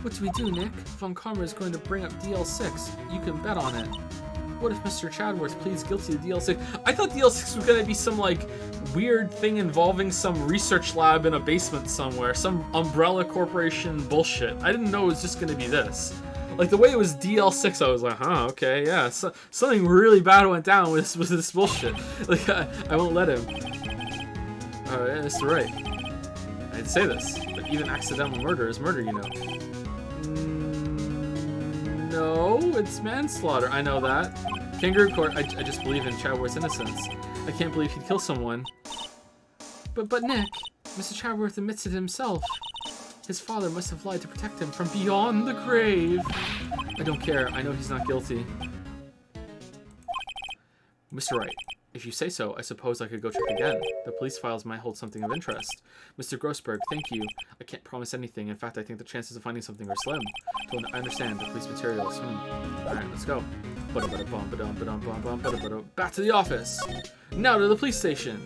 S1: What do we do, Nick? Von Karma is going to bring up DL6. You can bet on it. What if Mr. Chadworth pleads guilty to DL6? I thought DL6 was gonna be some, like, weird thing involving some research lab in a basement somewhere. Some umbrella corporation bullshit. I didn't know it was just gonna be this. Like, the way it was DL6, I was like, huh, okay, yeah. So, something really bad went down with this bullshit. Like, I won't let him. Yeah, Mr. Wright. I hate to say this, but even accidental murder is murder, you know. No, it's manslaughter. I know that. Kangaroo Court, I just believe in Chadworth's innocence. I can't believe he'd kill someone. But Nick, Mr. Chadworth admits it himself. His father must have lied to protect him from beyond the grave. I don't care. I know he's not guilty. Mr. Wright, if you say so, I suppose I could go check again. The police files might hold something of interest. Mr. Grossberg, thank you. I can't promise anything. In fact, I think the chances of finding something are slim. I understand. The police materials. Alright, let's go. Back to the office. Now to the police station.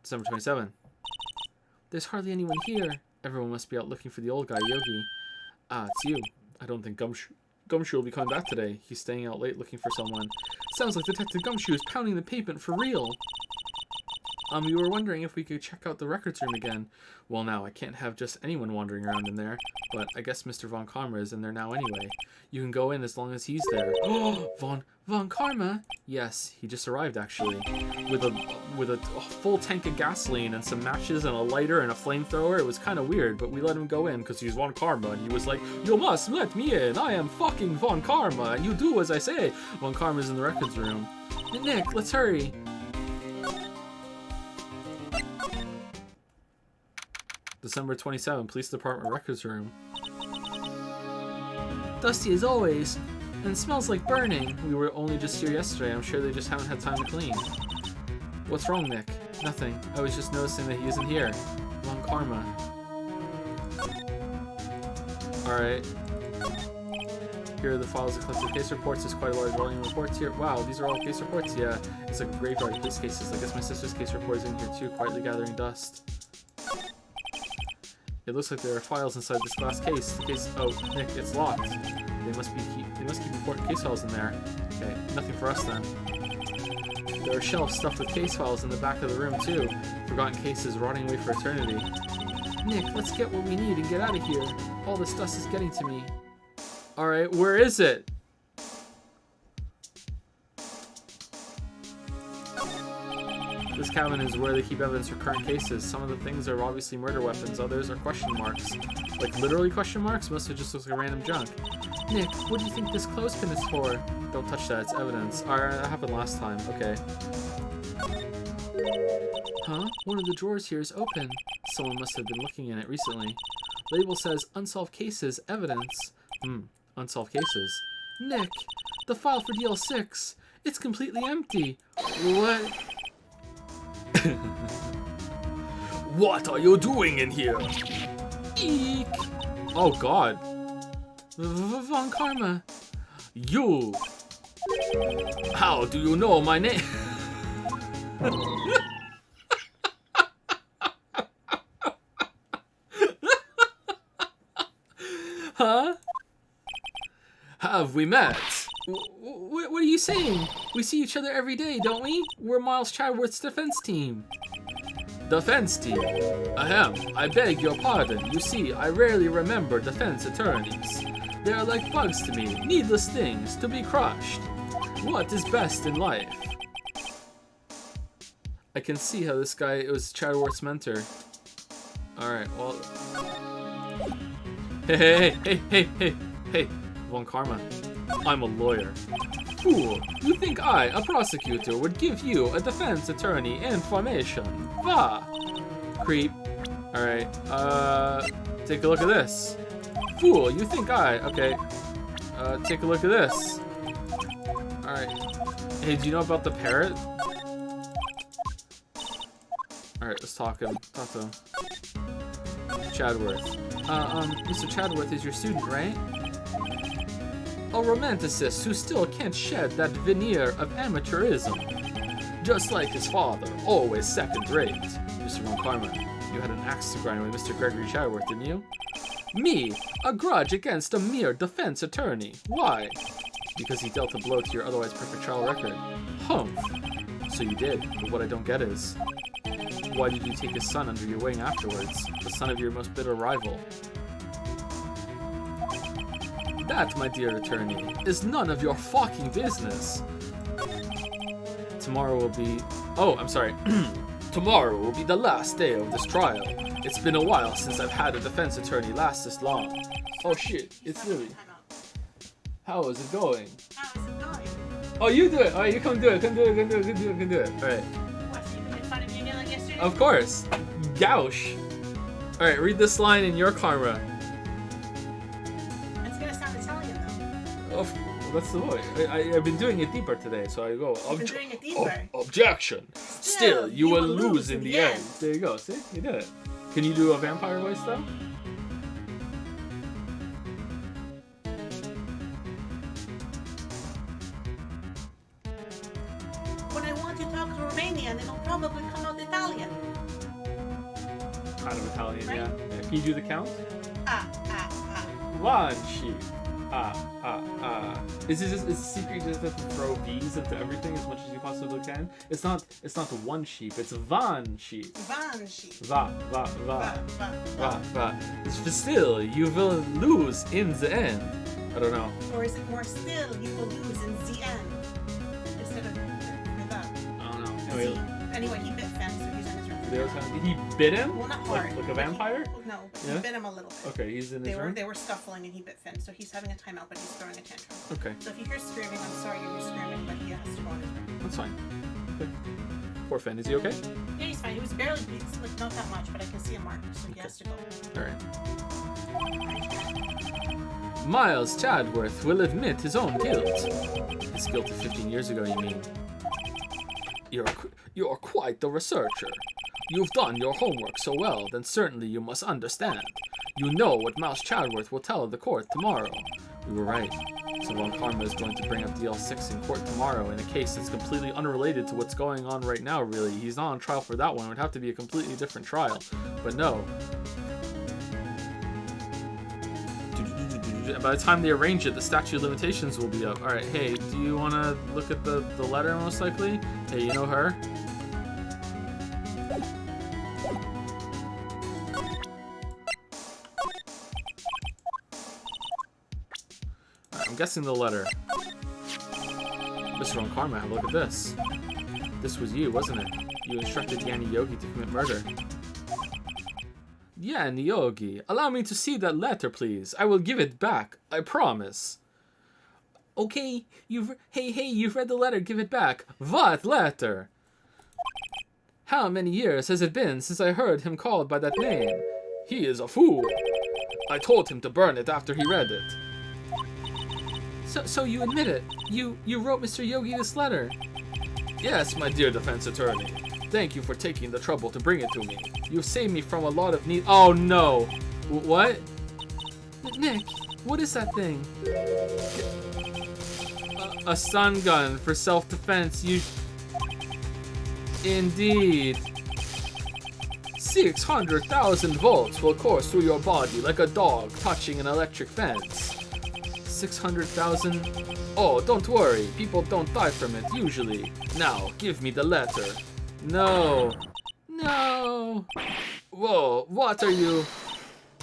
S1: December 27. There's hardly anyone here. Everyone must be out looking for the old guy, Yogi. Ah, it's you. I don't think Gumshoe will be coming back today. He's staying out late looking for someone. Sounds like Detective Gumshoe is pounding the pavement for real. We were wondering if we could check out the records room again. Well, now, I can't have just anyone wandering around in there, but I guess Mr. Von Karma is in there now anyway. You can go in as long as he's there. Oh, Von Karma? Yes, he just arrived, actually. With a full tank of gasoline and some matches and a lighter and a flamethrower. It was kind of weird, but we let him go in because he's Von Karma, and he was like, you must let me in. I am fucking Von Karma, and you do as I say. Von Karma's in the records room. Nick, let's hurry. December 27, Police Department Records Room. Dusty as always, and smells like burning. We were only just here yesterday. I'm sure they just haven't had time to clean. What's wrong, Nick? Nothing. I was just noticing that he isn't here. Von Karma. Alright. Here are the files of collected case reports. There's quite a large volume of reports here. Wow, these are all case reports? Yeah. It's like a graveyard of police cases. I guess my sister's case report is in here too, quietly gathering dust. It looks like there are files inside this glass case. The case. Oh, Nick, it's locked. They must keep important case files in there. Okay, nothing for us then. There are shelves stuffed with case files in the back of the room too. Forgotten cases rotting away for eternity. Nick, let's get what we need and get out of here. All this dust is getting to me. All right, where is it? This cabin is where they keep evidence for current cases. Some of the things are obviously murder weapons, others are question marks. Like literally question marks? Most of it just looks like random junk. Nick, what do you think this clothespin is for? Don't touch that, it's evidence. Alright, that happened last time, okay. Huh? One of the drawers here is open. Someone must have been looking in it recently. Label says unsolved cases, evidence. Unsolved cases. Nick, the file for DL6. It's completely empty. What?
S3: What are you doing in here?
S1: Eek! Oh god. Von Karma.
S3: You! How do you know my name?
S1: Huh?
S3: Have we met?
S1: What are you saying? We see each other every day, don't we? We're Miles Chadworth's defense team.
S3: Defense team? Ahem, I beg your pardon. You see, I rarely remember defense attorneys. They are like bugs to me, needless things to be crushed. What is best in life?
S1: I can see how this guy was Chadworth's mentor. Alright, well... Hey, Von Karma. I'm a lawyer. Fool, you think I, a prosecutor, would give you, a defense attorney, information? Bah! Creep. Alright, take a look at this. Fool, you think I, okay. Take a look at this. Alright. Hey, do you know about the parrot? Alright, let's talk to him. Chadworth. Mr. Chadworth is your student, right? A romanticist who still can't shed that veneer of amateurism. Just like his father, always second-rate. Mr. Von Karma.
S3: You had an axe to grind with Mr. Gregory Chadworth, didn't you? Me? A grudge against a mere defense attorney. Why? Because he dealt a blow to your otherwise perfect trial record. Humph. So you did, but what I don't get is, why did you take his son under your wing afterwards? The son of your most bitter rival. That, my dear attorney, is none of your fucking business. Tomorrow will be... Oh, I'm sorry. Tomorrow will be the last day of this trial. It's been a while since I've had a defense attorney last this long. Oh shit, it's Lily. How is it going?
S4: How is it going?
S3: Oh, you do it! Alright, you come do it, come do it, come do it, come do it, come do it. Alright.
S4: What, so you made fun of me again like yesterday?
S3: Of course. Gouche. Alright, read this line in your karma.
S4: It's gonna sound Italian though.
S3: Oh, that's the voice. I've been doing it deeper today, so I go.
S4: You've been doing it deeper.
S3: Objection. Still, you will lose in the end. There you go. See, you did it. Can you do a vampire voice though?
S4: When I want to talk to Romanian, it'll probably come out Italian.
S3: Kind of Italian,
S4: Right?
S3: yeah. Can you do the count?
S4: Ah.
S3: One sheep. Is the secret just to throw V's into everything as much as you possibly can? It's not the one sheep, it's van sheep.
S4: Van sheep.
S3: Va.
S4: Va.
S3: Still, you will lose in the end. I don't know.
S4: Or is it more still, you will lose in the end? Instead of that.
S3: I don't know.
S4: Anyway, he bit Fenn, so he's in his room.
S3: He bit him?
S4: Well, not hard.
S3: Like a vampire?
S4: No, but
S3: Yeah?
S4: he bit him a little bit.
S3: Okay, he's in his room?
S4: They were scuffling and he bit Finn, so he's having a timeout, but he's throwing a tantrum.
S3: Okay,
S4: So if you hear screaming, I'm sorry you hear screaming, but he has to go in his room.
S3: that's fine. Okay. Poor Finn, is he okay?
S4: Yeah, he's fine. It was barely, it's like not that much, but I can see a mark, so he has to go.
S3: Alright. Miles Chadworth will admit his own guilt. His guilt of 15 years ago, you mean? You're quite the researcher. You've done your homework so well, then certainly you must understand. You know what Mouse Chadworth will tell the court tomorrow. We were right. So Von Karma is going to bring up DL6 in court tomorrow in a case that's completely unrelated to what's going on right now, really. He's not on trial for that one. It would have to be a completely different trial. But no. And by the time they arrange it, the statute of limitations will be up. Alright, hey, do you want to look at the letter most likely? Hey, you know her? I'm guessing the letter. Mr. Von Karma, have a look at this. This was you, wasn't it? You instructed Yanni Yogi to commit murder. Yanni Yogi, allow me to see that letter, please. I will give it back. I promise. Okay, you've read the letter. Give it back. What letter? How many years has it been since I heard him called by that name? He is a fool. I told him to burn it after he read it. So you admit it? You wrote Mr. Yogi this letter? Yes, my dear defense attorney. Thank you for taking the trouble to bring it to me. You've saved me from a lot of need. Oh no! What? Nick, what is that thing? A stun gun for self-defense. Indeed. 600,000 volts will course through your body like a dog touching an electric fence. 600,000? Oh, don't worry. People don't die from it, usually. Now, give me the letter. No. No. Whoa, what are you?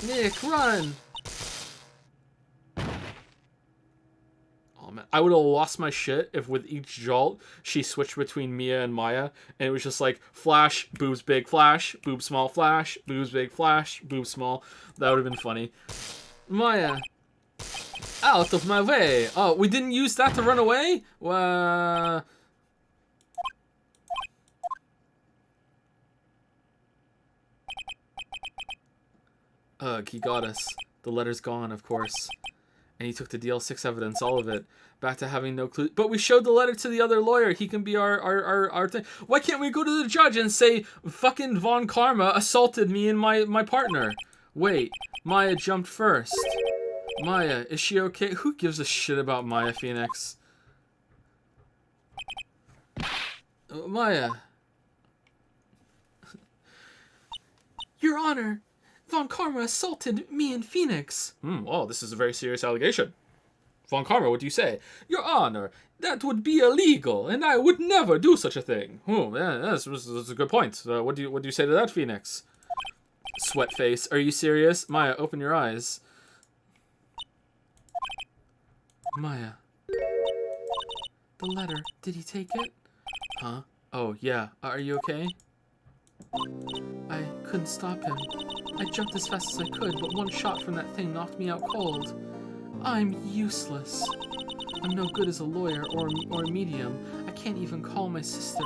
S3: Nick, run. Oh, man. I would have lost my shit if with each jolt, she switched between Mia and Maya, and it was just like, flash, boobs big, flash, boob small, flash, boobs big, flash, boob small. That would have been funny. Maya. Out of my way! Oh, we didn't use that to run away? Ugh, he got us. The letter's gone, of course. And he took the DL6 evidence, all of it. Back to having no clue. But we showed the letter to the other lawyer. He can be our thing. Why can't we go to the judge and say, fucking Von Karma assaulted me and my partner? Wait, Maya jumped first. Maya, is she okay? Who gives a shit about Maya Phoenix? Maya. Your Honor, Von Karma assaulted me and Phoenix.
S1: Oh, this is a very serious allegation. Von Karma, what do you say?
S3: Your Honor, that would be illegal, and I would never do such a thing.
S1: Oh, yeah, that's a good point. What do you say to that, Phoenix?
S3: Sweat face, are you serious? Maya, open your eyes. Maya. The letter, did he take it? Huh? Oh, yeah. Are you okay? I couldn't stop him. I jumped as fast as I could, but one shot from that thing knocked me out cold. I'm useless. I'm no good as a lawyer or a medium. I can't even call my sister.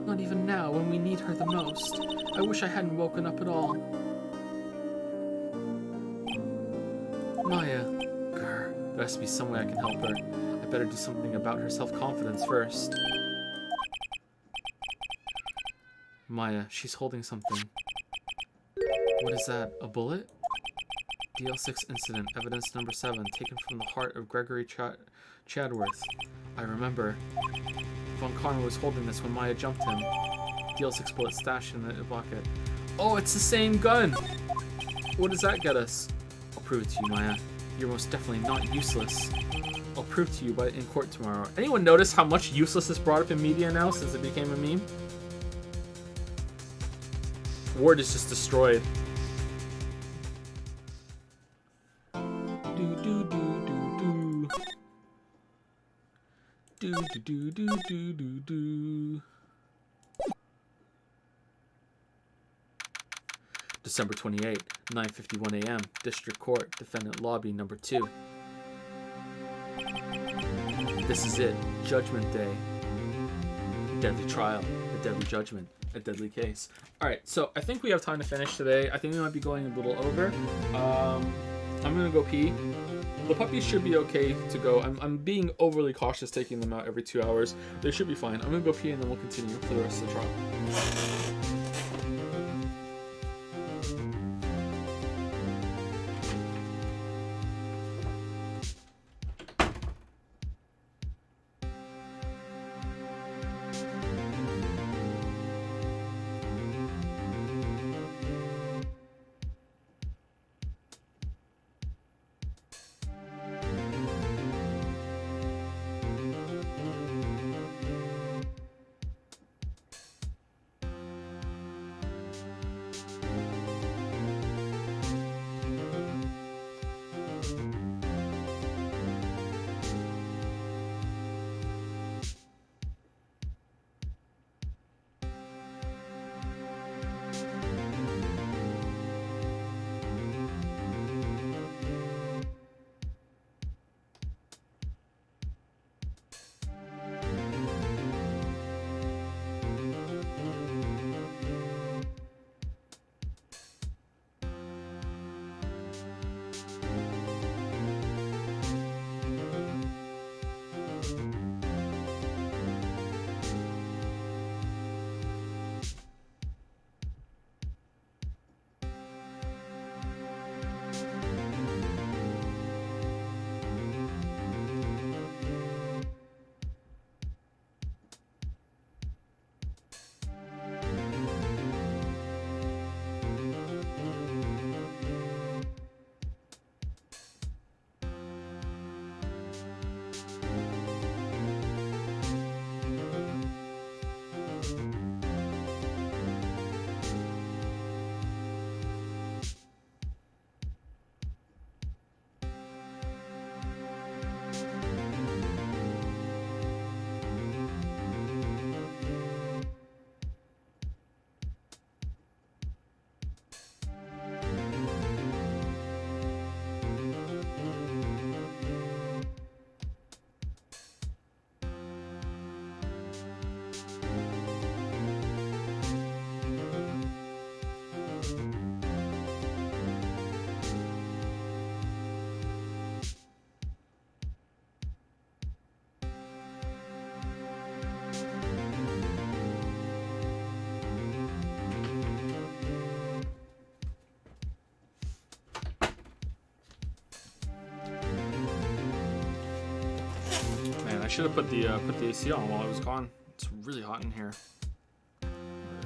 S3: Not even now, when we need her the most. I wish I hadn't woken up at all. Maya. Grr. There has to be some way I can help her. I better do something about her self-confidence first. Maya, she's holding something. What is that? A bullet? DL6 incident, evidence number 7, taken from the heart of Gregory Chadworth. I remember. Von Karma was holding this when Maya jumped him. DL6 bullet stashed in the pocket. Oh, it's the same gun! What does that get us? I'll prove it to you, Maya. You're most definitely not useless. I'll prove to you in court tomorrow. Anyone notice how much useless is brought up in media now since it became a meme? Word is just destroyed. Do do do do do. Do do do do do do. December 28, 9:51 a.m. District Court, Defendant Lobby Number 2. This is it. Judgment Day. Deadly trial. A deadly judgment. A deadly case. Alright, so I think we have time to finish today. I think we might be going a little over. I'm gonna go pee. The puppies should be okay to go. I'm being overly cautious taking them out every 2 hours. They should be fine. I'm gonna go pee and then we'll continue for the rest of the trial. I should have put the AC on while I was gone. It's really hot in here. Let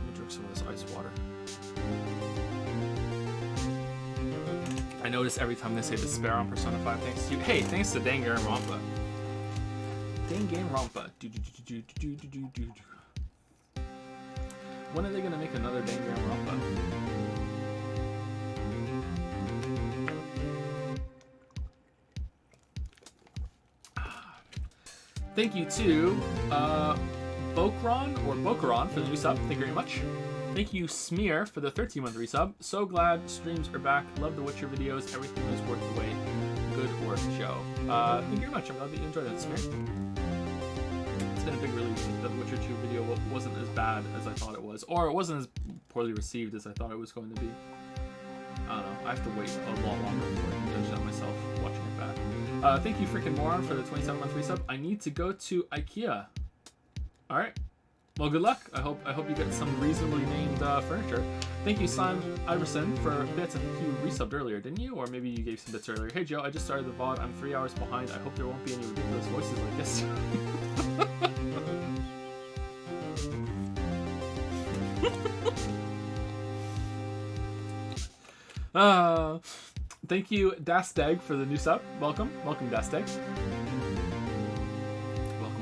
S3: me drink some of this ice water.
S1: I notice every time they say despair on Persona 5. Thanks to you. Hey, thanks to Dangan Rampa. Dangan Rampa. When are they gonna make another Dangan Rampa? Thank you to Bokaron for the new sub. Thank you very much. Thank you, Smear, for the 13-month resub. So glad streams are back. Love the Witcher videos. Everything was worth the wait. Good work, Joe. Thank you very much. I'm glad that you enjoyed it, Smear. It's been a big release. The Witcher 2 video wasn't as bad as I thought it was. Or it wasn't as poorly received as I thought it was going to be. I don't know. I have to wait a lot longer before I can judge that myself watching it back. Thank you, freaking moron, for the 27-month resub. I need to go to IKEA. All right. Well, good luck. I hope you get some reasonably named furniture. Thank you, Simon Iverson, for bits. I think you resubbed earlier, didn't you? Or maybe you gave some bits earlier. Hey, Joe, I just started the VOD. I'm 3 hours behind. I hope there won't be any ridiculous voices like this. Thank you, Dasteg, for the new sub. Welcome, Dasteg.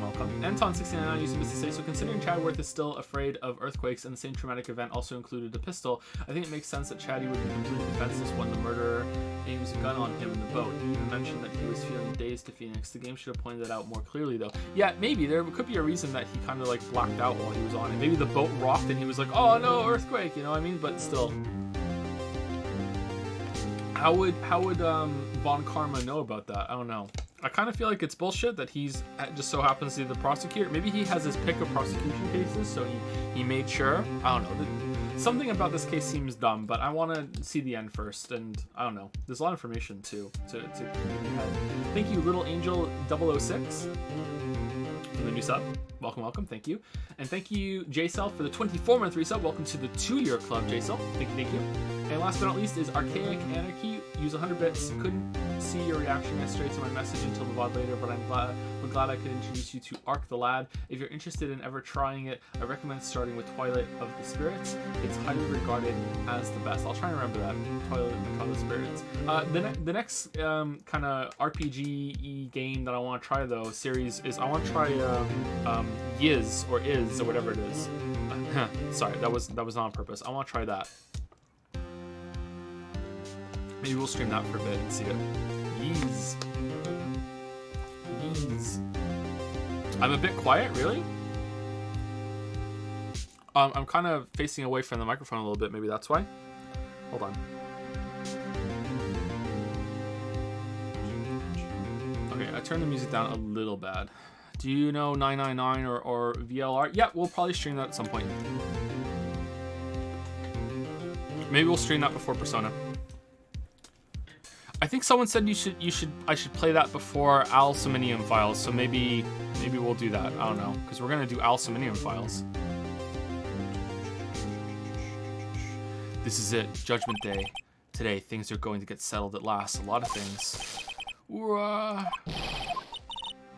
S1: Welcome. Anton69 used to say, so considering Chadworth is still afraid of earthquakes and the same traumatic event also included a pistol, I think it makes sense that Chaddy would be completely defenseless when the murderer aims a gun on him in the boat. You even mentioned that he was feeling dazed to Phoenix. The game should have pointed that out more clearly, though. Yeah, maybe. There could be a reason that he kind of like blacked out while he was on it. Maybe the boat rocked and he was like, oh no, earthquake, you know what I mean? But still. How would Von Karma know about that? I don't know. I kind of feel like it's bullshit that he's just so happens to be the prosecutor. Maybe he has his pick of prosecution cases, so he made sure. I don't know. Something about this case seems dumb, but I want to see the end first, and I don't know. There's a lot of information too to Thank you, Little Angel 006 for the new sub. Welcome. Thank you. And thank you, JCell, for the 24-month resub. Welcome to the 2-year club, JCell. Thank you. And last but not least is Archaic Anarchy. Use 100 bits. Couldn't see your reaction yesterday to my message until the VOD later, but I'm glad I could introduce you to Arc the Lad. If you're interested in ever trying it, I recommend starting with Twilight of the Spirits. It's highly regarded as the best. I'll try and remember that. Twilight of the Spirits. The next kind of RPG-y game that I want to try, though, series is I want to try Yiz or Is or whatever it is. Sorry, that was not on purpose. I want to try that. Maybe we'll stream that for a bit and see it. Yeez. I'm a bit quiet, really? I'm kind of facing away from the microphone a little bit. Maybe that's why. Hold on. Okay, I turned the music down a little bad. Do you know 999 or VLR? Yeah, we'll probably stream that at some point. Maybe we'll stream that before Persona. I think someone said I should play that before Alciminium Files, so maybe we'll do that. I don't know, because we're gonna do Alciminium Files. This is it, Judgment Day. Today, things are going to get settled at last. A lot of things.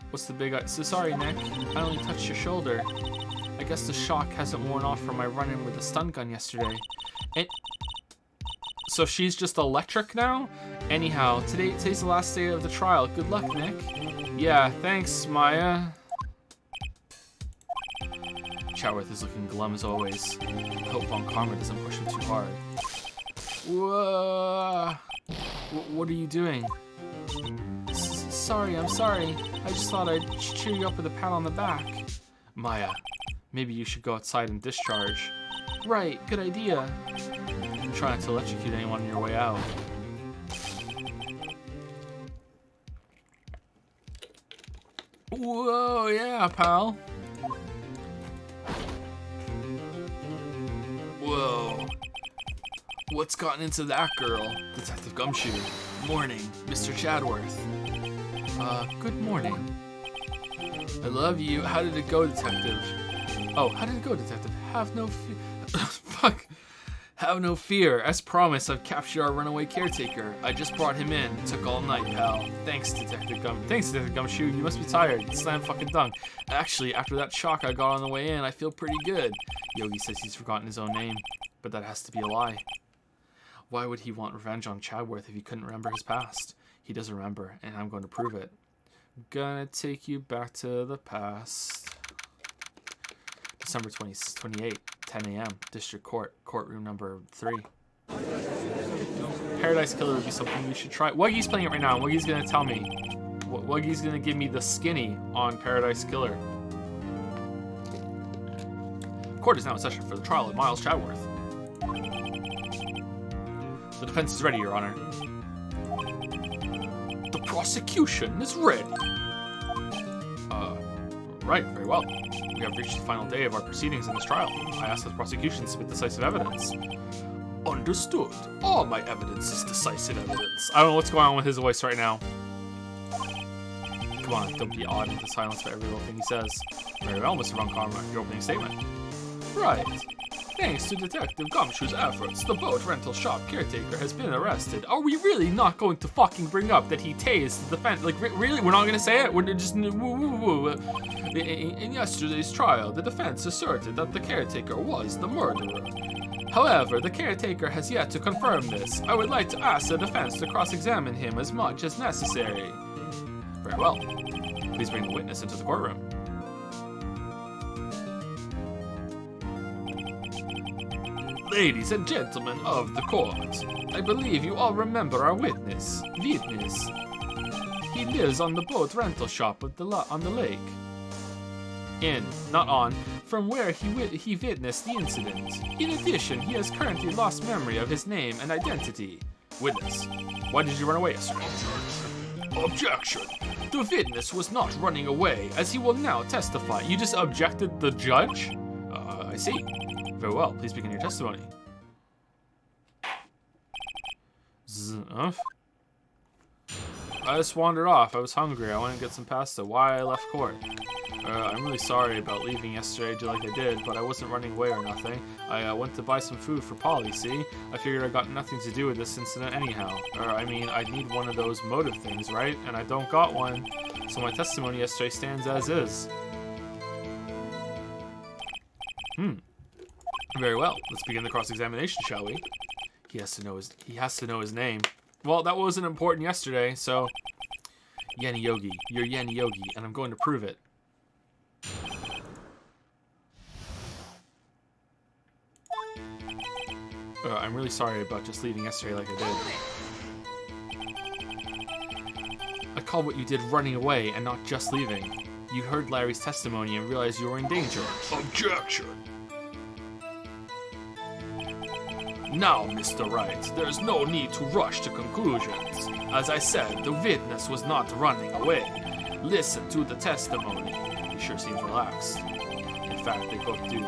S1: What's the big... So sorry, Nick. I only touched your shoulder. I guess the shock hasn't worn off from my run-in with the stun gun yesterday. And... So she's just electric now? Anyhow, today's the last day of the trial. Good luck, Nick. Yeah, thanks, Maya. Chadworth is looking glum as always. I hope Von Karma doesn't push him too hard. Whoa. What are you doing? Sorry, I'm sorry. I just thought I'd cheer you up with a pat on the back. Maya, maybe you should go outside and discharge. Right, good idea. Try not to electrocute anyone on your way out. Whoa, yeah, pal. Whoa. What's gotten into that girl? Detective Gumshoe. Morning, Mr. Chadworth. Good morning. I love you. How did it go, Detective? Oh, how did it go, Detective? Have no fear. Fuck. Have no fear. As promised, I've captured our runaway caretaker. I just brought him in. Took all night, pal. Thanks, Detective Gumshoe. You must be tired. Slam fucking dunk. Actually, after that shock I got on the way in, I feel pretty good. Yogi says he's forgotten his own name, but that has to be a lie. Why would he want revenge on Chadworth if he couldn't remember his past? He does remember, and I'm going to prove it. Gonna take you back to the past. December 28, 10 a.m. District Court, courtroom number 3. Paradise Killer would be something you should try. Wuggy's playing it right now. Wuggy's gonna tell me. Wuggy's gonna give me the skinny on Paradise Killer. Court is now in session for the trial of Miles Chadworth. The defense is ready, Your Honor. The prosecution is ready. Right, very well. We have reached the final day of our proceedings in this trial. I ask that the prosecution submit decisive evidence. Understood. All my evidence is decisive evidence. I don't know what's going on with his voice right now. Come on, don't be awed into silence for every little thing he says. Very well, Mr. Von Karma, your opening statement. Right. Thanks to Detective Gumshoe's efforts, the boat rental shop caretaker has been arrested. Are we really not going to fucking bring up that he tased the defense? Like, really? We're not going to say it? We're just... In yesterday's trial, the defense asserted that the caretaker was the murderer. However, the caretaker has yet to confirm this. I would like to ask the defense to cross-examine him as much as necessary. Very well. Please bring the witness into the courtroom. Ladies and gentlemen of the court, I believe you all remember our witness. He lives on the boat rental shop on the lake. In, not on, from where he witnessed the incident. In addition, he has currently lost memory of his name and identity. Witness, why did you run away yesterday? Objection! The witness was not running away, as he will now testify. You just objected the judge? I see. Very well, please begin your testimony. I just wandered off. I was hungry. I wanted to get some pasta. Why I left court? I'm really sorry about leaving yesterday like I did, but I wasn't running away or nothing. I went to buy some food for Polly, see? I figured I got nothing to do with this incident anyhow. I mean, I'd need one of those motive things, right? And I don't got one. So my testimony yesterday stands as is. Very well. Let's begin the cross-examination, shall we? He has to know his name. Well, that wasn't important yesterday, so Yanni Yogi, you're Yanni Yogi, and I'm going to prove it. I'm really sorry about just leaving yesterday like I did. I call what you did running away and not just leaving. You heard Larry's testimony and realized you were in danger. Objection! Now, Mr. Wright, there's no need to rush to conclusions. As I said, the witness was not running away. Listen to the testimony. He sure seems relaxed. In fact, they both do,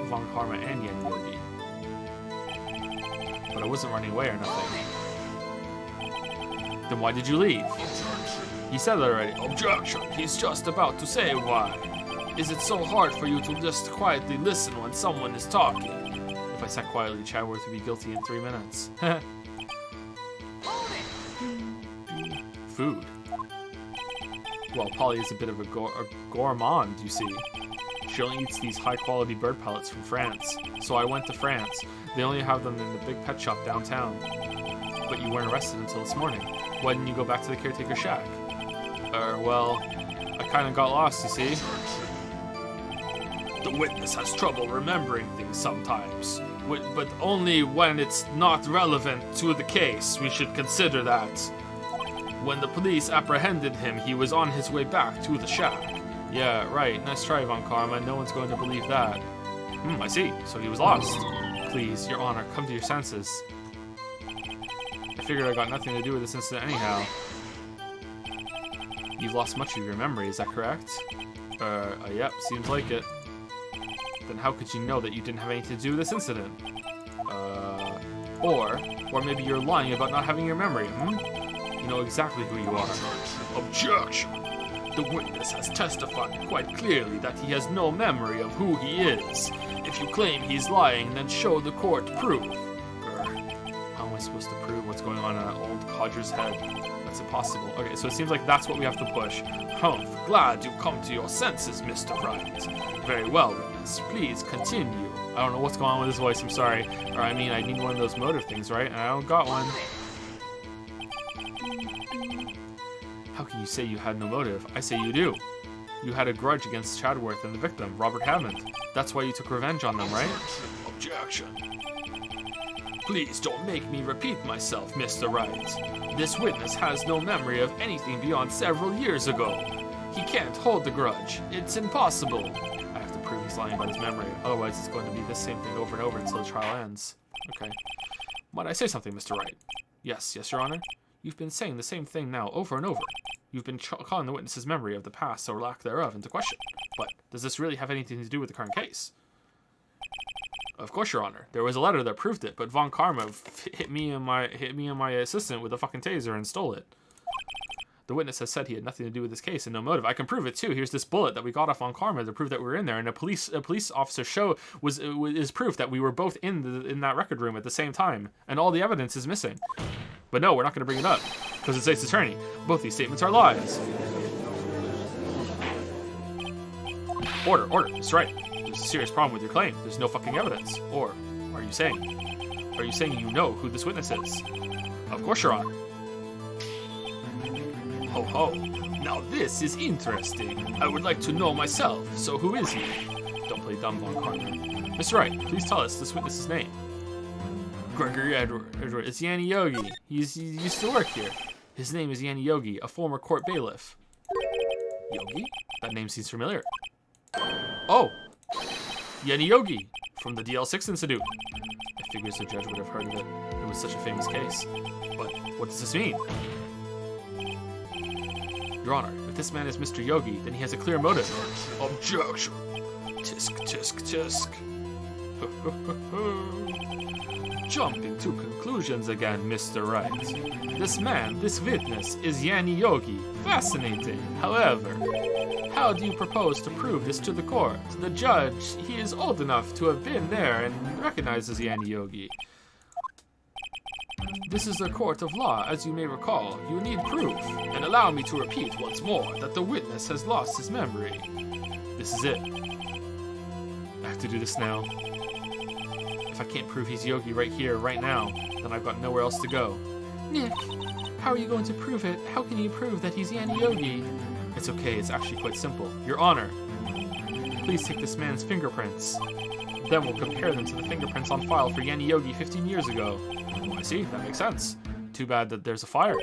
S1: Von Karma and Yanni Yogi. But I wasn't running away or nothing. Then why did you leave? He said that already. Objection! He's just about to say why. Is it so hard for you to just quietly listen when someone is talking? If I sat quietly, Chadworth would be guilty in 3 minutes. Food. Well, Polly is a bit of a gourmand, you see. She only eats these high-quality bird pellets from France. So I went to France. They only have them in the big pet shop downtown. But you weren't arrested until this morning. Why didn't you go back to the caretaker shack? Well, I kind of got lost, you see. The witness has trouble remembering things sometimes. But only when it's not relevant to the case. We should consider that. When the police apprehended him, he was on his way back to the shack. Yeah, right. Nice try, Von Karma. No one's going to believe that. I see. So he was lost. Please, Your Honor, come to your senses. I figured I got nothing to do with this incident anyhow. You've lost much of your memory, is that correct? Yep, seems like it. Then how could you know that you didn't have anything to do with this incident? Or maybe you're lying about not having your memory, You know exactly who you are. Objection! The witness has testified quite clearly that he has no memory of who he is. If you claim he's lying, then show the court proof. How am I supposed to prove what's going on in that old codger's head? That's impossible. Okay, so it seems like that's what we have to push. Humph, glad you've come to your senses, Mr. Wright. Very well, witness. Please continue. I don't know what's going on with his voice, I'm sorry. Or I mean, I need one of those motive things, right? And I don't got one. How can you say you had no motive? I say you do. You had a grudge against Chadworth and the victim, Robert Hammond. That's why you took revenge on them, right? Objection. Please don't make me repeat myself, Mr. Wright. This witness has no memory of anything beyond several years ago. He can't hold the grudge. It's impossible. I have to prove he's lying about his memory. Otherwise, it's going to be the same thing over and over until the trial ends. Okay. Might I say something, Mr. Wright? Yes, Your Honor. You've been saying the same thing now over and over. You've been calling the witness's memory of the past or lack thereof into question. But does this really have anything to do with the current case? Of course, Your Honor. There was a letter that proved it, but Von Karma hit me and my assistant with a fucking taser and stole it. The witness has said he had nothing to do with this case and no motive. I can prove it too. Here's this bullet that we got off Von Karma to prove that we were in there, and a police officer show is proof that we were both in that record room at the same time, and all the evidence is missing. But no, we're not going to bring it up because it's State's attorney. Both these statements are lies. Order, Mr. Wright. There's a serious problem with your claim. There's no fucking evidence. Or are you saying you know who this witness is? Of course, Your Honor. Ho ho. Now this is interesting. I would like to know myself. So who is he? Don't play dumb, Von Karma. Mr. Wright, please tell us this witness's name. Gregory Edward. It's Yanni Yogi. He used to work here. His name is Yanni Yogi, a former court bailiff. Yogi? That name seems familiar. Oh! Yanni Yogi, from the DL6 Institute. I figured the judge would have heard of it. It was such a famous case. But what does this mean? Your Honor, if this man is Mr. Yogi, then he has a clear motive. Objection! Tisk, tisk, tisk. Jumping to conclusions again, Mr. Wright. This man, this witness, is Yanni Yogi. Fascinating. However, how do you propose to prove this to the court? The judge, he is old enough to have been there and recognizes Yanni Yogi. This is a court of law, as you may recall. You need proof. And allow me to repeat once more that the witness has lost his memory. This is it. I have to do this now. If I can't prove he's Yogi right here, right now, then I've got nowhere else to go. Nick, how are you going to prove it? How can you prove that he's Yanni Yogi? It's okay, it's actually quite simple. Your Honor, please take this man's fingerprints. Then we'll compare them to the fingerprints on file for Yanni Yogi 15 years ago. Oh, I see, that makes sense. Too bad that there's a fire.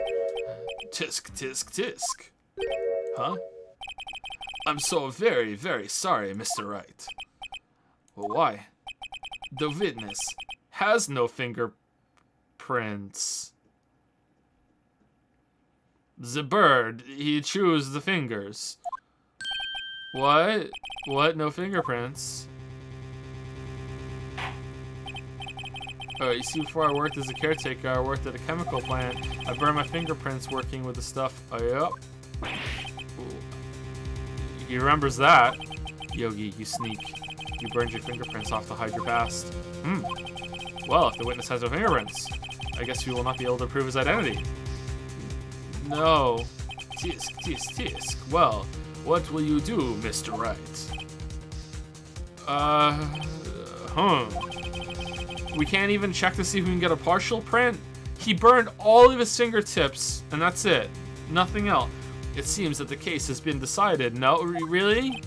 S1: Tisk, tisk, tisk. Huh? I'm so very, very sorry, Mr. Wright. Well, why? The witness has no fingerprints. The bird, he chews the fingers. What? What? No fingerprints? You see, before I worked as a caretaker, I worked at a chemical plant. I burned my fingerprints working with the stuff. Oh, yep. He remembers that. Yogi, you sneak. You burned your fingerprints off to hide your past. Well, if the witness has no fingerprints, I guess we will not be able to prove his identity. No. Tisk, tisk, tisk. Well, what will you do, Mr. Wright? We can't even check to see if we can get a partial print? He burned all of his fingertips, and that's it. Nothing else. It seems that the case has been decided. No, really?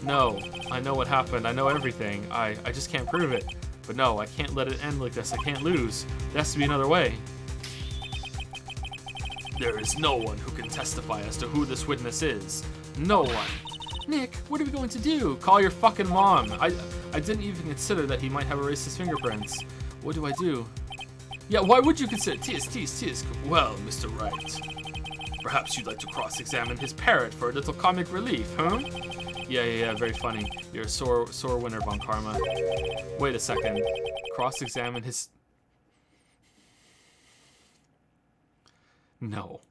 S1: No, I know what happened. I know everything. I just can't prove it. But no, I can't let it end like this. I can't lose. There has to be another way. There is no one who can testify as to who this witness is. No one. Nick, what are we going to do? Call your fucking mom. I didn't even consider that he might have erased his fingerprints. What do I do? Yeah, why would you consider? Tisk, tisk, tisk. Well, Mr. Wright, perhaps you'd like to cross-examine his parrot for a little comic relief, huh? Yeah, very funny. You're a sore winner, Von Karma. Wait a second. Cross-examine his... No.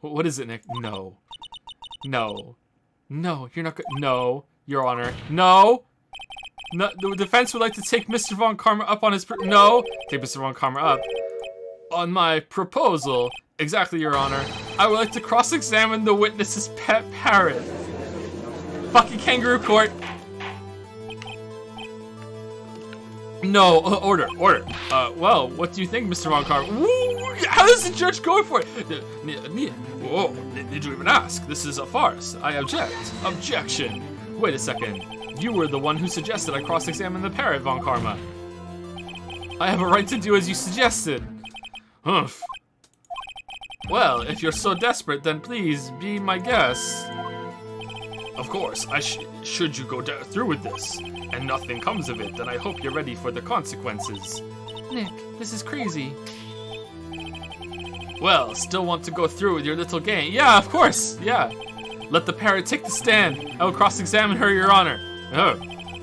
S1: What is it, Nick? No. No. No, you're not good. No, Your Honor. No! No, the defense would like to take Mr. Von Karma up on his... No! Take Mr. Von Karma up on my proposal. Exactly, Your Honor. I would like to cross-examine the witness's pet parrot. Fucking kangaroo court. No, order. Well, what do you think, Mr. Von Karma? Woo, how is the judge going for it? Whoa, did you even ask? This is a farce. I object. Objection. Wait a second. You were the one who suggested I cross-examine the parrot, Von Karma. I have a right to do as you suggested. Humph. Well, if you're so desperate, then please be my guest. Of course, should you go through with this, and nothing comes of it, then I hope you're ready for the consequences. Nick, this is crazy. Well, still want to go through with your little game? Yeah, of course, yeah. Let the parrot take the stand. I will cross-examine her, Your Honor. Oh,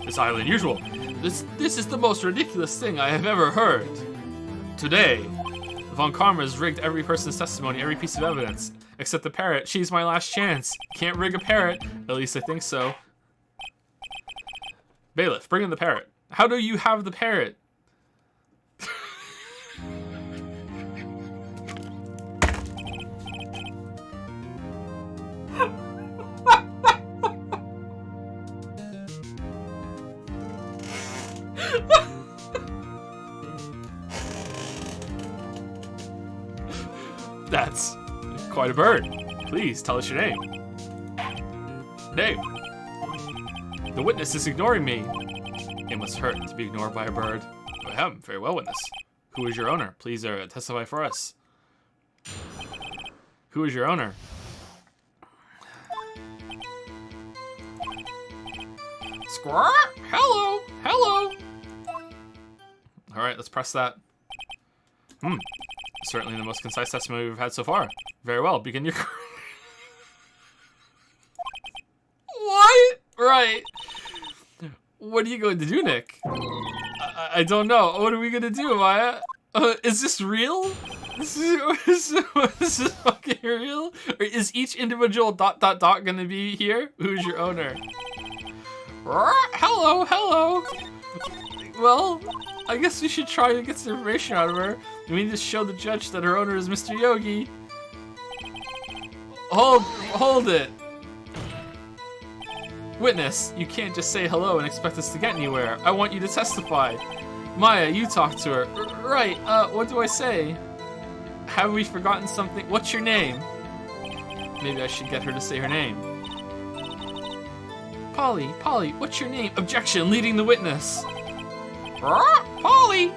S1: it's highly unusual. This is the most ridiculous thing I have ever heard. Today, Von Karma has rigged every person's testimony, every piece of evidence. Except the parrot. She's my last chance. Can't rig a parrot. At least I think so. Bailiff, bring in the parrot. How do you have the parrot? That's quite a bird. Please tell us your name. Name. The witness is ignoring me. It must hurt to be ignored by a bird. Ahem, very well, witness. Who is your owner? Please testify for us. Who is your owner? Squawk! Hello! Hello! Alright, let's press that. Certainly the most concise testimony we've had so far. Very well, begin your... What? Right. What are you going to do, Nick? I don't know. What are we going to do, Maya? Is this real? Is this fucking real? Or is each individual ... going to be here? Who's your owner? Hello. Well, I guess we should try to get some information out of her. We need to show the judge that her owner is Mr. Yogi. Hold it. Witness, you can't just say hello and expect us to get anywhere. I want you to testify. Maya, you talk to her. Right, what do I say? Have we forgotten something? What's your name? Maybe I should get her to say her name. Polly, what's your name? Objection, leading the witness. Polly!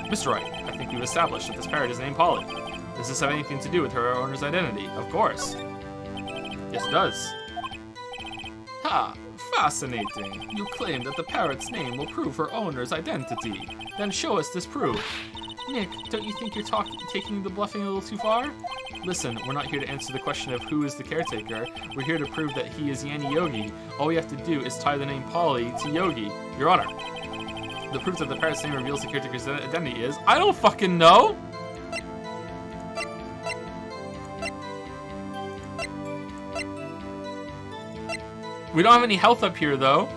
S1: Mr. Wright, I think we've established that this parrot is named Polly. Does this have anything to do with her owner's identity? Of course. Yes, it does. Ha! Fascinating. You claim that the parrot's name will prove her owner's identity. Then show us this proof. Nick, don't you think you're taking the bluffing a little too far? Listen, we're not here to answer the question of who is the caretaker. We're here to prove that he is Yanni Yogi. All we have to do is tie the name Polly to Yogi. Your Honor. The proof that the parrot's name reveals the caretaker's identity is... I don't fucking know! We don't have any health up here, though.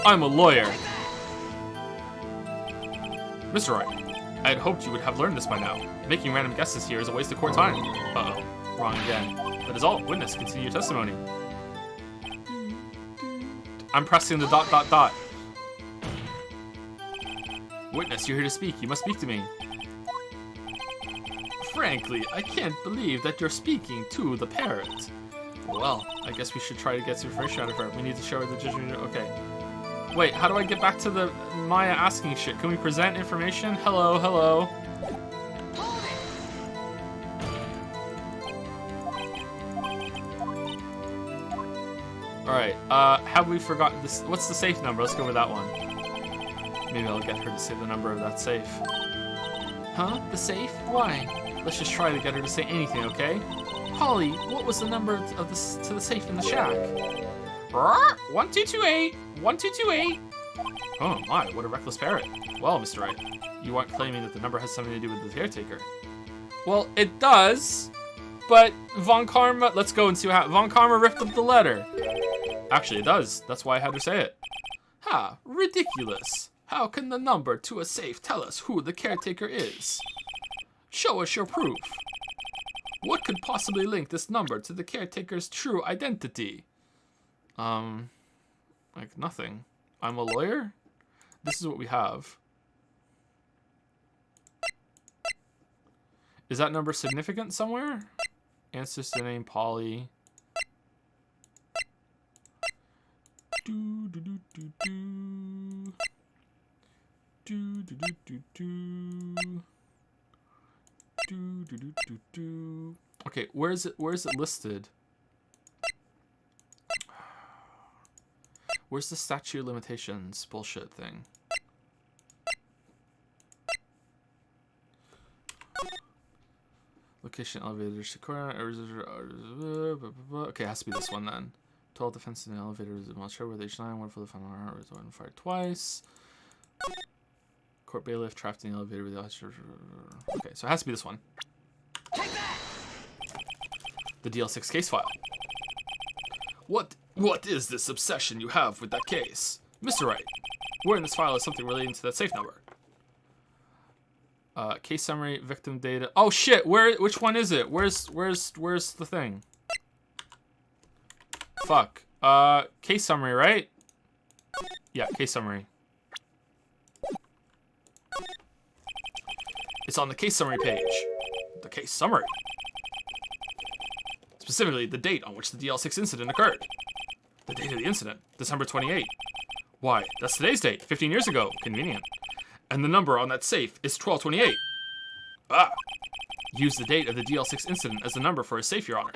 S1: I'm a lawyer. Mr. Wright, I had hoped you would have learned this by now. Making random guesses here is a waste of court time. Uh-oh. Wrong again. That is all. Witness, continue your testimony. I'm pressing the ... Witness, you're here to speak. You must speak to me. Frankly, I can't believe that you're speaking to the parrot. Well, I guess we should try to get some information out of her. We need to show her the judgment. Okay. Wait, how do I get back to the Maya asking shit? Can we present information? Hello. Alright, have we forgotten this? What's the safe number? Let's go with that one. Maybe I'll get her to say the number of that safe. Huh? The safe? Why? Let's just try to get her to say anything, okay? Polly, what was the number of to the safe in the shack? 1228. 1228. Oh my, what a reckless parrot. Well, Mr. Wright, you aren't claiming that the number has something to do with the caretaker. Well, it does, but Von Karma, let's go and see what happens. Von Karma ripped up the letter. Actually, it does. That's why I had her say it. Ha, ridiculous. How can the number to a safe tell us who the caretaker is? Show us your proof. What could possibly link this number to the caretaker's true identity? Like nothing. I'm a lawyer? This is what we have. Is that number significant somewhere? Answers to the name Polly. Do do do do do. Do do do do do. Do do do do do. Okay, where is it listed? Where's the statute of limitations bullshit thing? Location elevator Sakura. Okay, it has to be this one then. 12 defense in the elevator is a must show where they shine. One for the final hour was one fired twice. Court bailiff trapped in the elevator with the okay, so it has to be this one. The DL6 case file. What is this obsession you have with that case? Mr. Wright, where in this file is something relating to that safe number? Case summary, victim data. Oh shit, which one is it? Where's the thing? Fuck. Case summary, right? Yeah, case summary. It's on the case summary page. The case summary. Specifically, the date on which the DL6 incident occurred. The date of the incident, December 28. Why, that's today's date, 15 years ago. Convenient. And the number on that safe is 1228. Ah! Use the date of the DL6 incident as the number for his safe, Your Honor.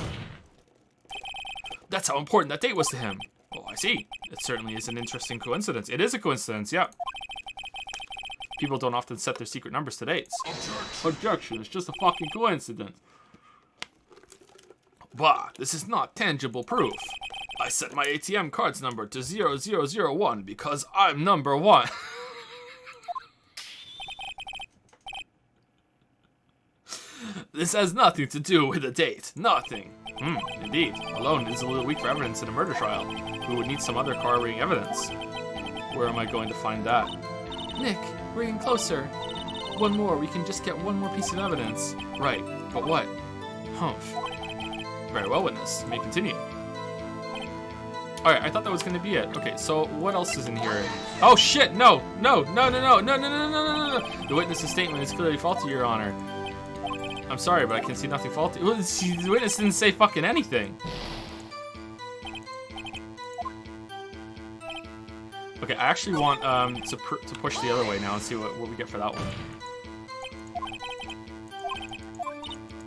S1: That's how important that date was to him. Oh, I see. It certainly is an interesting coincidence. It is a coincidence, yeah. People don't often set their secret numbers to dates. Objection, it's just a fucking coincidence. Bah, this is not tangible proof. I set my ATM card's number to 0001 because I'm number one. This has nothing to do with the date. Nothing. Indeed. Alone is a little weak for evidence in a murder trial. We would need some other corroborating evidence. Where am I going to find that? Nick, we're getting closer. One more. We can just get one more piece of evidence. Right. But what? Humph. Very well, witness. You may continue. Alright, I thought that was going to be it. Okay, so what else is in here? Oh shit! No! No! No! No! No! No! No! No! No! No! The witness's statement is clearly faulty, Your Honor. I'm sorry, but I can see nothing faulty. Well, the witness didn't say fucking anything. Okay, I actually want to push the other way now and see what we get for that one.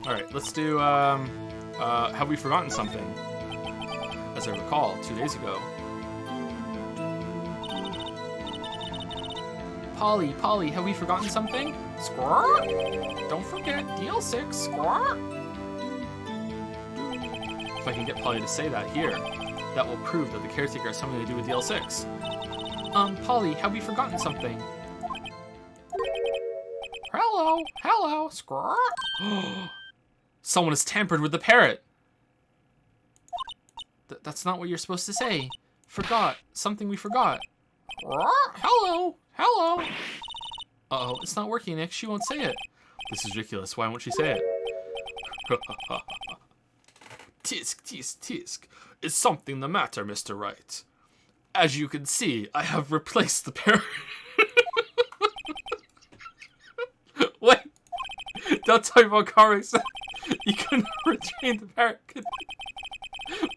S1: Alright, let's do, have we forgotten something? As I recall, 2 days ago. Polly, have we forgotten something? Squirt! Don't forget, DL6, squirt! If I can get Polly to say that here, that will prove that the caretaker has something to do with DL6. Polly, have we forgotten something? Hello, squirt! Someone has tampered with the parrot! That's not what you're supposed to say. Forgot. Something we forgot. Hello. Uh-oh, it's not working, Nick. She won't say it. This is ridiculous. Why won't she say it? Tisk. Is something the matter, Mr. Wright? As you can see, I have replaced the parrot. Wait. Don't talk about comics. You can never train the parrot.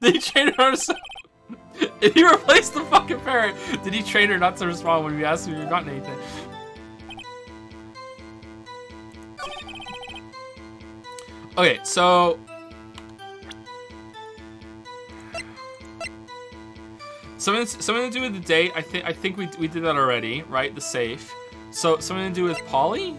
S1: Did he train her to... If he replaced the fucking parrot, did he train her not to respond when we asked if you've gotten anything? Okay, so... Something to do with the date. I think we did that already, right? The safe. So something to do with Polly?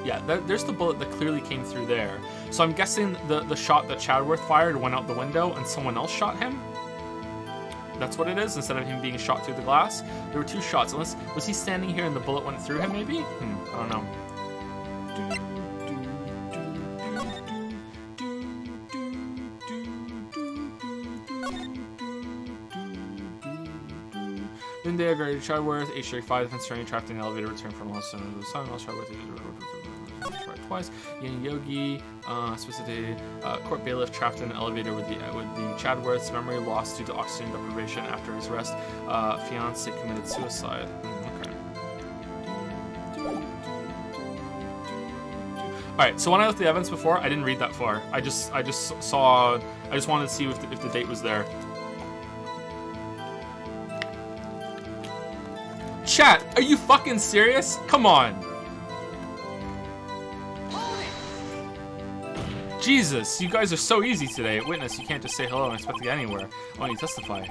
S1: Yeah, there's the bullet that clearly came through there. So I'm guessing the shot that Chadworth fired went out the window and someone else shot him? That's what it is, instead of him being shot through the glass? There were two shots. Unless, was he standing here and the bullet went through him, maybe? I don't know. Area, Great Chadworth, H35, defense attorney trapped in the elevator, returned from Lost Sun to the Sun, Lost Chadworth, tried twice. Yin Yogi, specifically, court bailiff trapped in an elevator with the Chadworth's memory lost due to oxygen deprivation after his arrest. Fiance committed suicide. Okay. Alright, so when I looked at the evidence before, I didn't read that far. I just wanted to see if the date was there. Chat, are you fucking serious? Come on. Jesus, you guys are so easy today. Witness, you can't just say hello and expect to get anywhere. Why don't you testify?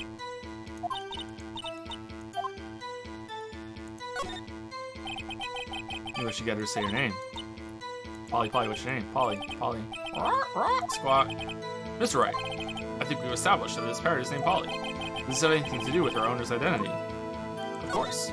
S1: Maybe I should get her to say your name. Polly, what's your name? Polly. Squawk. Mr. Wright, I think we've established that this parrot is named Polly. Does this have anything to do with our owner's identity? Of course.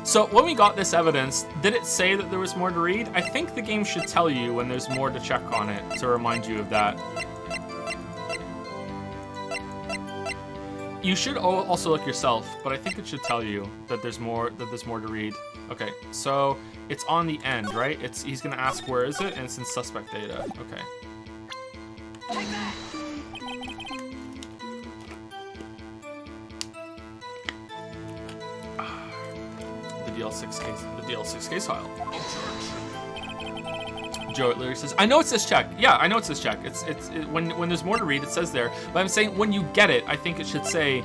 S1: So when we got this evidence, did it say that there was more to read? I think the game should tell you when there's more to check on it to remind you of that. You should also look yourself, but I think it should tell you that there's more to read. Okay, so it's on the end, right? He's gonna ask where is it, and it's in suspect data. Okay.
S2: Take that!
S1: The DL6 case file. Joe literally says, "I know it says check." Yeah, I know it says check. When there's more to read, it says there. But I'm saying when you get it, I think it should say,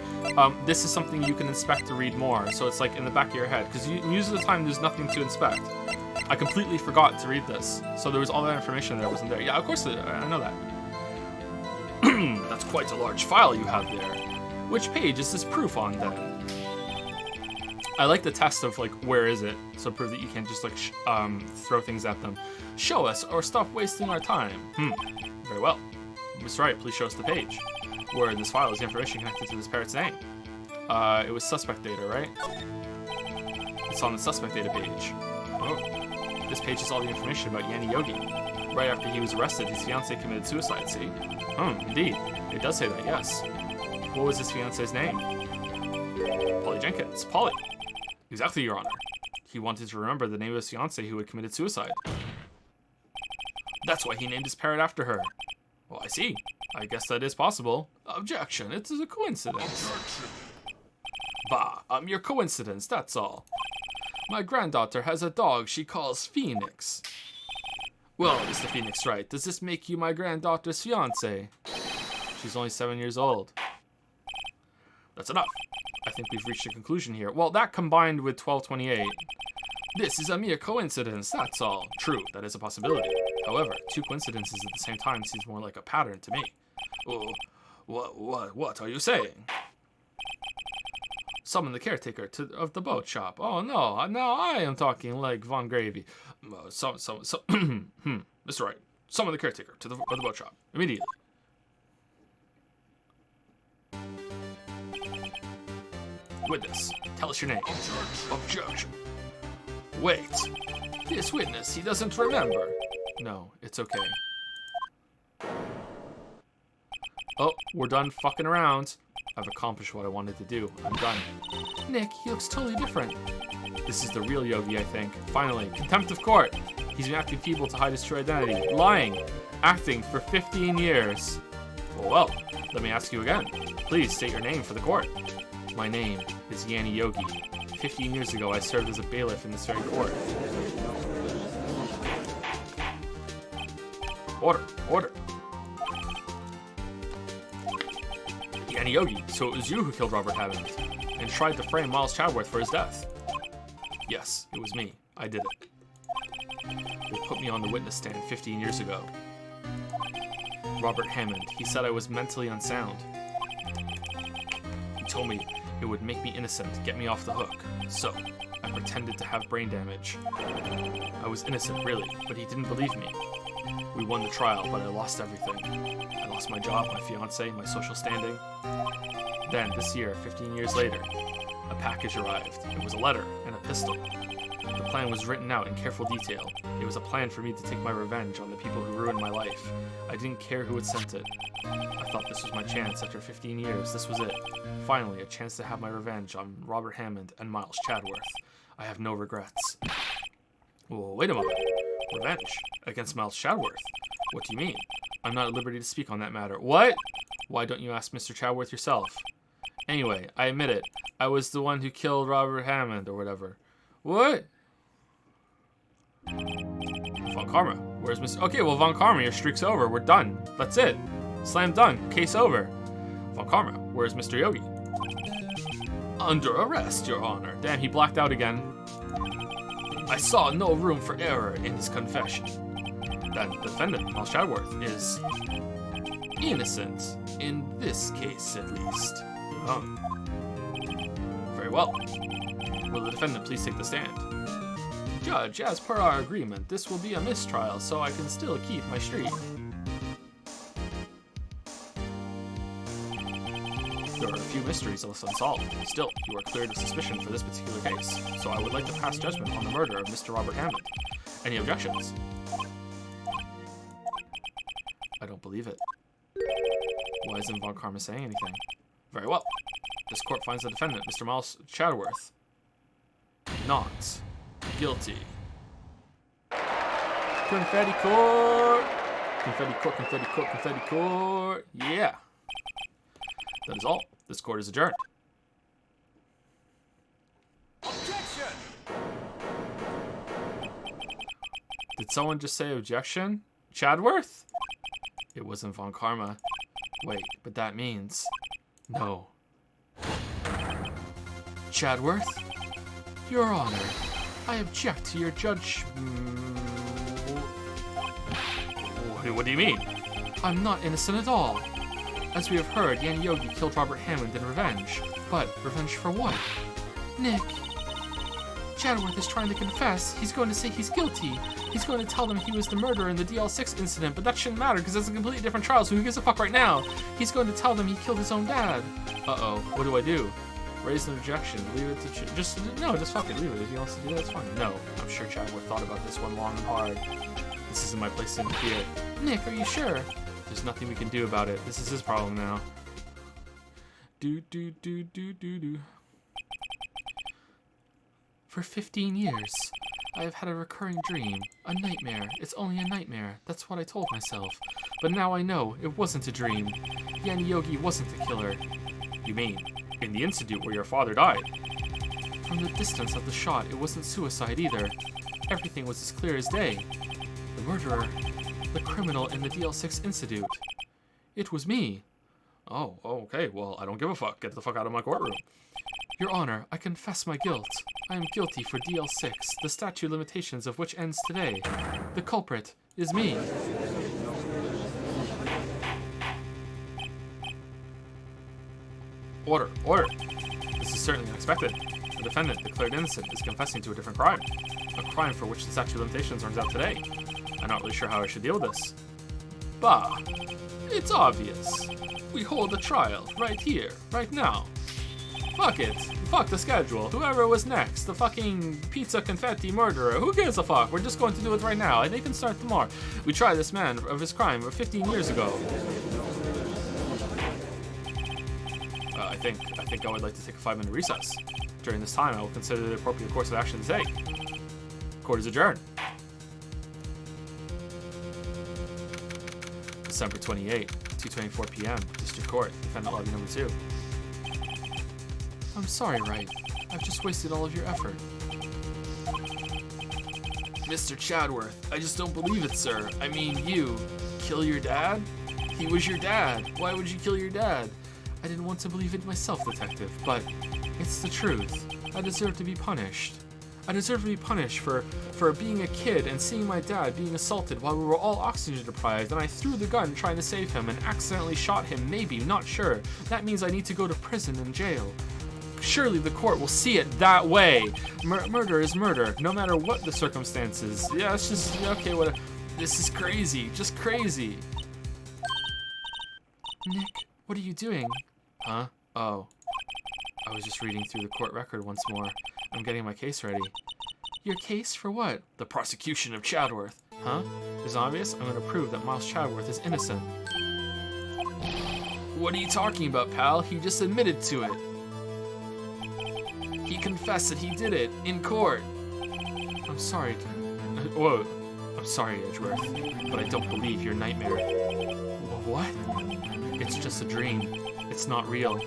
S1: "This is something you can inspect to read more." So it's like in the back of your head, because most of the time there's nothing to inspect. I completely forgot to read this, so there was all that information that wasn't there. Yeah, of course I know that. That's quite a large file you have there. Which page is this proof on then? I like the test of like, where is it? So prove that you can't just like throw things at them. Show us or stop wasting our time. Very well. Mr. Wright, please show us the page where this file is the information connected to this parrot's name. It was suspect data, right? It's on the suspect data page. Oh, this page is all the information about Yanni Yogi. Right after he was arrested, his fiancée committed suicide, see? Indeed. It does say that, yes. What was his fiancée's name? Polly Jenkins. Polly. Exactly, Your Honor. He wanted to remember the name of his fiancée who had committed suicide. That's why he named his parrot after her. Well, I see. I guess that is possible. Objection. It is a coincidence. Bah, a mere coincidence, that's all. My granddaughter has a dog she calls Phoenix. Well, Mr. Phoenix Wright, does this make you my granddaughter's fiancé? She's only 7 years old. That's enough. I think we've reached a conclusion here. Well, that combined with 1228. This is a mere coincidence, that's all. True, that is a possibility. However, two coincidences at the same time seems more like a pattern to me. Oh, what are you saying? Summon the caretaker of the boat shop. Oh no, now I am talking like Von Gravy. Mr. Wright, summon the caretaker of the boat shop immediately. Witness, tell us your name. Objection. Wait. This witness, he doesn't remember. No, it's okay. Oh, we're done fucking around. I've accomplished what I wanted to do. I'm done. Nick, he looks totally different. This is the real Yogi, I think. Finally, contempt of court. He's been acting feeble to hide his true identity. Lying. Acting for 15 years. Well, let me ask you again. Please state your name for the court. My name is Yanni Yogi. 15 years ago, I served as a bailiff in this very court. Order. Yanni Yogi, so it was you who killed Robert Hammond and tried to frame Miles Chadworth for his death. Yes, it was me. I did it. They put me on the witness stand 15 years ago. Robert Hammond, he said I was mentally unsound. He told me it would make me innocent, get me off the hook. So, I pretended to have brain damage. I was innocent, really, but he didn't believe me. We won the trial, but I lost everything. I lost my job, my fiancé, my social standing. Then, this year, 15 years later, a package arrived. It was a letter and a pistol. The plan was written out in careful detail. It was a plan for me to take my revenge on the people who ruined my life. I didn't care who had sent it. I thought this was my chance after 15 years. This was it. Finally, a chance to have my revenge on Robert Hammond and Miles Chadworth. I have no regrets. Well, wait a moment. Revenge? Against Miles Chadworth? What do you mean? I'm not at liberty to speak on that matter. What? Why don't you ask Mr. Chadworth yourself? Anyway, I admit it. I was the one who killed Robert Hammond or whatever. What? Von Karma. Where's Mr. Okay, well, Von Karma, your streak's over. We're done. That's it. Slam dunk. Case over. Von Karma. Where's Mr. Yogi? Under arrest, Your Honor. Damn, he blacked out again. I saw no room for error in his confession. Then the defendant, Miles Chadworth, is innocent. In this case, at least. Oh. Very well. Will the defendant please take the stand? Judge, as per our agreement, this will be a mistrial, so I can still keep my streak. There are a few mysteries left unsolved. Still, you are cleared of suspicion for this particular case, so I would like to pass judgment on the murder of Mr. Robert Hammond. Any objections? I don't believe it. Why isn't Von Karma saying anything? Very well. This court finds the defendant, Mr. Miles Chadworth, not guilty. Confetti court! Confetti court, confetti court, confetti court! Yeah! That is all. This court is adjourned.
S2: Objection!
S1: Did someone just say objection? Chadworth? It wasn't Von Karma. Wait, but that means... No. Chadworth? Your Honor, I object to your judge... What do you mean? I'm not innocent at all. As we have heard, Yan Yogi killed Robert Hammond in revenge. But revenge for what? Nick. Chadworth is trying to confess. He's going to say he's guilty. He's going to tell them he was the murderer in the DL6 incident, but that shouldn't matter because it's a completely different trial, so who gives a fuck right now? He's going to tell them he killed his own dad. Uh-oh, what do I do? Raise an objection. Leave it to just fuck it. Leave it. If he wants to do that, it's fine. No, I'm sure Chadworth thought about this one long and hard. This isn't my place to interfere. Nick, are you sure? There's nothing we can do about it. This is his problem now. Do. For 15 years, I have had a recurring dream. A nightmare. It's only a nightmare. That's what I told myself. But now I know it wasn't a dream. Yan Yogi wasn't the killer. You mean, in the institute where your father died? From the distance of the shot, it wasn't suicide either. Everything was as clear as day. The murderer, the criminal in the DL6 Institute. It was me. Oh, okay, well, I don't give a fuck. Get the fuck out of my courtroom. Your Honor, I confess my guilt. I am guilty for DL6, the statute of limitations of which ends today. The culprit is me. Order. This is certainly unexpected. The defendant, declared innocent, is confessing to a different crime. A crime for which the statute of limitations runs out today. I'm not really sure how I should deal with this. Bah, it's obvious. We hold the trial right here, right now. Fuck it. Fuck the schedule. Whoever was next, the fucking pizza confetti murderer, who gives a fuck? We're just going to do it right now, and they can start tomorrow. We tried this man of his crime 15 years ago. I think I would like to take a 5-minute recess. During this time, I will consider the appropriate course of action to take. Court is adjourned. December 28, 2:24 p.m. District Court, Defendant Lobby Number 2. I'm sorry, Wright. I've just wasted all of your effort. Mr. Chadworth, I just don't believe it, sir. I mean, you kill your dad? He was your dad. Why would you kill your dad? I didn't want to believe it myself, Detective, but it's the truth. I deserve to be punished. I deserve to be punished for being a kid and seeing my dad being assaulted while we were all oxygen deprived, and I threw the gun trying to save him and accidentally shot him, maybe, not sure. That means I need to go to prison and jail. Surely the court will see it that way. Murder is murder, no matter what the circumstances. Yeah, it's just, okay, what? This is crazy, just crazy. Nick, what are you doing? Huh? Oh. I was just reading through the court record once more. I'm getting my case ready. Your case for what? The prosecution of Chadworth. Huh? It's obvious. I'm going to prove that Miles Chadworth is innocent. What are you talking about, pal? He just admitted to it. He confessed that he did it in court. I'm sorry. Whoa. I'm sorry, Edgeworth, but I don't believe your nightmare. What? It's just a dream. It's not real.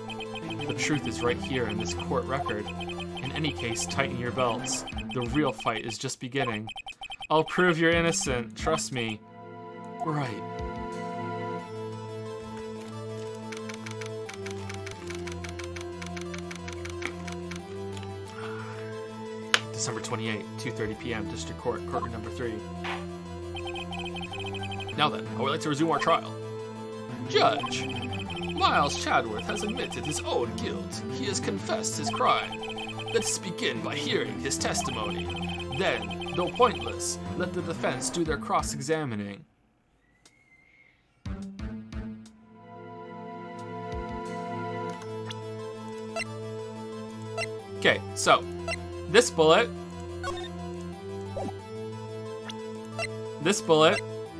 S1: The truth is right here in this court record. In any case, tighten your belts. The real fight is just beginning. I'll prove you're innocent. Trust me. Right. December 28, 2:30 p.m., District Court, Courtroom number 3. Now then, I would like to resume our trial. Judge, Miles Chadworth has admitted his own guilt. He has confessed his crime. Let's begin by hearing his testimony. Then, though pointless, let the defense do their cross-examining. Okay, so this bullet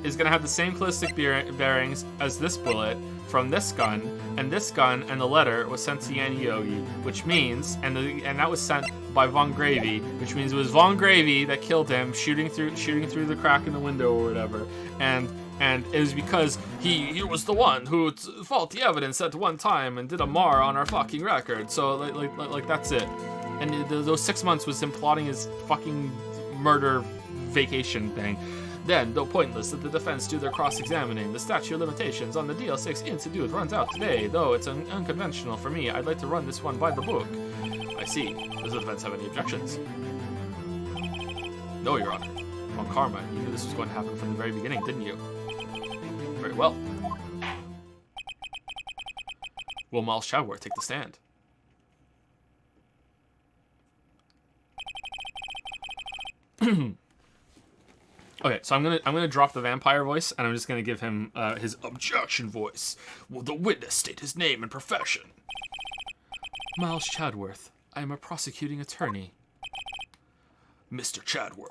S1: is gonna have the same ballistic bearings as this bullet from this gun, and the letter was sent to Yanni Yogi, which means, and that was sent by Von Gravy, which means it was Von Gravy that killed him, shooting through the crack in the window or whatever, and it was because he was the one who faulty evidence at one time and did a mar on our fucking record. So like that's it. And those 6 months was him plotting his fucking murder vacation thing. Then, though pointless, let the defense do their cross-examining. The statute of limitations on the DL6 Institute runs out today, though it's unconventional for me. I'd like to run this one by the book. I see. Does the defense have any objections? No, Your Honor. Von Karma, you knew this was going to happen from the very beginning, didn't you? Very well. Will Miles Chadworth take the stand? Okay, so I'm gonna drop the vampire voice, and I'm just gonna give him his objection voice. Will the witness state his name and profession? Miles Chadworth. I am a prosecuting attorney. Mr. Chadworth,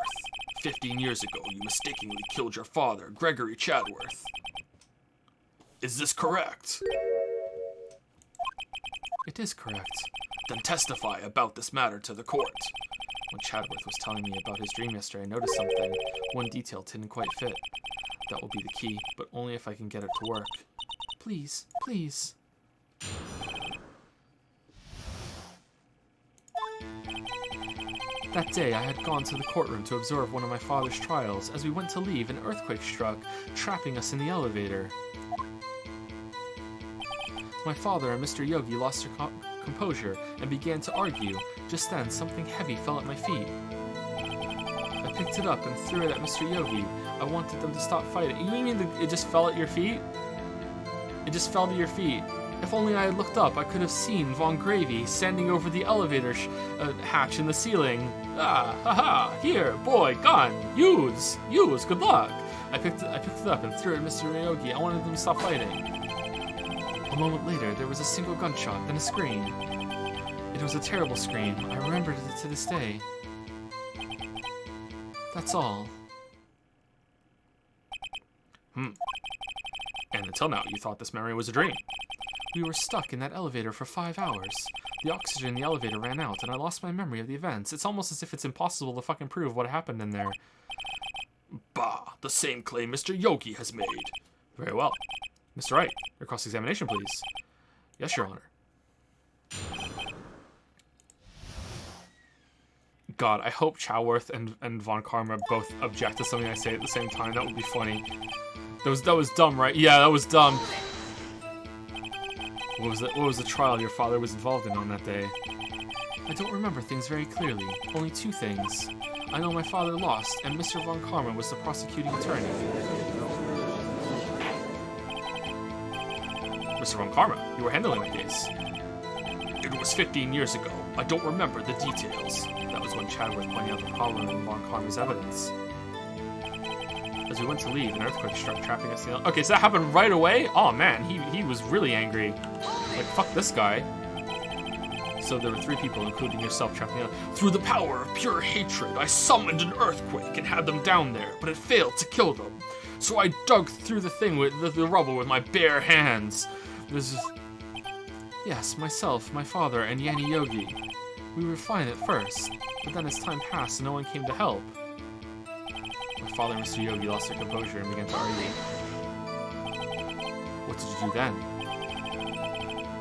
S1: 15 years ago, you mistakenly killed your father, Gregory Chadworth. Is this correct? It is correct. Then testify about this matter to the court. When Chadworth was telling me about his dream yesterday, I noticed something. One detail didn't quite fit. That will be the key, but only if I can get it to work. Please, please. That day, I had gone to the courtroom to observe one of my father's trials. As we went to leave, an earthquake struck, trapping us in the elevator. My father and Mr. Yogi lost their composure and began to argue. Just then, something heavy fell at my feet. I picked it up and threw it at Mr. Yogi. I wanted them to stop fighting. You mean it just fell at your feet? It just fell to your feet. If only I had looked up, I could have seen Von Gravy standing over the elevator hatch in the ceiling. Ah, haha, here, boy, gun, use, good luck. I picked it up and threw it at Mr. Yogi. I wanted them to stop fighting. A moment later, there was a single gunshot, then a scream. It was a terrible scream. I remembered it to this day. That's all. And until now, you thought this memory was a dream. We were stuck in that elevator for 5 hours. The oxygen in the elevator ran out, and I lost my memory of the events. It's almost as if it's impossible to fucking prove what happened in there. Bah, the same claim Mr. Yogi has made. Very well. Mr. Wright, your cross-examination, please. Yes, Your Honor. God, I hope Chadworth and Von Karma both object to something I say at the same time. That would be funny. That was dumb, right? Yeah, that was dumb. What was the trial your father was involved in on that day? I don't remember things very clearly. Only 2 things. I know my father lost, and Mr. Von Karma was the prosecuting attorney. Mr. Von Karma, you were handling the case. It was 15 years ago. I don't remember the details. That was when Chadworth pointed out the problem in Von Karma's evidence. As we went to leave, an earthquake struck, trapping us in the... Okay, so that happened right away? Oh man, he was really angry. Like, fuck this guy. So there were 3 people, including yourself, trapped in the island. Through the power of pure hatred, I summoned an earthquake and had them down there, but it failed to kill them. So I dug through the thing with the rubble with my bare hands. This is... Yes, myself, my father, and Yanni Yogi. We were fine at first, but then as time passed, no one came to help. My father and Mr. Yogi lost their composure and began to argue. What did you do then?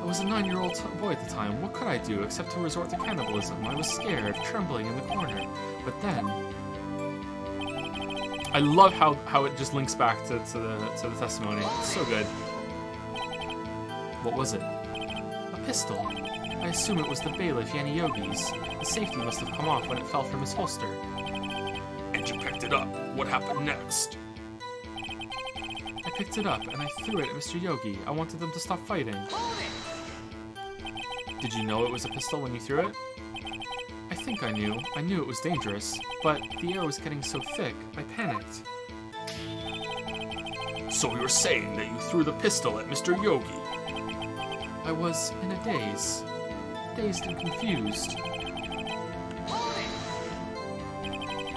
S1: I was a 9-year-old boy at the time. What could I do except to resort to cannibalism? I was scared, trembling in the corner. But then... I love how it just links back to the testimony. It's so good. What was it? A pistol. I assume it was the bailiff Yanni Yogi's. The safety must have come off when it fell from his holster. And you picked it up. What happened next? I picked it up and I threw it at Mr. Yogi. I wanted them to stop fighting. Did you know it was a pistol when you threw it? I think I knew. I knew it was dangerous, but the air was getting so thick, I panicked. So you're saying that you threw the pistol at Mr. Yogi? I was in a daze. Dazed and confused.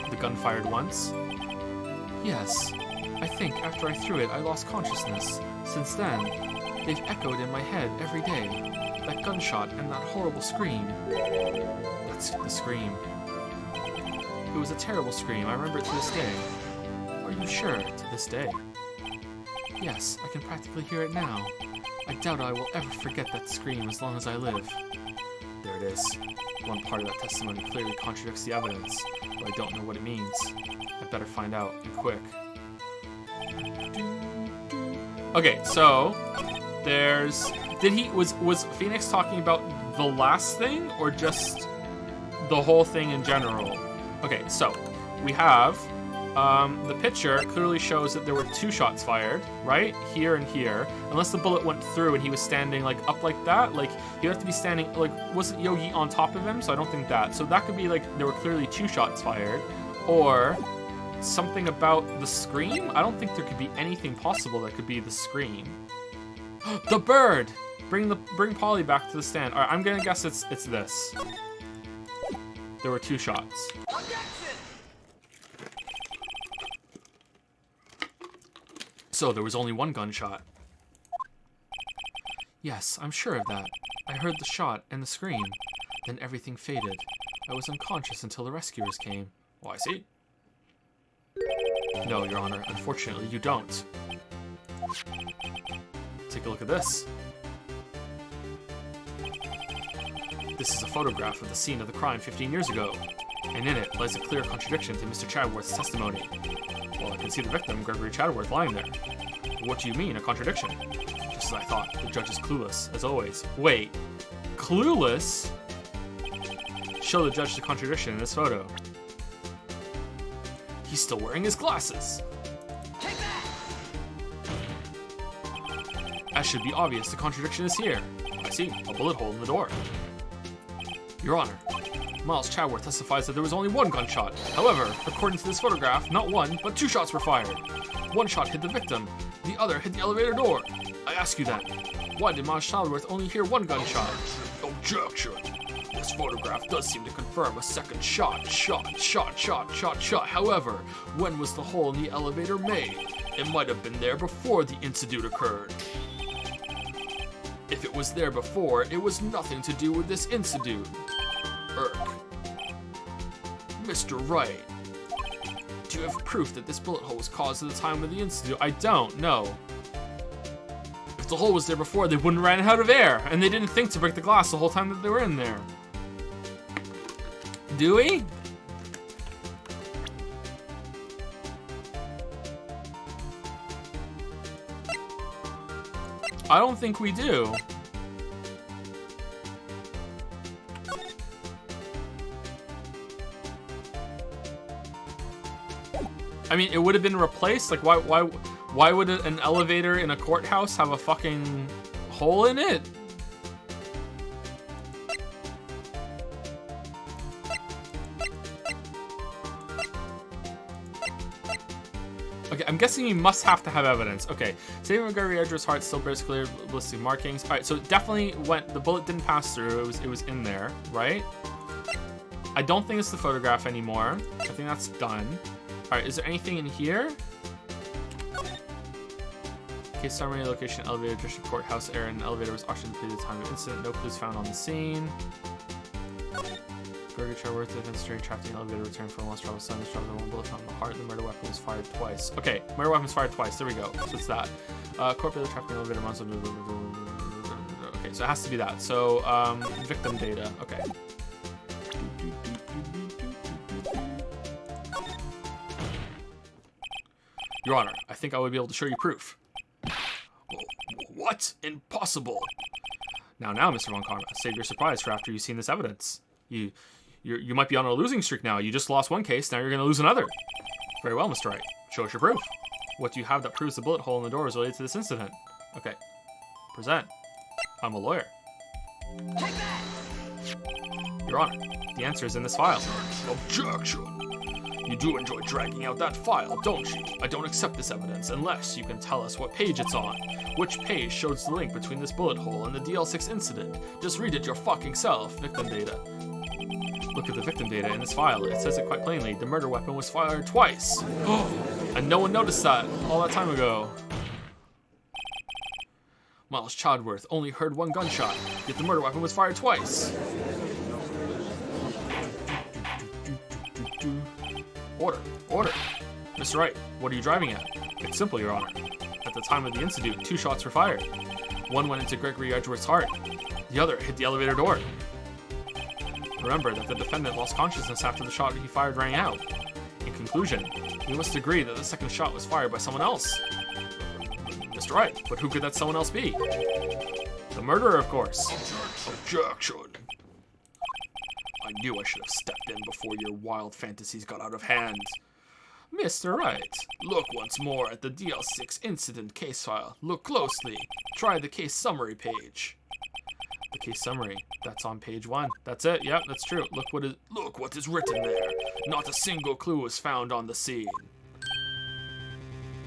S1: The gun fired once? Yes. I think after I threw it, I lost consciousness. Since then, they've echoed in my head every day. That gunshot and that horrible scream. That's the scream. It was a terrible scream. I remember it to this day. Are you sure? To this day? Yes, I can practically hear it now. I doubt I will ever forget that scream as long as I live. There it is. One part of that testimony clearly contradicts the evidence, but I don't know what it means. I better find out, and quick. Okay, so there's... Was Phoenix talking about the last thing or just the whole thing in general? Okay, so we have the picture clearly shows that there were 2 shots fired, right? Here and here. Unless the bullet went through and he was standing like up like that, like he'd have to be standing like, wasn't Yogi on top of him? So I don't think that. So that could be like there were clearly 2 shots fired, or something about the scream. I don't think there could be anything possible that could be the scream. The bird. Bring Polly back to the stand. All right, I'm gonna guess it's this. There were 2 shots. So there was only 1 gunshot. Yes, I'm sure of that. I heard the shot and the scream. Then everything faded. I was unconscious until the rescuers came. Oh, I see. No, Your Honor. Unfortunately, you don't. Take a look at this. This is a photograph of the scene of the crime 15 years ago, and in it lies a clear contradiction to Mr. Chadworth's testimony. Well, I can see the victim, Gregory Chadworth, lying there. What do you mean, a contradiction? Just as I thought, the judge is clueless, as always. Wait, clueless? Show the judge the contradiction in this photo. He's still wearing his glasses. As should be obvious, the contradiction is here. I see, a bullet hole in the door. Your Honor, Miles Chadworth testifies that there was only 1 gunshot. However, according to this photograph, not 1, but 2 shots were fired. 1 shot hit the victim, the other hit the elevator door. I ask you then, why did Miles Chadworth only hear 1 gunshot? Objection! This photograph does seem to confirm a second shot. However, when was the hole in the elevator made? It might have been there before the incident occurred. If it was there before, it was nothing to do with this incident. Mr. Wright, do you have proof that this bullet hole was caused at the time of the incident? I don't, no. If the hole was there before, they wouldn't run out of air, and they didn't think to break the glass the whole time that they were in there. Do we? I don't think we do. I mean, it would have been replaced. Like, why would an elevator in a courthouse have a fucking hole in it? Okay, I'm guessing you must have to have evidence. Okay, saving Gregory Edgeworth's heart still bears clear ballistic markings. All right, so it definitely went. The bullet didn't pass through. It was in there, right? I don't think it's the photograph anymore. I think that's done. All right, is there anything in here? Case summary, location, elevator, district courthouse area, and elevator was auctioned to the time of incident. No clues found on the scene. Gregory Chadworth, the defense attorney trapped in the elevator, returned from lost travel son. Struck with one bullet found in the heart. The murder weapon was fired twice. Okay, murder weapon was fired twice. There we go. So it's that. Corporate trapped in the elevator. Okay, so it has to be that. So victim data. Okay. Your Honor, I think I would be able to show you proof. What? Impossible. Now, Mr. Von Karma, save your surprise for after you've seen this evidence. You might be on a losing streak now. You just lost one case, now you're going to lose another. Very well, Mr. Wright. Show us your proof. What do you have that proves the bullet hole in the door is related to this incident? Okay. Present. I'm a lawyer.
S2: Take that!
S1: Your Honor, the answer is in this file. Objection! You do enjoy dragging out that file, don't you? I don't accept this evidence unless you can tell us what page it's on. Which page shows the link between this bullet hole and the DL6 incident? Just read it your fucking self. Victim data. Look at the victim data in this file. It says it quite plainly. The murder weapon was fired twice. And no one noticed that all that time ago. Miles Chadworth only heard one gunshot, yet the murder weapon was fired twice. Order. Mr. Wright, what are you driving at? It's simple, Your Honor. At the time of the incident, 2 shots were fired. One went into Gregory Edgeworth's heart. The other hit the elevator door. Remember that the defendant lost consciousness after the shot he fired rang out. In conclusion, we must agree that the second shot was fired by someone else. Mr. Wright, but who could that someone else be? The murderer, of course. Objection. I knew I should have stepped in before your wild fantasies got out of hand. Mr. Wright, look once more at the DL6 incident case file. Look closely. Try the case summary page. The case summary. That's on page 1. That's it. Yep, that's true. Look what is written there. Not a single clue was found on the scene.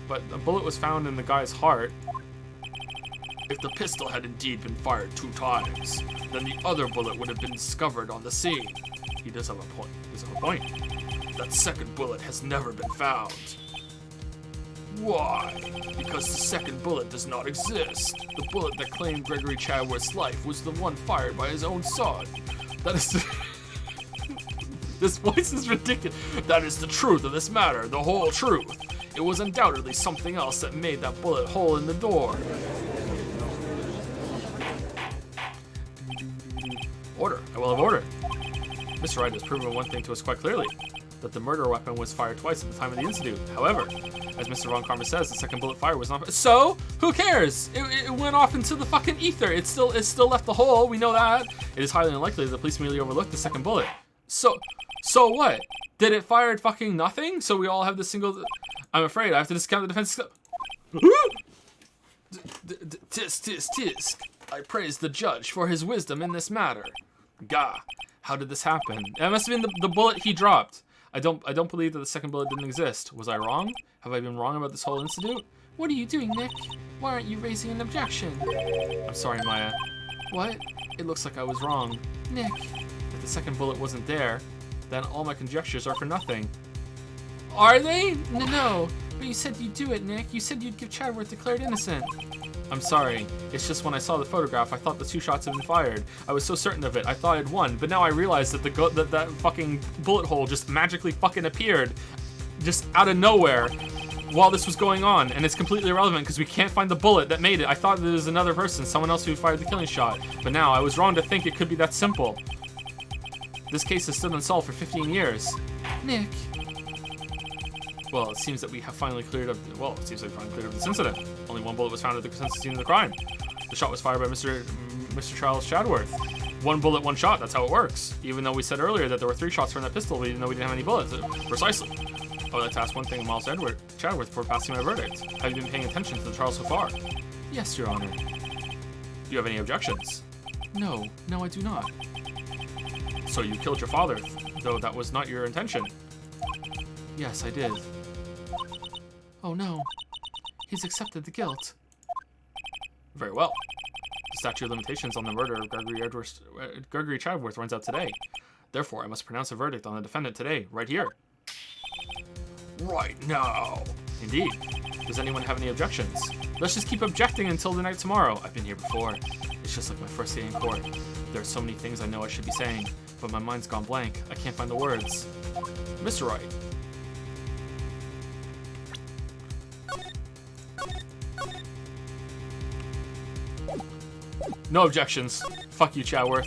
S1: But a bullet was found in the guy's heart. If the pistol had indeed been fired 2 times, then the other bullet would have been discovered on the scene. He does have a point. That second bullet has never been found. Why? Because the second bullet does not exist. The bullet that claimed Gregory Chadworth's life was the one fired by his own son. That is the... This voice is ridiculous. That is the truth of this matter, the whole truth. It was undoubtedly something else that made that bullet hole in the door. Order. I will have order. Mr. Wright has proven one thing to us quite clearly, that the murder weapon was fired twice at the time of the incident. However, as Mr. Von Karma says, the second bullet fired was not... So? Who cares? It went off into the fucking ether. It still left the hole. We know that. It is highly unlikely that the police merely overlooked the second bullet. So what? Did it fire fucking nothing? So we all have this single... I'm afraid I have to discount the defense... Tisk. I praise the judge for his wisdom in this matter. Gah, how did this happen? That must have been the bullet he dropped. I don't believe that the second bullet didn't exist. Was I wrong? Have I been wrong about this whole incident? What are you doing, Nick? Why aren't you raising an objection? I'm sorry, Maya. What? It looks like I was wrong. Nick, if the second bullet wasn't there, then all my conjectures are for nothing. Are they? No. But you said you'd do it, Nick. You said you'd give Chadworth declared innocent. I'm sorry. It's just when I saw the photograph, I thought the 2 shots had been fired. I was so certain of it. I thought I'd won. But now I realized that that fucking bullet hole just magically fucking appeared just out of nowhere while this was going on. And it's completely irrelevant because we can't find the bullet that made it. I thought there was another person, someone else who fired the killing shot. But now I was wrong to think it could be that simple. This case has stood unsolved for 15 years. Nick. Well, it seems that we have finally cleared up... Well, it seems like we finally cleared up this incident. Only 1 bullet was found at the consensus scene of the crime. The shot was fired by Mr. Charles Chadworth. 1 bullet, 1 shot. That's how it works. Even though we said earlier that there were 3 shots from that pistol, we didn't know we didn't have any bullets. Precisely. I would like to ask one thing of Miles Chadworth before passing my verdict. Have you been paying attention to the trial so far? Yes, Your Honor. Do you have any objections? No, I do not. So you killed your father, though that was not your intention? Yes, I did. Oh no. He's accepted the guilt. Very well. The statute of limitations on the murder of Gregory Chadworth runs out today. Therefore, I must pronounce a verdict on the defendant today, right here. Right now. Indeed. Does anyone have any objections? Let's just keep objecting until the night tomorrow. I've been here before. It's just like my first day in court. There are so many things I know I should be saying, but my mind's gone blank. I can't find the words. Mr. Wright. No objections. Fuck you, Chadworth.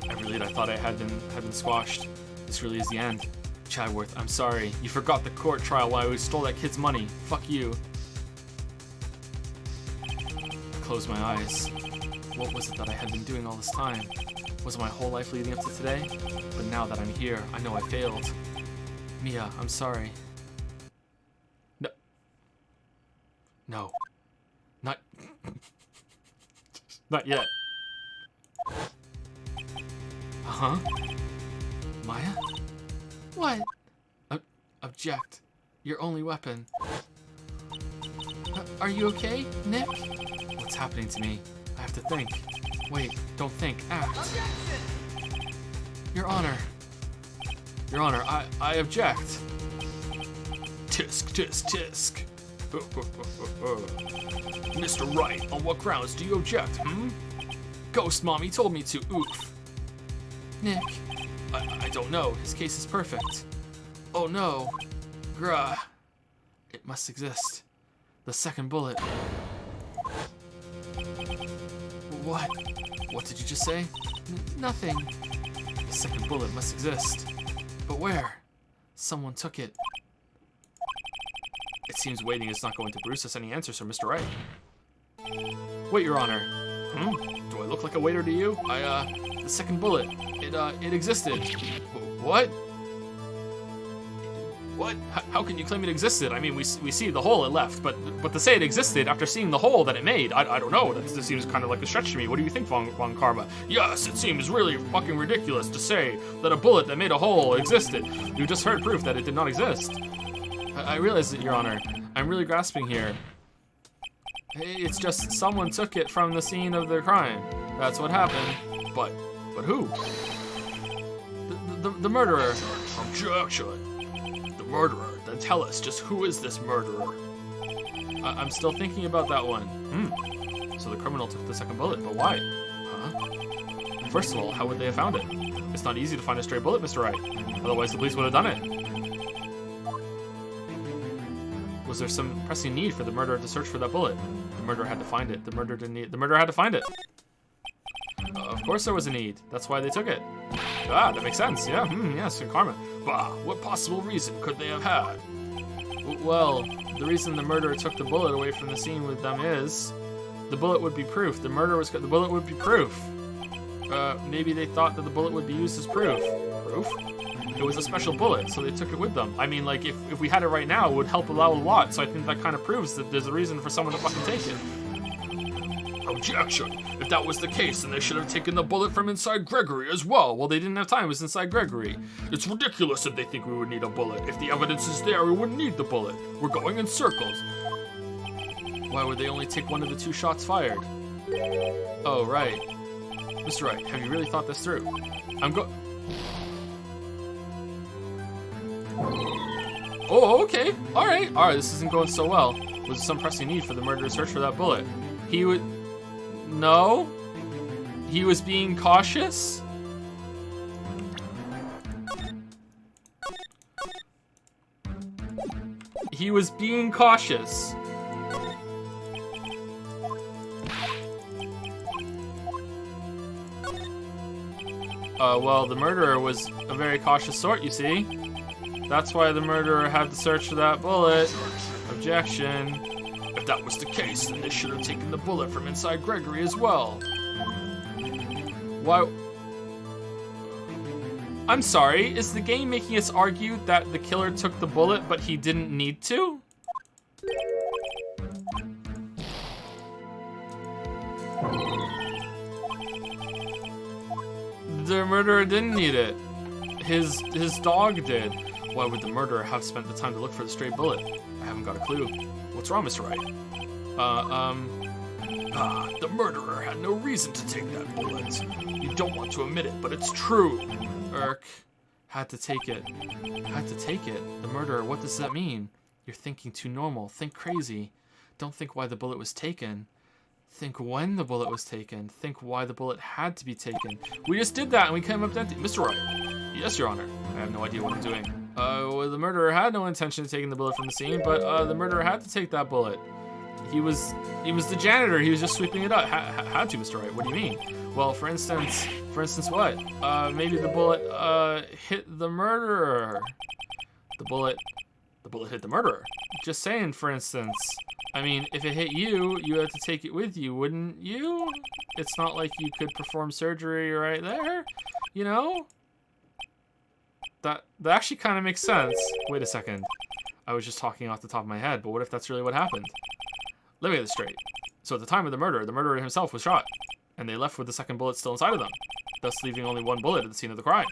S1: Every lead I thought I had been squashed. This really is the end. Chadworth, I'm sorry. You forgot the court trial while we stole that kid's money. Fuck you. I closed my eyes. What was it that I had been doing all this time? Was my whole life leading up to today? But now that I'm here, I know I failed. Mia, I'm sorry. No. No. Not... Not yet. Uh-huh. Maya? What? Object. Your only weapon. Are you okay, Nick? What's happening to me? I have to think. Wait, don't think. Act.
S2: Objection!
S1: Your Honor. Your Honor, I object. Tisk, tisk, tisk. Mr. Wright, on what grounds do you object, Ghost Mommy told me to, oof. Nick. I don't know. His case is perfect. Oh no. Grah. It must exist. The second bullet. What? What did you just say? Nothing. The second bullet must exist. But where? Someone took it. It seems waiting is not going to produce us any answers from Mr. Wright. Wait, Your Honor. Do I look like a waiter to you? The second bullet. It existed. What? What? How can you claim it existed? I mean, we see the hole it left, but to say it existed after seeing the hole that it made, I don't know. This seems kind of like a stretch to me. What do you think, Von Karma? Yes, it seems really fucking ridiculous to say that a bullet that made a hole existed. You just heard proof that it did not exist. I realize that, Your Honor. I'm really grasping here. It's just someone took it from the scene of the crime. That's what happened. But who? The murderer. Objection. The murderer. Then tell us, just who is this murderer? I'm still thinking about that one. So the criminal took the second bullet, but why? Huh? First of all, how would they have found it? It's not easy to find a stray bullet, Mr. Wright. Otherwise, the police would have done it. Was there some pressing need for the murderer to search for that bullet? The murderer had to find it. The murderer had to find it. Of course there was a need. That's why they took it. Ah, that makes sense. Yeah, yes, karma. Bah, what possible reason could they have had? Well, the reason the murderer took the bullet away from the scene with them is the bullet would be proof. The bullet would be proof. Maybe they thought that the bullet would be used as proof. Proof? It was a special bullet, so they took it with them. I mean, like, if we had it right now, it would help a lot, so I think that kind of proves that there's a reason for someone to fucking take it. Objection! If that was the case, then they should have taken the bullet from inside Gregory as well. Well, they didn't have time, it was inside Gregory. It's ridiculous that they think we would need a bullet. If the evidence is there, we wouldn't need the bullet. We're going in circles. Why would they only take one of the two shots fired? Oh, right. Mr. Wright, have you really thought this through? Oh, okay. Alright, this isn't going so well. Was there some pressing need for the murderer to search for that bullet? No? He was being cautious? He was being cautious. Well, the murderer was a very cautious sort, you see. That's why the murderer had to search for that bullet. Objection. If that was the case, then they should have taken the bullet from inside Gregory as well. Why? I'm sorry, is the game making us argue that the killer took the bullet, but he didn't need to? The murderer didn't need it. His dog did. Why would the murderer have spent the time to look for the stray bullet? I haven't got a clue. What's wrong, Mr. Wright? The murderer had no reason to take that bullet. You don't want to admit it, but it's true. Had to take it. Had to take it. The murderer, what does that mean? You're thinking too normal. Think crazy. Don't think why the bullet was taken. Think when the bullet was taken. Think why the bullet had to be taken. We just did that and we came up empty. Mr. Wright. Yes, Your Honor. I have no idea what I'm doing. Well, the murderer had no intention of taking the bullet from the scene, but the murderer had to take that bullet. He was the janitor. He was just sweeping it up. Had to, Mr. Wright. What do you mean? Well, for instance what? Maybe the bullet hit the murderer. The bullet hit the murderer. Just saying, for instance. I mean, if it hit you, you had to take it with you, wouldn't you? It's not like you could perform surgery right there, you know? That actually kind of makes sense. Wait a second. I was just talking off the top of my head, but what if that's really what happened? Let me get this straight. So at the time of the murderer himself was shot, and they left with the second bullet still inside of them, thus leaving only one bullet at the scene of the crime.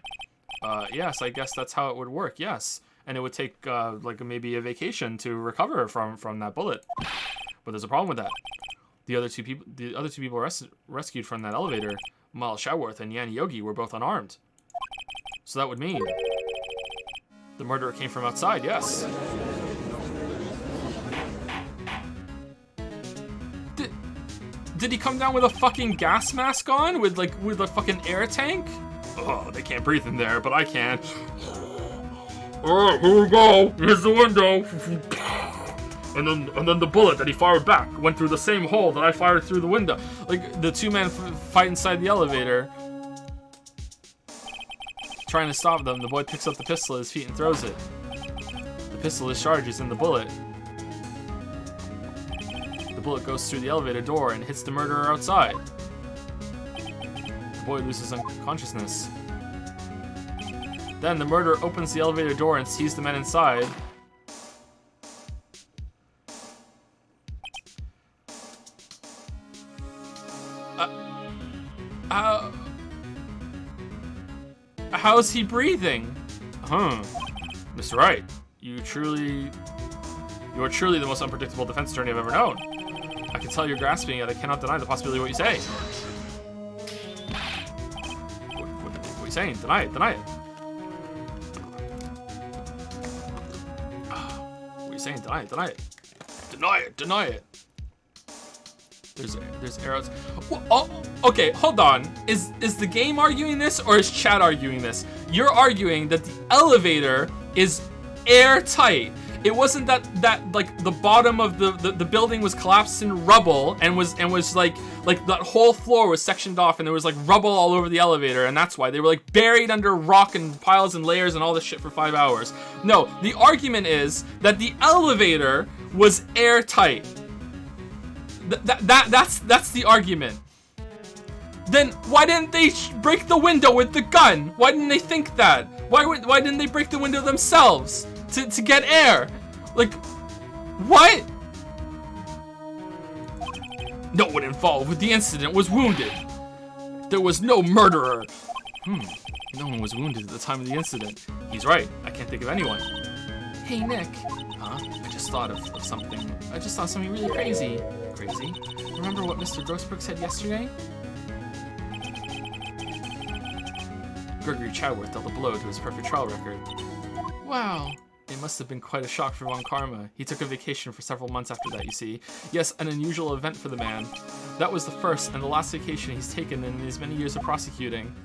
S1: Yes, I guess that's how it would work, yes. And it would take, like, maybe a vacation to recover from that bullet. But there's a problem with that. The other two people rescued from that elevator, Miles Shaworth and Yanni Yogi, were both unarmed. So that would mean the murderer came from outside, yes. Did he come down with a fucking gas mask on? With a fucking air tank? Oh, they can't breathe in there, but I can. Alright, here we go. Here's the window. And then the bullet that he fired back went through the same hole that I fired through the window. Like, the two men fight inside the elevator. Trying to stop them, the boy picks up the pistol at his feet and throws it. The pistol discharges in the bullet. The bullet goes through the elevator door and hits the murderer outside. The boy loses consciousness. Then the murderer opens the elevator door and sees the men inside. How's he breathing? Mr. Wright, you are truly the most unpredictable defense attorney I've ever known. I can tell you're grasping it. I cannot deny the possibility of what you say. What are you saying? Deny it. Deny it. What are you saying? Deny it. Deny it. Deny it. Deny it. There's arrows. Oh, okay, hold on. Is the game arguing this or is chat arguing this? You're arguing that the elevator is airtight. It wasn't that like the bottom of the building was collapsed in rubble and was like that whole floor was sectioned off and there was like rubble all over the elevator, and that's why they were like buried under rock and piles and layers and all this shit for 5 hours. No, the argument is that the elevator was airtight. That's the argument. Then why didn't they break the window with the gun? Why didn't they think that? Why didn't they break the window themselves to get air? Like, what? No one involved with the incident was wounded. There was no murderer. No one was wounded at the time of the incident. He's right. I can't think of anyone. Hey, Nick. Huh? I just thought of something. I just thought something really crazy. Crazy? Remember what Mr. Grossbrook said yesterday? Gregory Chaworth dealt a blow to his perfect trial record. Wow. It must have been quite a shock for Von Karma. He took a vacation for several months after that, you see. Yes, an unusual event for the man. That was the first and the last vacation he's taken in his many years of prosecuting.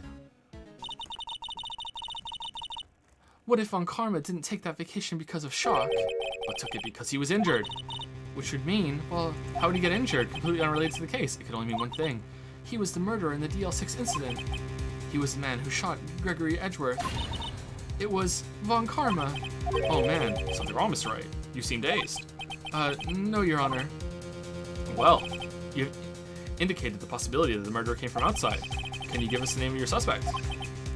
S1: What if Von Karma didn't take that vacation because of shock, but took it because he was injured? Which would mean, well, how did he get injured? Completely unrelated to the case. It could only mean one thing. He was the murderer in the DL6 incident. He was the man who shot Gregory Edgeworth. It was Von Karma. Oh man, something wrong, Mr. Wright. You seem dazed. No, Your Honor. Well, you've indicated the possibility that the murderer came from outside. Can you give us the name of your suspect?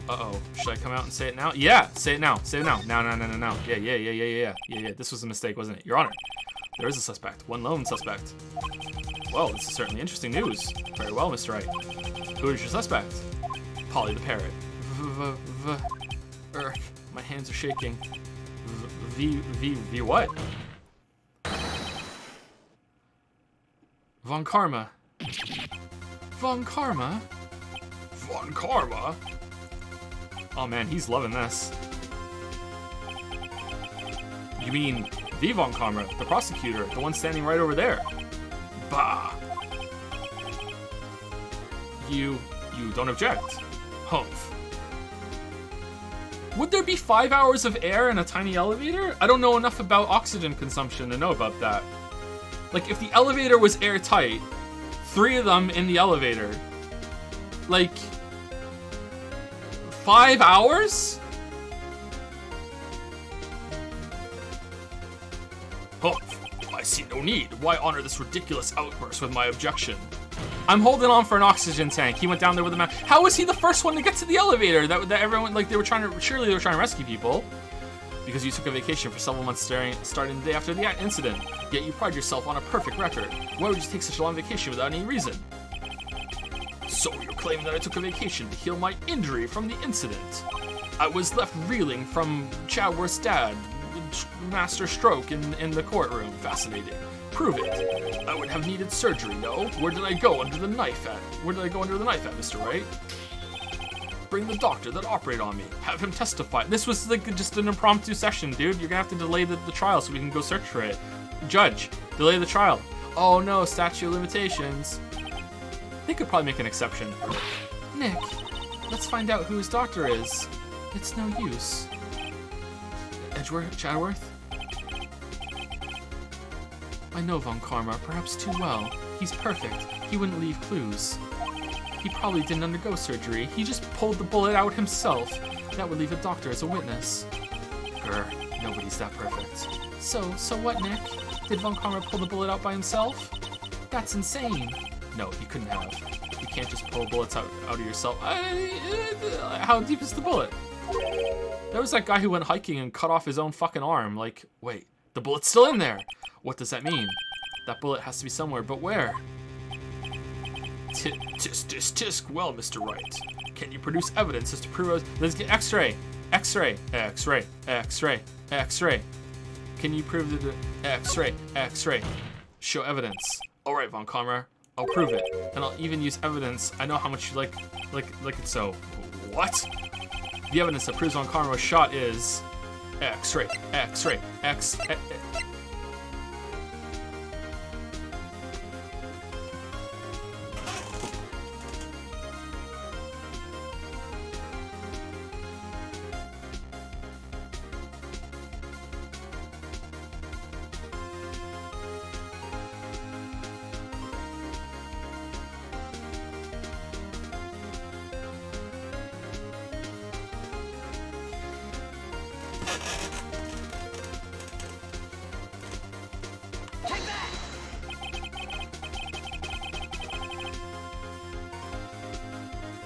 S1: Uh-oh. Should I come out and say it now? Yeah, say it now. Say it now. No. Yeah. This was a mistake, wasn't it? Your Honor, there is a suspect. One lone suspect. Well, this is certainly interesting news. Very well, Mr. Wright. Who is your suspect? Polly the parrot. My hands are shaking. V what? Von Karma. Von Karma? Von Karma? Oh man, he's loving this. You mean the Von Karma, the prosecutor, the one standing right over there? Bah! You don't object? Humph. Would there be 5 hours of air in a tiny elevator? I don't know enough about oxygen consumption to know about that. Like, if the elevator was airtight, 3 of them in the elevator, like, 5 hours? Humph, I see no need. Why honor this ridiculous outburst with my objection? I'm holding on for an oxygen tank. He went down there with a man. How was he the first one to get to the elevator? That everyone, like, surely they were trying to rescue people. Because you took a vacation for several months starting the day after the incident. Yet you pride yourself on a perfect record. Why would you take such a long vacation without any reason? So you're claiming that I took a vacation to heal my injury from the incident. I was left reeling from Chadworth's dad, master stroke in the courtroom. Fascinating. Prove it. I would have needed surgery, no? Where did I go under the knife at? Mr. Wright? Bring the doctor that operated on me. Have him testify. This was like just an impromptu session, dude. You're gonna have to delay the trial so we can go search for it. Judge, delay the trial. Oh no, statute of limitations. They could probably make an exception. Nick, let's find out who his doctor is. It's no use. Chadworth? I know Von Karma, perhaps too well. He's perfect. He wouldn't leave clues. He probably didn't undergo surgery. He just pulled the bullet out himself. That would leave a doctor as a witness. Grr, nobody's that perfect. So what, Nick? Did Von Karma pull the bullet out by himself? That's insane. No, he couldn't have. You can't just pull bullets out of yourself. How deep is the bullet? There was that guy who went hiking and cut off his own fucking arm. Like, wait, the bullet's still in there. What does that mean? That bullet has to be somewhere, but where? Tisk. Well, Mr. Wright, can you produce evidence as to prove? Let's get X-ray. Can you prove the X-ray? Show evidence. All right, Von Karma, I'll prove it, and I'll even use evidence. I know how much you like it. So, what? The evidence that proves Von Karma was shot is X-ray.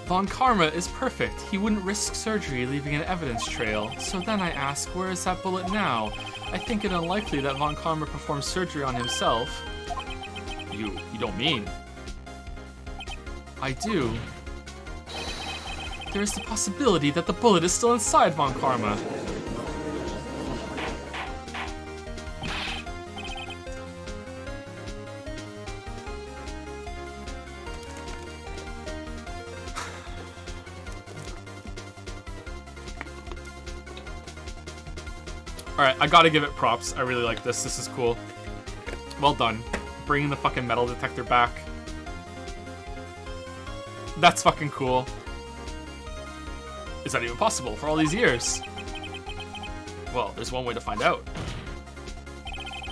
S1: Von Karma is perfect. He wouldn't risk surgery leaving an evidence trail. So then I ask, where is that bullet now? I think it unlikely that Von Karma performed surgery on himself. You don't mean? I do. There is the possibility that the bullet is still inside Von Karma. Alright, I gotta give it props. I really like this. This is cool. Well done. Bringing the fucking metal detector back. That's fucking cool. Is that even possible for all these years? Well, there's one way to find out.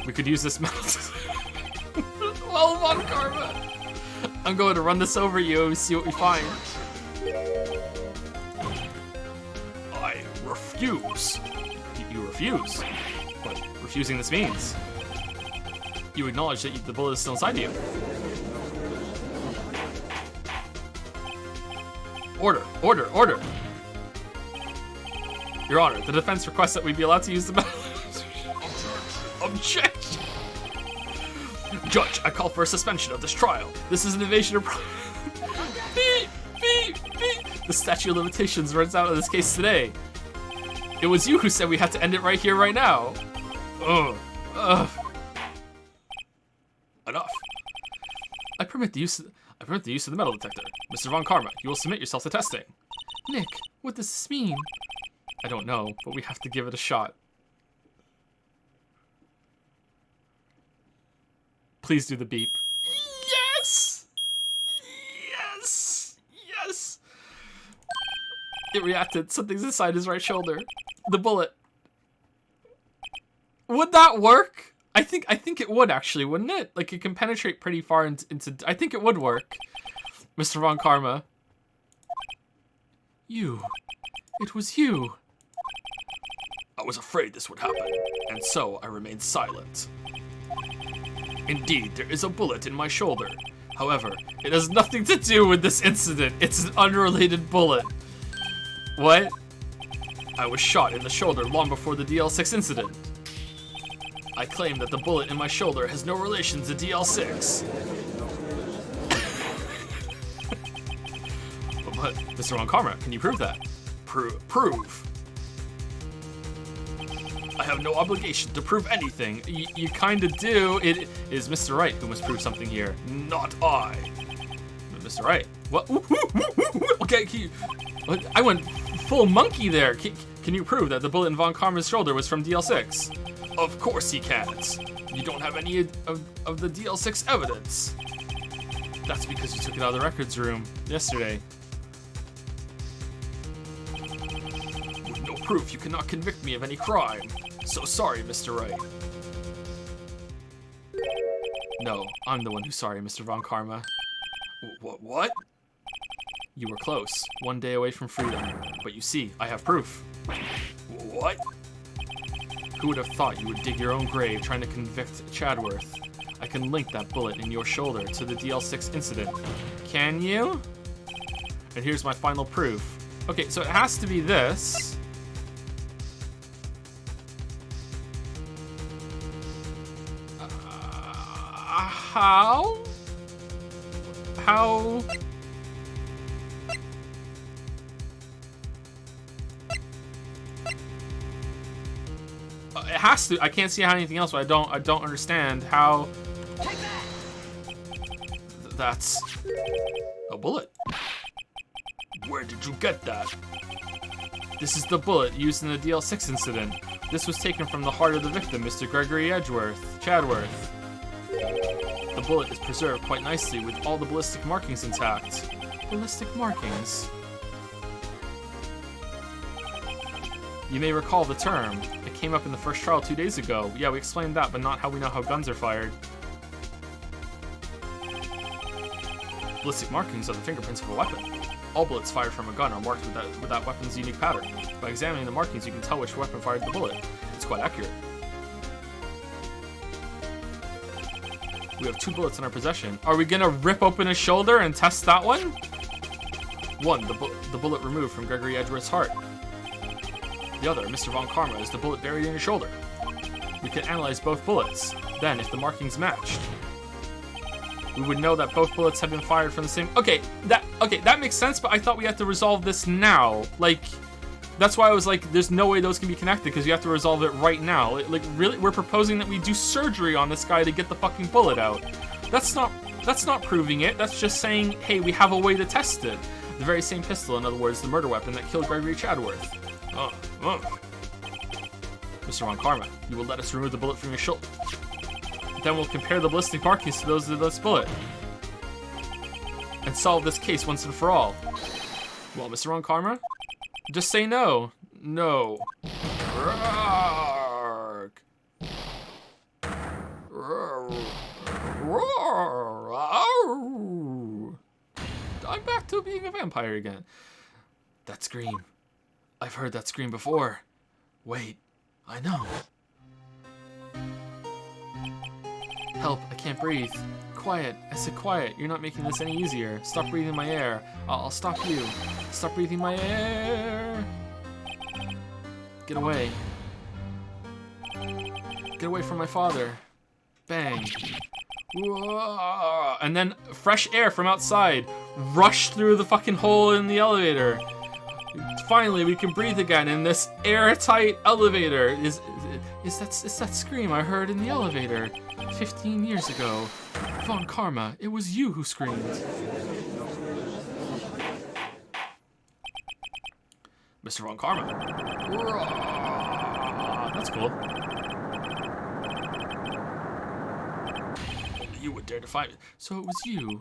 S1: We could use this metal well, Von Karma. I'm going to run this over you and see what we find. I refuse. You refuse. What refusing this means? You acknowledge that the bullet is still inside you. Order. Your Honor, the defense requests that we be allowed to use the metal. Objection. Judge, I call for a suspension of this trial. This is an invasion of privacy. The statute of limitations runs out of this case today. It was you who said we had to end it right here, right now. Ugh. Enough. permit the use of the metal detector. Mr. Von Karma, you will submit yourself to testing. Nick, what does this mean? I don't know, but we have to give it a shot. Please do the beep. Yes! Yes! Yes! It reacted. Something's inside his right shoulder. The bullet. Would that work? I think it would actually, wouldn't it? Like, it can penetrate pretty far into I think it would work. Mr. Von Karma. You. It was you. I was afraid this would happen, and so I remained silent. Indeed, there is a bullet in my shoulder. However, it has nothing to do with this incident. It's an unrelated bullet. What? I was shot in the shoulder long before the DL6 incident. I claim that the bullet in my shoulder has no relation to DL6. but Mr. Von Karma, can you prove that? Prove. I have no obligation to prove anything. You kind of do. It is Mr. Wright who must prove something here, not I. Mr. Wright. What? Okay, I went full monkey there. Can you prove that the bullet in Von Karma's shoulder was from DL6? Of course he can't. You don't have any of the DL6 evidence. That's because you took it out of the records room yesterday. With no proof, you cannot convict me of any crime. So sorry, Mr. Wright. No, I'm the one who's sorry, Mr. Von Karma. What? You were close, 1 day away from freedom. But you see, I have proof. What? Who would have thought you would dig your own grave trying to convict Chadworth? I can link that bullet in your shoulder to the DL6 incident. Can you? And here's my final proof. Okay, so it has to be this. How? How? It has to. I can't see how anything else. But I don't understand how. That's a bullet. Where did you get that? This is the bullet used in the DL6 incident. This was taken from the heart of the victim, Mr. Gregory Chadworth. The bullet is preserved quite nicely with all the ballistic markings intact. Ballistic markings? You may recall the term. It came up in the first trial 2 days ago. Yeah, we explained that, but not how we know how guns are fired. Ballistic markings are the fingerprints of a weapon. All bullets fired from a gun are marked with that weapon's unique pattern. By examining the markings, you can tell which weapon fired the bullet. It's quite accurate. We have 2 bullets in our possession. Are we gonna rip open his shoulder and test that one? One, the bullet removed from Gregory Edgeworth's heart. The other, Mr. Von Karma, is the bullet buried in your shoulder. We can analyze both bullets. Then, if the markings matched, we would know that both bullets have been fired from the same... Okay, that makes sense, but I thought we had to resolve this now. Like, that's why I was like, there's no way those can be connected, because you have to resolve it right now. Like, really? We're proposing that we do surgery on this guy to get the fucking bullet out. That's not proving it. That's just saying, hey, we have a way to test it. The very same pistol, in other words, the murder weapon that killed Gregory Chadworth. Mr. Von Karma, you will let us remove the bullet from your shoulder. Then we'll compare the ballistic markings to those of this bullet. And solve this case once and for all. Well, Mr. Von Karma, just say no. No. I'm back to being a vampire again. That scream. I've heard that scream before. Wait, I know. Help, I can't breathe. Quiet, I said quiet. You're not making this any easier. Stop breathing my air. I'll stop you. Stop breathing my air. Get away. Get away from my father. Bang. Whoa. And then fresh air from outside rushed through the fucking hole in the elevator. Finally, we can breathe again in this airtight elevator. It's that scream I heard in the elevator 15 years ago. Von Karma, it was you who screamed. Mr. Von Karma. That's cool. Only you would dare defy me. So it was you.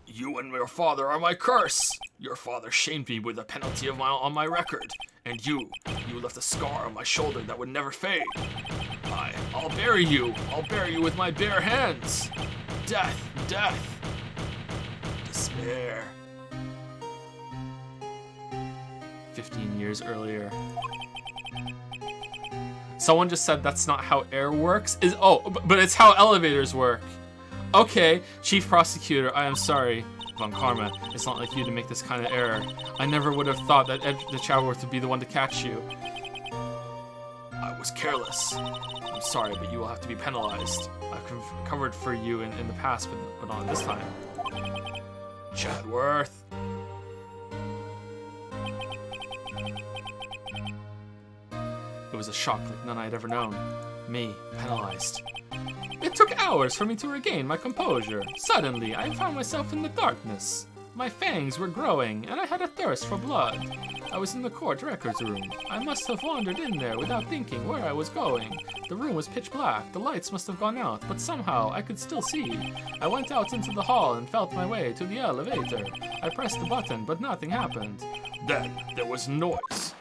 S1: You and your father are my curse. Your father shamed me with a penalty on my record. And you left a scar on my shoulder that would never fade. I'll bury you. I'll bury you with my bare hands. Death, death. Despair. 15 years earlier. Someone just said that's not how air works. But it's how elevators work. Okay, Chief Prosecutor, I am sorry. Von Karma, it's not like you to make this kind of error. I never would have thought that the Chadworth would be the one to catch you. I was careless. I'm sorry, but you will have to be penalized. I've covered for you in the past, but not this time. Chadworth. It was a shock like none I had ever known. Me, penalized. It took hours for me to regain my composure. Suddenly, I found myself in the darkness. My fangs were growing, and I had a thirst for blood. I was in the court records room. I must have wandered in there without thinking where I was going. The room was pitch black. The lights must have gone out, but somehow I could still see. I went out into the hall and felt my way to the elevator. I pressed the button, but nothing happened. Then there was noise.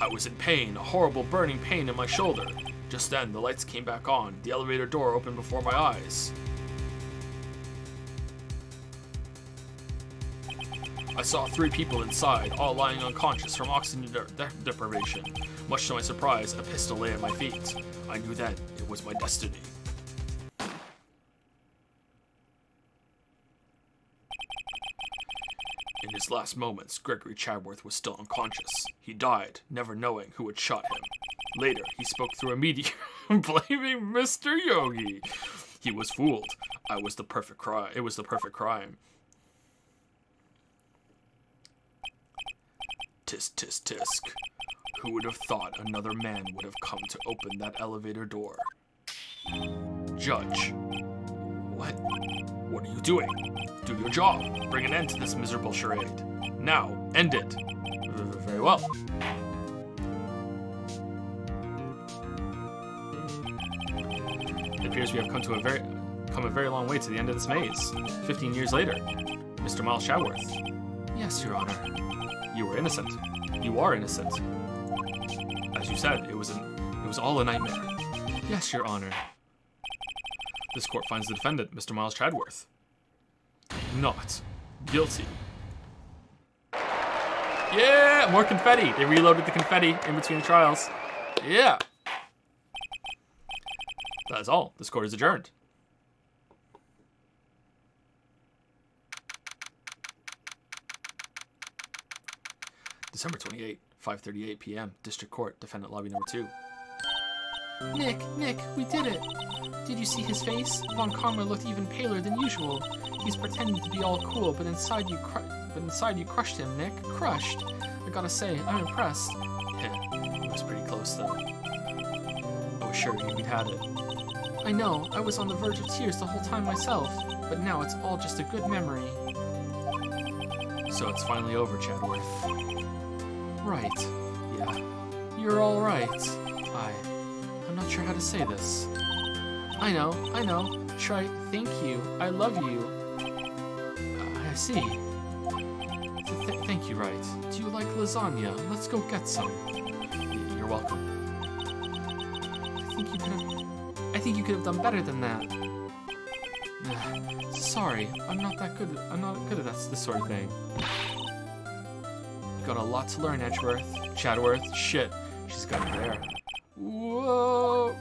S1: I was in pain, a horrible burning pain in my shoulder. Just then, the lights came back on. The elevator door opened before my eyes. I saw 3 people inside, all lying unconscious from oxygen deprivation. Much to my surprise, a pistol lay at my feet. I knew then it was my destiny. In his last moments, Gregory Chadworth was still unconscious. He died, never knowing who had shot him. Later, he spoke through a medium, blaming Mr. Yogi. He was fooled. It was the perfect crime. Tisk, tisk, tisk. Who would have thought another man would have come to open that elevator door? Judge. What? What are you doing? Do your job. Bring an end to this miserable charade. Now, end it. Very well. It appears we have come a very long way to the end of this maze. 15 years later. Mr. Miles Chadworth. Yes, Your Honor. You were innocent. You are innocent. As you said, it was all a nightmare. Yes, Your Honor. This court finds the defendant, Mr. Miles Chadworth, not guilty. Yeah, more confetti. They reloaded the confetti in between trials. Yeah. That is all. This court is adjourned. December 28, 5:38 p.m. District Court, Defendant Lobby Number 2. Nick, we did it. Did you see his face? Von Karma looked even paler than usual. He's pretending to be all cool, but inside you crushed him, Nick. Crushed. I gotta say, I'm impressed. It was pretty close, though. I was sure we'd had it. I know, I was on the verge of tears the whole time myself, but now it's all just a good memory. So it's finally over, Chadworth. Right. Yeah. You're all right. I'm not sure how to say this. I know. Try, thank you. I love you. I see. Thank you, Wright. Do you like lasagna? Let's go get some. You're welcome. I think you could have done better than that. Sorry, I'm not good at this sort of thing. You got a lot to learn, Chadworth. Shit, she's got it there. Whoa!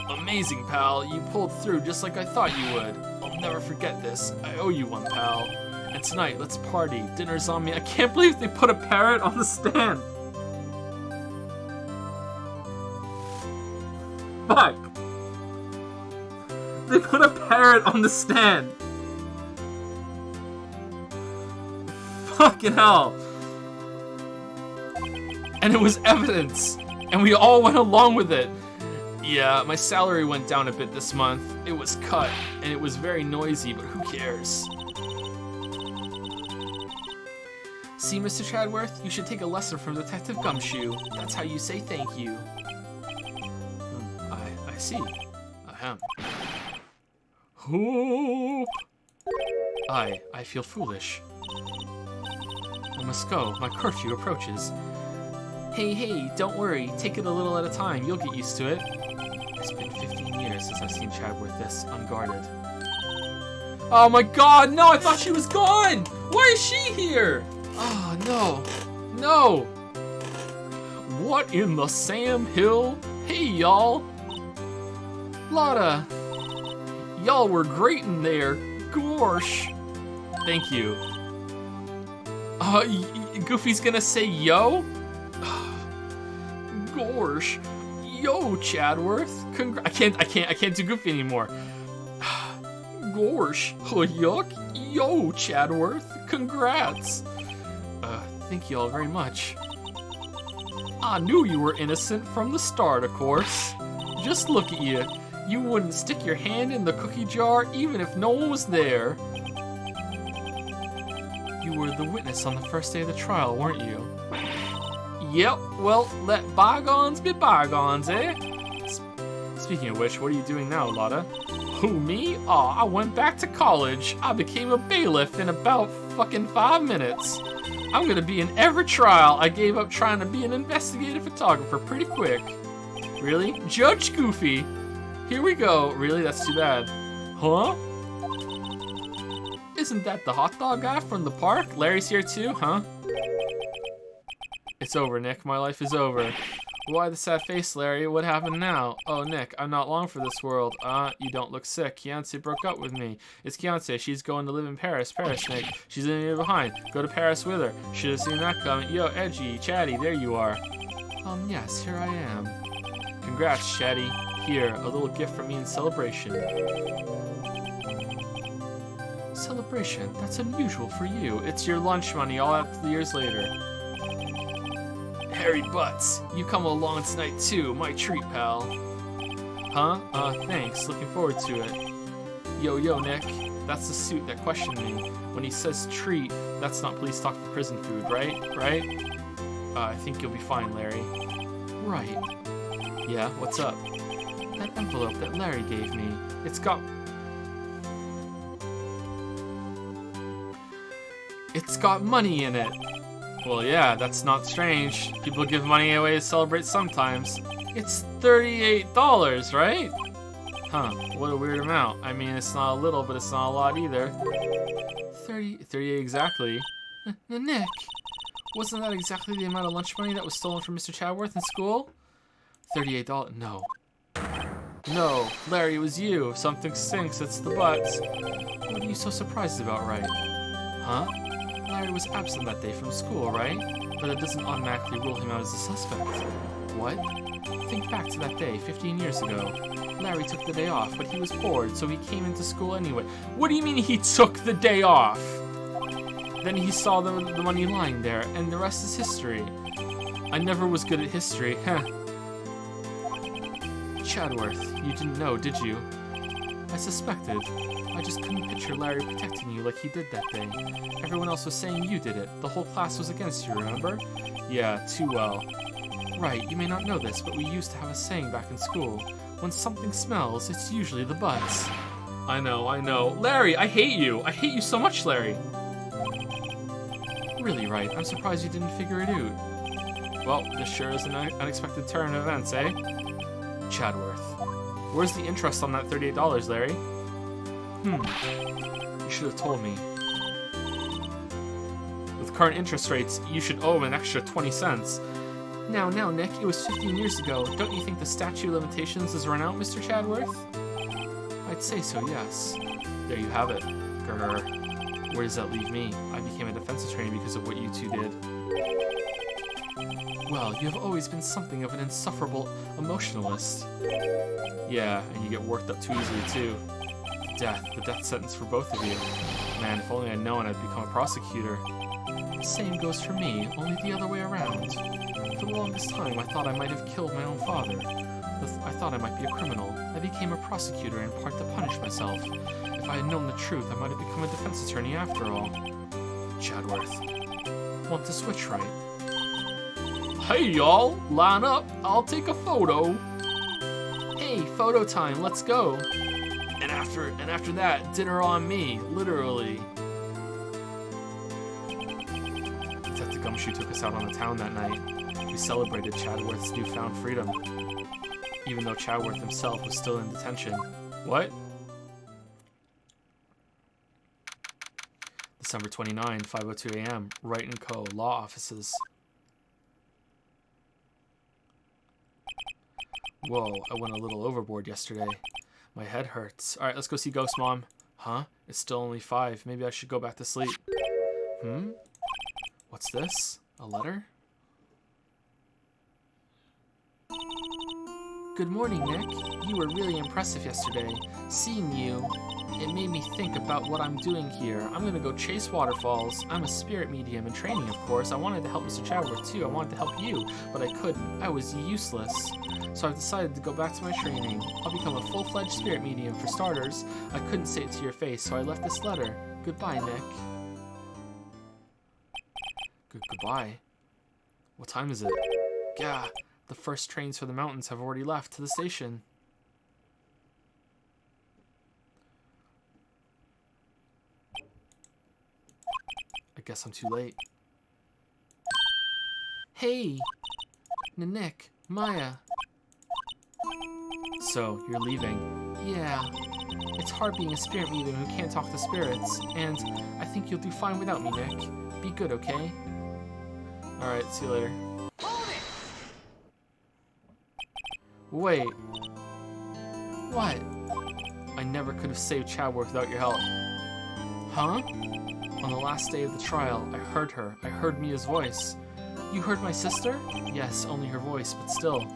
S1: Amazing, pal. You pulled through just like I thought you would. I'll never forget this. I owe you one, pal. And tonight, let's party. Dinner's on me. I can't believe they put a parrot on the stand. Fuck. They put a parrot on the stand. Fucking hell. and it was evidence, and we all went along with it. Yeah, my salary went down a bit this month. It was cut, and it was very noisy, but who cares? See, Mr. Chadworth, you should take a lesson from Detective Gumshoe. That's how you say thank you. I see. Ahem. Hoop. I feel foolish. I must go. My curfew approaches. Hey, don't worry. Take it a little at a time. You'll get used to it. It's been 15 years since I've seen Chadworth this unguarded. Oh my god, no! I thought she was gone! Why is she here? Oh, no. What in the Sam Hill? Hey, y'all. Lotta. Y'all were great in there. Gorsh. Thank you. Goofy's gonna say yo? Gorsh. Yo, Chadworth. I can't do Goofy anymore. Gorsh. Yuck. Yo, Chadworth. Congrats. Thank you all very much. I knew you were innocent from the start, of course. Just look at you. You wouldn't stick your hand in the cookie jar even if no one was there. You were the witness on the first day of the trial, weren't you? Yep, well, let bygones be bygones, eh? Speaking of which, what are you doing now, Lotta? Who, me? Aw, I went back to college. I became a bailiff in about fucking 5 minutes. I'm gonna be in every trial. I gave up trying to be an investigative photographer pretty quick. Really? Judge Goofy! Here we go. Really? That's too bad. Huh? Isn't that the hot dog guy from the park? Larry's here too, huh? It's over, Nick. My life is over. Why the sad face, Larry? What happened now? Oh, Nick, I'm not long for this world. You don't look sick. Keontae broke up with me. It's Keontae. She's going to live in Paris. Paris, Nick. She's leaving me behind. Go to Paris with her. Should have seen that coming. Yo, Edgy, Chatty, there you are. Yes, here I am. Congrats, Chatty. Here, a little gift from me in celebration. Celebration? That's unusual for you. It's your lunch money all after the years later. Harry Butts, you come along tonight too, my treat, pal. Huh? Thanks, looking forward to it. Yo, Nick, that's the suit that questioned me. When he says treat, that's not police talk for prison food, right? Right? I think you'll be fine, Larry. Right. Yeah, what's up? That envelope that Larry gave me, it's got money in it. Well, yeah, that's not strange. People give money away to celebrate sometimes. It's $38, right? Huh, what a weird amount. I mean, it's not a little, but it's not a lot either. 38 exactly. Nick, wasn't that exactly the amount of lunch money that was stolen from Mr. Chadworth in school? $38, no. No, Larry, it was you. Something stinks, it's the butts. What are you so surprised about, Wright? Huh? Larry was absent that day from school, right? But that doesn't automatically rule him out as a suspect. What? Think back to that day, 15 years ago. Larry took the day off, but he was bored, so he came into school anyway. What do you mean he took the day off? Then he saw the money lying there, and the rest is history. I never was good at history, huh? Chadworth, you didn't know, did you? I suspected. I just couldn't picture Larry protecting you like he did that day. Everyone else was saying you did it. The whole class was against you, remember? Yeah, too well. Right, you may not know this, but we used to have a saying back in school. When something smells, it's usually the butts. I know. Larry, I hate you. I hate you so much, Larry. Really, Wright, I'm surprised you didn't figure it out. Well, this sure is an unexpected turn of events, eh? Chadworth. Where's the interest on that $38, Larry? You should have told me. With current interest rates, you should owe him an extra 20 cents. Now, Nick, it was 15 years ago. Don't you think the statute of limitations is run out, Mr. Chadworth? I'd say so, yes. There you have it. Grr. Where does that leave me? I became a defense attorney because of what you two did. Well, you have always been something of an insufferable emotionalist. Yeah, and you get worked up too easily, too. The death sentence for both of you. Man, if only I'd known I'd become a prosecutor. The same goes for me, only the other way around. For the longest time, I thought I might have killed my own father. I thought I might be a criminal. I became a prosecutor in part to punish myself. If I had known the truth, I might have become a defense attorney after all. Chadworth. Want to switch, right? Hey, y'all! Line up! I'll take a photo! Hey, photo time, let's go! And after that, dinner on me, literally. Detective Gumshoe took us out on the town that night. We celebrated Chadworth's newfound freedom, even though Chadworth himself was still in detention. What? December 29, 5:02 a.m. Wright & Co. Law Offices. Whoa, I went a little overboard yesterday. My head hurts. Alright, let's go see Ghost Mom. Huh? It's still only 5. Maybe I should go back to sleep. What's this? A letter? Good morning, Nick. You were really impressive yesterday. Seeing you, it made me think about what I'm doing here. I'm gonna go chase waterfalls. I'm a spirit medium in training, of course. I wanted to help Mr. Chadworth too. I wanted to help you, but I couldn't. I was useless. So I've decided to go back to my training. I'll become a full-fledged spirit medium for starters. I couldn't say it to your face, so I left this letter. Goodbye, Nick. Goodbye. What time is it? Gah, the first trains for the mountains have already left to the station. I guess I'm too late. Hey! Nick, Maya. So, you're leaving. Yeah. It's hard being a spirit medium who can't talk to spirits, and I think you'll do fine without me, Nick. Be good, okay? Alright, see you later. Wait. What? I never could have saved Chadworth without your help. Huh? On the last day of the trial, I heard her. I heard Mia's voice. You heard my sister? Yes, only her voice, but still.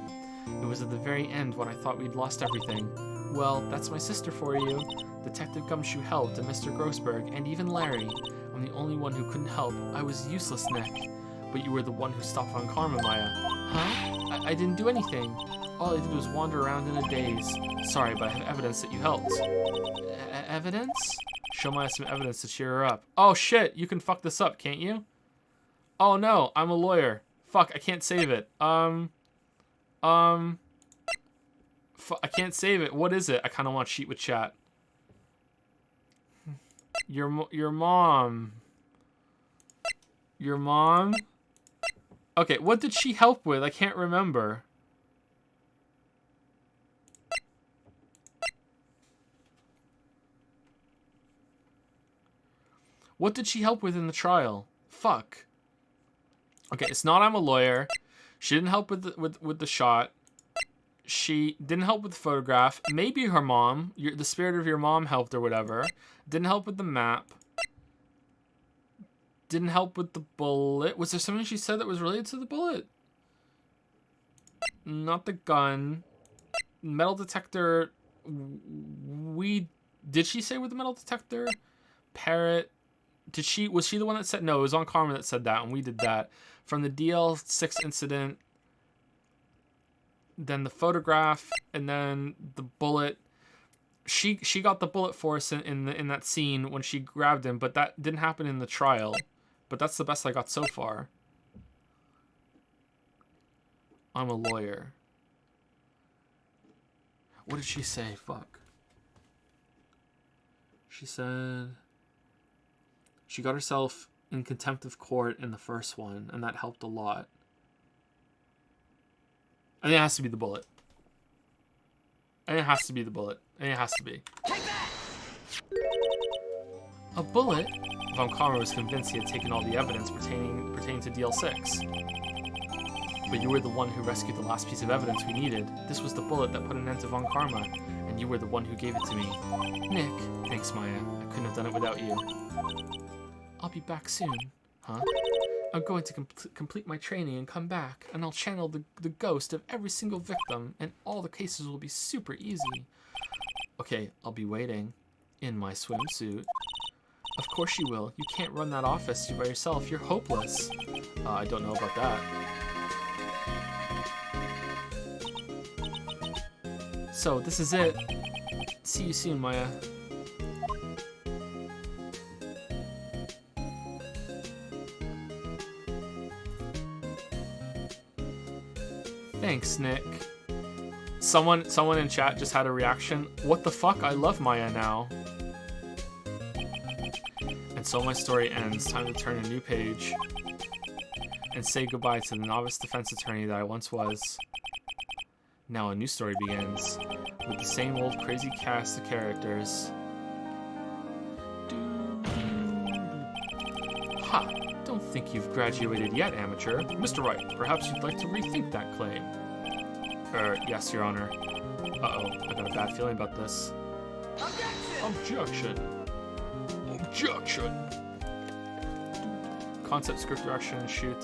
S1: It was at the very end when I thought we'd lost everything. Well, that's my sister for you. Detective Gumshoe helped, and Mr. Grossberg, and even Larry. I'm the only one who couldn't help. I was useless, Nick. But you were the one who stopped Von Karma, Maya. Huh? I didn't do anything. All I did was wander around in a daze. Sorry, but I have evidence that you helped. Evidence? Show Maya some evidence to cheer her up. Oh shit, you can fuck this up, can't you? Oh no, I'm a lawyer. Fuck, I can't save it. I can't save it. What is it? I kind of want to cheat with chat. Your mom. Your mom? Okay, what did she help with? I can't remember. What did she help with in the trial? Fuck. Okay, it's not I'm a lawyer. She didn't help with the shot. She didn't help with the photograph. Maybe her mom, the spirit of your mom helped or whatever. Didn't help with the map. Didn't help with the bullet. Was there something she said that was related to the bullet? Not the gun. Metal detector. Did she say with the metal detector? Parrot. Was she the one that said, no, it was on Karma that said that, and we did that. From the DL6 incident, then the photograph, and then the bullet. She got the bullet for us in that scene when she grabbed him, but that didn't happen in the trial. But that's the best I got so far. I'm a lawyer. What did she say? Fuck. She said she got herself in contempt of court in the first one, and that helped a lot. I think it has to be the bullet. I think it has to be the bullet. I think it has to be.
S2: Take that!
S1: A bullet? Von Karma was convinced he had taken all the evidence pertaining to DL6. But you were the one who rescued the last piece of evidence we needed. This was the bullet that put an end to Von Karma, and you were the one who gave it to me. Nick. Thanks, Maya. I couldn't have done it without you. I'll be back soon. Huh? I'm going to complete my training and come back, and I'll channel the ghost of every single victim, and all the cases will be super easy. Okay, I'll be waiting. In my swimsuit. Of course you will. You can't run that office by yourself. You're hopeless. I don't know about that. So, this is it. See you soon, Maya. Thanks, Nick. Someone in chat just had a reaction. What the fuck? I love Maya now. And so my story ends. Time to turn a new page and say goodbye to the novice defense attorney that I once was. Now a new story begins with the same old crazy cast of characters. Ha! Don't think you've graduated yet, amateur. Mr. Wright, perhaps you'd like to rethink that claim. Yes, Your Honor. Uh-oh, I got a bad feeling about this. Objection! Objection! Concept, script direction, shoot,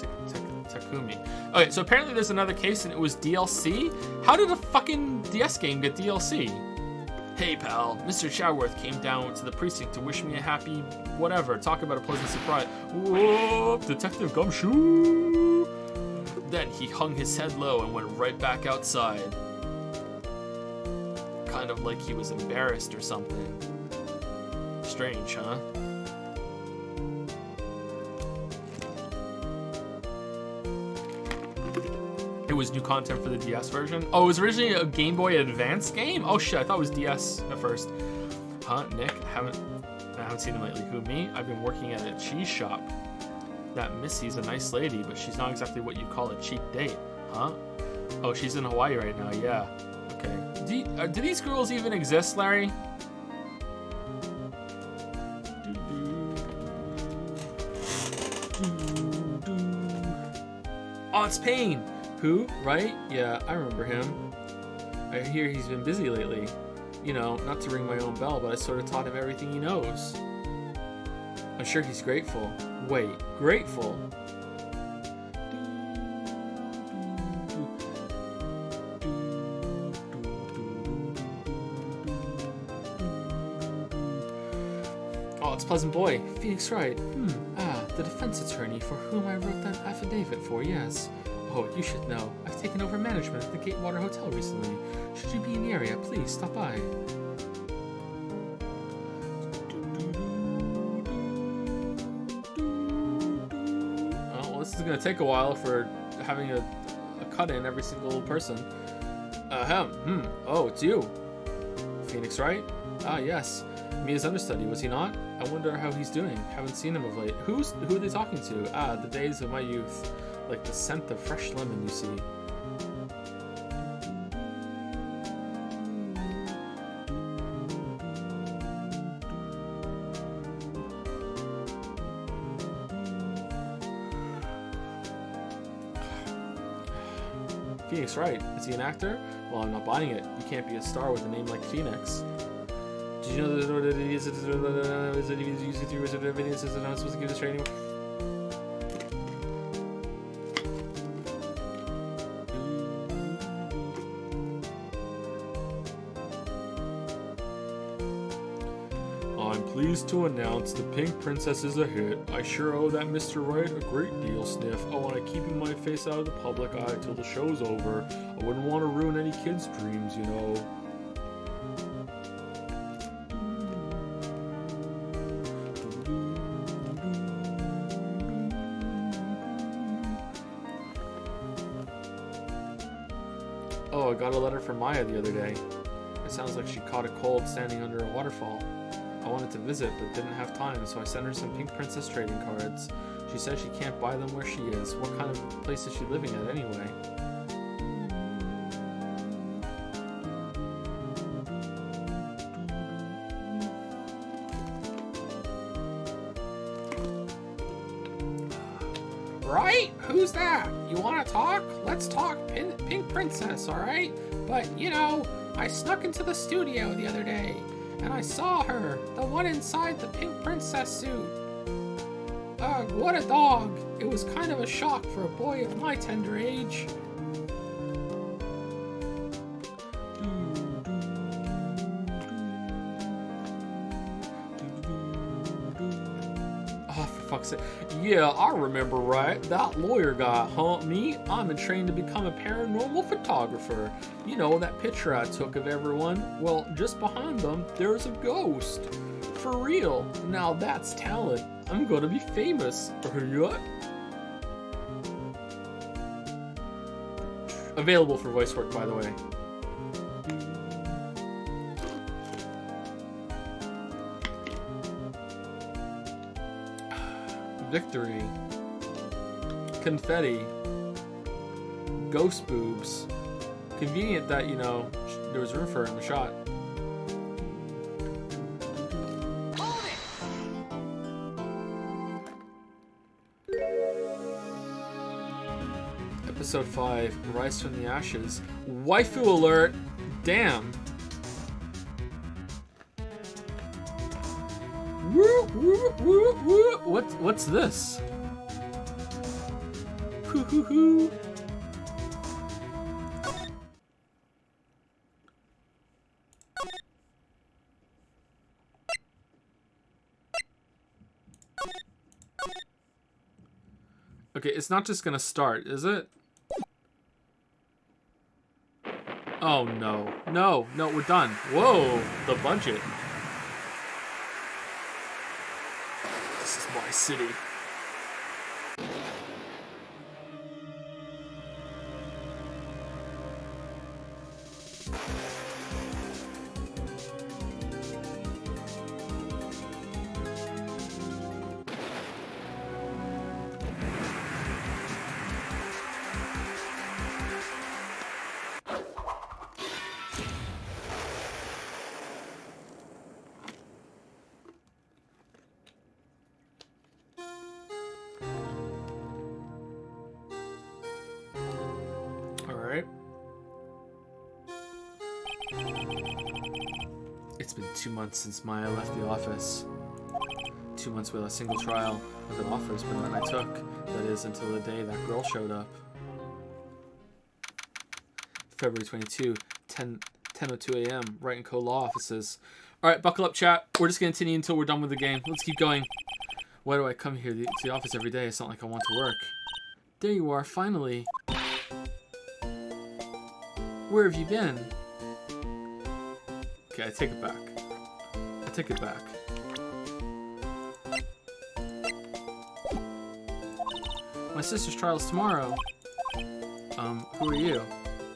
S1: Takumi. Okay, so apparently there's another case and it was DLC? How did a fucking DS game get DLC? Hey pal, Mr. Showerworth came down to the precinct to wish me a happy whatever. Talk about a pleasant surprise. Whoa, Detective Gumshoe! Then he hung his head low and went right back outside. Kind of like he was embarrassed or something. Strange, huh? It was new content for the DS version. Oh, it was originally a Game Boy Advance game? Oh shit, I thought it was DS at first. Huh, Nick? I haven't seen him lately. Who, me? I've been working at a cheese shop. That Missy's a nice lady, but she's not exactly what you call a cheap date. Huh? Oh, she's in Hawaii right now, yeah. Okay. Do these girls even exist, Larry? Oh, it's Payne! Who? Right? Yeah, I remember him. I hear he's been busy lately. You know, not to ring my own bell, but I sort of taught him everything he knows. I'm sure he's grateful. Wait, grateful? Oh, it's Pleasant Boy. Phoenix Wright. The defense attorney for whom I wrote that affidavit for, yes. Oh, you should know. I've taken over management at the Gatewater Hotel recently. Should you be in the area, please stop by. Oh, well, this is going to take a while for having a cut in every single person. Oh, it's you. Phoenix Wright? Ah, yes. Mia's understudy, was he not? I wonder how he's doing. Haven't seen him of late. Who are they talking to? Ah, the days of my youth. Like the scent of fresh lemon, you see. Phoenix Wright. Is he an actor? Well, I'm not buying it. You can't be a star with a name like Phoenix. Did you know that it is using through everything says that I'm supposed to give this training? I'm pleased to announce The Pink Princess is a hit. I sure owe that Mr. Wright a great deal, Sniff. I want to keep my face out of the public eye till the show's over. I wouldn't want to ruin any kids' dreams, you know. Oh, I got a letter from Maya the other day. It sounds like she caught a cold standing under a waterfall. I wanted to visit, but didn't have time, so I sent her some Pink Princess trading cards. She says she can't buy them where she is. What kind of place is she living at anyway?
S3: Right? Who's that? You want to talk? Let's talk Pink Princess, alright? But, you know, I snuck into the studio the other day, and I saw her, the one inside the Pink Princess suit. Ugh, what a dog. It was kind of a shock for a boy of my tender age.
S1: Oh, for
S3: walks in. Yeah, I remember right. That lawyer guy, huh? Me? I'm in training to become a paranormal photographer. You know, that picture I took of everyone? Well, just behind them, there's a ghost. For real. Now that's talent. I'm gonna be famous. What? Available for voice work, by the way. Victory. Confetti. Ghost boobs. Convenient that, you know, there was room for her in the shot. Episode 5, Rise from the Ashes. Waifu alert! Damn! Woo, woo, woo, woo. What's this? Hoo hoo hoo. Okay, it's not just gonna start, is it? Oh no. No, no, we're done. Whoa, the budget. This is my city. It's been 2 months since Maya left the office. 2 months without a single trial of an offer has been what I took. That is, until the day that girl showed up. February 22, 10:02 a.m. Wright & Co. Law Offices. Alright, buckle up, chat. We're just going to continue until we're done with the game. Let's keep going. Why do I come here to the office every day? It's not like I want to work. There you are, finally. Where have you been? Okay, I take it back. I take it back. My sister's trial is tomorrow. Who are you?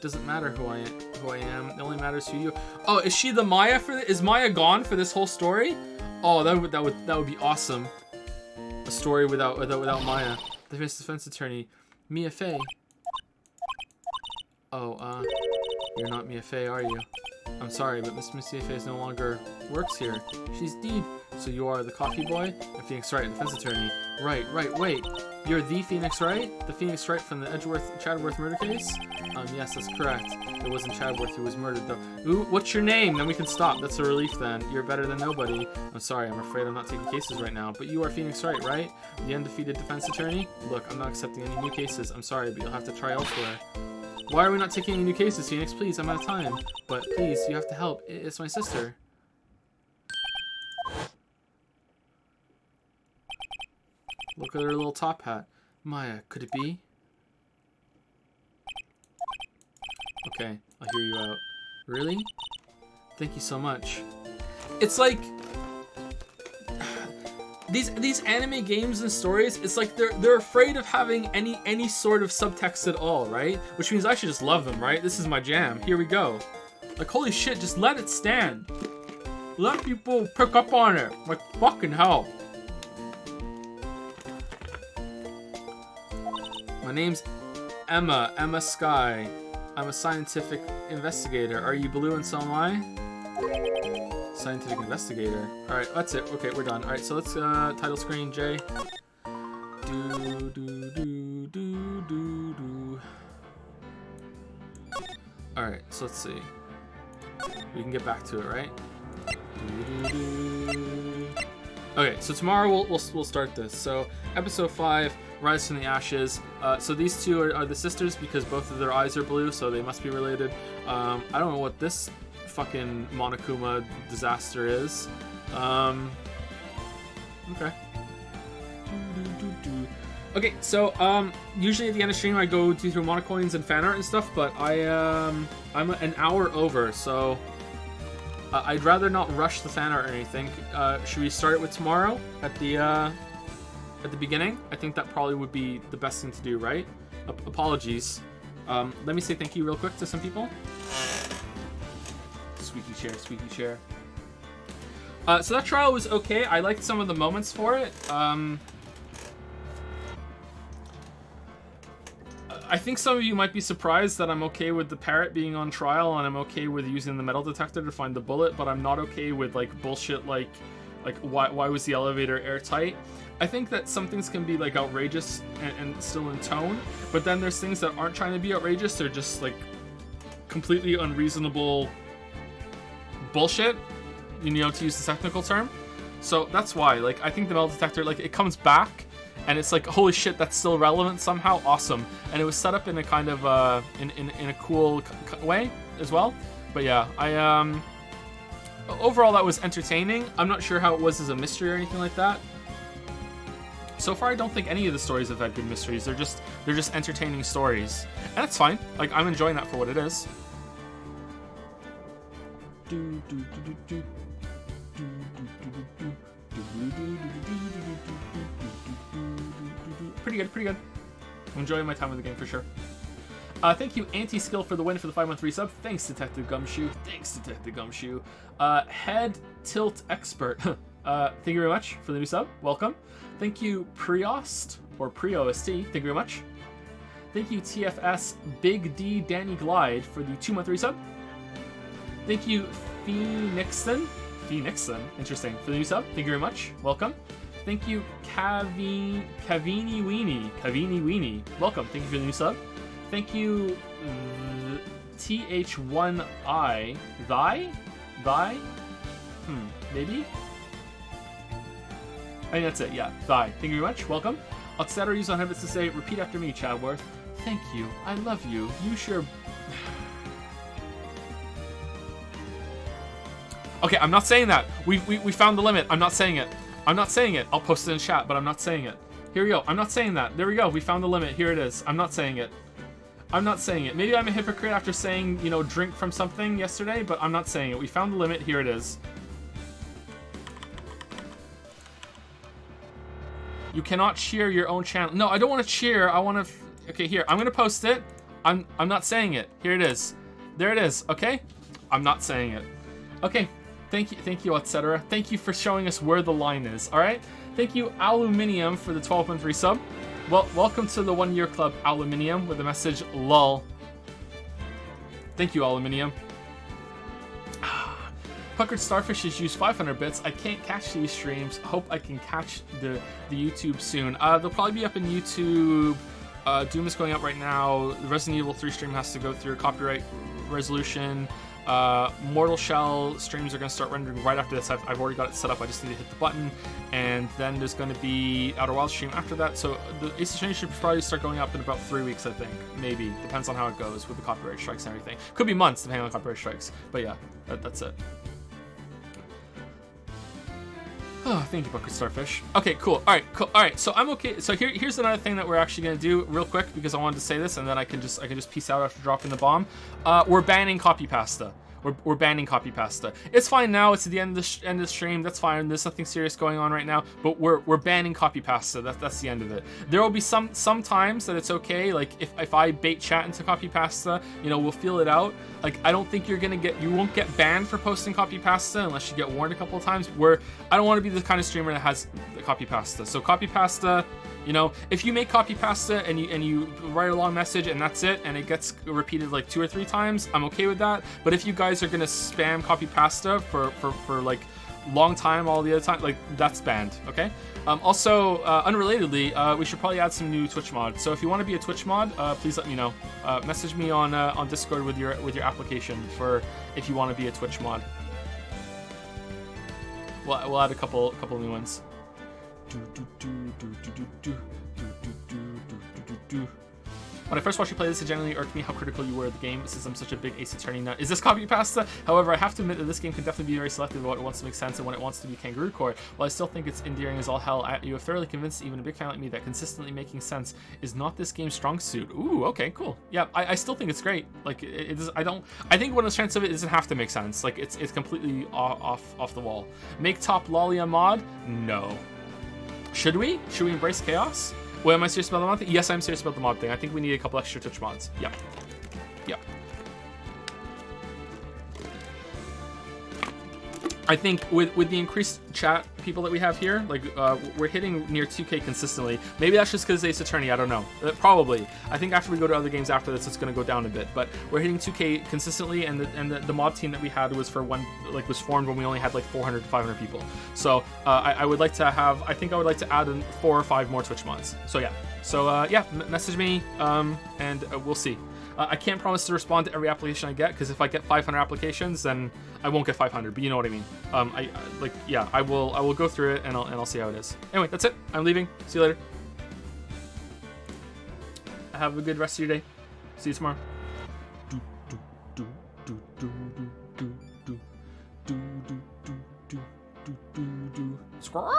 S3: Doesn't matter who I am. It only matters who you. Oh, is she the Maya for this? Is Maya gone for this whole story? Oh, that would be awesome. A story without Maya. The famous defense attorney, Mia Fey. Oh, you're not Mia Fey, are you? I'm sorry, but Miss Mia Fey no longer works here. She's dead. So you are the coffee boy? And Phoenix Wright, defense attorney. Right, wait. You're the Phoenix Wright? The Phoenix Wright from the Chadworth murder case? Yes, that's correct. It wasn't Chadworth who was murdered, though. Ooh, what's your name? Then we can stop. That's a relief, then. You're better than nobody. I'm sorry, I'm afraid I'm not taking cases right now. But you are Phoenix Wright, right? The undefeated defense attorney? Look, I'm not accepting any new cases. I'm sorry, but you'll have to try elsewhere. Why are we not taking any new cases, Phoenix? Please, I'm out of time. But please, you have to help. It's my sister. Look at her little top hat. Maya, could it be? Okay, I'll hear you out. Really? Thank you so much. It's like these anime games and stories, it's like they're afraid of having any sort of subtext at all, right? Which means I should just love them, right? This is my jam. Here we go. Like, holy shit, just let it stand. Let people pick up on it. Like, fucking hell. My name's Emma Sky. I'm a scientific investigator. Are you blue and so am I? Scientific investigator. Alright, that's it. Okay, we're done. Alright, so let's, title screen, J. Alright, so let's see. We can get back to it, right? Okay, so tomorrow we'll start this. So, episode 5, Rise from the Ashes. So these two are the sisters because both of their eyes are blue, so they must be related. I don't know what this fucking Monokuma disaster is. Okay.
S1: Okay, so usually at the end of stream I go do through monocoins and fan art and stuff, but I'm an hour over, so I'd rather not rush the fan art or anything. Should we start it with tomorrow at the beginning? I think that probably would be the best thing to do, right? Apologies. Let me say thank you real quick to some people. Squeaky chair, squeaky chair. So that trial was okay. I liked some of the moments for it. I think some of you might be surprised that I'm okay with the parrot being on trial and I'm okay with using the metal detector to find the bullet, but I'm not okay with like bullshit like why was the elevator airtight? I think that some things can be like outrageous and still in tone, but then there's things that aren't trying to be outrageous, they're just like completely unreasonable bullshit, you know, to use the technical term. So that's why, like, I think the metal detector, like, it comes back and it's like, holy shit, that's still relevant somehow, awesome. And it was set up in a kind of in a cool way as well. But yeah, overall that was entertaining. I'm not sure how it was as a mystery or anything like that. So far I don't think any of the stories have had good mysteries. They're just entertaining stories, and that's fine. Like, I'm enjoying that for what it is. Pretty good, pretty good. I'm enjoying my time with the game for sure. Thank you, Anti-Skill, for the win for the 5-month resub. Thanks, Detective Gumshoe. Thanks, Detective Gumshoe. Head Tilt Expert. Thank you very much for the new sub. Welcome. Thank you, Priost, or Priost. Thank you very much. Thank you, TFS Big D Danny Glide, for the 2-month resub. Thank you, Phoenixon. Interesting. For the new sub. Thank you very much. Welcome. Thank you, Kavini Weenie. Welcome. Thank you for the new sub. Thank you, TH1I. Thy? Maybe? I think that's it, yeah. Thigh. Thank you very much. Welcome. Etc. use on habits to say, repeat after me, Chadworth. Thank you. I love you. You sure. Okay, I'm not saying that. We found the limit. I'm not saying it. I'm not saying it. I'll post it in chat, but I'm not saying it. Here we go. I'm not saying that. There we go. We found the limit. Here it is. I'm not saying it. I'm not saying it. Maybe I'm a hypocrite after saying, you know, drink from something yesterday, but I'm not saying it. We found the limit. Here it is. You cannot cheer your own channel. No, I don't want to cheer. I want to... Okay, here. I'm going to post it. I'm not saying it. Here it is. There it is. Okay? I'm not saying it. Okay. Thank you, etc. Thank you for showing us where the line is. All right? Thank you, Aluminium, for the 12-month resub. Well, welcome to the 1-year club, Aluminium, with the message lol. Thank you, Aluminium. Puckered Starfish has used 500 bits. I can't catch these streams. Hope I can catch the YouTube soon. They'll probably be up in YouTube. Doom is going up right now. The Resident Evil 3 stream has to go through a copyright resolution. Mortal Shell streams are going to start rendering right after this. I've already got it set up. I just need to hit the button. And then there's going to be Outer Wilds stream after that. So the Ace Attorney should probably start going up in about 3 weeks, I think. Maybe. Depends on how it goes with the copyright strikes and everything. Could be months, depending on the copyright strikes. But yeah, that's it. Oh, thank you, Bucket Starfish. Okay, cool. All right. So I'm okay. So here's another thing that we're actually gonna do real quick because I wanted to say this, and then I can just peace out after dropping the bomb. We're banning copy pasta. We're banning copy pasta. It's fine now. It's at the end of the stream. That's fine. There's nothing serious going on right now. But we're banning copy pasta. That's the end of it. There will be some times that it's okay. Like if I bait chat into copy pasta, you know, we'll feel it out. Like I don't think you won't get banned for posting copy pasta unless you get warned a couple of times. I don't want to be the kind of streamer that has the copy pasta. So copy pasta. You know, if you make copy pasta and you write a long message and that's it, and it gets repeated like 2 or 3 times, I'm okay with that. But if you guys are gonna spam copy pasta for like long time all the other time, like that's banned. Okay. Also, unrelatedly, we should probably add some new Twitch mods. So if you want to be a Twitch mod, please let me know. Message me on Discord with your application for if you want to be a Twitch mod. We'll add a couple new ones. When I first watched you play this, it genuinely irked me how critical you were of the game, since I'm such a big Ace Attorney nut. Is this copy pasta? However, I have to admit that this game can definitely be very selective about what it wants to make sense and when it wants to be kangaroo court. While I still think it's endearing as all hell, you have thoroughly convinced even a big fan like me that consistently making sense is not this game's strong suit. Ooh, okay, cool. Yeah, I still think it's great. Like, it is. I think one of the strengths of it doesn't have to make sense. Like, it's completely off the wall. Make top lolly a mod? No. Should we? Should we embrace chaos? Wait, am I serious about the mod thing? Yes, I'm serious about the mod thing. I think we need a couple extra Twitch mods. Yep. Yep. I think with the increased chat people that we have here, like we're hitting near 2K consistently. Maybe that's just because Ace Attorney. I don't know. Probably. I think after we go to other games after this, it's going to go down a bit. But we're hitting 2K consistently, and the mod team that we had was was formed when we only had like 400 to 500 people. So I would like to have. I think I would like to add in 4 or 5 more Twitch mods. So yeah. So yeah, message me, and we'll see. I can't promise to respond to every application I get, because if I get 500 applications, then I won't get 500. But you know what I mean. I will go through it and I'll see how it is. Anyway, that's it. I'm leaving. See you later. Have a good rest of your day. See you tomorrow. Squirrel.